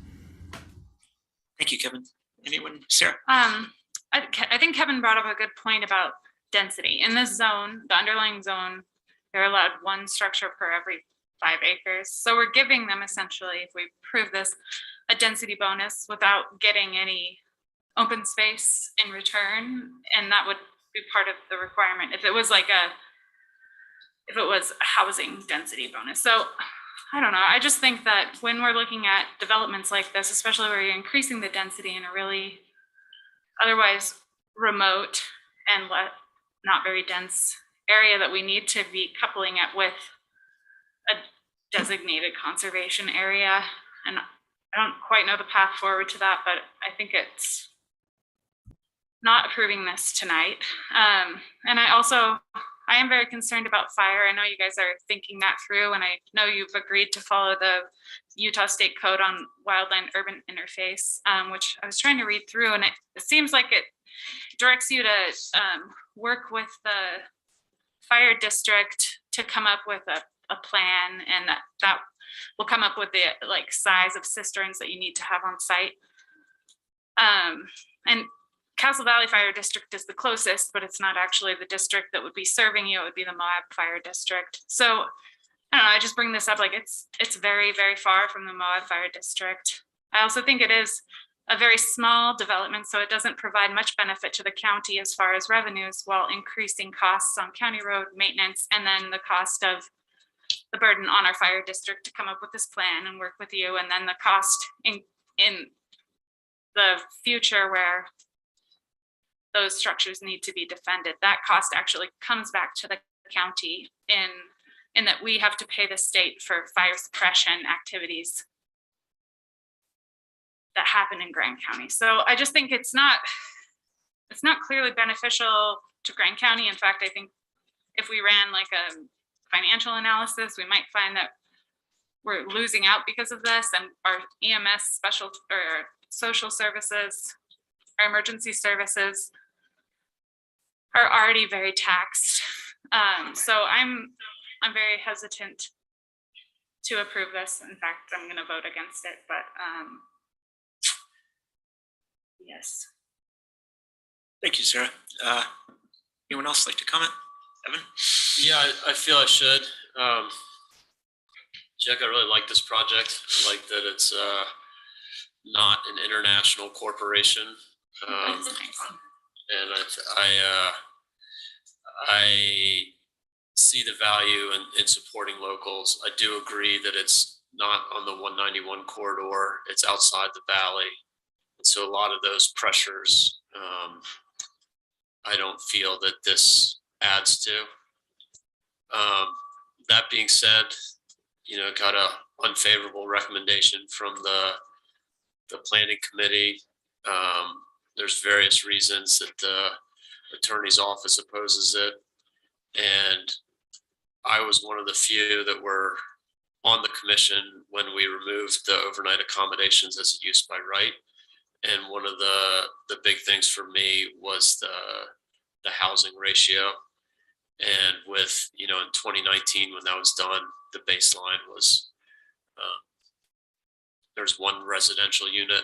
Thank you, Kevin. Anyone? Sarah? I think Kevin brought up a good point about density. In this zone, the underlying zone, they're allowed one structure per every 5 acres. So we're giving them essentially, if we prove this, a density bonus without getting any open space in return. And that would be part of the requirement if it was a housing density bonus. So I don't know. I just think that when we're looking at developments like this, especially where you're increasing the density in a really otherwise remote and not very dense area that we need to be coupling it with a designated conservation area. And I don't quite know the path forward to that, but I think it's not approving this tonight. And I am very concerned about fire. I know you guys are thinking that through, and I know you've agreed to follow the Utah State Code on Wildland Urban Interface, which I was trying to read through, and it seems like it directs you to work with the fire district to come up with a plan, and that will come up with the like size of cisterns that you need to have on site. And Castle Valley Fire District is the closest, but it's not actually the district that would be serving you. It would be the Moab Fire District. So I don't know, I just bring this up like it's very, very far from the Moab Fire District. I also think it is a very small development, so it doesn't provide much benefit to the county as far as revenues, while increasing costs on county road maintenance, and then the cost of the burden on our fire district to come up with this plan and work with you, and then the cost in the future where those structures need to be defended. That cost actually comes back to the county in that we have to pay the state for fire suppression activities that happen in Grand County. So I just think it's not clearly beneficial to Grand County. In fact, I think if we ran like a financial analysis, we might find that we're losing out because of this, and our EMS special or social services, our emergency services are already very taxed. So I'm very hesitant to approve this. In fact, I'm going to vote against it, but yes. Thank you, Sarah. Anyone else like to comment? Evan? Yeah, I feel I should. Jack, I really like this project. I like that it's not an international corporation. And I see the value in supporting locals. I do agree that it's not on the 191 corridor. It's outside the valley. And so a lot of those pressures, I don't feel that this adds to. That being said, got a unfavorable recommendation from the planning committee. There's various reasons that the attorney's office opposes it. And I was one of the few that were on the commission when we removed the overnight accommodations as a use by right. And one of the big things for me was the housing ratio. And with, in 2019, when that was done, the baseline was there's one residential unit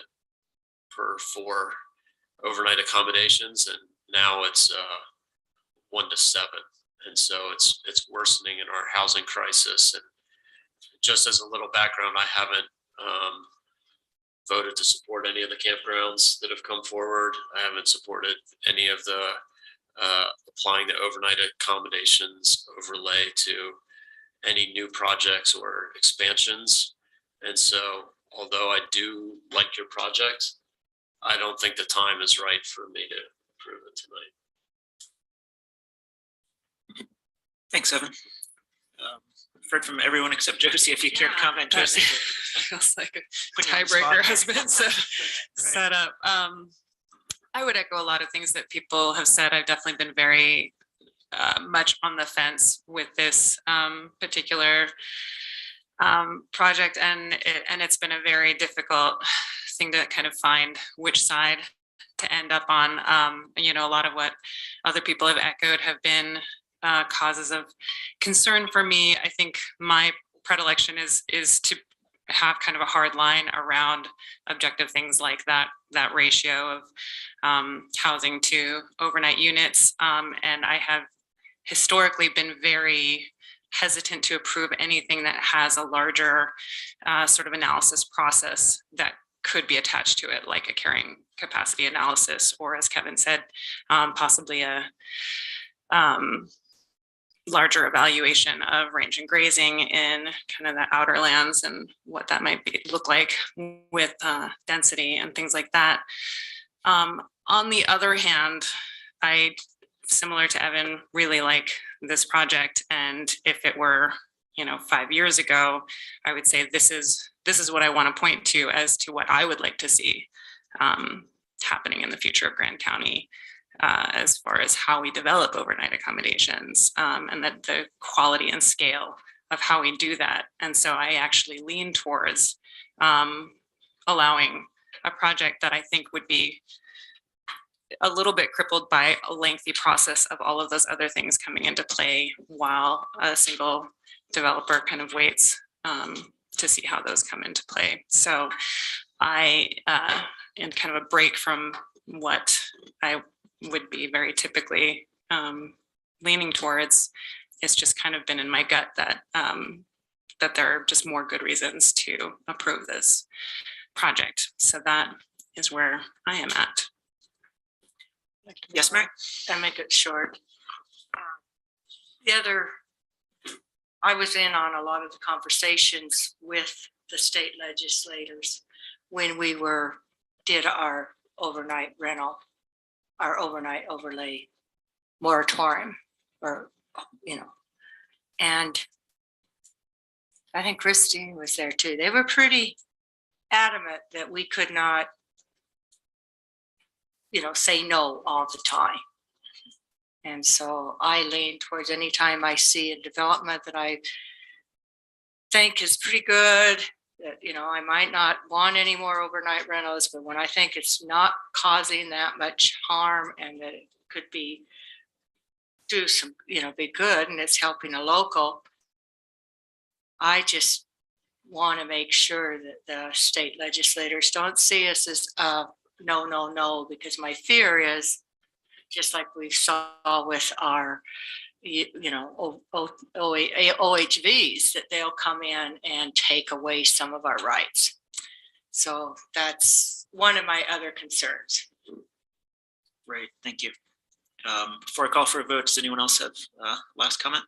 per 4 overnight accommodations, and now it's 1 to 7. And so it's worsening in our housing crisis. And just as a little background, I haven't voted to support any of the campgrounds that have come forward. I haven't supported any of the applying the overnight accommodations overlay to any new projects or expansions. And so, although I do like your project, I don't think the time is right for me to approve it tonight. Thanks, Evan. I've heard from everyone except Josie. If you care to comment, Josie. Feels like a tiebreaker has been set up. I would echo a lot of things that people have said. I've definitely been very much on the fence with this particular project, and it's been a very difficult thing to kind of find which side to end up on. A lot of what other people have echoed have been causes of concern for me. I think my predilection is to have kind of a hard line around objective things like that ratio of housing to overnight units. And I have historically been very hesitant to approve anything that has a larger sort of analysis process that could be attached to it, like a carrying capacity analysis, or as Kevin said, possibly a larger evaluation of range and grazing in kind of the outer lands and what that might look like with density and things like that. On the other hand, I similar to Evan, really like this project. And if it were, 5 years ago, I would say this is what I want to point to as to what I would like to see happening in the future of Grand County, as far as how we develop overnight accommodations, and that the quality and scale of how we do that. And so I actually lean towards allowing a project that I think would be a little bit crippled by a lengthy process of all of those other things coming into play while a single developer kind of waits to see how those come into play. So I, in kind of a break from what I would be very typically leaning towards, it's just kind of been in my gut that that there are just more good reasons to approve this project. So that is where I am at. Yes, Mary? I make it short. I was in on a lot of the conversations with the state legislators when we did our overnight rental, our overnight overlay moratorium, and I think Christine was there too. They were pretty adamant that we could not, say no all the time. And so I lean towards any time I see a development that I think is pretty good, that, I might not want any more overnight rentals, but when I think it's not causing that much harm and that it could do some, be good and it's helping a local, I just want to make sure that the state legislators don't see us as no, because my fear is, just like we saw with our, OHVs, that they'll come in and take away some of our rights. So that's one of my other concerns. Great, thank you. Before I call for a vote, does anyone else have last comment?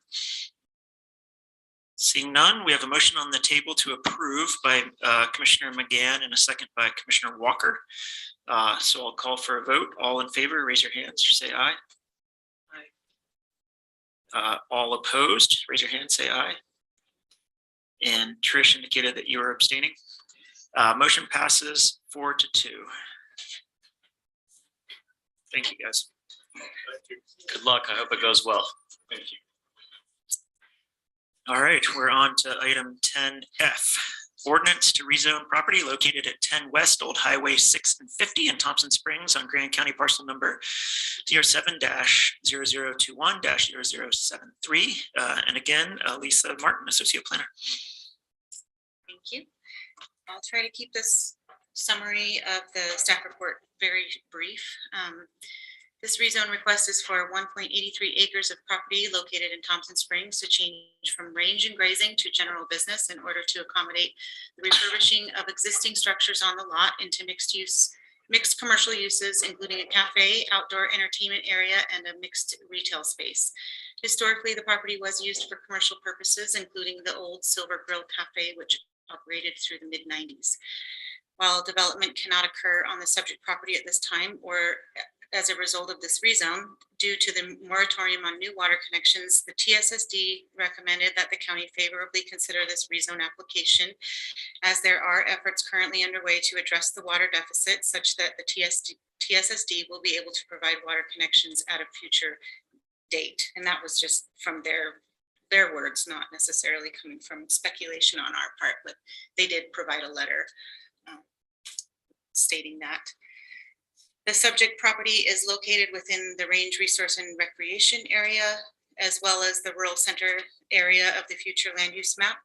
Seeing none, we have a motion on the table to approve by Commissioner McGann and a second by Commissioner Walker. So I'll call for a vote. All in favor, raise your hands or say aye. Aye. All opposed, raise your hand, say aye. And Trish indicated that you are abstaining. Motion passes 4-2. Thank you, guys. Good luck. I hope it goes well. Thank you. All right, we're on to item 10F. Ordinance to rezone property located at 10 West Old Highway 6 and 50 in Thompson Springs on Grand County parcel number 07-0021-0073. And again, Lisa Martin, Associate Planner. Thank you. I'll try to keep this summary of the staff report very brief. This rezone request is for 1.83 acres of property located in Thompson Springs to change from range and grazing to general business in order to accommodate the refurbishing of existing structures on the lot into mixed commercial uses, including a cafe, outdoor entertainment area, and a mixed retail space. Historically, the property was used for commercial purposes, including the old Silver Grill Cafe, which operated through the mid-90s. While development cannot occur on the subject property at this time or as a result of this rezone, due to the moratorium on new water connections, the TSSD recommended that the county favorably consider this rezone application, as there are efforts currently underway to address the water deficit such that the TSSD will be able to provide water connections at a future date. And that was just from their words, not necessarily coming from speculation on our part, but they did provide a letter stating that. The subject property is located within the Range Resource and Recreation area, as well as the rural center area of the future land use map.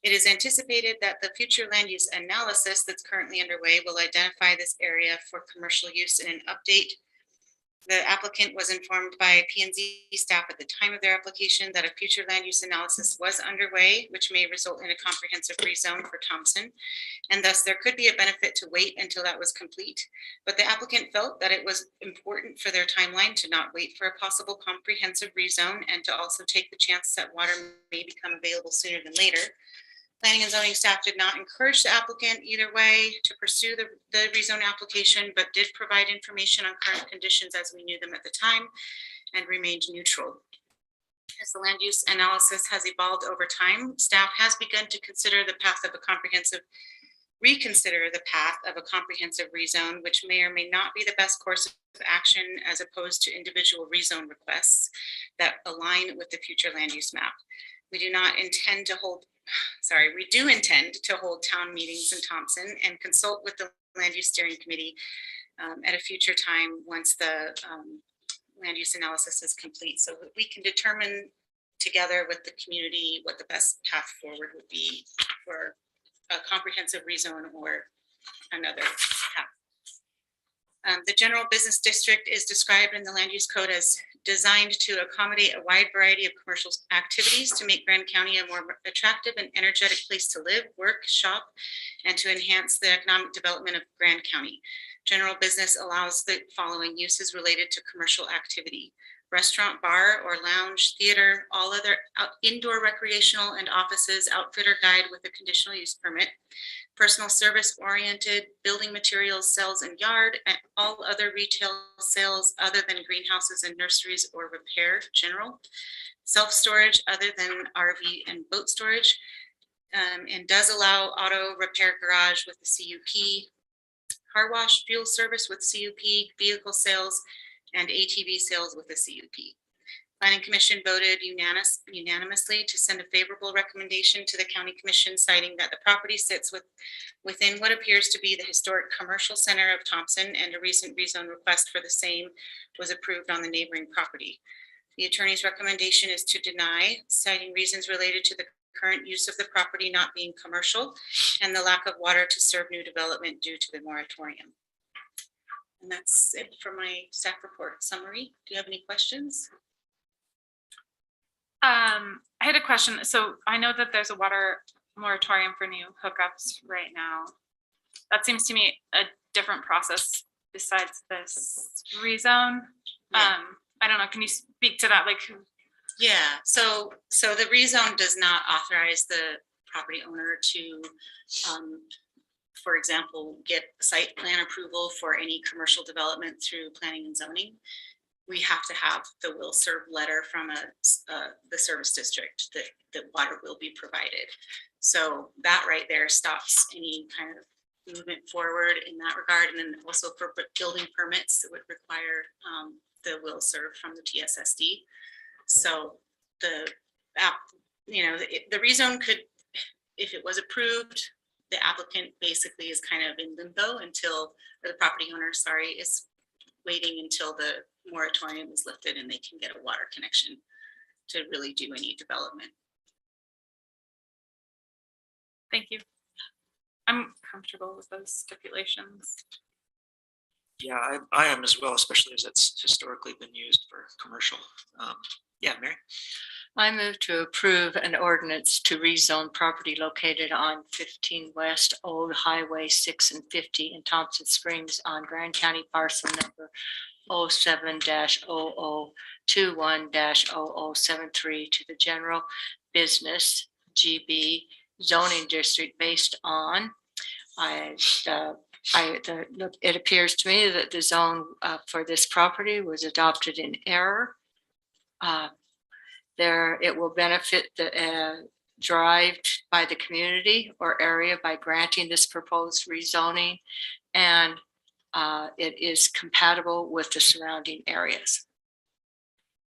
It is anticipated that the future land use analysis that's currently underway will identify this area for commercial use in an update. The applicant was informed by P&Z staff at the time of their application that a future land use analysis was underway, which may result in a comprehensive rezone for Thompson. And thus there could be a benefit to wait until that was complete. But the applicant felt that it was important for their timeline to not wait for a possible comprehensive rezone and to also take the chance that water may become available sooner than later. Planning and zoning staff did not encourage the applicant either way to pursue the rezone application, but did provide information on current conditions as we knew them at the time. and remained neutral. As the land use analysis has evolved over time, staff has begun to reconsider the path of a comprehensive rezone, which may or may not be the best course of action as opposed to individual rezone requests that align with the future land use map. We do intend to hold town meetings in Thompson and consult with the Land Use Steering Committee at a future time once the land use analysis is complete, so that we can determine together with the community what the best path forward would be for a comprehensive rezone or another path. The general business district is described in the land use code as designed to accommodate a wide variety of commercial activities to make Grand County a more attractive and energetic place to live, work, shop, and to enhance the economic development of Grand County. General business allows the following uses related to commercial activity: restaurant, bar, or lounge, theater, all other indoor recreational and offices, outfitter guide with a conditional use permit, personal service oriented, building materials, sales and yard, and all other retail sales other than greenhouses and nurseries or repair, general, self-storage other than RV and boat storage, and does allow auto repair garage with the CUP, car wash, fuel service with CUP, vehicle sales, and ATV sales with a CUP. Planning Commission voted unanimously to send a favorable recommendation to the County Commission, citing that the property sits within what appears to be the historic commercial center of Thompson, and a recent rezone request for the same was approved on the neighboring property. The attorney's recommendation is to deny, citing reasons related to the current use of the property not being commercial and the lack of water to serve new development due to the moratorium. And that's it for my staff report summary. Do you have any questions? I had a question. So I know that there's a water moratorium for new hookups right now. That seems to me a different process besides this rezone. Yeah. I don't know. Can you speak to that? Like, Yeah, so the rezone does not authorize the property owner to, for example, get site plan approval for any commercial development through planning and zoning. We have to have the will serve letter from the service district that water will be provided. So that right there stops any kind of movement forward in that regard. And then also for building permits, it would require the will serve from the TSSD. So the rezone could, if it was approved, the applicant basically is kind of in limbo until, or the property owner, sorry, is waiting until the moratorium is lifted and they can get a water connection to really do any development. thank you. I'm comfortable with those stipulations. Yeah, I am as well, especially as it's historically been used for commercial. Yeah, Mary? I move to approve an ordinance to rezone property located on 15 West Old Highway 6 and 50 in Thompson Springs on Grand County parcel number 07-0021-0073 to the general business GB zoning district based on it appears to me that the zone for this property was adopted in error. It will benefit the derived by the community or area by granting this proposed rezoning, and it is compatible with the surrounding areas.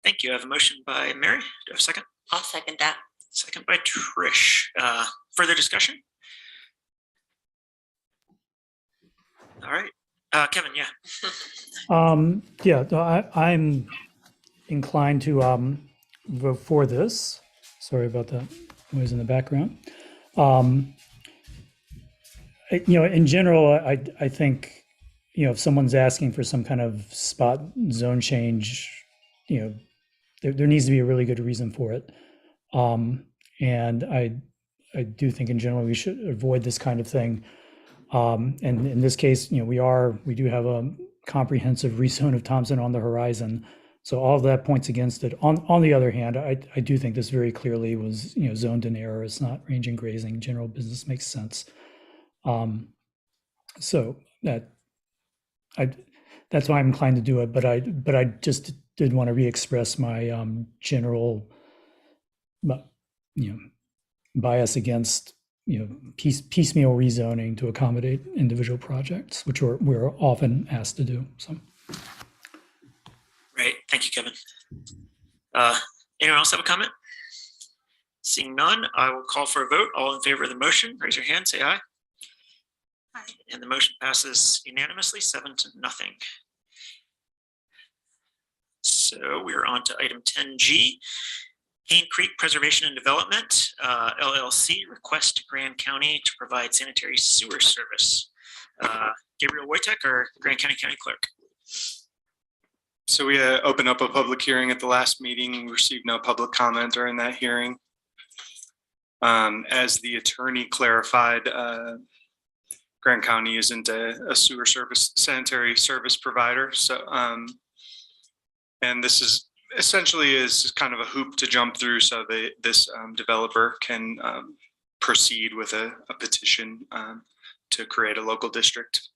Thank you. I have a motion by Mary. Do I have a second? I'll second that. Second by Trish. Further discussion? All right. Kevin, yeah. I'm inclined to vote for this. Sorry about that noise in the background. In general, I think, if someone's asking for some kind of spot zone change, there needs to be a really good reason for it. And I do think in general we should avoid this kind of thing. And in this case, we do have a comprehensive rezone of Thompson on the horizon. So all of that points against it. On the other hand, I do think this very clearly was, zoned in error. It's not range and grazing. General business makes sense. So that that's why I'm inclined to do it. But I just did want to re-express my general, bias against piecemeal rezoning to accommodate individual projects, which we're often asked to do. So. Right. Thank you, Kevin. Anyone else have a comment? Seeing none, I will call for a vote. All in favor of the motion, raise your hand, say aye. Aye. And the motion passes unanimously, 7-0. So we are on to item 10G. Kane Creek Preservation and Development, LLC, request to Grand County to provide sanitary sewer service. Gabriel Wojtek, our Grand County County Clerk. So we opened up a public hearing at the last meeting. We received no public comment during that hearing. As the attorney clarified, Grand County isn't a sewer service, sanitary service provider. So, and this is essentially is kind of a hoop to jump through so this developer can proceed with a petition to create a local district.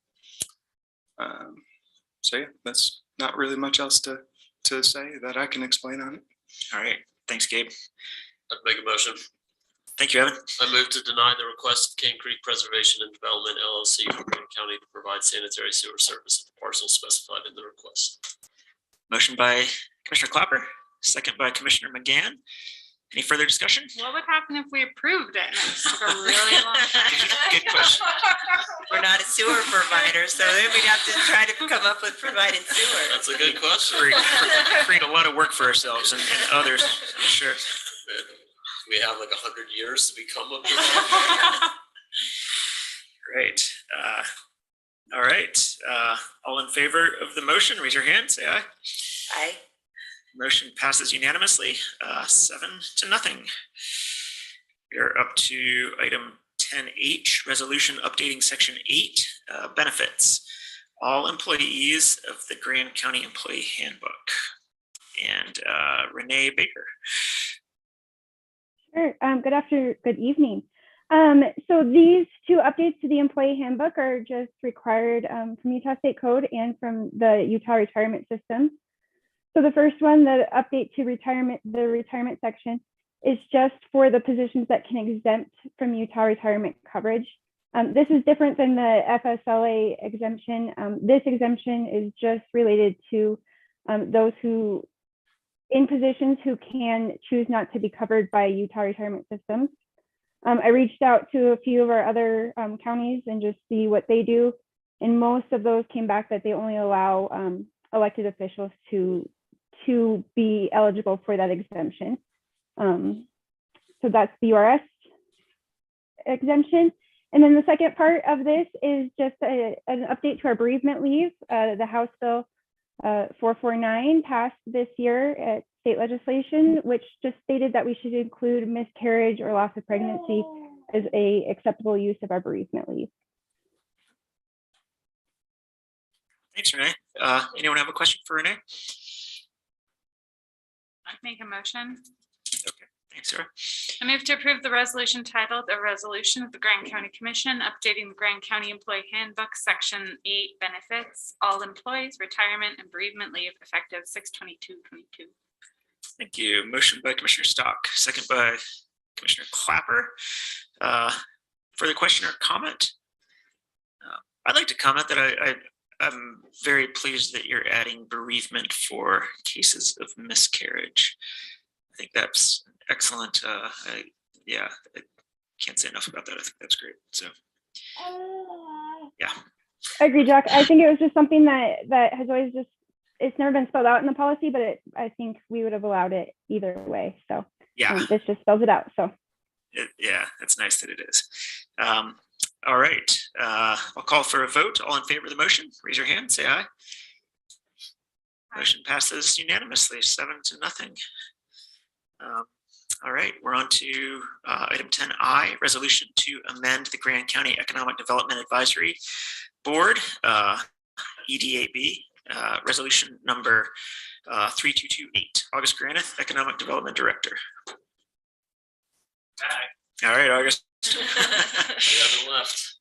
So yeah, that's not really much else to say that I can explain on it. All right, thanks, Gabe. I'd make a motion. Thank you, Evan. I move to deny the request of Kane Creek Preservation and Development LLC for Grand County to provide sanitary sewer service at the parcel specified in the request. Motion by Commissioner Clapper, second by Commissioner McGann. Any further discussion? What would happen if we approved it? And it took a really long time. Good question. We're not a sewer provider, so then we'd have to try to come up with providing sewer. That's a good question. Create a lot of work for ourselves and others, for sure. We have like 100 years to become a provider. Great. All right. All in favor of the motion, raise your hand, say aye. Aye. Motion passes unanimously, 7-0. We are up to item 10H, resolution updating section 8, benefits. All employees of the Grand County Employee Handbook. And Renee Baker. Sure. Good evening. So these two updates to the employee handbook are just required from Utah State Code and from the Utah retirement system. So the first one, the update to the retirement section, is just for the positions that can exempt from Utah retirement coverage. This is different than the FSLA exemption. This exemption is just related to those who in positions who can choose not to be covered by Utah retirement systems. I reached out to a few of our other counties and just see what they do. And most of those came back that they only allow elected officials to be eligible for that exemption. So that's the URS exemption. And then the second part of this is just an update to our bereavement leave. The House Bill 449 passed this year at state legislation, which just stated that we should include miscarriage or loss of pregnancy as a acceptable use of our bereavement leave. Thanks, Renee. Anyone have a question for Renee? I'd make a motion. Okay, thanks, Sarah. I move to approve the resolution titled "A Resolution of the Grand County Commission updating the Grand County Employee Handbook, Section 8, Benefits, All Employees, Retirement, and Bereavement Leave, effective 6/22/22. Thank you. Motion by Commissioner Stock, second by Commissioner Clapper. Further question or comment? I'd like to comment that I'm very pleased that you're adding bereavement for cases of miscarriage. I think that's excellent. I can't say enough about that. I think that's great. So, yeah. I agree, Jack. I think it was just something that has always just, it's never been spelled out in the policy, but I think we would have allowed it either way. So yeah, this just spells it out. So yeah, it's nice that it is. All right, I'll call for a vote. All in favor of the motion, raise your hand, say aye. Motion passes unanimously, 7-0. All right, we're on to item 10I, resolution to amend the Grand County Economic Development Advisory Board, EDAB, resolution number 3228. August Granith, Economic Development Director. Hi. All right, August. We haven't left.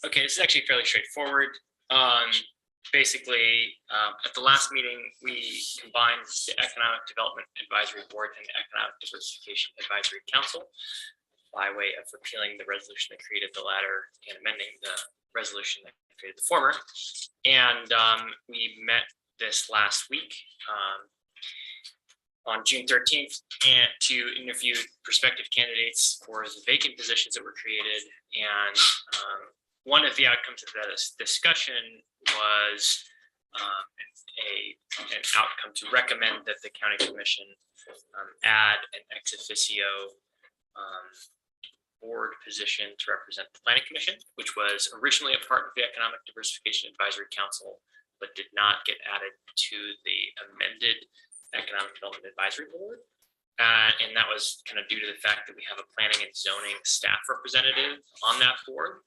Okay, this is actually fairly straightforward. Basically, at the last meeting, we combined the Economic Development Advisory Board and the Economic Diversification Advisory Council by way of repealing the resolution that created the latter and amending the resolution that created the former. And we met this last week on June 13th and to interview prospective candidates for the vacant positions that were created. And one of the outcomes of that discussion was an outcome to recommend that the county commission add an ex officio board position to represent the planning commission, which was originally a part of the Economic Diversification Advisory Council, but did not get added to the amended Economic Development Advisory Board. And that was kind of due to the fact that we have a planning and zoning staff representative on that board.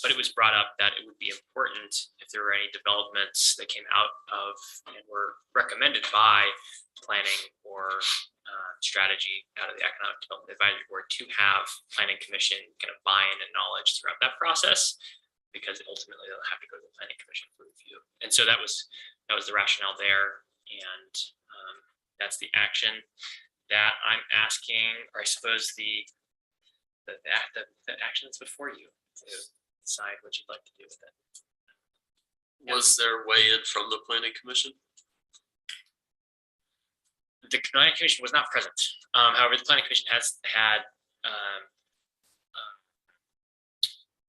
But it was brought up that it would be important if there were any developments that came out of and were recommended by planning or strategy out of the Economic Development Advisory Board to have planning commission kind of buy-in and knowledge throughout that process, because ultimately they'll have to go to the planning commission for review. And so that was the rationale there. And that's the action that I'm asking, or I suppose the action that's before you to decide what you'd like to do with it. Was there weigh-in from the planning commission? The planning commission was not present. However, the planning commission has had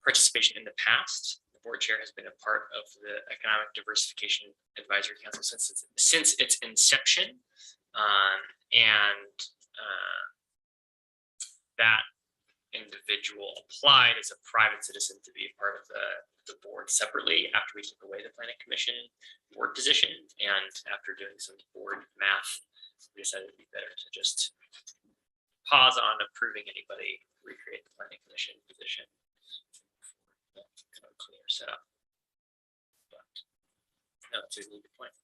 participation in the past. The board chair has been a part of the Economic Diversification Advisory Council since its inception. That individual applied as a private citizen to be a part of the board separately after we took away the planning commission board position. And after doing some board math, we decided it'd be better to just pause on approving anybody, recreate the planning commission position. Kind of clear setup. But no, that's a really good point.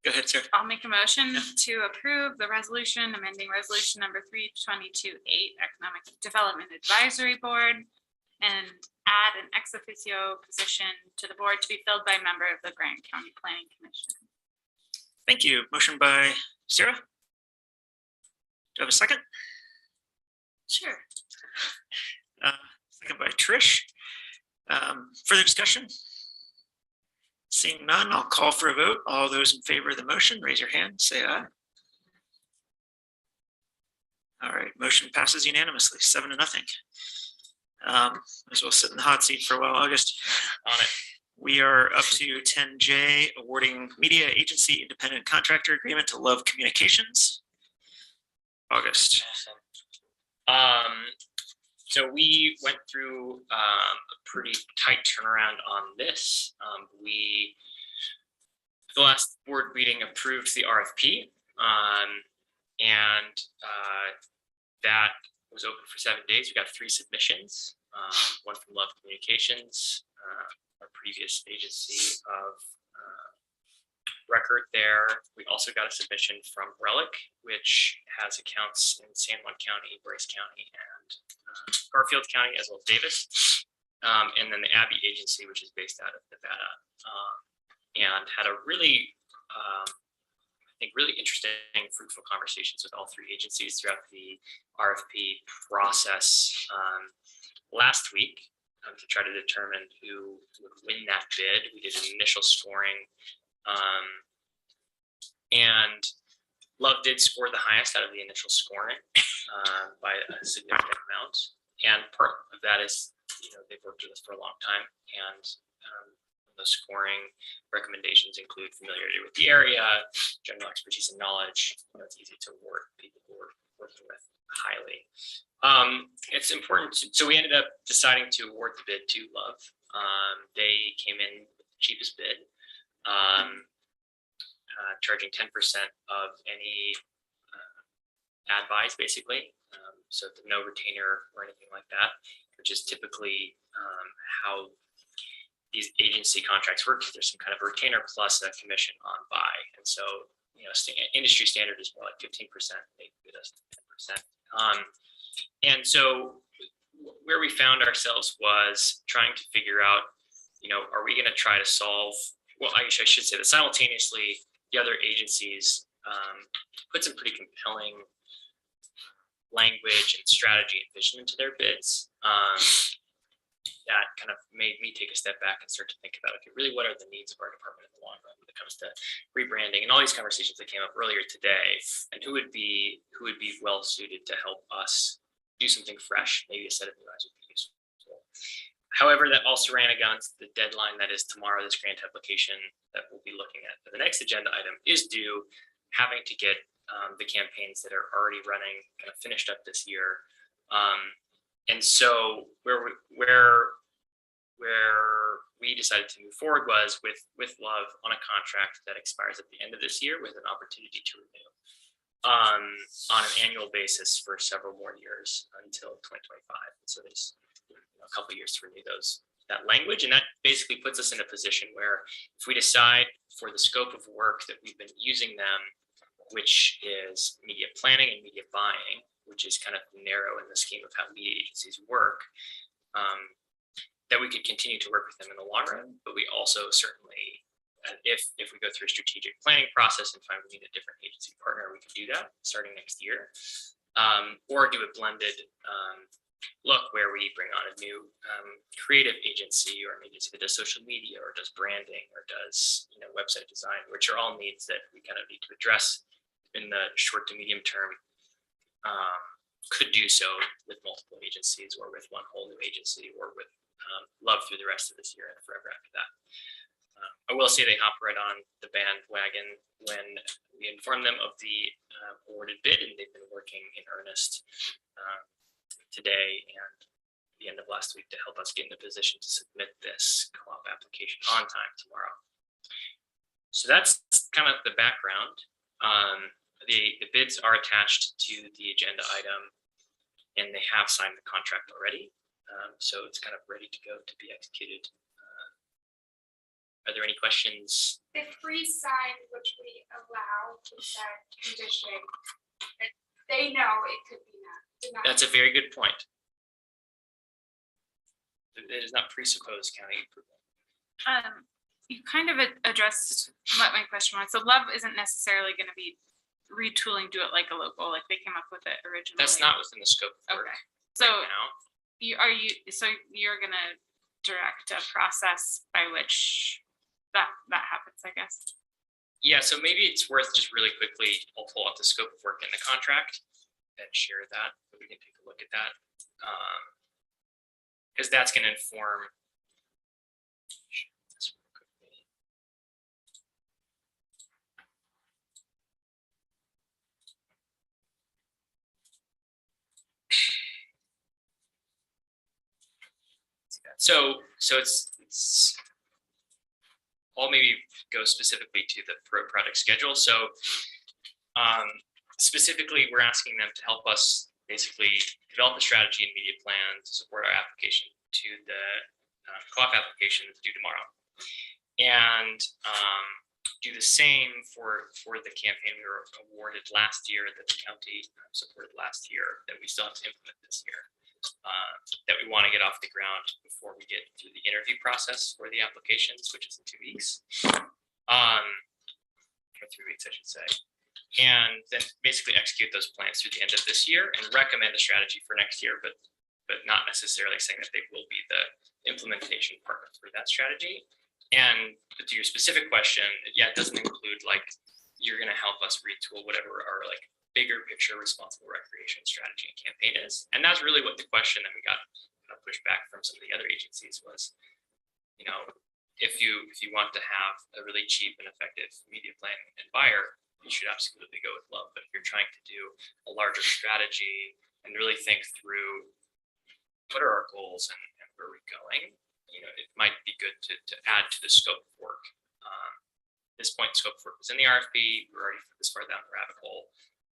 Go ahead, sir. I'll make a motion to approve the resolution amending resolution number 3228 Economic Development Advisory Board and add an ex officio position to the board to be filled by a member of the Grant County Planning Commission. Thank you. Motion by Sarah. Do I have a second? Sure. Second by Trish. Further discussion? Seeing none, I'll call for a vote. All those in favor of the motion, raise your hand, say aye. All right, motion passes unanimously, 7-0. As well sit in the hot seat for a while, August, on it. We are up to 10J, awarding media agency independent contractor agreement to Love Communications. August. So we went through a pretty tight turnaround on this. We, the last board meeting, approved the RFP, and that was open for 7 days. We got 3 submissions, one from Love Communications, our previous agency of record there. We also got a submission from Relic, which has accounts in San Juan County, Bryce County, and Garfield County, as well as Davis. And then the Abbey agency, which is based out of Nevada, and had a really, I think, really interesting, fruitful conversations with all 3 agencies throughout the RFP process last week to try to determine who would win that bid. We did an initial scoring. And Love did score the highest out of the initial scoring by a significant amount. And part of that is, they've worked with us for a long time, and the scoring recommendations include familiarity with the area, general expertise and knowledge. It's easy to award people who we're working with highly. It's important so we ended up deciding to award the bid to Love. They came in with the cheapest bid, charging 10% of any ad buys, basically. So no retainer or anything like that, which is typically how these agency contracts work. There's some kind of retainer plus a commission on buy. And so, industry standard is more like 15%. They bid us 10%. And so where we found ourselves was trying to figure out, are we going to try to solve, well, I should say that simultaneously, the other agencies put some pretty compelling language and strategy and vision into their bids. That kind of made me take a step back and start to think about, okay, really what are the needs of our department in the long run when it comes to rebranding and all these conversations that came up earlier today, and who would be well suited to help us do something fresh, maybe a set of new eyes would be useful. However, that also ran against the deadline that is tomorrow. This grant application that we'll be looking at for the next agenda item is due, having to get the campaigns that are already running kind of finished up this year. And so where we decided to move forward was with Love on a contract that expires at the end of this year with an opportunity to renew on an annual basis for several more years until 2025. So there's a couple of years to renew that language, and that basically puts us in a position where if we decide for the scope of work that we've been using them, which is media planning and media buying, which is kind of narrow in the scheme of how media agencies work, that we could continue to work with them in the long run. But we also certainly, if we go through a strategic planning process and find we need a different agency partner, we can do that starting next year, or do a blended look where we bring on a new creative agency or an agency that does social media or does branding or does website design, which are all needs that we kind of need to address in the short to medium term. Could do so with multiple agencies or with one whole new agency or with Love through the rest of this year and forever after that. I will say they hop right on the bandwagon when we inform them of the awarded bid, and they've been working in earnest today and the end of last week to help us get in a position to submit this co-op application on time tomorrow. So that's kind of the background. The bids are attached to the agenda item, and they have signed the contract already. So it's kind of ready to go to be executed. Are there any questions? The free sign, which we allow with that condition, they know it could be not. That's a very good point. It is not presuppose county approval. You kind of addressed what my question was. So Love isn't necessarily going to be retooling, do it like a local, like they came up with it originally. That's not within the scope of work. Okay. So right now. You're going to direct a process by which that happens, I guess. Yeah, so maybe it's worth just really quickly, I'll pull out the scope of work in the contract and share that, we can take a look at that. Because that's going to inform. So it's I'll maybe go specifically to the project schedule. So specifically, we're asking them to help us basically develop a strategy and media plan to support our application to the co-op application due tomorrow, and do the same for the campaign we were awarded last year that the county supported last year that we still have to implement this year. That we want to get off the ground before we get through the interview process for the applications, which is in 2 weeks, or 3 weeks, I should say, and then basically execute those plans through the end of this year and recommend a strategy for next year, but not necessarily saying that they will be the implementation partner for that strategy. And to your specific question, yeah, it doesn't include like you're going to help us retool whatever our like bigger picture responsible recreation strategy and campaign is. And that's really what the question that we got pushed back from some of the other agencies was, if you want to have a really cheap and effective media plan and buyer, you should absolutely go with Love. But if you're trying to do a larger strategy and really think through what are our goals and where are we going, it might be good to add to the scope of work. At this point, scope of work was in the RFP. We're already this far down the rabbit hole.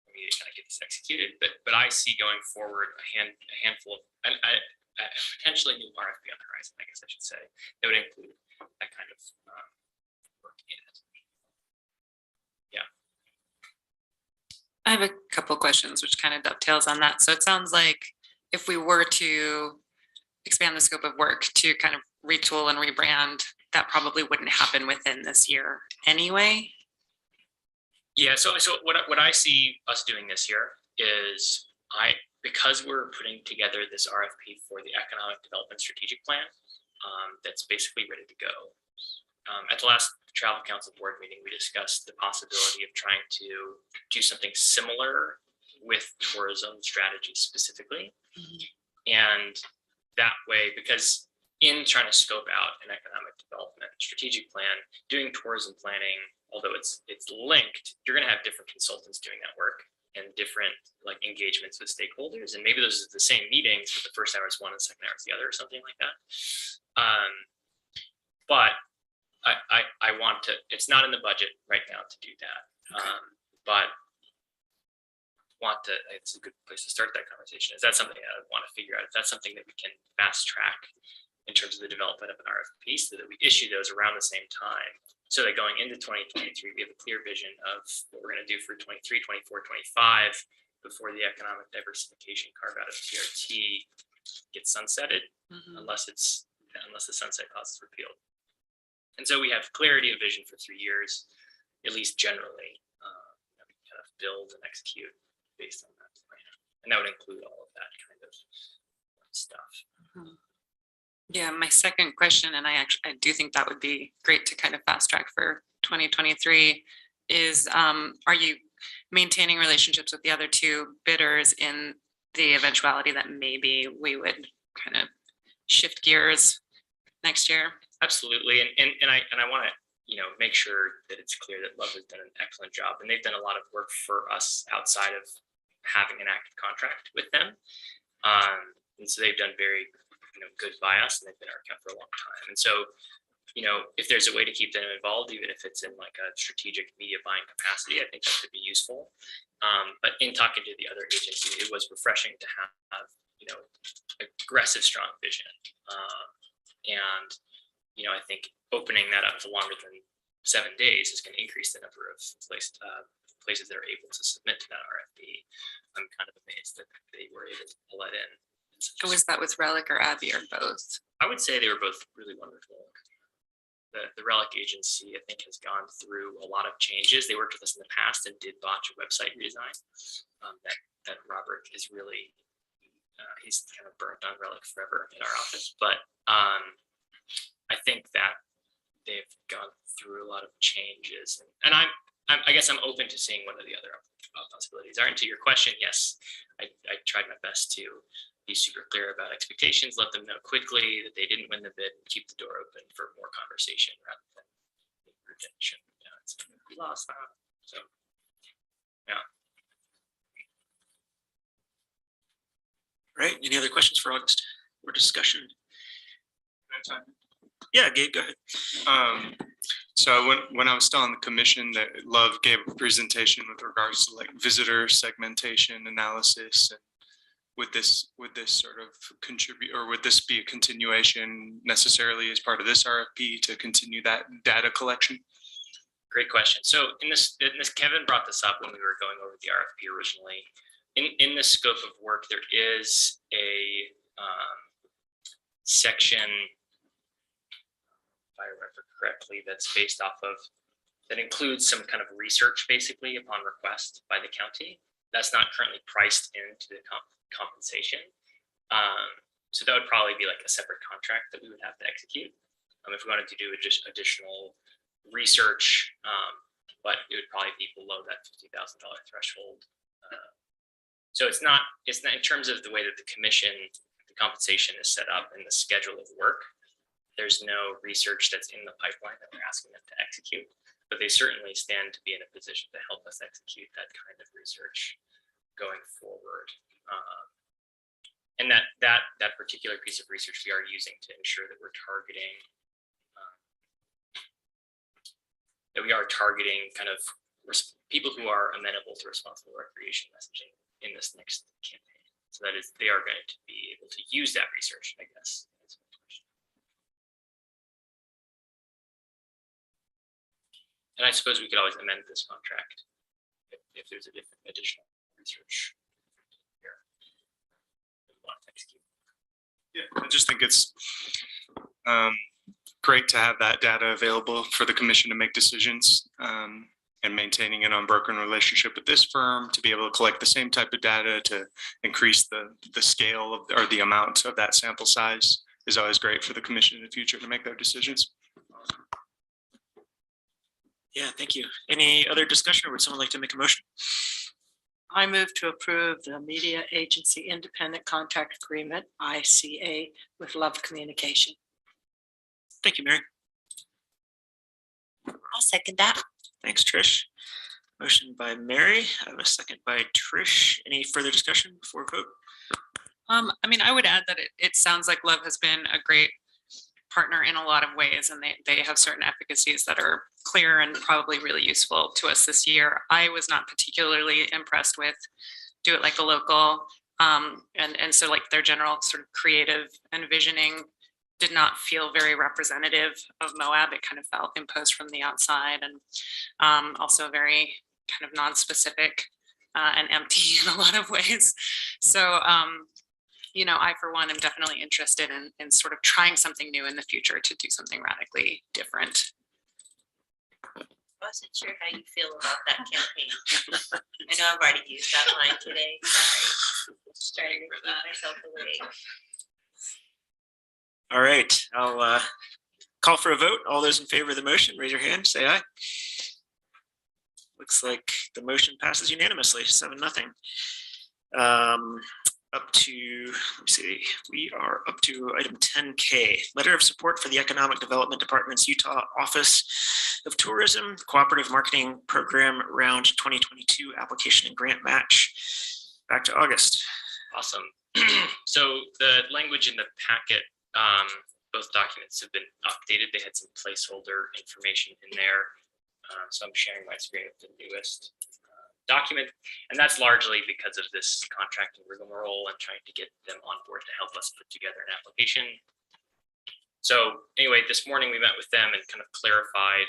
We need to kind of get this executed, but I see going forward a handful of potentially new RFP on the horizon, I guess I should say, that would include that kind of work in it. Yeah. I have a couple of questions, which kind of dovetails on that. So it sounds like if we were to expand the scope of work to kind of retool and rebrand, that probably wouldn't happen within this year anyway. Yeah, so what I see us doing this year is because we're putting together this RFP for the Economic Development Strategic Plan, that's basically ready to go. At the last Travel Council Board meeting, we discussed the possibility of trying to do something similar with tourism strategy specifically. And that way, because in trying to scope out an economic development strategic plan, doing tourism planning, although it's linked, you're going to have different consultants doing that work and different like engagements with stakeholders. And maybe those are the same meetings, but the first hour is one and the second hour is the other or something like that. But I want to, it's not in the budget right now to do that. But it's a good place to start that conversation. Is that something that I want to figure out? If that's something that we can fast track in terms of the development of an RFP so that we issue those around the same time, so that going into 2023, we have a clear vision of what we're going to do for 23, 24, 25 before the economic diversification carve out of TRT gets sunsetted, unless the sunset clause is repealed. And so we have clarity of vision for 3 years, at least generally, we can kind of build and execute based on that plan. And that would include all of that kind of stuff. Yeah, my second question, and I do think that would be great to kind of fast track for 2023, is are you maintaining relationships with the other two bidders in the eventuality that maybe we would kind of shift gears next year? Absolutely, and I want to make sure that it's clear that Love has done an excellent job, and they've done a lot of work for us outside of having an active contract with them, and so they've done very good by us, and they've been our account for a long time. And so if there's a way to keep them involved, even if it's in like a strategic media buying capacity, I think that could be useful. But in talking to the other agency, it was refreshing to have aggressive, strong vision, and I think opening that up to longer than 7 days is going to increase the number of places that are able to submit to that RFP. I'm kind of amazed that they were able to pull that in. Was that with Relic or Abbey or both? I would say they were both really wonderful. The Relic agency, I think, has gone through a lot of changes. They worked with us in the past and did botch a website redesign that Robert is really, he's kind of burnt on Relic forever in our office. But I think that they've gone through a lot of changes. And I guess I'm open to seeing what are the other possibilities are. And to your question, yes, I tried my best to be super clear about expectations, let them know quickly that they didn't win the bid, and keep the door open for more conversation rather than rejection. We lost that. So, yeah. Right. Any other questions for August or discussion? Yeah, Gabe, go ahead. So when I was still on the commission, that Love gave a presentation with regards to like visitor segmentation analysis, and would this sort of contribute, or would this be a continuation necessarily as part of this RFP to continue that data collection? Great question. So in this, Kevin brought this up when we were going over the RFP originally. In the scope of work, there is a section, if I remember correctly, that's based off of, that includes some kind of research basically upon request by the county. That's not currently priced into the compensation. So that would probably be like a separate contract that we would have to execute if we wanted to do just additional research, but it would probably be below that $50,000 threshold. So it's not in terms of the way that the compensation is set up and the schedule of work. There's no research that's in the pipeline that we're asking them to execute, but they certainly stand to be in a position to help us execute that kind of research going forward. And that particular piece of research we are using to ensure that we're targeting, kind of people who are amenable to responsible recreation messaging in this next campaign. So that is, they are going to be able to use that research, I guess. And I suppose we could always amend this contract if there's a different additional research. research. Yeah, I just think it's great to have that data available for the commission to make decisions, and maintaining an unbroken relationship with this firm to be able to collect the same type of data to increase the scale of, or the amount of that sample size is always great for the commission in the future to make their decisions. Yeah, thank you. Any other discussion, or would someone like to make a motion? I move to approve the Media Agency Independent Contract Agreement, ICA, with Love Communication. Thank you, Mary. I'll second that. Thanks, Trish. Motion by Mary, I have a second by Trish. Any further discussion before vote? I mean, I would add that it sounds like Love has been a great partner in a lot of ways, and they have certain efficacies that are clear and probably really useful to us this year. I was not particularly impressed with Do It Like a Local, and so like their general sort of creative and visioning did not feel very representative of Moab. It kind of felt imposed from the outside, and also very kind of non-specific and empty in a lot of ways. So, you know, I, for one, am definitely interested in sort of trying something new in the future to do something radically different. Wasn't sure how you feel about that campaign. I know I've already used that line today. Sorry. Just trying to keep myself awake. All right, I'll call for a vote. All those in favor of the motion, raise your hand, say aye. Looks like the motion passes unanimously, 7-0. Up to, let me see, we are up to item 10K, letter of support for the Economic Development Department's Utah Office of Tourism Cooperative Marketing Program Round 2022 application and grant match. Back to August. Awesome. So the language in the packet, both documents have been updated. They had some placeholder information in there. So I'm sharing my screen with the newest document, and that's largely because of this contract and rigmarole and trying to get them on board to help us put together an application. So anyway, this morning we met with them and kind of clarified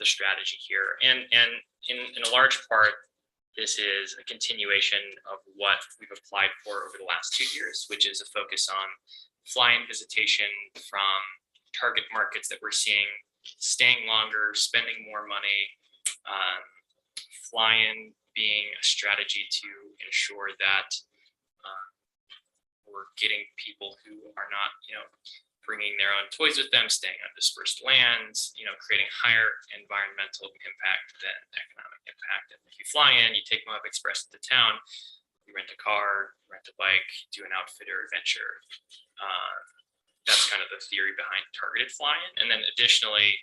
the strategy here. And in a large part, this is a continuation of what we've applied for over the last 2 years, which is a focus on fly-in visitation from target markets that we're seeing staying longer, spending more money, fly-in being a strategy to ensure that we're getting people who are not, bringing their own toys with them, staying on dispersed lands, creating higher environmental impact than economic impact. And if you fly in, you take Moab Express into town, you rent a car, rent a bike, do an outfitter adventure. That's kind of the theory behind targeted fly-in. And then additionally,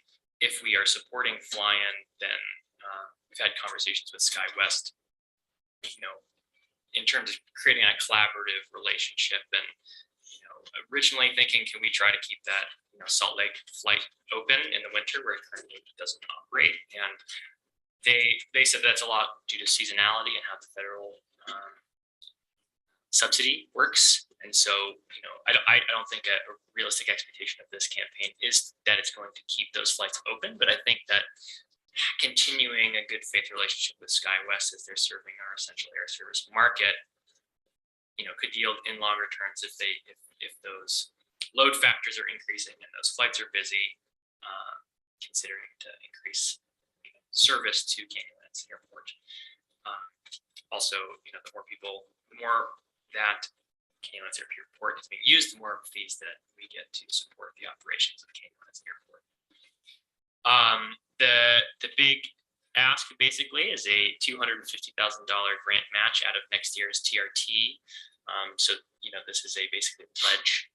if we are supporting fly-in, then we've had conversations with SkyWest, in terms of creating a collaborative relationship, and originally thinking, can we try to keep that Salt Lake flight open in the winter where it currently doesn't operate? And they said that's a lot due to seasonality and how the federal subsidy works. And so, I don't think a realistic expectation of this campaign is that it's going to keep those flights open, but I think that continuing a good faith relationship with SkyWest as they're serving our essential air service market, could yield in longer terms if those load factors are increasing and those flights are busy, considering to increase service to Canyonlands Airport. Also, the more that Canyonlands Airport is being used, the more fees that we get to support the operations of Canyonlands Airport. The big ask basically is a $250,000 grant match out of next year's TRT. So this is basically a pledge,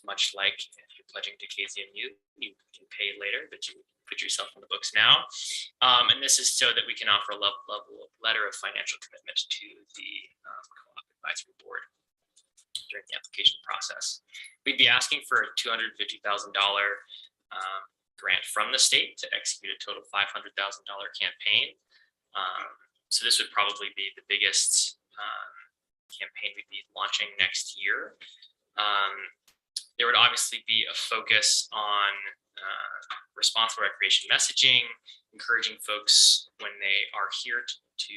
much like if you're pledging to KZMU, you can pay later, but you put yourself on the books now. And this is so that we can offer a letter of financial commitment to the Co-op Advisory Board during the application process. We'd be asking for a $250,000 grant from the state to execute a total $500,000 campaign. So this would probably be the biggest campaign we'd be launching next year. There would obviously be a focus on responsible recreation messaging, encouraging folks when they are here to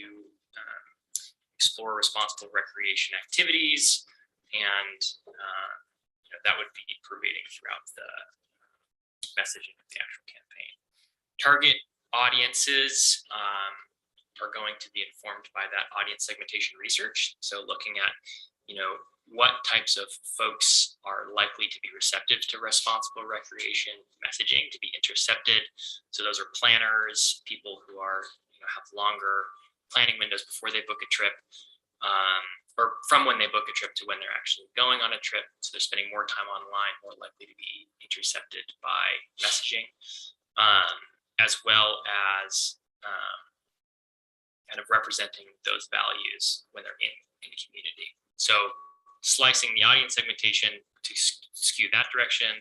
explore responsible recreation activities, and that would be pervading throughout the messaging of the actual campaign. Target audiences are going to be informed by that audience segmentation research. So looking at, what types of folks are likely to be receptive to responsible recreation messaging, to be intercepted. So those are planners, people who are, have longer planning windows before they book a trip, or from when they book a trip to when they're actually going on a trip. So they're spending more time online, more likely to be intercepted by messaging, as well as kind of representing those values when they're in the community. So slicing the audience segmentation to skew that direction,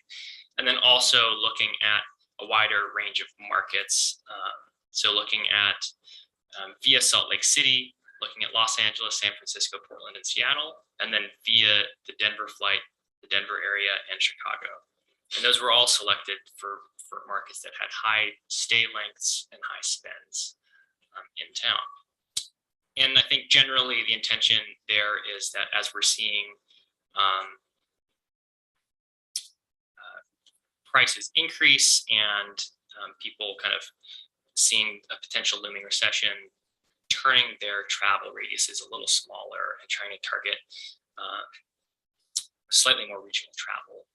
and then also looking at a wider range of markets. So looking at via Salt Lake City, looking at Los Angeles, San Francisco, Portland, and Seattle, and then via the Denver flight, the Denver area, and Chicago. And those were all selected for markets that had high stay lengths and high spends in town. And I think generally the intention there is that as we're seeing prices increase and people kind of seeing a potential looming recession, turning their travel radiuses a little smaller and trying to target slightly more regional travel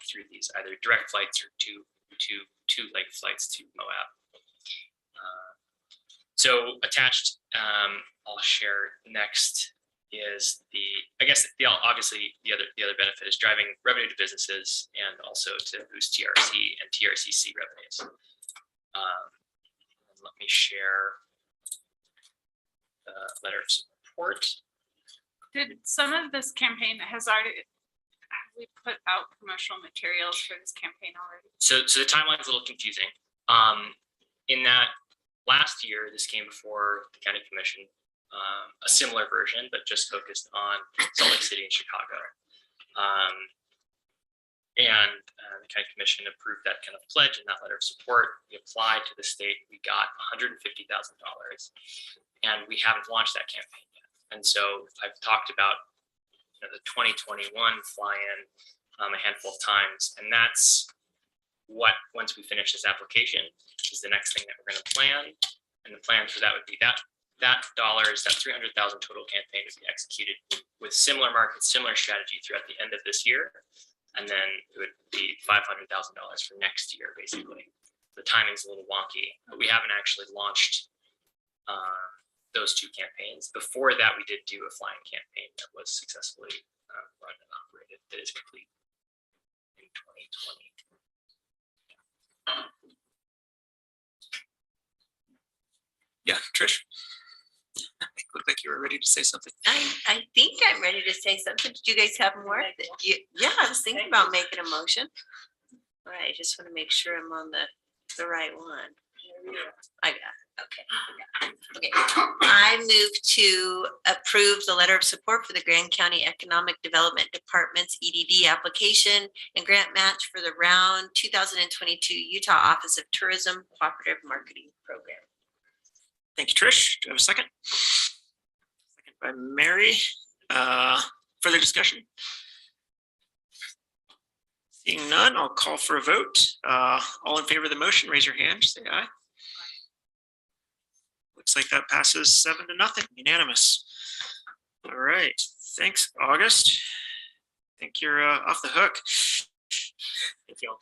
through these either direct flights or two leg flights to Moab. So attached, I'll share next is obviously the other benefit is driving revenue to businesses and also to boost TRC and TRCC revenues. Let me share the letter of support. Did some of this campaign have we put out promotional materials for this campaign already? So the timeline's a little confusing. In that last year, this came before the county commission, a similar version, but just focused on Salt Lake City and Chicago. And the county commission approved that kind of pledge and that letter of support. We applied to the state, we got $150,000, and we haven't launched that campaign yet. And so I've talked about the 2021 fly-in a handful of times, and that's what, once we finish this application, is the next thing that we're going to plan. And the plan for that would be that dollars, that $300,000 total campaign would be executed with similar markets, similar strategy throughout the end of this year. And then it would be $500,000 for next year, basically. The timing's a little wonky, but we haven't actually launched those two campaigns. Before that, we did do a flying campaign that was successfully run and operated, that is complete in 2020. Yeah, Trish? It looked like you were ready to say something. I think I'm ready to say something. Did you guys have more? Yeah, I was thinking about making a motion. All right, I just want to make sure I'm on the right one. I got it. Okay. I move to approve the letter of support for the Grand County Economic Development Department's EDB application and grant match for the round 2022 Utah Office of Tourism Cooperative Marketing Program. Thank you, Trish. Do you have a second? Second by Mary. Further discussion? Seeing none, I'll call for a vote. All in favor of the motion, raise your hand, say aye. Looks like that passes 7-0, unanimous. All right, thanks, August. I think you're off the hook. Thank you.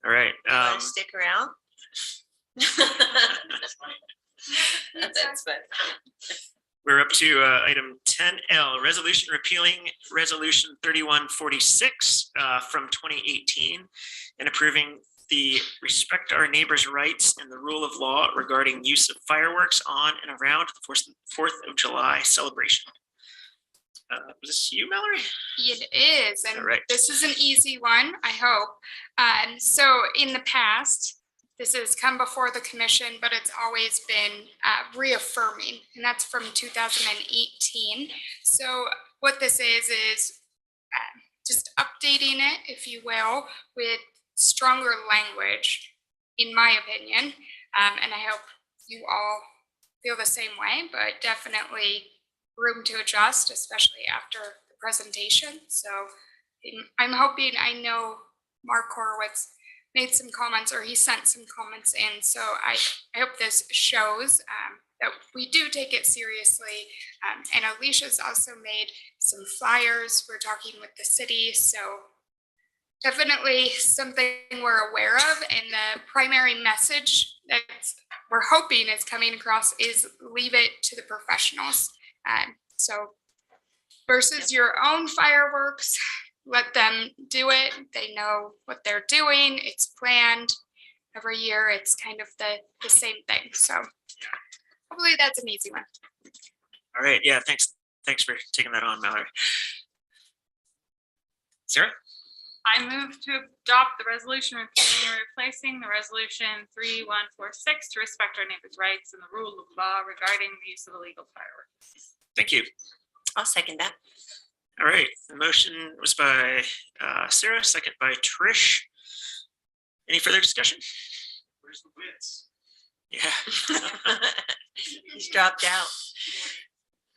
All right. Stick around. That's fun. We're up to item 10L, resolution repealing resolution 3146 from 2018 and approving the respect our neighbors' rights and the rule of law regarding use of fireworks on and around the 4th of July celebration. Was this you, Mallory? It is, and right. This is an easy one, I hope. So in the past, this has come before the commission, but it's always been reaffirming, and that's from 2018. So what this is just updating it, if you will, with stronger language, in my opinion, And I hope you all feel the same way, but definitely room to adjust, especially after the presentation. So I'm hoping, I know Mark Horowitz made some comments, or he sent some comments in. So I hope this shows that we do take it seriously. And Alicia's also made some flyers. We're talking with the city. So definitely something we're aware of. And the primary message that we're hoping is coming across is leave it to the professionals. So versus your own fireworks, let them do it. They know what they're doing. It's planned every year. It's kind of the same thing. So hopefully that's an easy one. All right. Yeah. Thanks. Thanks for taking that on, Mallory. Sarah? I move to adopt the resolution repealing and replacing the resolution 3146 to respect our neighbors' rights and the rule of law regarding the use of illegal fireworks. Thank you. I'll second that. All right. The motion was by Sarah, second by Trish. Any further discussion? Where's the wits? Yeah. He's dropped out.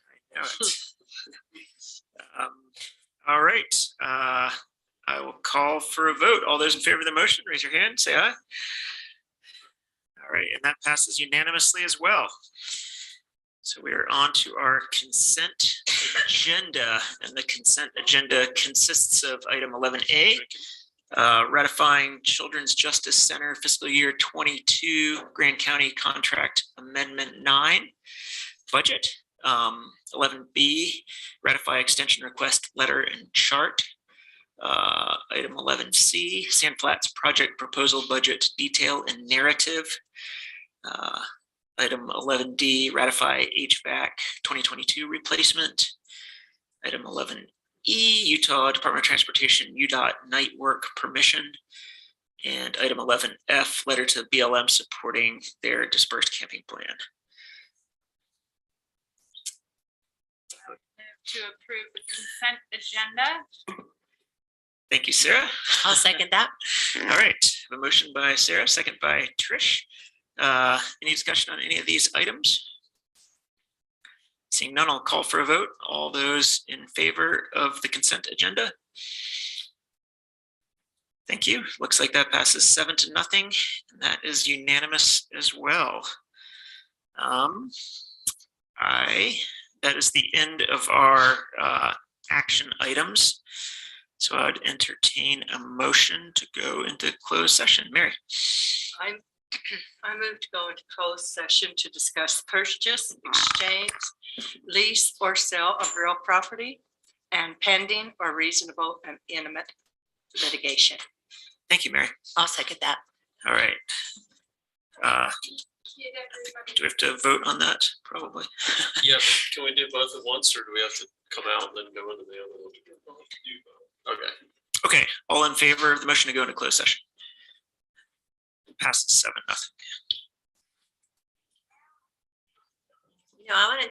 I know it. All right. I will call for a vote. All those in favor of the motion, raise your hand, say aye. All right, and that passes unanimously as well. So we are on to our consent agenda, and the consent agenda consists of item 11A, ratifying Children's Justice Center fiscal year 22 Grand County Contract Amendment 9 budget. 11B, ratify extension request letter and chart. Item 11C, Sand Flats project proposal budget detail and narrative. Item 11D, ratify HVAC 2022 replacement. Item 11E, Utah Department of Transportation UDOT night work permission. And item 11F, letter to BLM supporting their dispersed camping plan. To approve the consent agenda. Thank you, Sarah. I'll second that. All right, a motion by Sarah, second by Trish. Any discussion on any of these items? Seeing none, I'll call for a vote. All those in favor of the consent agenda? Thank you. Looks like that passes 7-0, and that is unanimous as well. That is the end of our action items. So I would entertain a motion to go into closed session. Mary. I move to go into closed session to discuss purchase, exchange, lease, or sale of real property and pending or reasonable and intimate litigation. Thank you, Mary. I'll second that. All right. Do we have to vote on that? Probably. Yeah, but can we do both at once, or do we have to come out and then go into the other one? Okay. Okay, all in favor of the motion to go into closed session? Passes 7-0. I want to